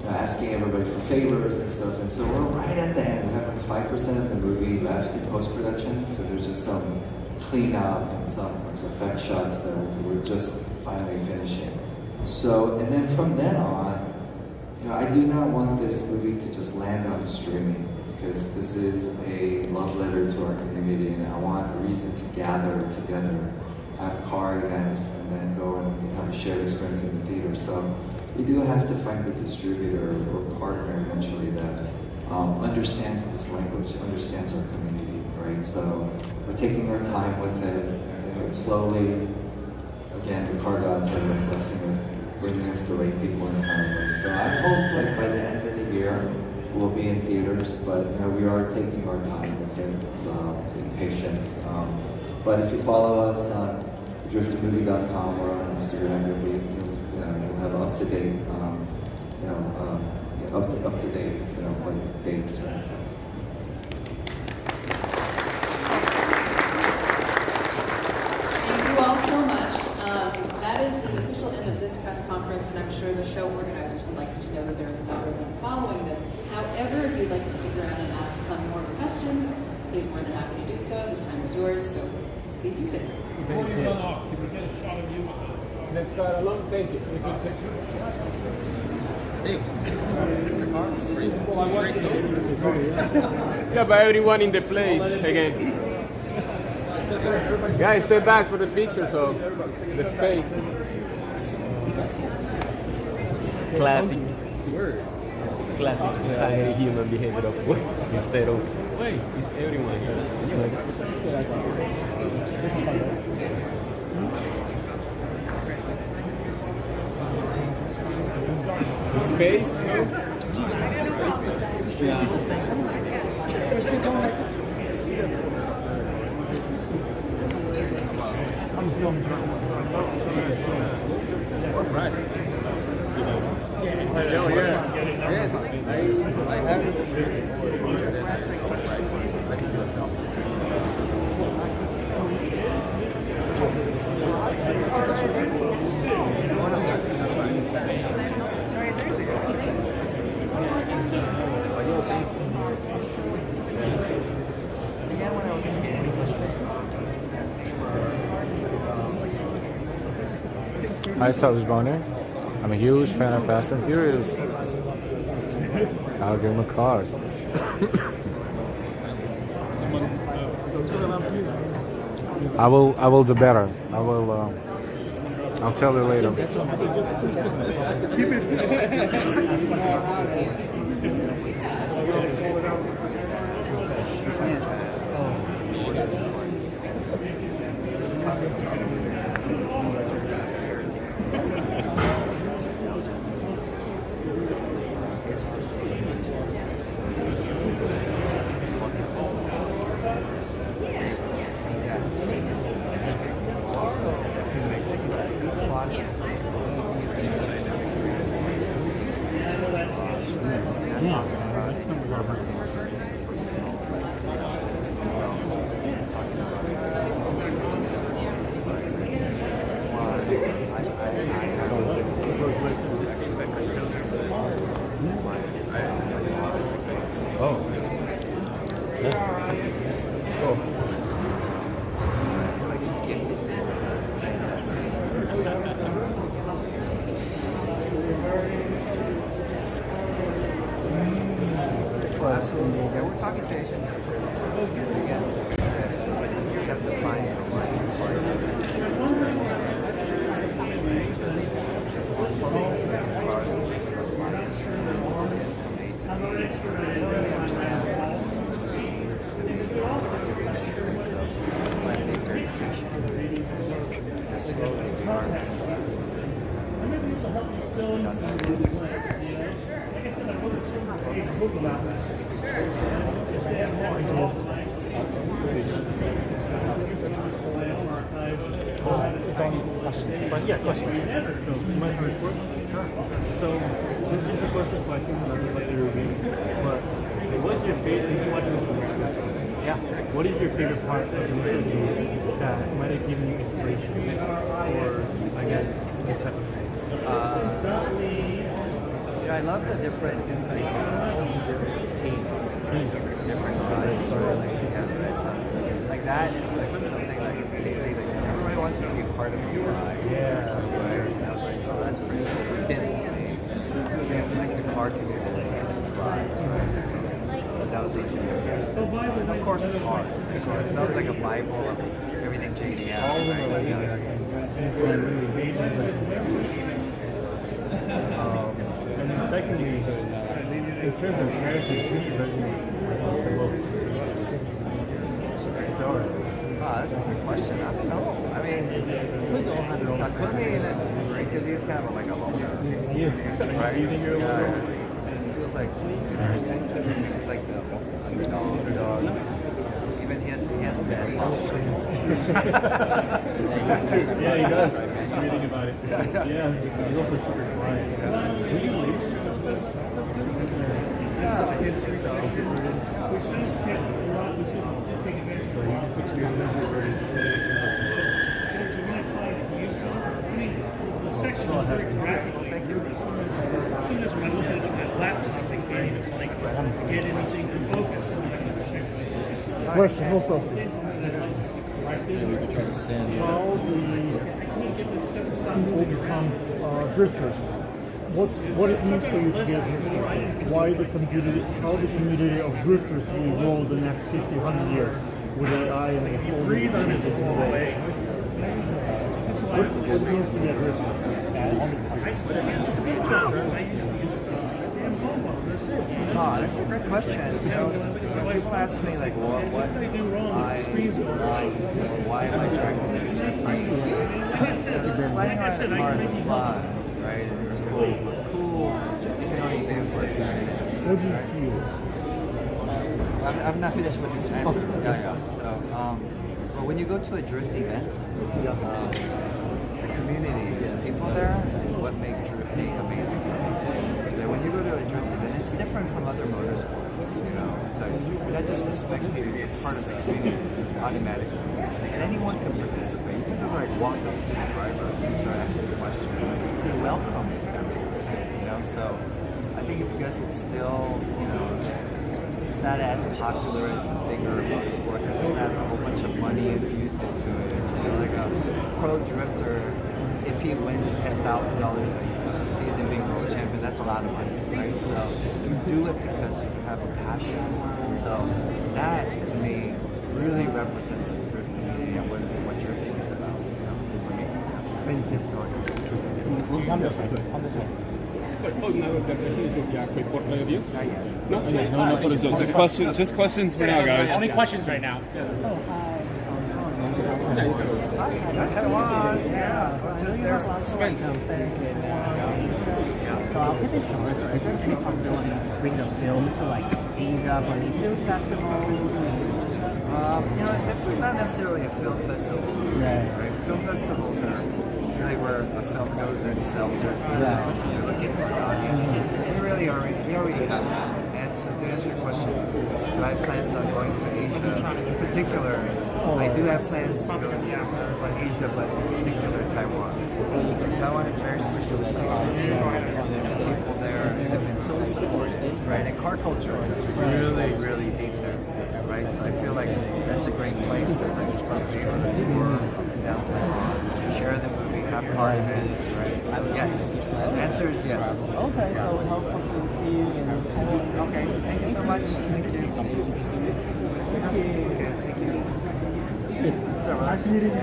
asking everybody for favors and stuff, and so we're right at the end. We have like 5% of the movie left in post-production, so there's just some cleanup and some effect shots that we're just finally finishing. So, and then from then on, I do not want this movie to just land on streaming, because this is a love letter to our community, and I want a reason to gather together, have car events, and then go and have a shared experience in the theater. So we do have to find a distributor or partner eventually that understands this language, understands our community, right? So we're taking our time with it, slowly. Again, the car gods are blessing us, bringing us the right people in front of us. So I hope like by the end of the year, we'll be in theaters, but we are taking our time with it, so be patient. But if you follow us on driftermovie.com or on Instagram, you'll have up to date, like dates, right? So. you'd like to stick around and ask some more questions, he's more than happy to do so. This time is yours, so please use it. Before you run off, can we get a shot of you? Let's go along. Thank you. Yeah, but everyone in the place again. Guys, stay back for the pictures of the space. Classic word. Classic human behavior of work instead of wait, it's everyone. Space, Hi, South Bonner. I'm a huge fan of Fast and Furious. I'll give him a card. I will do better. I'll tell you later. Yeah, question. So, you mind if I record? Sure. So, this is the first question, and I'd like to review. But, what's your favorite? You watch this movie? Yeah. What is your favorite part of the movie that might have given you inspiration for, I guess, this type of thing? I love the different teams, different guys, like that is like something like everybody wants to be a part of the ride. Yeah. Right? And I was like, oh, that's pretty cool. Then, like the car community and the rides, right? So that was interesting. And of course, the cars. That was like a Bible of everything JD had. All of and then secondly, in terms of characters, who's your resume the most? That's a good question. I don't know. I mean, Takumi and Bronco is kind of like a loner. Right? You think you're a loner? It feels like he's like the underdog. Even he has bad posture. Yeah, he does. Reading about it. Yeah, because he's also super quiet. Were you late? Yeah, I think so. So he just 6 years into the The section is very graphic. Thank you. Sometimes when I look at it on my laptop, I can't even like get anything to focus. Question also. How do people become drifters? What it means for you to get drifters? How the community of drifters will grow the next 50, 100 years with AI and the whole breathe on it the whole way. What it means to be a drifter? Oh, that's a great question. You know, when people ask me like, why am I attracted to drifting? Sliding around in a car is fun, right? And it's cool. Cool. You can only do it for a few minutes. What do you feel? I'm not finished with the answer. Yeah. So, well, when you go to a drift event, the community, the people there is what makes drifting amazing for me. When you go to a drift event, it's different from other motorsports. You know, it's like you're not just a spectator; you're part of the community automatically, and anyone can participate. You can just like walk up to the drivers and start asking questions. You welcome everyone. You know, so I think because it's still, you know, it's not as popular as the bigger motorsports. It doesn't have a whole bunch of money infused into it. You know, like a pro drifter, if he wins $10,000 a season being world champion, that's a lot of money, right? So you do it because you have a passion for it. So that, to me, really represents the drift community and what drifting is about, you know, for me. Thank you. Oh, no, portfolio of you? No, for the show. Just questions for now, guys. Only questions right now. Spence. So I'll keep it short. Is there any possibility to bring the film to like Asia for any film festival? You know, this is not necessarily a film festival. Right? Film festivals are really where a film goes and sells their film. You're looking for an audience. And we already have that. And so to answer your question, do I have plans on going to Asia? In particular, I do have plans to go to Asia, but in particular Taiwan. Taiwan is very special. The people there have been so supportive, right? And car culture is really, really deep there, right? So I feel like that's a great place to like be able to tour up and down Taiwan, share the movie, have car events, right? So yes, the answer is yes. Okay, so hopefully to see you in Taiwan. Okay, thank you so much. Thank you. Nice meeting you.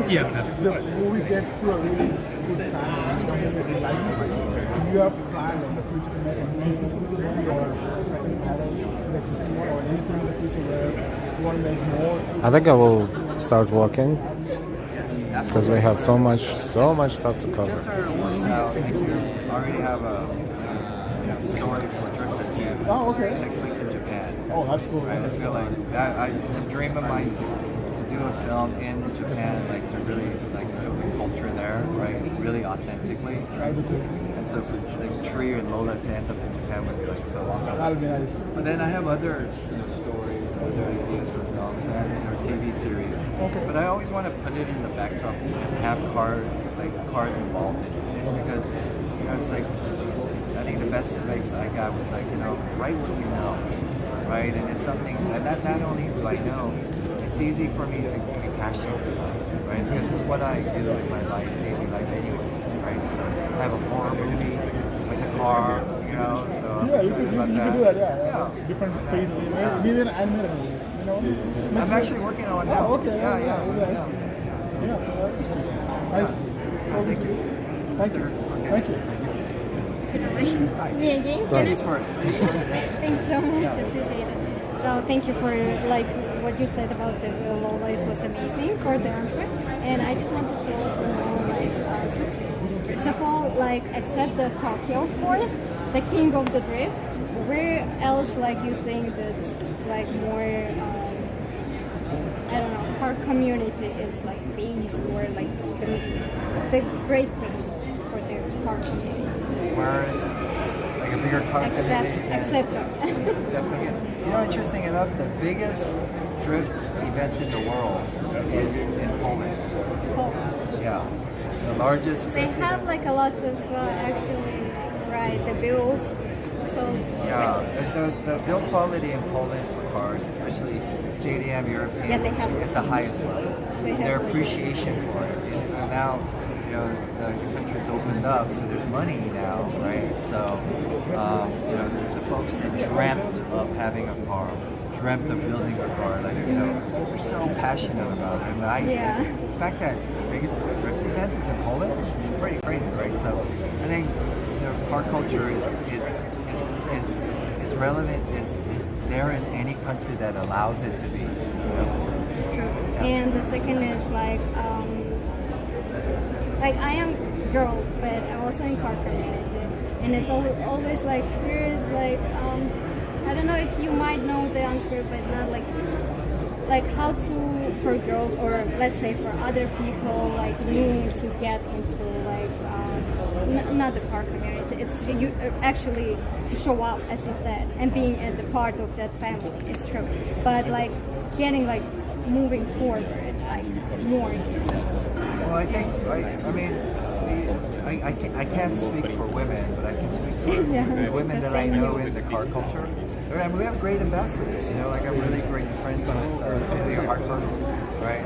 Yeah. The movie gets to a really good time. It's something that we like. Do you have plans in the future to make a movie or second model, existing one, or anything in the future where you want to make more? I think I will start working because we have so much stuff to cover. Drifter works out. If you already have a story for Drifter 2. Oh, okay. It takes place in Japan. Oh, that's cool. Right? I feel like it's a dream of mine to do a film in Japan, like to really like show the culture there, right? Really authentically. And so for like Tree and Lola to end up in Japan would be like so awesome. That would be nice. But then I have other stories and other ideas for films and TV series. Okay. But I always want to put it in the backdrop and have cars involved in it. It's because it's like I think the best advice I got was like, write what you know, right? And it's something that not only do I know, it's easy for me to be passionate about, right? Because it's what I do in my life, daily life anyway, right? So I have a horror movie with a car, so I'm excited about that. You can do that, yeah. Different phases, maybe an animated movie, I'm actually working on one now. Oh, okay. Yeah. Nice. Thank you. Thank you. Me again? Ladies first. Thanks so much, appreciate it. So thank you for like what you said about the Lola. It was amazing for the answer. And I just wanted to also know like two questions. First of all, like except the Tokyo, of course, the king of the drift, where else like you think that's like more I don't know, car community is like based or like the great place for the car community. Whereas, like a bigger car community. Except Tokyo. Interesting enough, the biggest drift event in the world is in Poland. Yeah, the largest. They have like a lot of actually, right, the builds. So The build quality in Poland for cars, especially JDM European, Yeah, they have- it's the highest level. They have Their like- appreciation for it. And now, the country's opened up, so there's money now, right? So, the folks that dreamt of having a car, dreamt of building a car, like, they're so passionate about it. And the fact that the biggest drift event is in Poland, it's pretty crazy, right? So, I think car culture is relevant, is there in any country that allows it to be. True. And the second is like I am girl, but I'm also in car community, and it's always like there is like I don't know if you might know the answer, but not like how to for girls or let's say for other people like new to get into like not the car community. It's you actually to show up, as you said, and being a part of that family. It's true, but like getting like moving forward, like more. Well, I think I can't speak for women, but I can speak for the women that I know in the car culture. I mean, we have great ambassadors, like I'm really great friends with Amelia Hartford, right?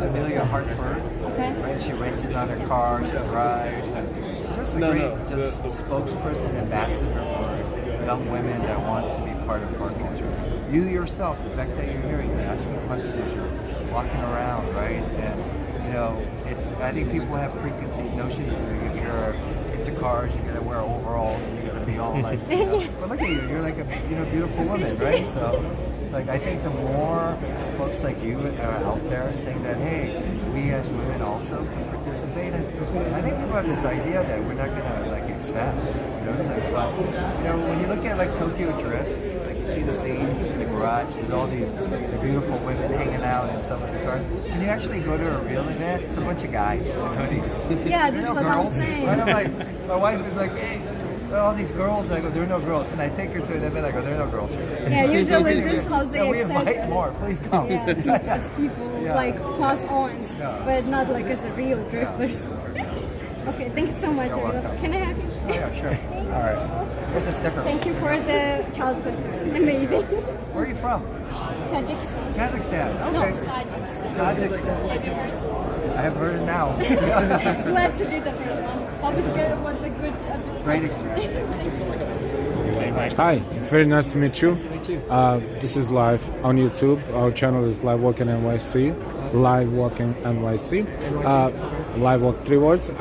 Amelia Hartford, right? She rents on her car, she drives, and she's just a great spokesperson, ambassador for young women that want to be part of car culture. You yourself, the fact that you're here, you're asking questions, you're walking around, right? And I think people have preconceived notions if you're into cars, you're gonna wear overalls, and you're gonna be all like, but look at you, you're like a beautiful woman, right? So it's like I think the more folks like you are out there saying that, hey, we as women also can participate, and I think people have this idea that we're not gonna like accept, it's like, but when you look at like Tokyo Drift, like you see the scenes in the garage, there's all these beautiful women hanging out and stuff like the car. When you actually go to a real event, it's a bunch of guys in hoodies. Yeah, this is what I'm saying. And I'm like, my wife is like, hey, all these girls. I go, there are no girls. And I take her to an event. I go, there are no girls here. Yeah, usually this is how they we accept invite more. Please come. Yeah, as people like plus ons, but not like as a real drifters. Okay, thanks so much. Can I have you? Oh, yeah, sure. All right. Here's a sticker. Thank you for the childhood tour. Amazing. Where are you from? Tajikistan. Kazakhstan. No, Okay. Tajikistan. I have heard it now. Glad to be the first one. Hope it was a good Great experience. Hi, it's very nice to meet you. This is live on YouTube. Our channel is Live Walking NYC. Live Walking NYC. Live Walk, 3 words.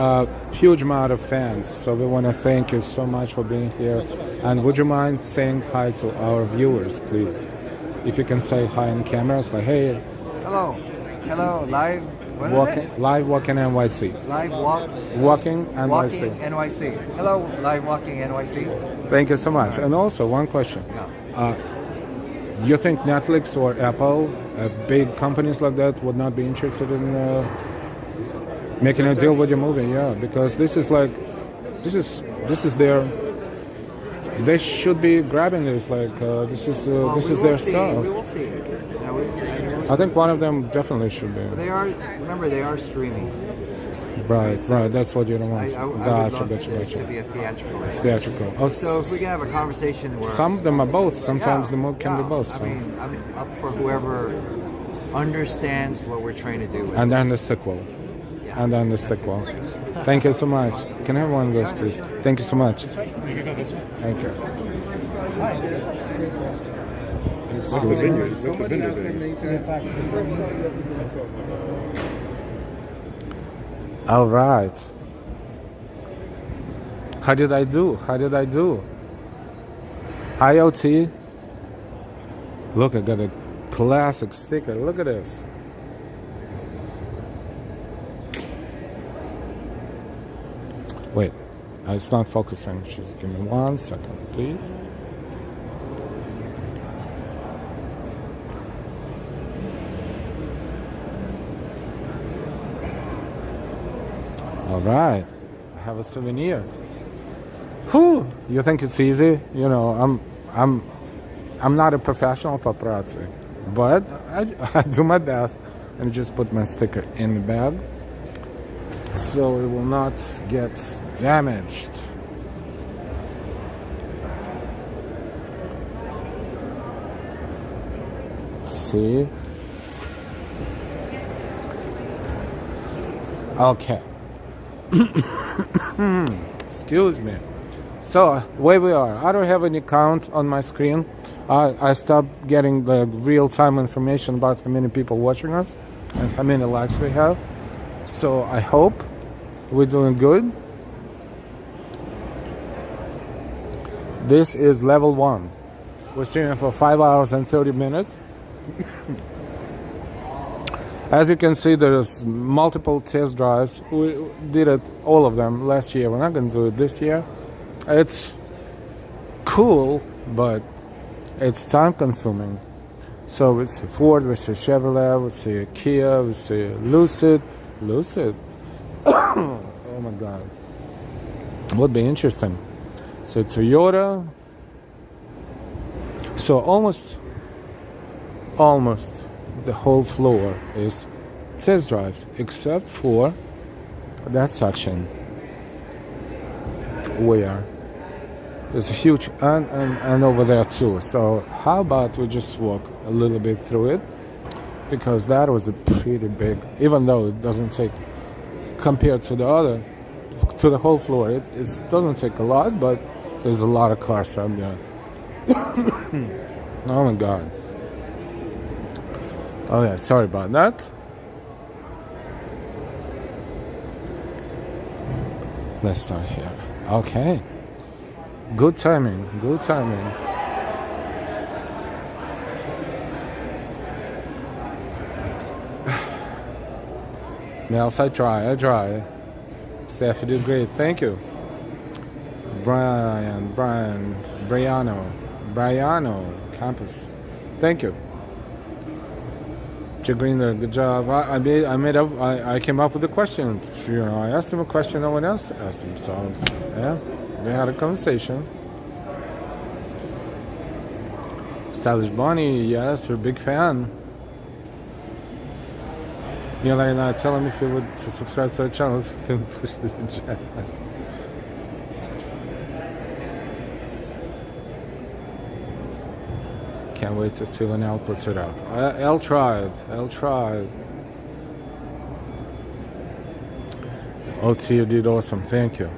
Huge amount of fans. So we want to thank you so much for being here. And would you mind saying hi to our viewers, please? If you can say hi on camera, it's like, hey. Hello, live. What Walking, is it? Live Walking NYC. Live walk. Walking NYC. Walking NYC. Hello, Live Walking NYC. Thank you so much. And also, one question. You think Netflix or Apple, big companies like that, would not be interested in making a deal with your movie? Yeah, because this is their. They should be grabbing this. Like this is their stuff. We will see. I think one of them definitely should be. They are streaming. Right. That's what you don't want. Gotcha. To be a theatrical. Theatrical. Oh, so if we can have a conversation where some of them are both. Sometimes the movie can be both. So. I mean, I'm up for whoever understands what we're trying to do. And then the sequel. And then the sequel. Thank you so much. Can I have one of those, please? Thank you so much. Thank you. What's the vineyard? What's the vineyard thing? All right. How did I do? IoT. Look, I got a classic sticker. Look at this. Wait, it's not focusing. Just give me 1 second, please. All right, I have a souvenir. Whew! You think it's easy? I'm not a professional paparazzi, but I do my best and just put my sticker in the bag so it will not get damaged. see. Okay. Excuse me. So where we are, I don't have any count on my screen. I stopped getting the real-time information about how many people watching us and how many likes we have. So I hope we're doing good. This is level 1. We're streaming for 5 hours and 30 minutes. As you can see, there's multiple test drives. We did it, all of them, last year. We're not going to do it this year. It's cool, but it's time consuming. So we see Ford, we see Chevrolet, we see Kia, we see Lucid. Oh my God. Would be interesting. So Toyota. So almost the whole floor is test drives, except for that section where there's a huge and over there too. So how about we just walk a little bit through it, because that was a pretty big, even though it doesn't take, compared to the other, to the whole floor, it doesn't take a lot, but there's a lot of cars right there. Oh my God. Oh yeah, sorry about that. Let's start here. Okay. Good timing, good timing. Nels, I try. Steph, you did great, thank you. Briano Campus, thank you. Greener, good job. I came up with a question. You know, I asked him a question no one else asked him. So yeah, we had a conversation. Stylish Bonnie, yes, we're a big fan. You know, like, tell him if you would to subscribe to our channels. Push this in chat. Can't wait to see when Al puts it up. Al tried. OT, you did awesome. Thank you.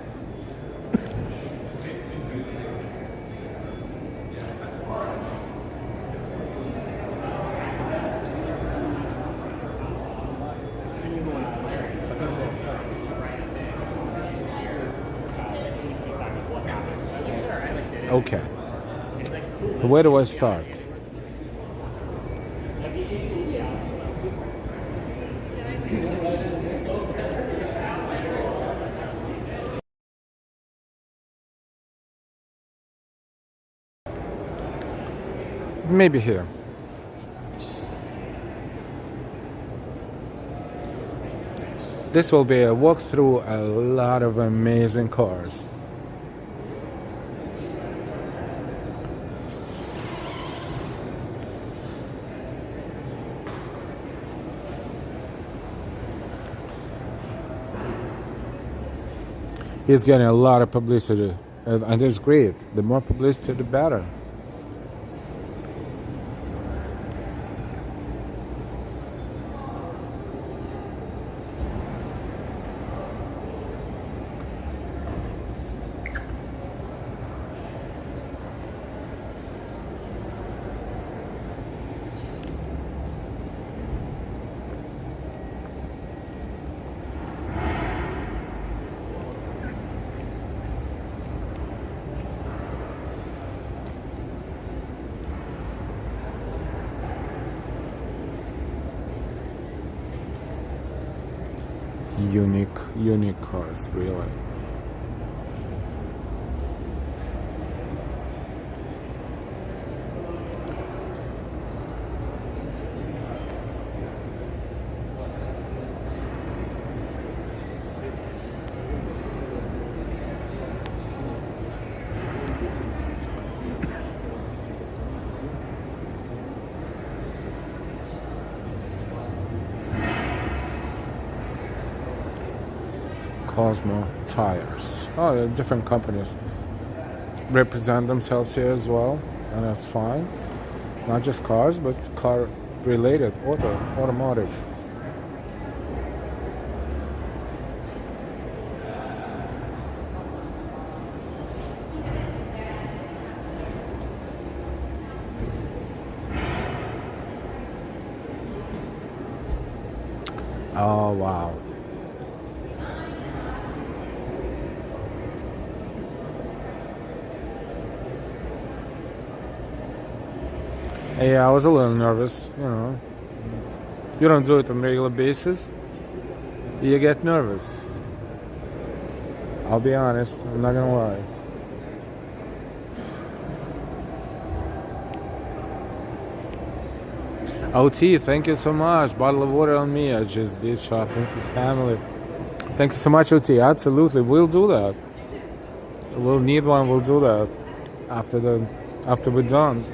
Okay. Where do I start? Maybe here. This will be a walk through a lot of amazing cars. He's getting a lot of publicity, and it's great. The more publicity, the better. Unique cars, really. Cosmo tires. Oh, the different companies represent themselves here as well, and that's fine. Not just cars, but car related, automotive. Oh wow. Yeah, I was a little nervous, you know. You don't do it on a regular basis. You get nervous. I'll be honest, I'm not gonna lie. OT, thank you so much. Bottle of water on me. I just did shopping for family. Thank you so much, OT. Absolutely, we'll do that. We'll need one. We'll do that after we're done.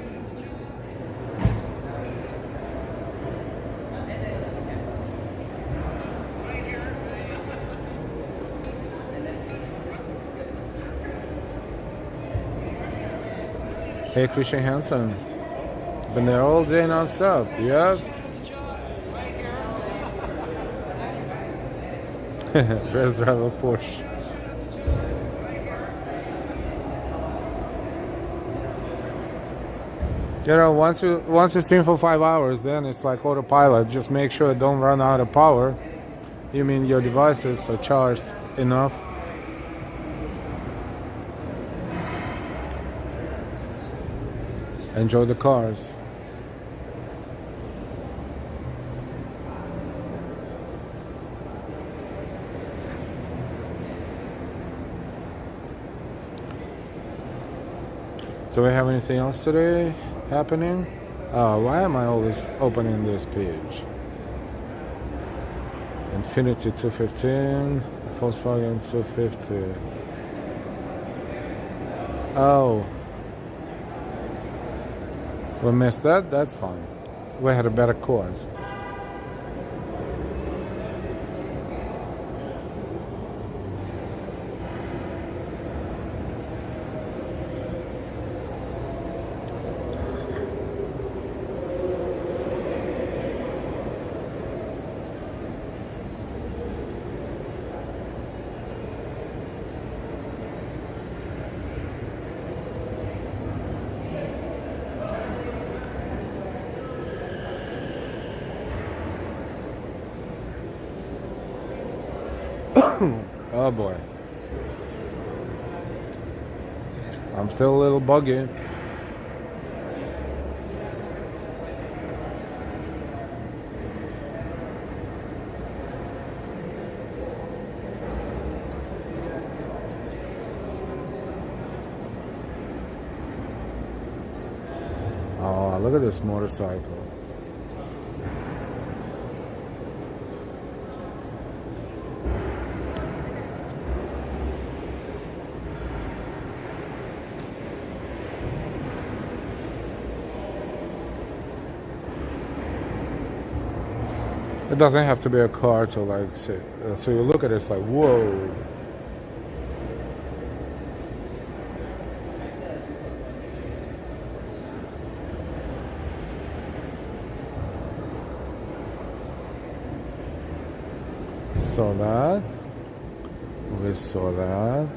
Hey, Christian Hansen. Been there all day non-stop. Yeah. Let's drive a Porsche. You know, once you stream for 5 hours, then it's like autopilot. Just make sure it don't run out of power. You mean your devices are charged enough. Enjoy the cars. Do we have anything else today happening? Why am I always opening this page? Infiniti 215, Volkswagen 250. Oh. We missed that? That's fine. We had a better cause. Oh boy. I'm still a little buggy. Oh, look at this motorcycle. It doesn't have to be a car to like say, so you look at it, it's like, whoa. Saw that. We saw that.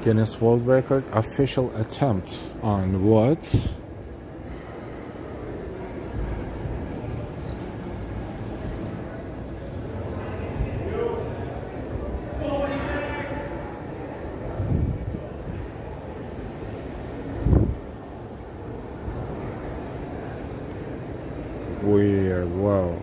Guinness World Record official attempt on what? Weird, wow.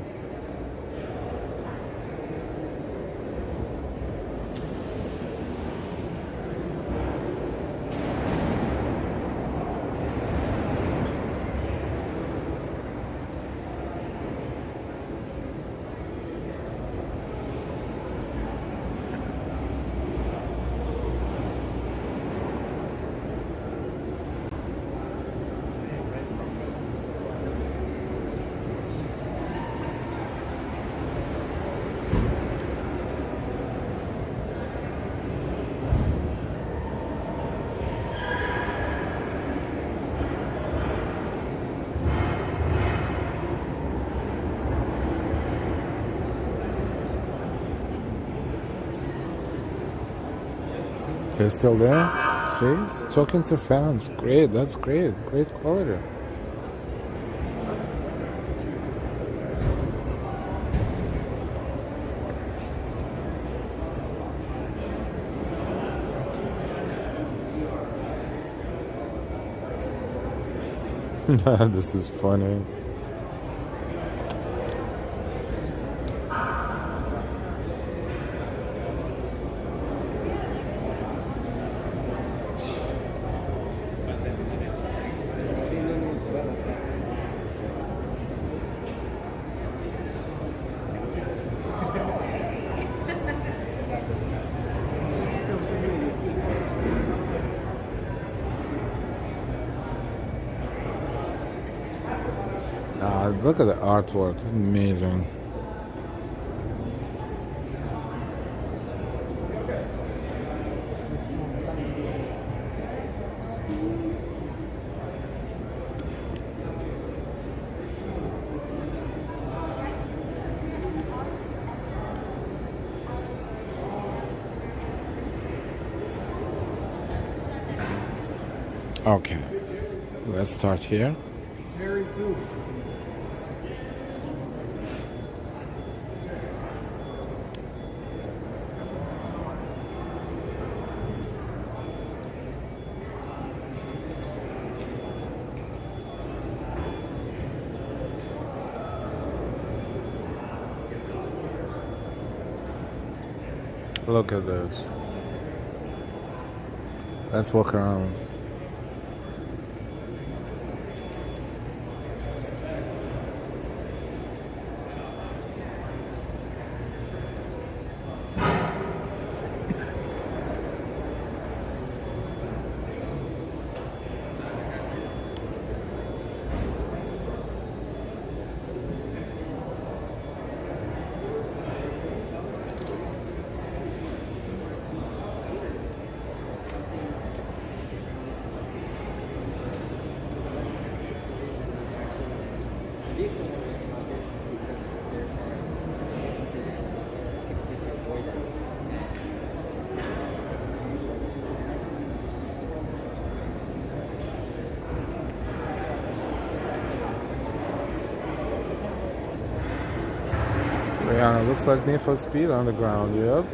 He's still there. See, he's talking to fans. Great, that's great. Great quality. This is funny. Look at the artwork, amazing. Okay, let's start here. Mary too. Look at this. Let's walk around. Yeah, it looks like Need for Speed on the ground, yep.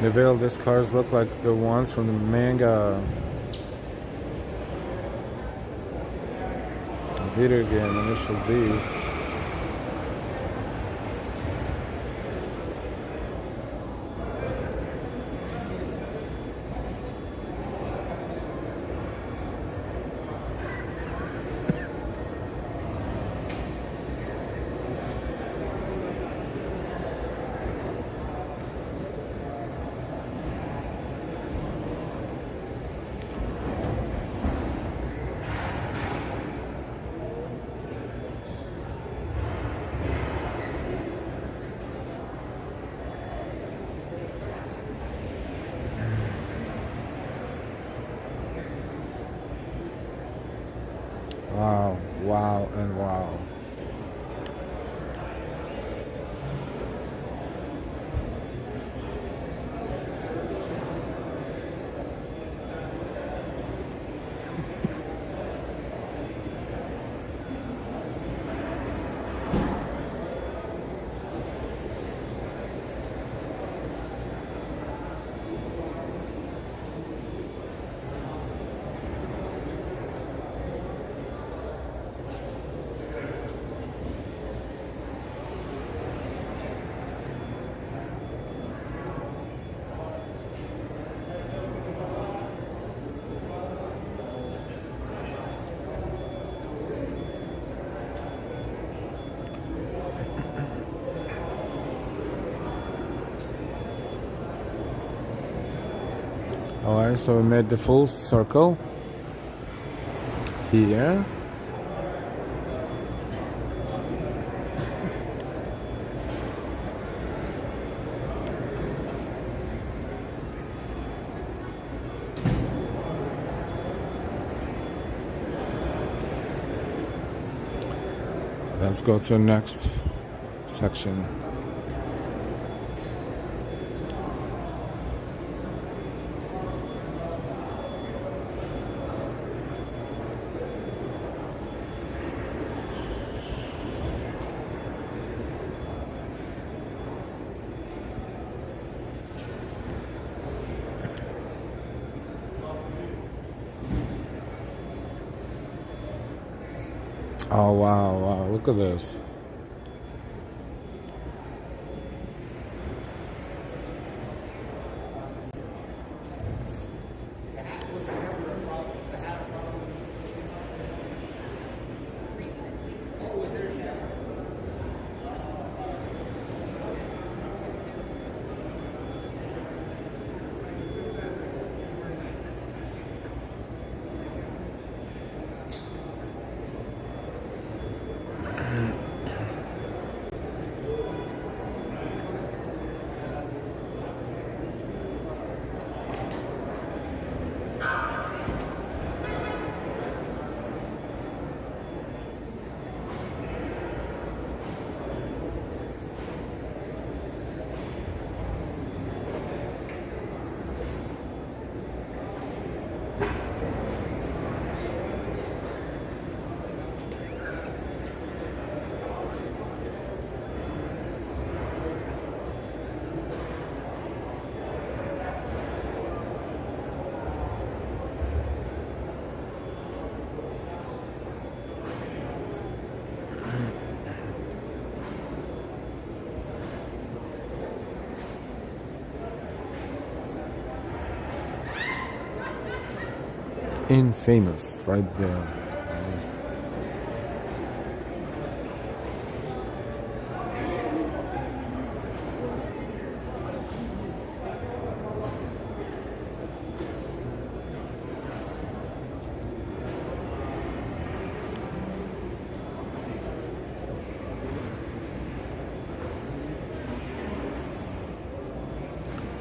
Neville, these cars look like the ones from the manga video game, Initial D. Wow, wow, and wow. Alright, so we made the full circle here. Let's go to the next section. Oh wow, look at this. Infamous right there.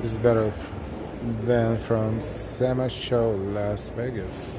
This is better than from SEMA Show Las Vegas.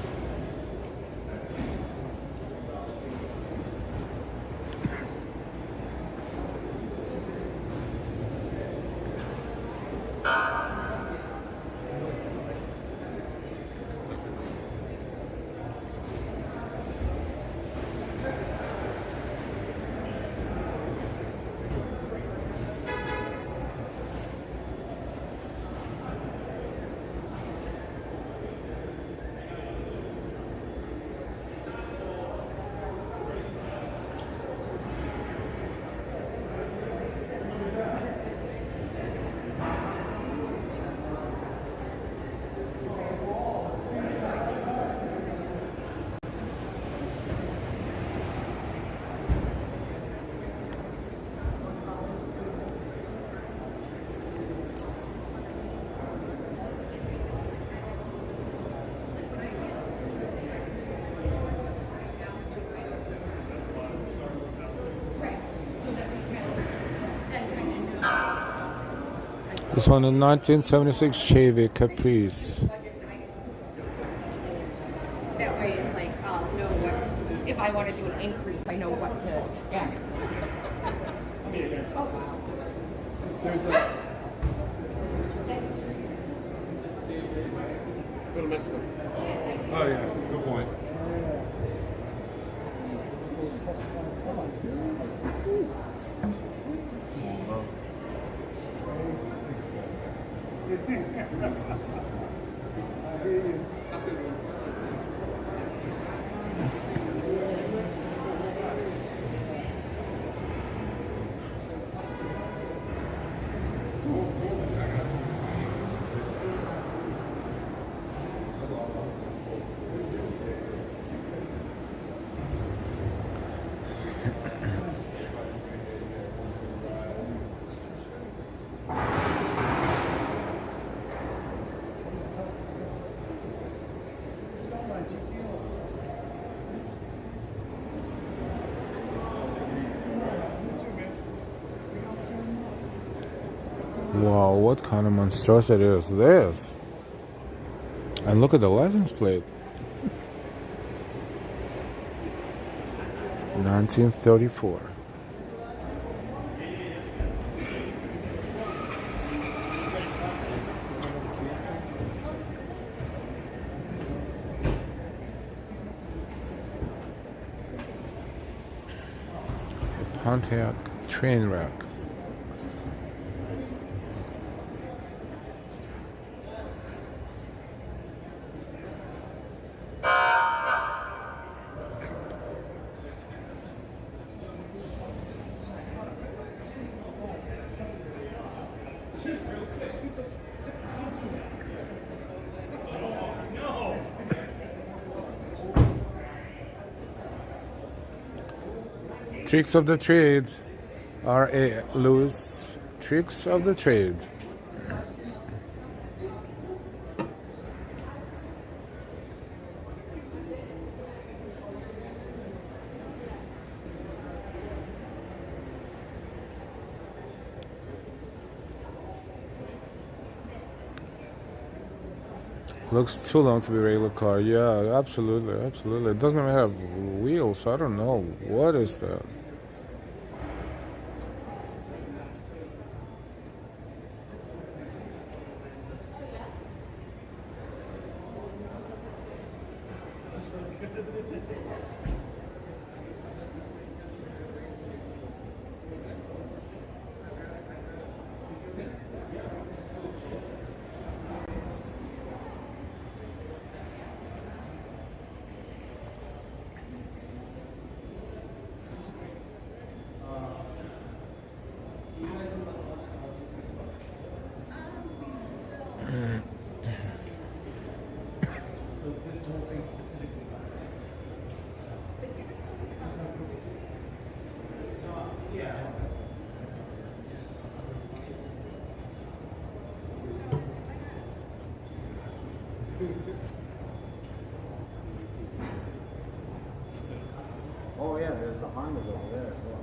This one in 1976 Chevy Caprice. That way it's like, I'll know what, if I want to do an increase, I know what to ask. Oh, wow. Go to Mexico. Oh yeah, good point. Wow, what kind of monstrosity is this? And look at the license plate. 1934. Pontiac train wreck. Tricks of the trade are a loose tricks of the trade. Looks too long to be a regular car. Yeah, absolutely, absolutely. It doesn't even have wheels. I don't know. What is that? Oh yeah, there's the Hondas over there as well.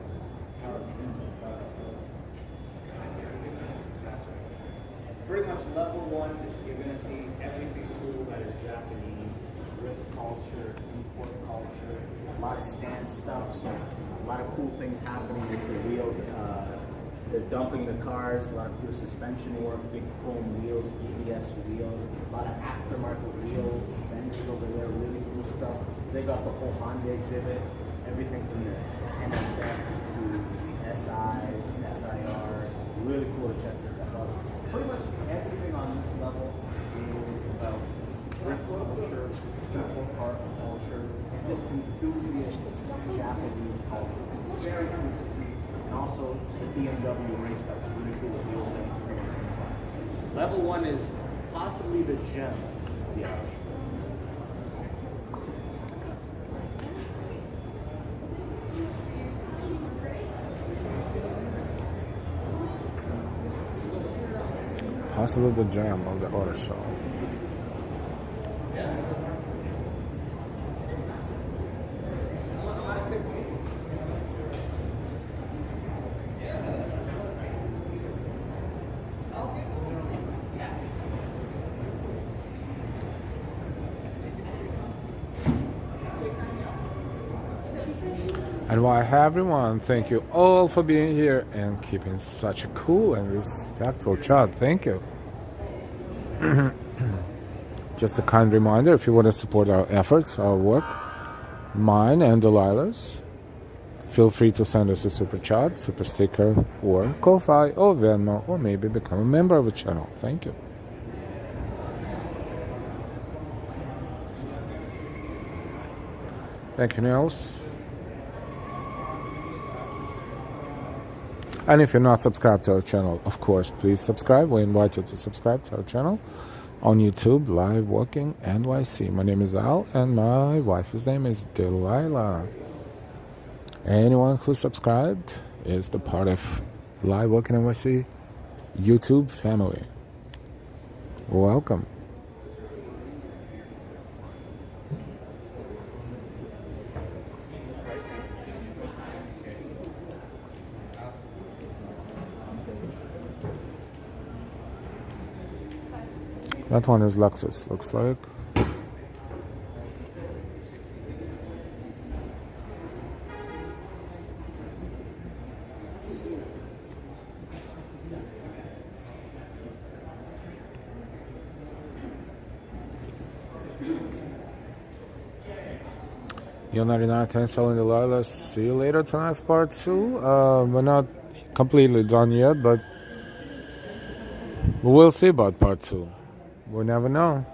Pretty much level one, you're going to see everything cool that is Japanese, drift culture, import culture, a lot of stand stuff, so a lot of cool things happening with the wheels. They're dumping the cars, a lot of cool suspension work, big chrome wheels, EBS wheels, a lot of aftermarket wheel benches over there, really cool stuff. They got the whole Honda exhibit, everything from the NSX to the SIs, SIRs, really cool to check this stuff out. Pretty much everything on this level is about drift culture, supercar culture, and just enthusiast Japanese culture. Very nice to see. And also the BMW race stuff is really cool. Level one is possibly the gem of the auto show. Possibly the gem of the auto show. And why, hi everyone, thank you all for being here and keeping such a cool and respectful chat. Thank you. Just a kind reminder, if you want to support our efforts, our work, mine and Delilah's, feel free to send us a super chat, super sticker, or Ko-Fi, or Venmo, or maybe become a member of the channel. Thank you. Thank you, Nils. And if you're not subscribed to our channel, of course, please subscribe. We invite you to subscribe to our channel on YouTube, Live Walking NYC. My name is Al, and my wife's name is Delilah. Anyone who subscribed is the part of Live Walking NYC YouTube family. Welcome. That one is Lexus, looks like. Hyundai canceling the Loyalist. See you later tonight for part 2. We're not completely done yet, but we'll see about part 2. We never know.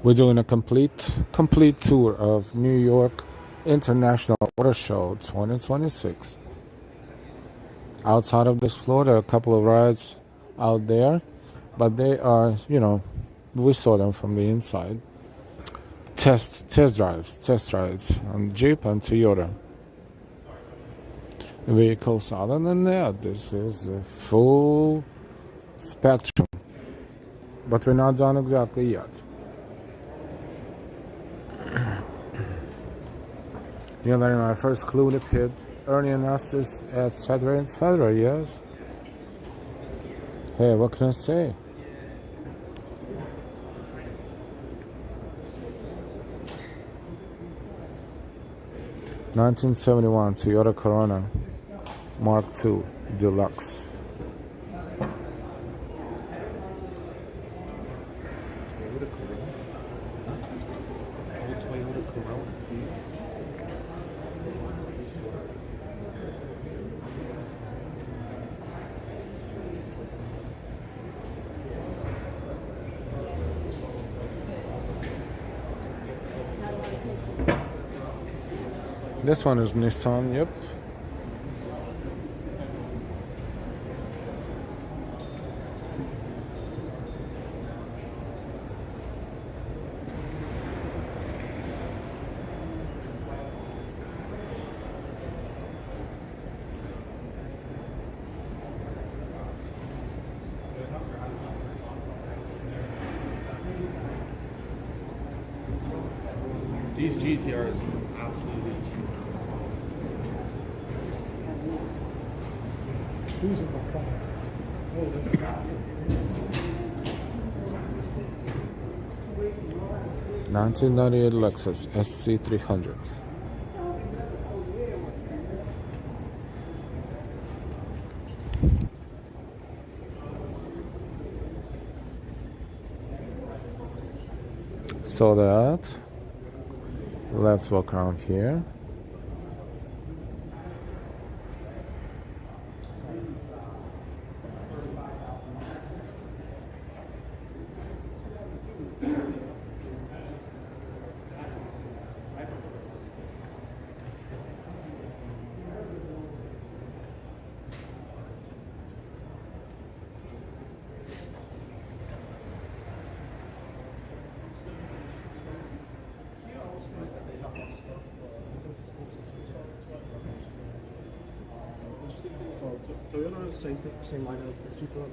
We're doing a complete tour of New York International Auto Show 2026. Outside of this floor, there are a couple of rides out there, but they are, we saw them from the inside. Test rides on Jeep and Toyota vehicles. Other than that, this is a full spectrum, but we're not done exactly yet. My first clue to pit, Ernie and Estes, etc., etc., yes. Hey, what can I say? (1971) Toyota Corona Mark II Deluxe. This one is Nissan, yep. These GTRs absolutely. These are the fun. Oh, they're awesome. 1998 Lexus SC300. So that, let's walk around here. So Toyota is same line as the Supra.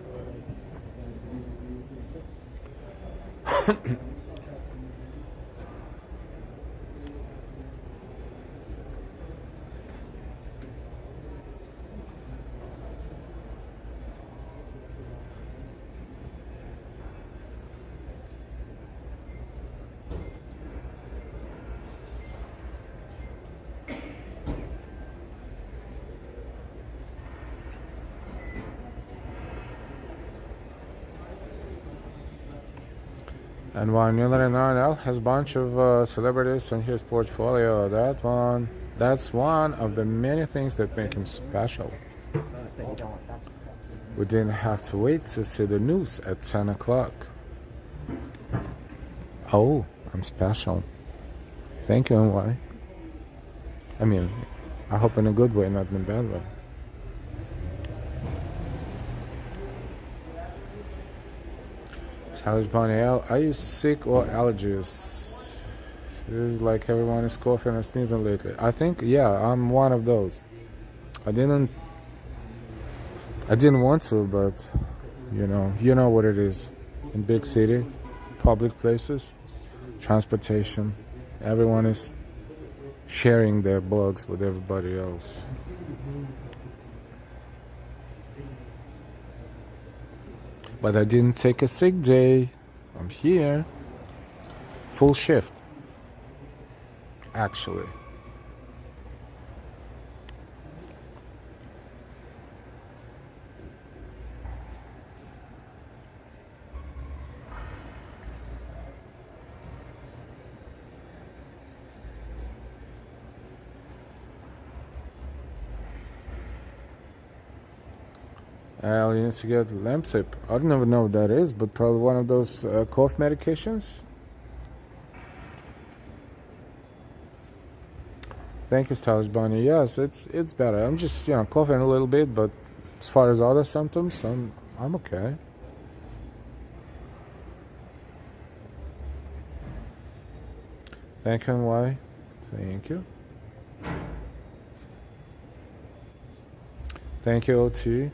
And while 999L has a bunch of celebrities in his portfolio, that one That's one of the many things that make him special. We didn't have to wait to see the news at 10 o'clock. Oh, I'm special. Thank you, NY. I mean, I hope in a good way, not in a bad way. Challenge Bonnie L. Are you sick or allergies? Feels like everyone is coughing and sneezing lately. I think, yeah, I'm one of those. I didn't want to, but you know what it is. In big city, public places, transportation, everyone is sharing their bugs with everybody else. But I didn't take a sick day. I'm here. Full shift. Actually. You need to get Lamsip. I don't even know what that is, but probably one of those cough medications. Thank you, Stylish Bonnie. Yes, it's better. I'm just coughing a little bit, but as far as other symptoms, I'm okay. Thank you, NY. Thank you. Thank you, OT.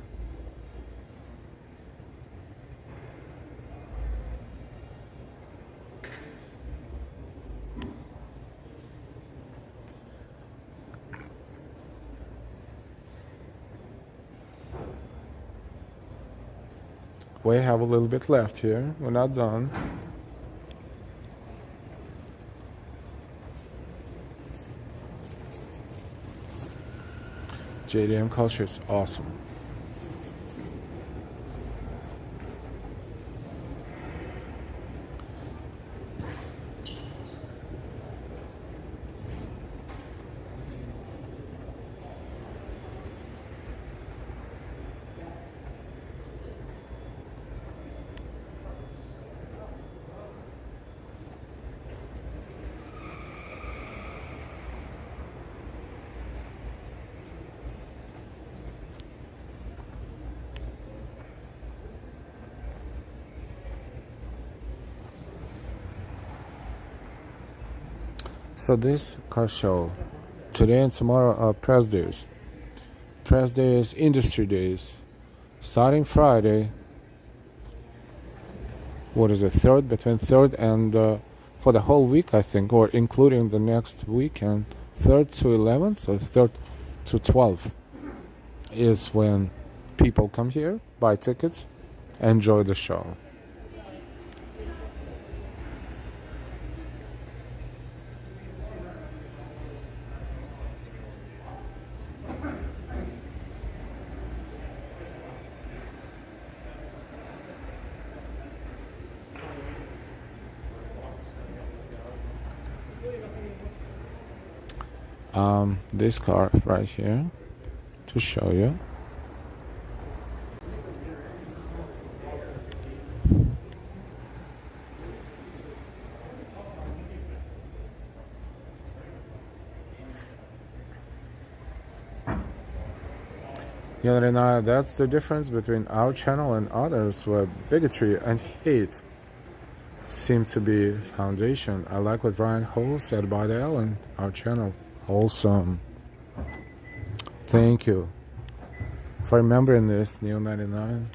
We have a little bit left here. We're not done. JDM culture is awesome. So this car show, today and tomorrow are press days. Press days, industry days. Starting Friday, what is it, between 3rd and, for the whole week I think, or including the next weekend, 3rd to 11th, or 3rd to 12th, is when people come here, buy tickets, enjoy the show. This car right here to show you. That's the difference between our channel and others, where bigotry and hate seem to be foundation. I like what Ryan Hole said about Ellen, our channel. Wholesome. Thank you for remembering this, Neo99.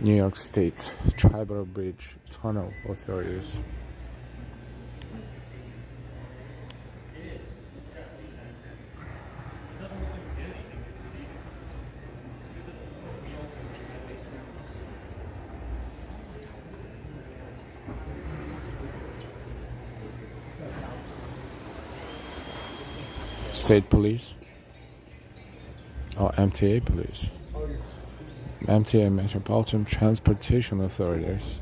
New York State Tribal Bridge Tunnel Authorities. State Police or MTA Police. MTA, Metropolitan Transportation Authorities.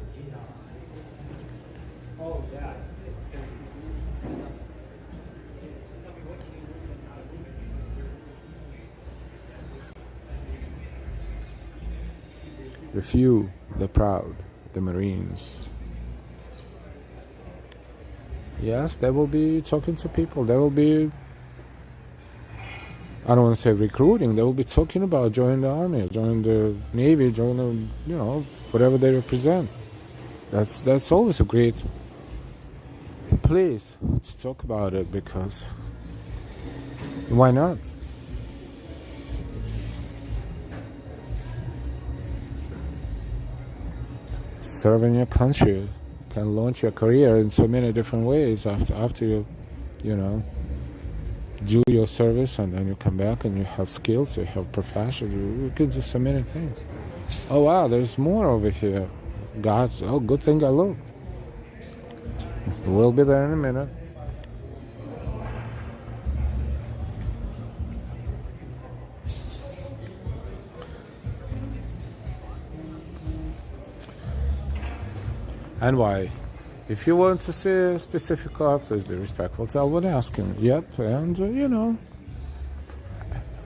The few, the proud, the Marines. Yes, they will be talking to people. They will be, I don't want to say recruiting, they will be talking about joining the army, joining the navy, joining the, whatever they represent. That's always a great place to talk about it, because why not? Serving your country can launch your career in so many different ways after you do your service, and then you come back and you have skills, you have profession, you can do so many things. Oh wow, there's more over here. Good thing I looked. We'll be there in a minute. And why? If you want to see a specific car, please be respectful to everyone asking. Yep, and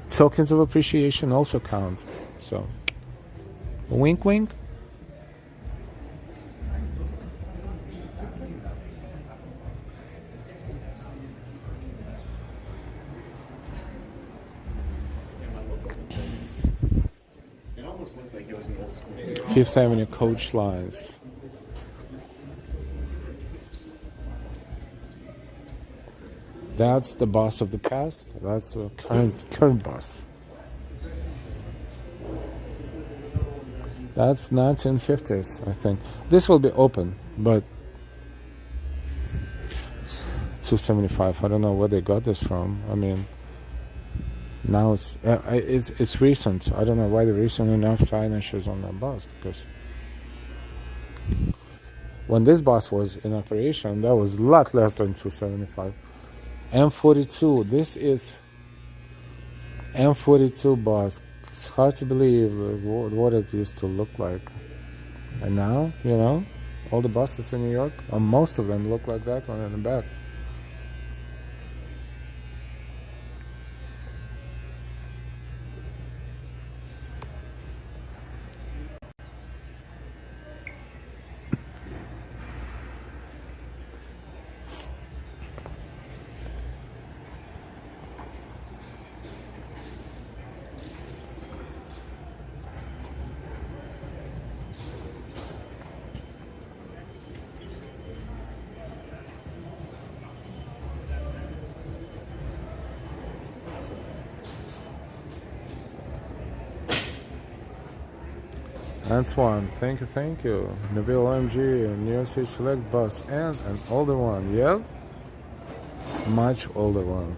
tokens of appreciation also count. So, wink wink. It almost looked like it was an old school. Fifth Avenue coach lines. That's the bus of the past. That's the current bus. That's 1950s, I think. This will be open, but 275. I don't know where they got this from. I mean, now it's recent. I don't know why the recent enough signage is on that bus, because when this bus was in operation, that was a lot less than 275. M42, this is M42 bus. It's hard to believe what it used to look like. And now, all the buses in New York, or most of them, look like that one in the back. Antoine, thank you. Neville OMG, New York City Select Bus, and an older one, yep. Much older one.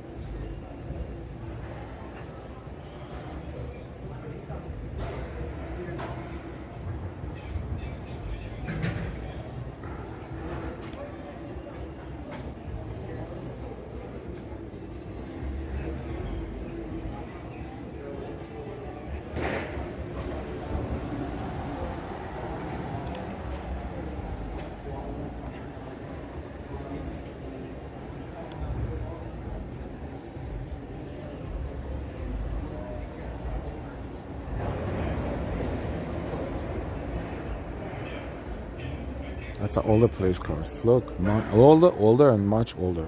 That's an older police cars. Look, older and much older.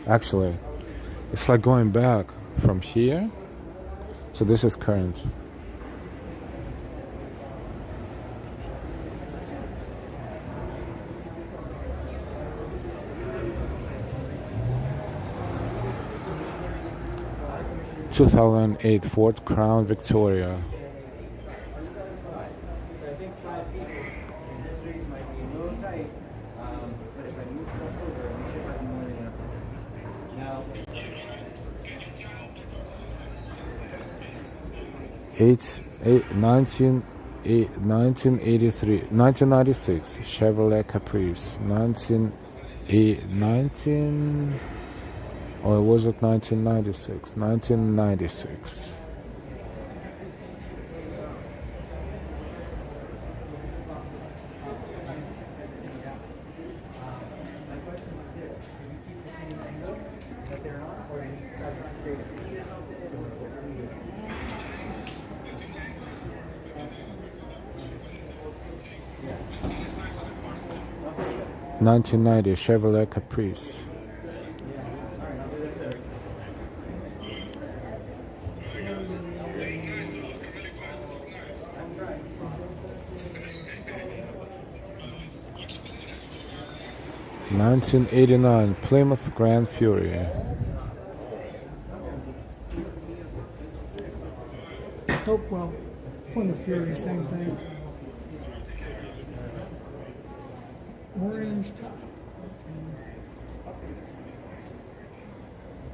Actually, it's like going back from here. So this is current. ...2008 Ford Crown Victoria. It's 1996 Chevrolet Caprice. 19 or was it 1996? 1996. 1990 Chevrolet Caprice. (1989) Plymouth Grand Fury. Hopewell, Plymouth Fury, same thing. Orange top.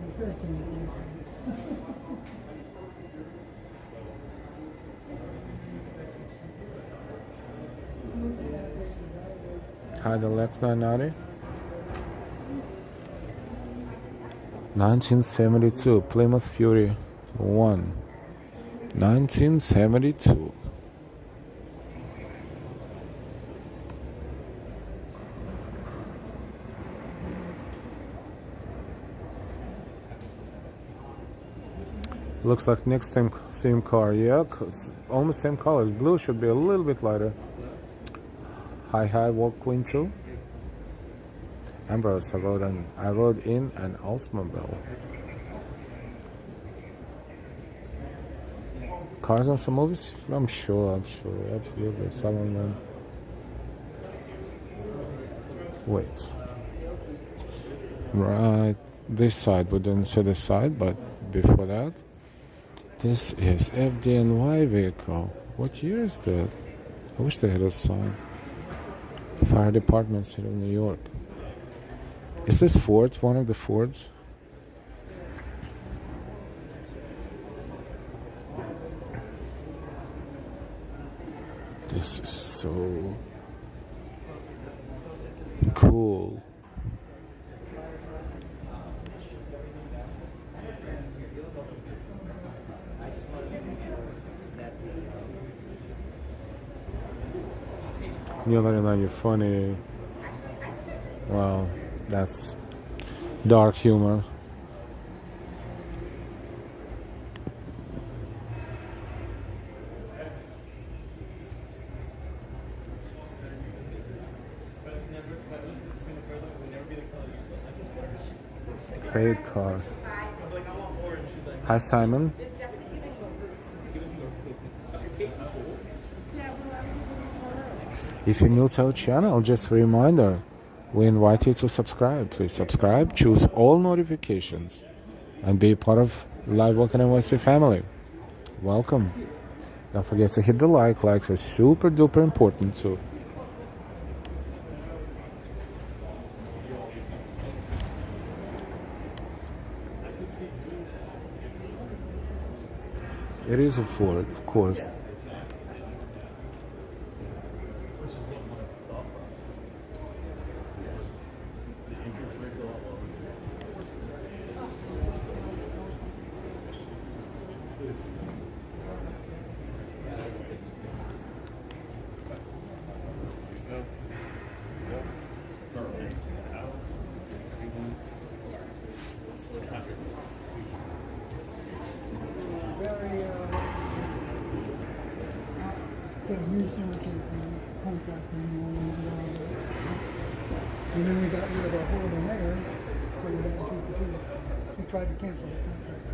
I said something. Cadillac 990. 1972 Plymouth Fury 1. 1972. Looks like next theme car, yeah, almost same colors. Blue should be a little bit lighter. Hi Walk Queen 2. Ambrose, I rode in an Oldsmobile. Cars and some movies? I'm sure, absolutely. Some of them. Wait. Right, this side, we didn't see this side, but before that, this is FDNY vehicle. What year is that? I wish they had a sign. Fire department, city of New York. Is this Ford? One of the Fords? This is so cool. You're funny. Wow, that's dark humor. Great car. Hi, Simon. If you're new to our channel, just a reminder, we invite you to subscribe. Please subscribe, choose all notifications, and be part of Live Walk and NYC family. Welcome. Don't forget to hit the like. Likes are super duper important too. It is a Ford, of course. And then we got rid of our horrible mayor, put it back in 2%. He tried to cancel the contract.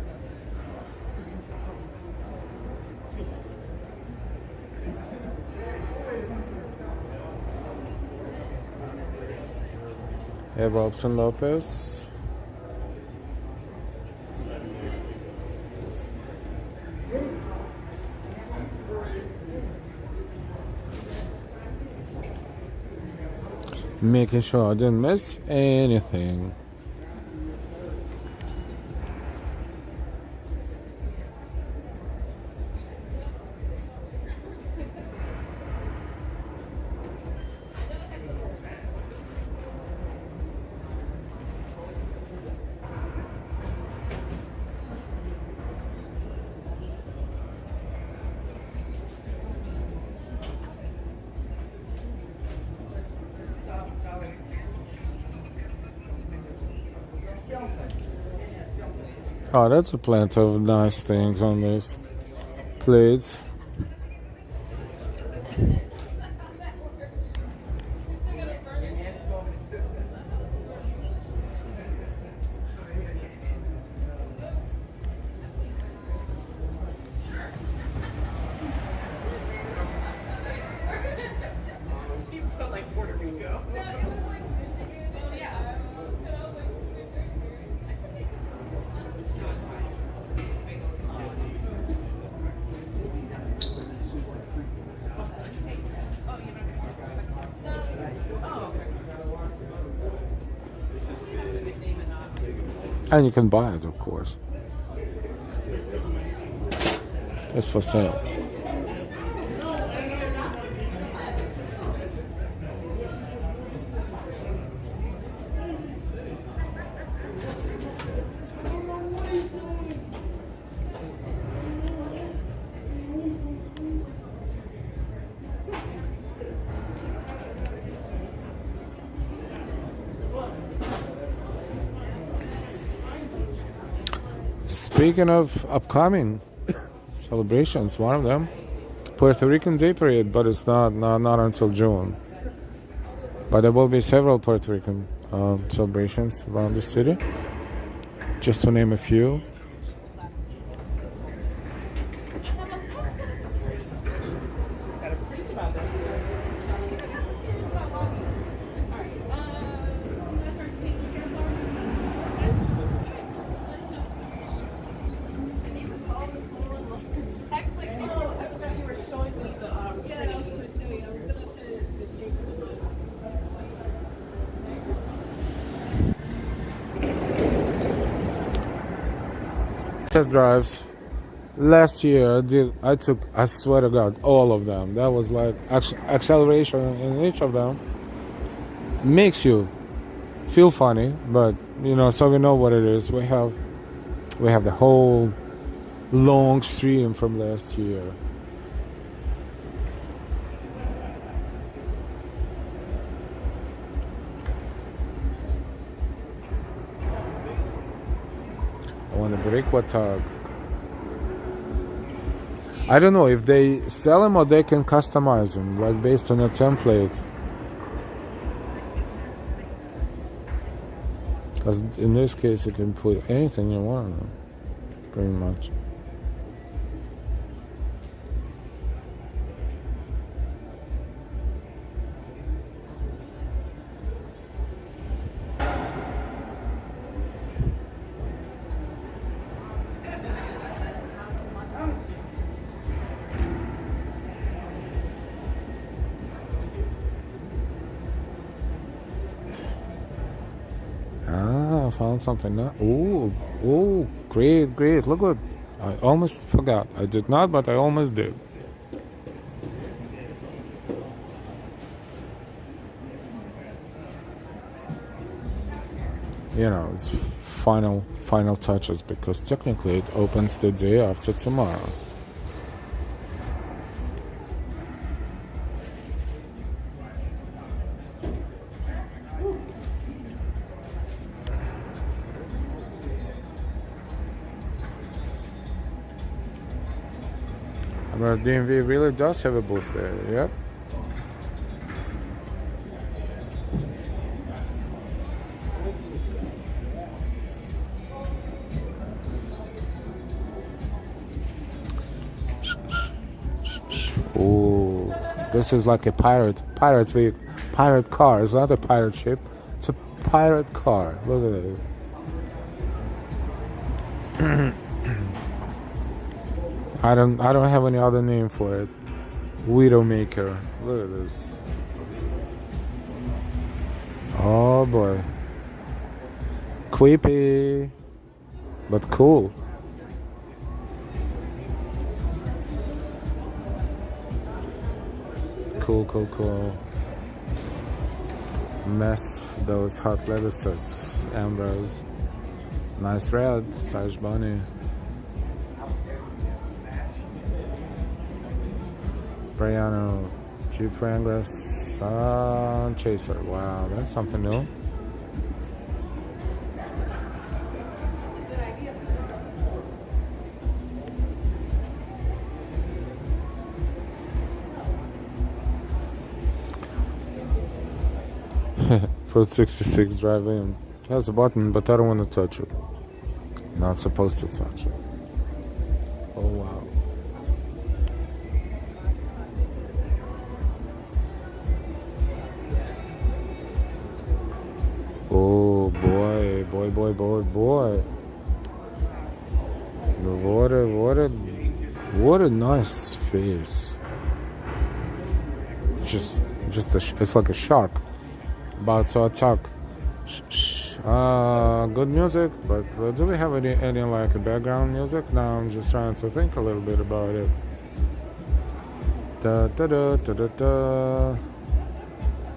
Hey, Robson Lopez. Making sure I didn't miss anything. Oh, that's a plenty of nice things on this plates. And you can buy it, of course. It's for sale. Speaking of upcoming celebrations, one of them, Puerto Rican Day Parade, but it's not until June. But there will be several Puerto Rican celebrations around the city, just to name a few. Test drives. Last year I took, I swear to God, all of them. That was like acceleration in each of them. Makes you feel funny, but so we know what it is. We have the whole long stream from last year. I want a brick-watag. I don't know if they sell them or they can customize them, like based on a template. Because in this case, you can put anything you want, pretty much. Found something now. Ooh, great. Look good. I almost forgot. I did not, but I almost did. It's final touches, because technically it opens the day after tomorrow. But DMV really does have a booth there, yep. Oh, this is like a pirate car. It's not a pirate ship, it's a pirate car. Look at it. I don't have any other name for it. Widowmaker. Look at this. Oh boy. Creepy, but cool. Cool. Mess those hot leather sets. Ambrose. Nice red. Stylish bunny. Briano, Jeep Wrangler, Chaser. Wow, that's something new. Fruit 66 drive in. Has a button, but I don't want to touch it. Not supposed to touch it. Oh wow. Oh boy. What a nice face. It's like a shark about to attack. Good music, but do we have any like background music? Now I'm just trying to think a little bit about it. Da da da da da da.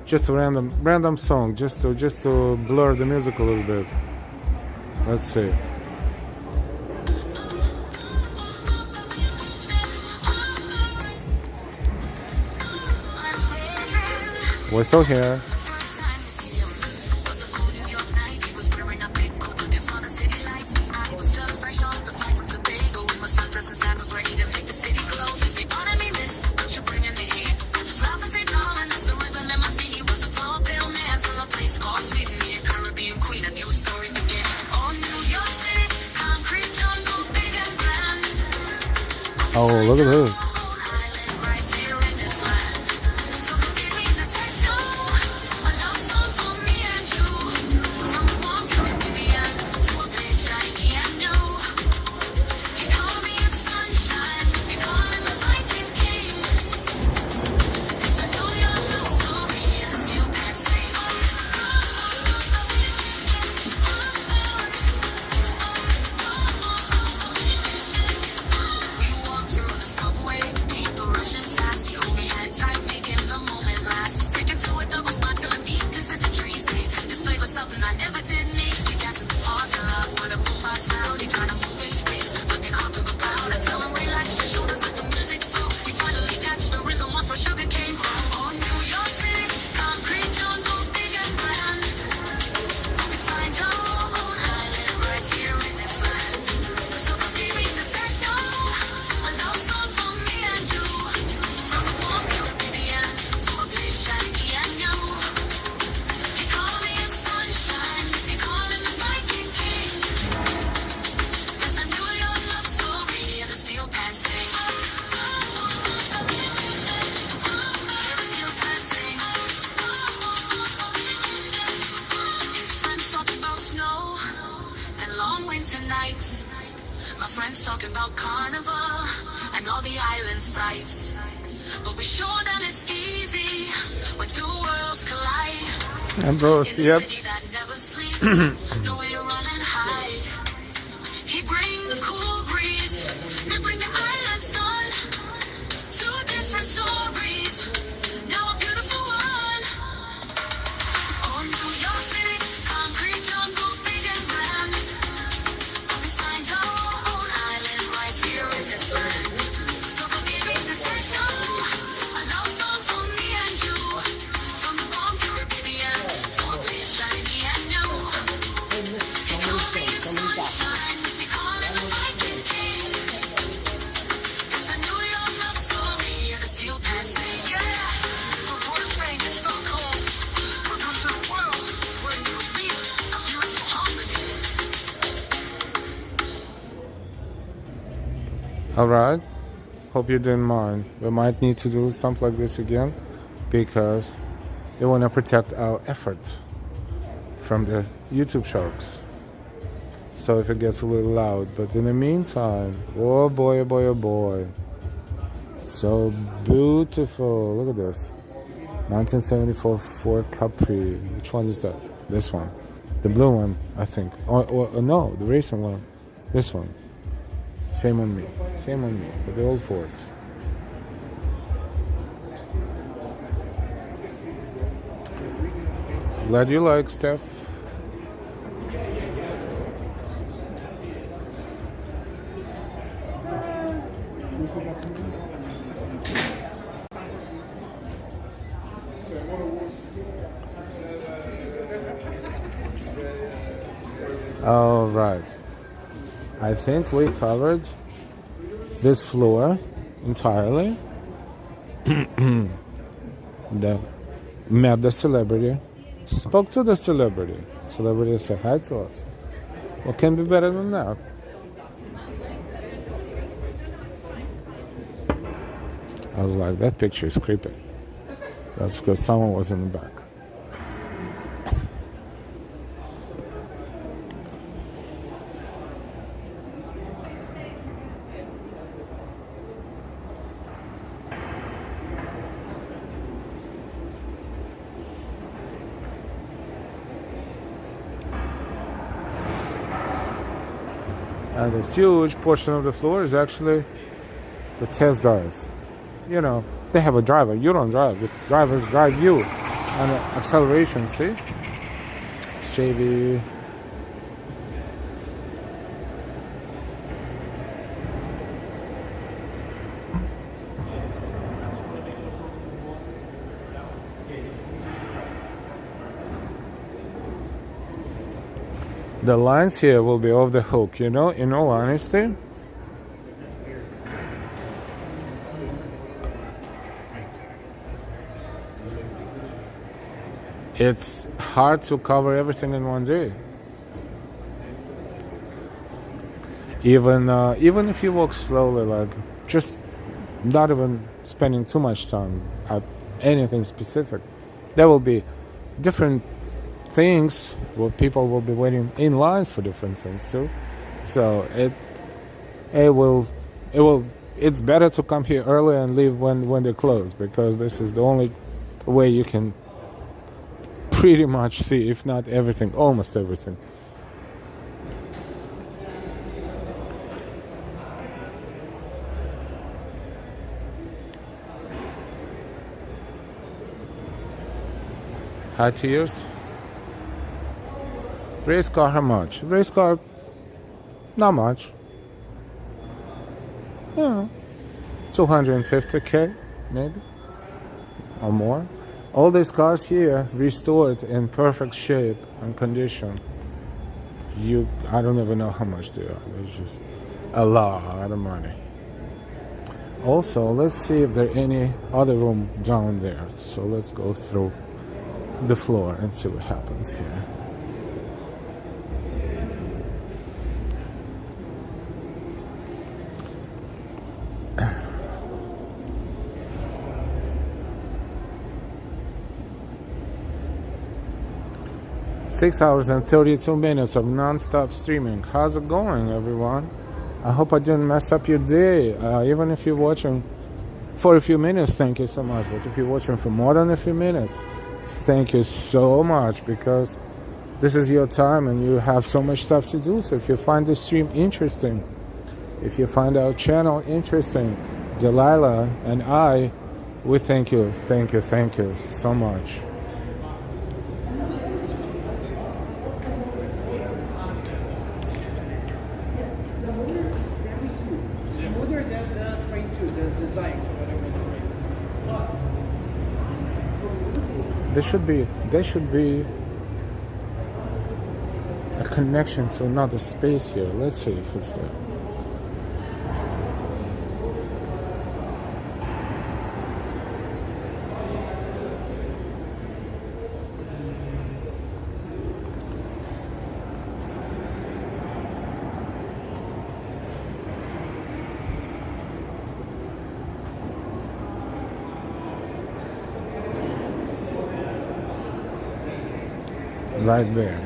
Just a random song, just to blur the music a little bit. Let's see. We're still here. Oh, look at this. Ambrose, yep. Alright, hope you didn't mind. We might need to do something like this again because they want to protect our effort from the YouTube sharks. So if it gets a little loud, but in the meantime, oh boy, oh boy, oh boy. So beautiful. Look at this. 1974 Ford Capri. Which one is that? This one. The blue one, I think. Or no, the racing one. This one. Shame on me. Shame on me. But the old Fords. Glad you like, Steph. All right. I think we covered this floor entirely. Met the celebrity, spoke to the celebrity. Celebrity said hi to us. What can be better than that? I was like, that picture is creepy. That's because someone was in the back. And a huge portion of the floor is actually the test drives. You know, they have a driver. You don't drive. The drivers drive you. And acceleration, see? Chevy. The lines here will be off the hook, you know, in all honesty. It's hard to cover everything in one day. Even if you walk slowly, like just not even spending too much time at anything specific, there will be different things where people will be waiting in lines for different things too. So it's better to come here early and leave when they close, because this is the only way you can pretty much see, if not everything, almost everything. High tiers. Race car, how much? Race car, not much. Yeah, 250K, maybe, or more. All these cars here restored in perfect shape and condition. I don't even know how much they are. It's just a lot of money. Also, let's see if there's any other room down there. So let's go through the floor and see what happens here. Six hours and 32 minutes of non-stop streaming. How's it going, everyone? I hope I didn't mess up your day. Even if you're watching for a few minutes, thank you so much. But if you're watching for more than a few minutes, thank you so much, because this is your time and you have so much stuff to do. So if you find this stream interesting, if you find our channel interesting, Delilah and I, we thank you so much. There should be a connection to another space here. Let's see if it's there. Right there.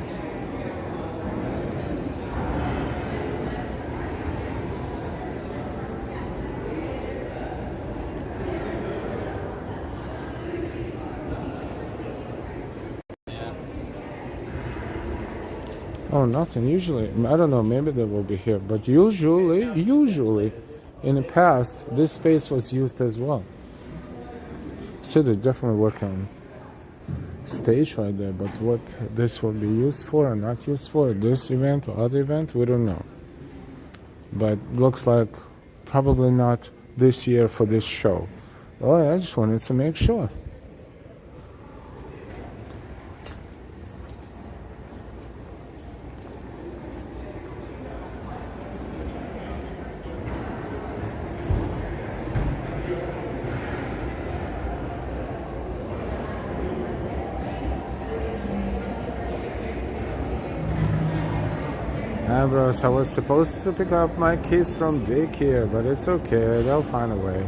Oh, nothing. Usually, I don't know, maybe they will be here, but usually, in the past, this space was used as well. So they're definitely working on stage right there, but what this will be used for or not used for, this event or other event, we don't know. But looks like probably not this year for this show. Oh, I just wanted to make sure. Ambrose, I was supposed to pick up my kids from daycare, but it's okay, they'll find a way.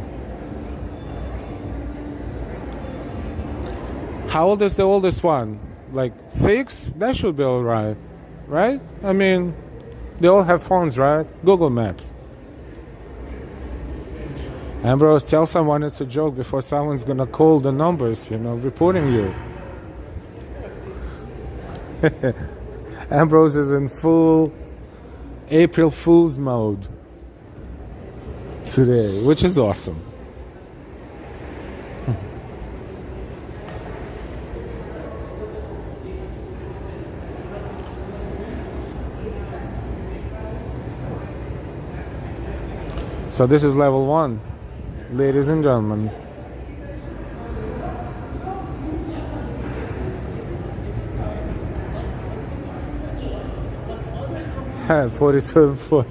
How old is the oldest one? Like 6? That should be alright, right? I mean, they all have phones, right? Google Maps. Ambrose, tell someone it's a joke before someone's gonna call the numbers, reporting you. Ambrose is in full April Fool's mode today, which is awesome. So this is level 1, ladies and gentlemen. Had 42 for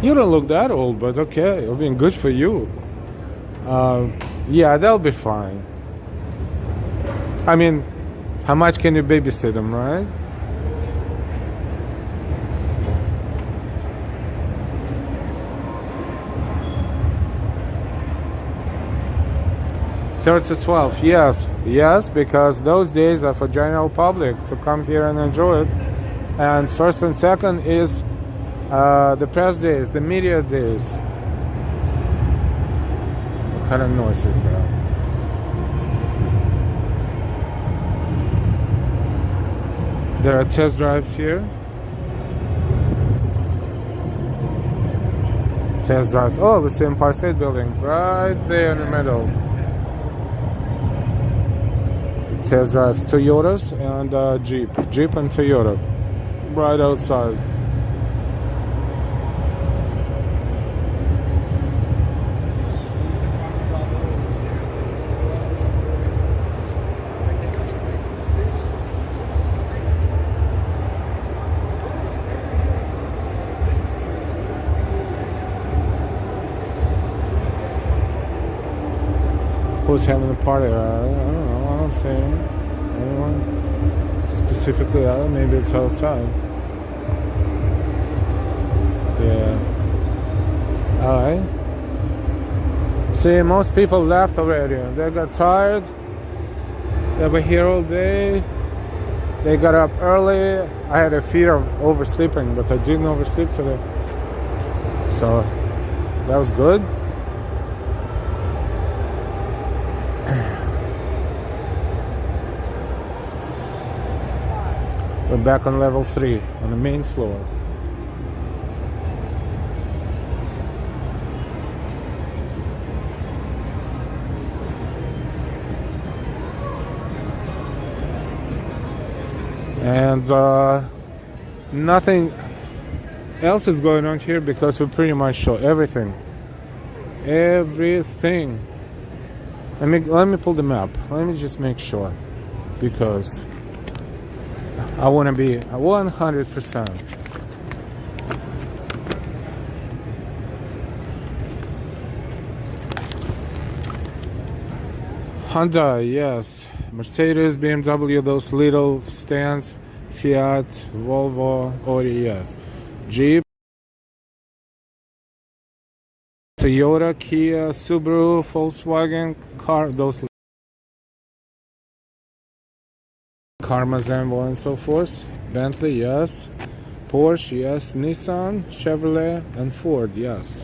You don't look that old, but okay. I mean, good for you. Yeah, they'll be fine. I mean, how much can you babysit them, right? Third to 12, yes, because those days are for general public to come here and enjoy it. And first and second is the press days, the media days. What kind of noise is that? There are test drives here. Test drives. Oh, we see Empire State Building right there in the middle. Test drives Toyotas and Jeep and Toyota right outside. Who's having a party? I don't know. I don't see anyone specifically. Maybe it's outside. Yeah. Alright. See, most people left already. They got tired. They were here all day. They got up early. I had a fear of oversleeping, but I didn't oversleep today. So that was good. We're back on level 3 on the main floor. And nothing else is going on here because we pretty much show everything. Everything. Let me pull the map. Let me just make sure, because I want to be 100%. Hyundai, yes. Mercedes, BMW, those little stands. Fiat, Volvo, Audi, yes. Jeep, Toyota, Kia, Subaru, Volkswagen, those Carmazan, and so forth. Bentley, yes. Porsche, yes. Nissan, Chevrolet, and Ford, yes.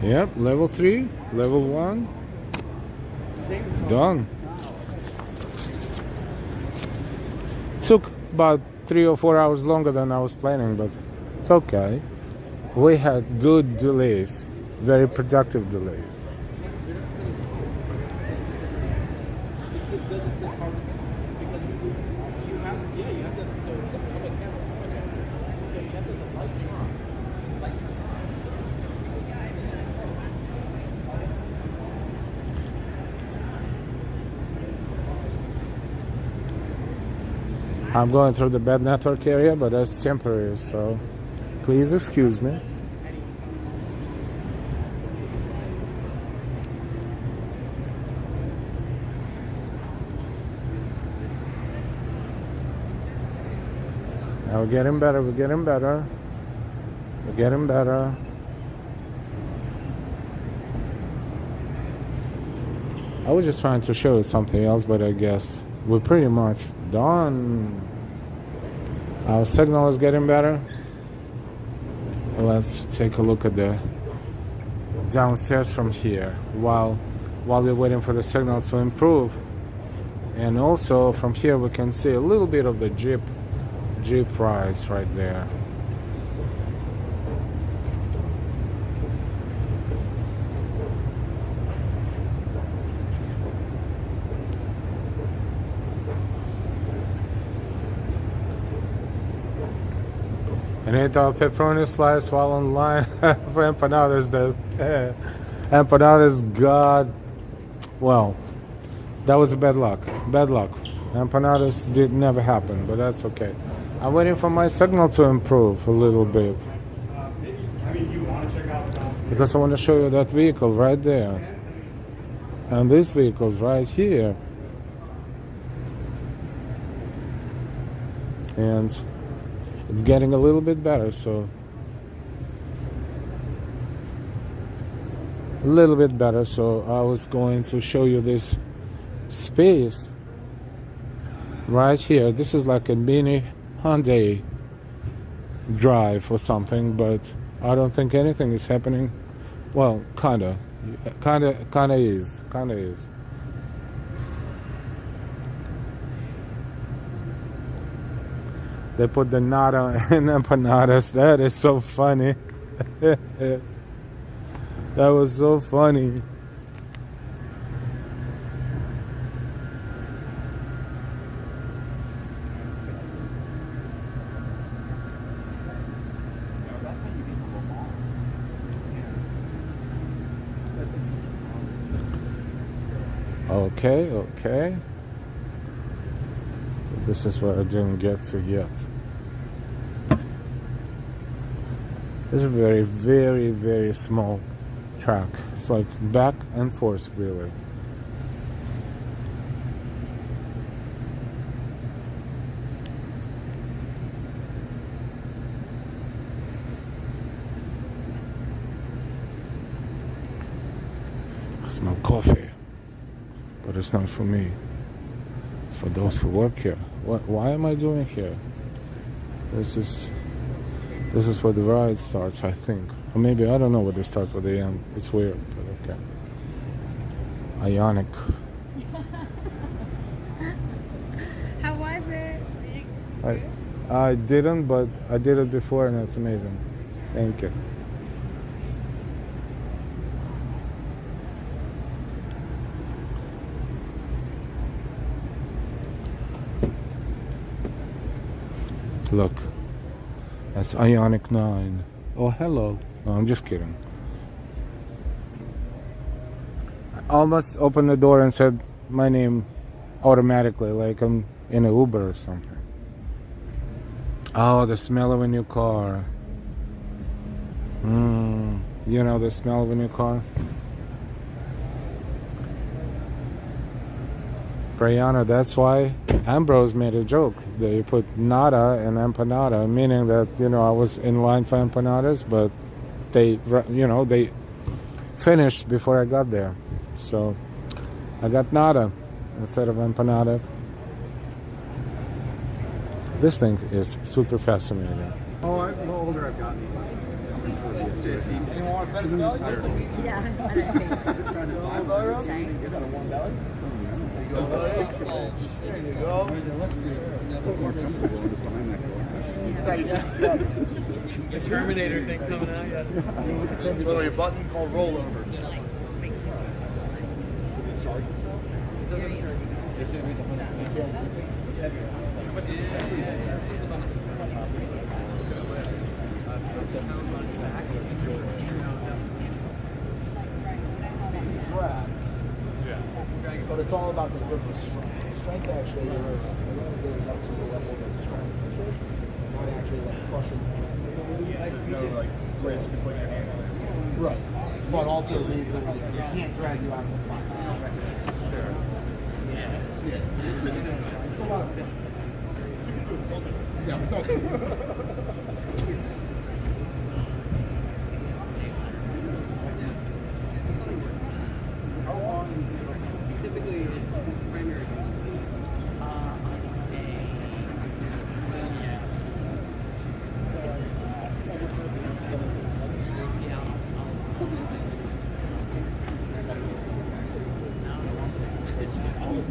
Yep, level 3, level 1. Done. Took about 3 or 4 hours longer than I was planning, but it's okay. We had good delays, very productive delays. I'm going through the bad network area, but that's temporary, so please excuse me. Now we're getting better, we're getting better. We're getting better. I was just trying to show you something else, but I guess we're pretty much done. Our signal is getting better. Let's take a look at the downstairs from here while we're waiting for the signal to improve. And also from here we can see a little bit of the Jeep rides right there. And ate our pepperoni slice while online for empanadas. The empanadas got, well, that was a bad luck. Bad luck. Empanadas did never happen, but that's okay. I'm waiting for my signal to improve a little bit. Because I want to show you that vehicle right there. And this vehicle's right here. And it's getting a little bit better, so a little bit better. So I was going to show you this space right here. This is like a mini Hyundai drive or something, but I don't think anything is happening. Well, kinda is. They put the nata in empanadas. That is so funny. That was so funny. Okay. So this is what I didn't get to yet. This is a very, very, very small track. It's like back and forth, really. I smell coffee, but it's not for me. It's for those who work here. Why am I doing here? This is where the ride starts, I think. Or maybe, I don't know where they start, where they end. It's weird, but okay. Ionic. How was it? I didn't, but I did it before, and it's amazing. Thank you. Look, that's Ionic 9. Oh, hello. No, I'm just kidding. I almost opened the door and said my name automatically, like I'm in an Uber or something. Oh, the smell of a new car. You know the smell of a new car? Brianna, that's why Ambrose made a joke. They put nada and empanada, meaning that, I was in line for empanadas, but they finished before I got there. So I got nada instead of empanada. This thing is super fascinating. Oh, the older I've gotten. Yeah, I don't know. There you go. That's how you change it up. The Terminator thing coming out yet? Little your button called rollover. Drag. But it's all about the grip of strength. Strength actually goes up to the level of strength. It's not actually like crushing. There's no like risk to put your hand on it. Right. But also it means that like, you can't drag you out the fire. Sure. Yeah. It's a lot of pitch. Yeah, but don't. Typically, it's primary. I'd say, It's only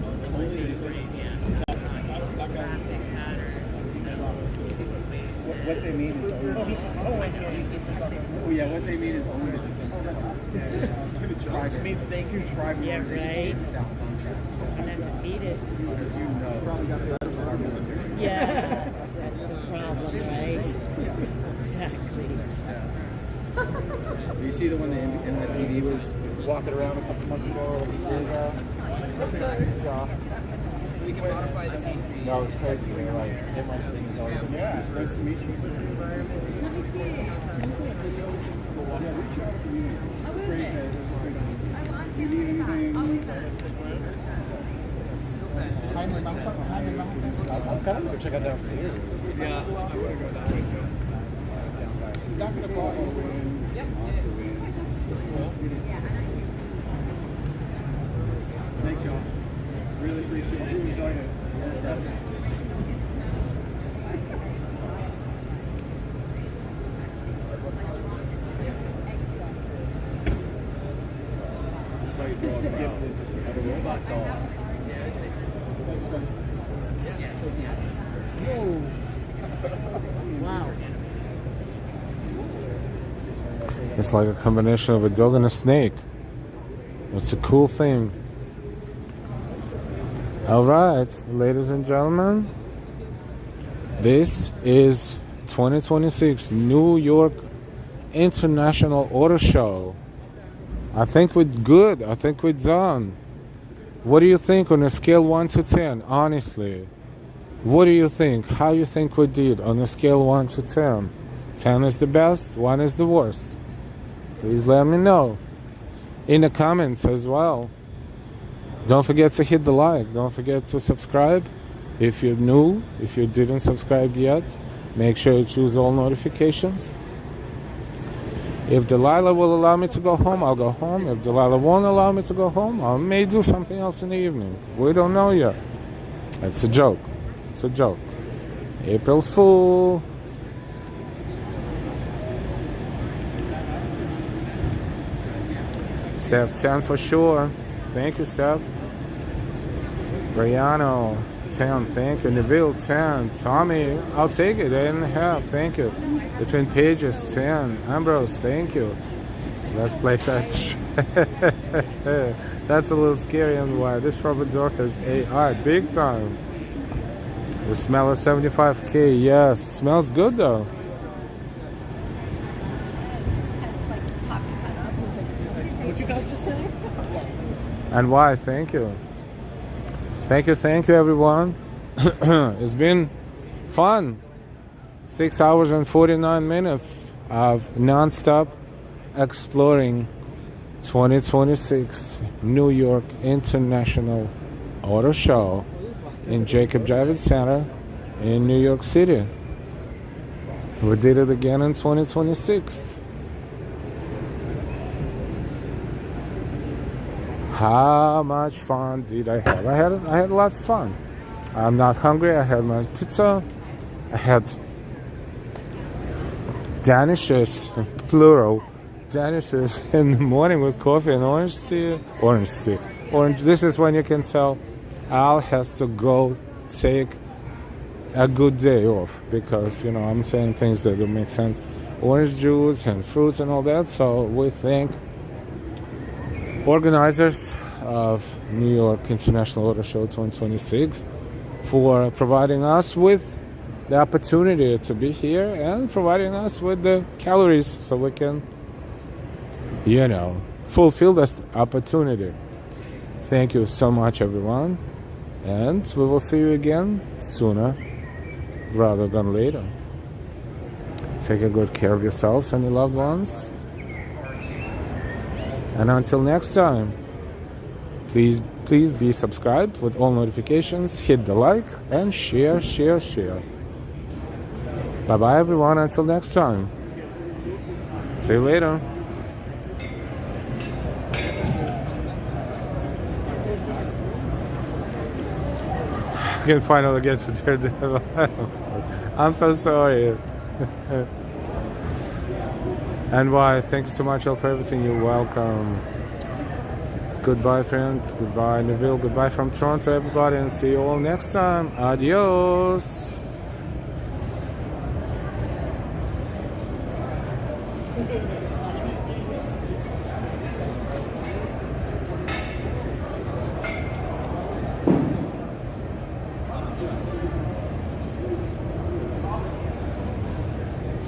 what they mean is owned. Oh yeah, what they mean is owned. It means thank you, tribe. Yeah, right. And then defeated. As you know, probably got the our military. Yeah, that's the problem, right? Exactly. You see the one that NYPD was walking around a couple months ago, a year ago? No, it's crazy. They're like, NYPD is all over. Yeah, it's nice to meet you. I'm kind of going to check out downstairs. Yeah, I want to go that way too. He's not going to call all the way in. Yep. Thanks, y'all. Really appreciate it. Enjoyed it. That's how you draw a mouse. Have a robot dog. Whoa. Wow. It's like a combination of a dog and a snake. It's a cool thing. All right, ladies and gentlemen, this is 2026 New York International Auto Show. I think we're good. I think we're done. What do you think on a scale 1 to 10? Honestly, what do you think? How you think we did on a scale 1 to 10? 10 is the best, 1 is the worst. Please let me know in the comments as well. Don't forget to hit the like. Don't forget to subscribe. If you're new, if you didn't subscribe yet, make sure you choose all notifications. If Delilah will allow me to go home, I'll go home. If Delilah won't allow me to go home, I may do something else in the evening. We don't know yet. It's a joke. It's a joke. April's Fool. Steph 10 for sure. Thank you, Steph. Briano 10. Thank you. Neville 10. Tommy, I'll take it. 8.5. Thank you. Between Pages 10. Ambrose, thank you. Let's play fetch. That's a little scary and why. This rubber dog has AR. Big time. The smell of 75K. Yes. Smells good though. What you guys just say? And why? Thank you. Thank you, everyone. It's been fun. 6 hours and 49 minutes of non-stop exploring 2026 New York International Auto Show in Jacob Javits Center in New York City. We did it again in 2026. How much fun did I have? I had lots of fun. I'm not hungry. I had my pizza. I had danishes, plural, danishes in the morning with coffee and orange tea. Orange. This is when you can tell Al has to go take a good day off because, you know, I'm saying things that don't make sense. Orange juice and fruits and all that. So we thank organizers of New York International Auto Show 2026 for providing us with the opportunity to be here and providing us with the calories so we can, you know, fulfill this opportunity. Thank you so much, everyone, and we will see you again sooner rather than later. Take a good care of yourselves and your loved ones. And until next time, please be subscribed with all notifications, hit the like, and share. Bye-bye, everyone. Until next time. See you later. I can finally get to Daredevil. I'm so sorry. And why? Thank you so much, all, for everything. You're welcome. Goodbye, friend. Goodbye, Neville. Goodbye from Toronto, everybody, and see you all next time. Adios. Bye.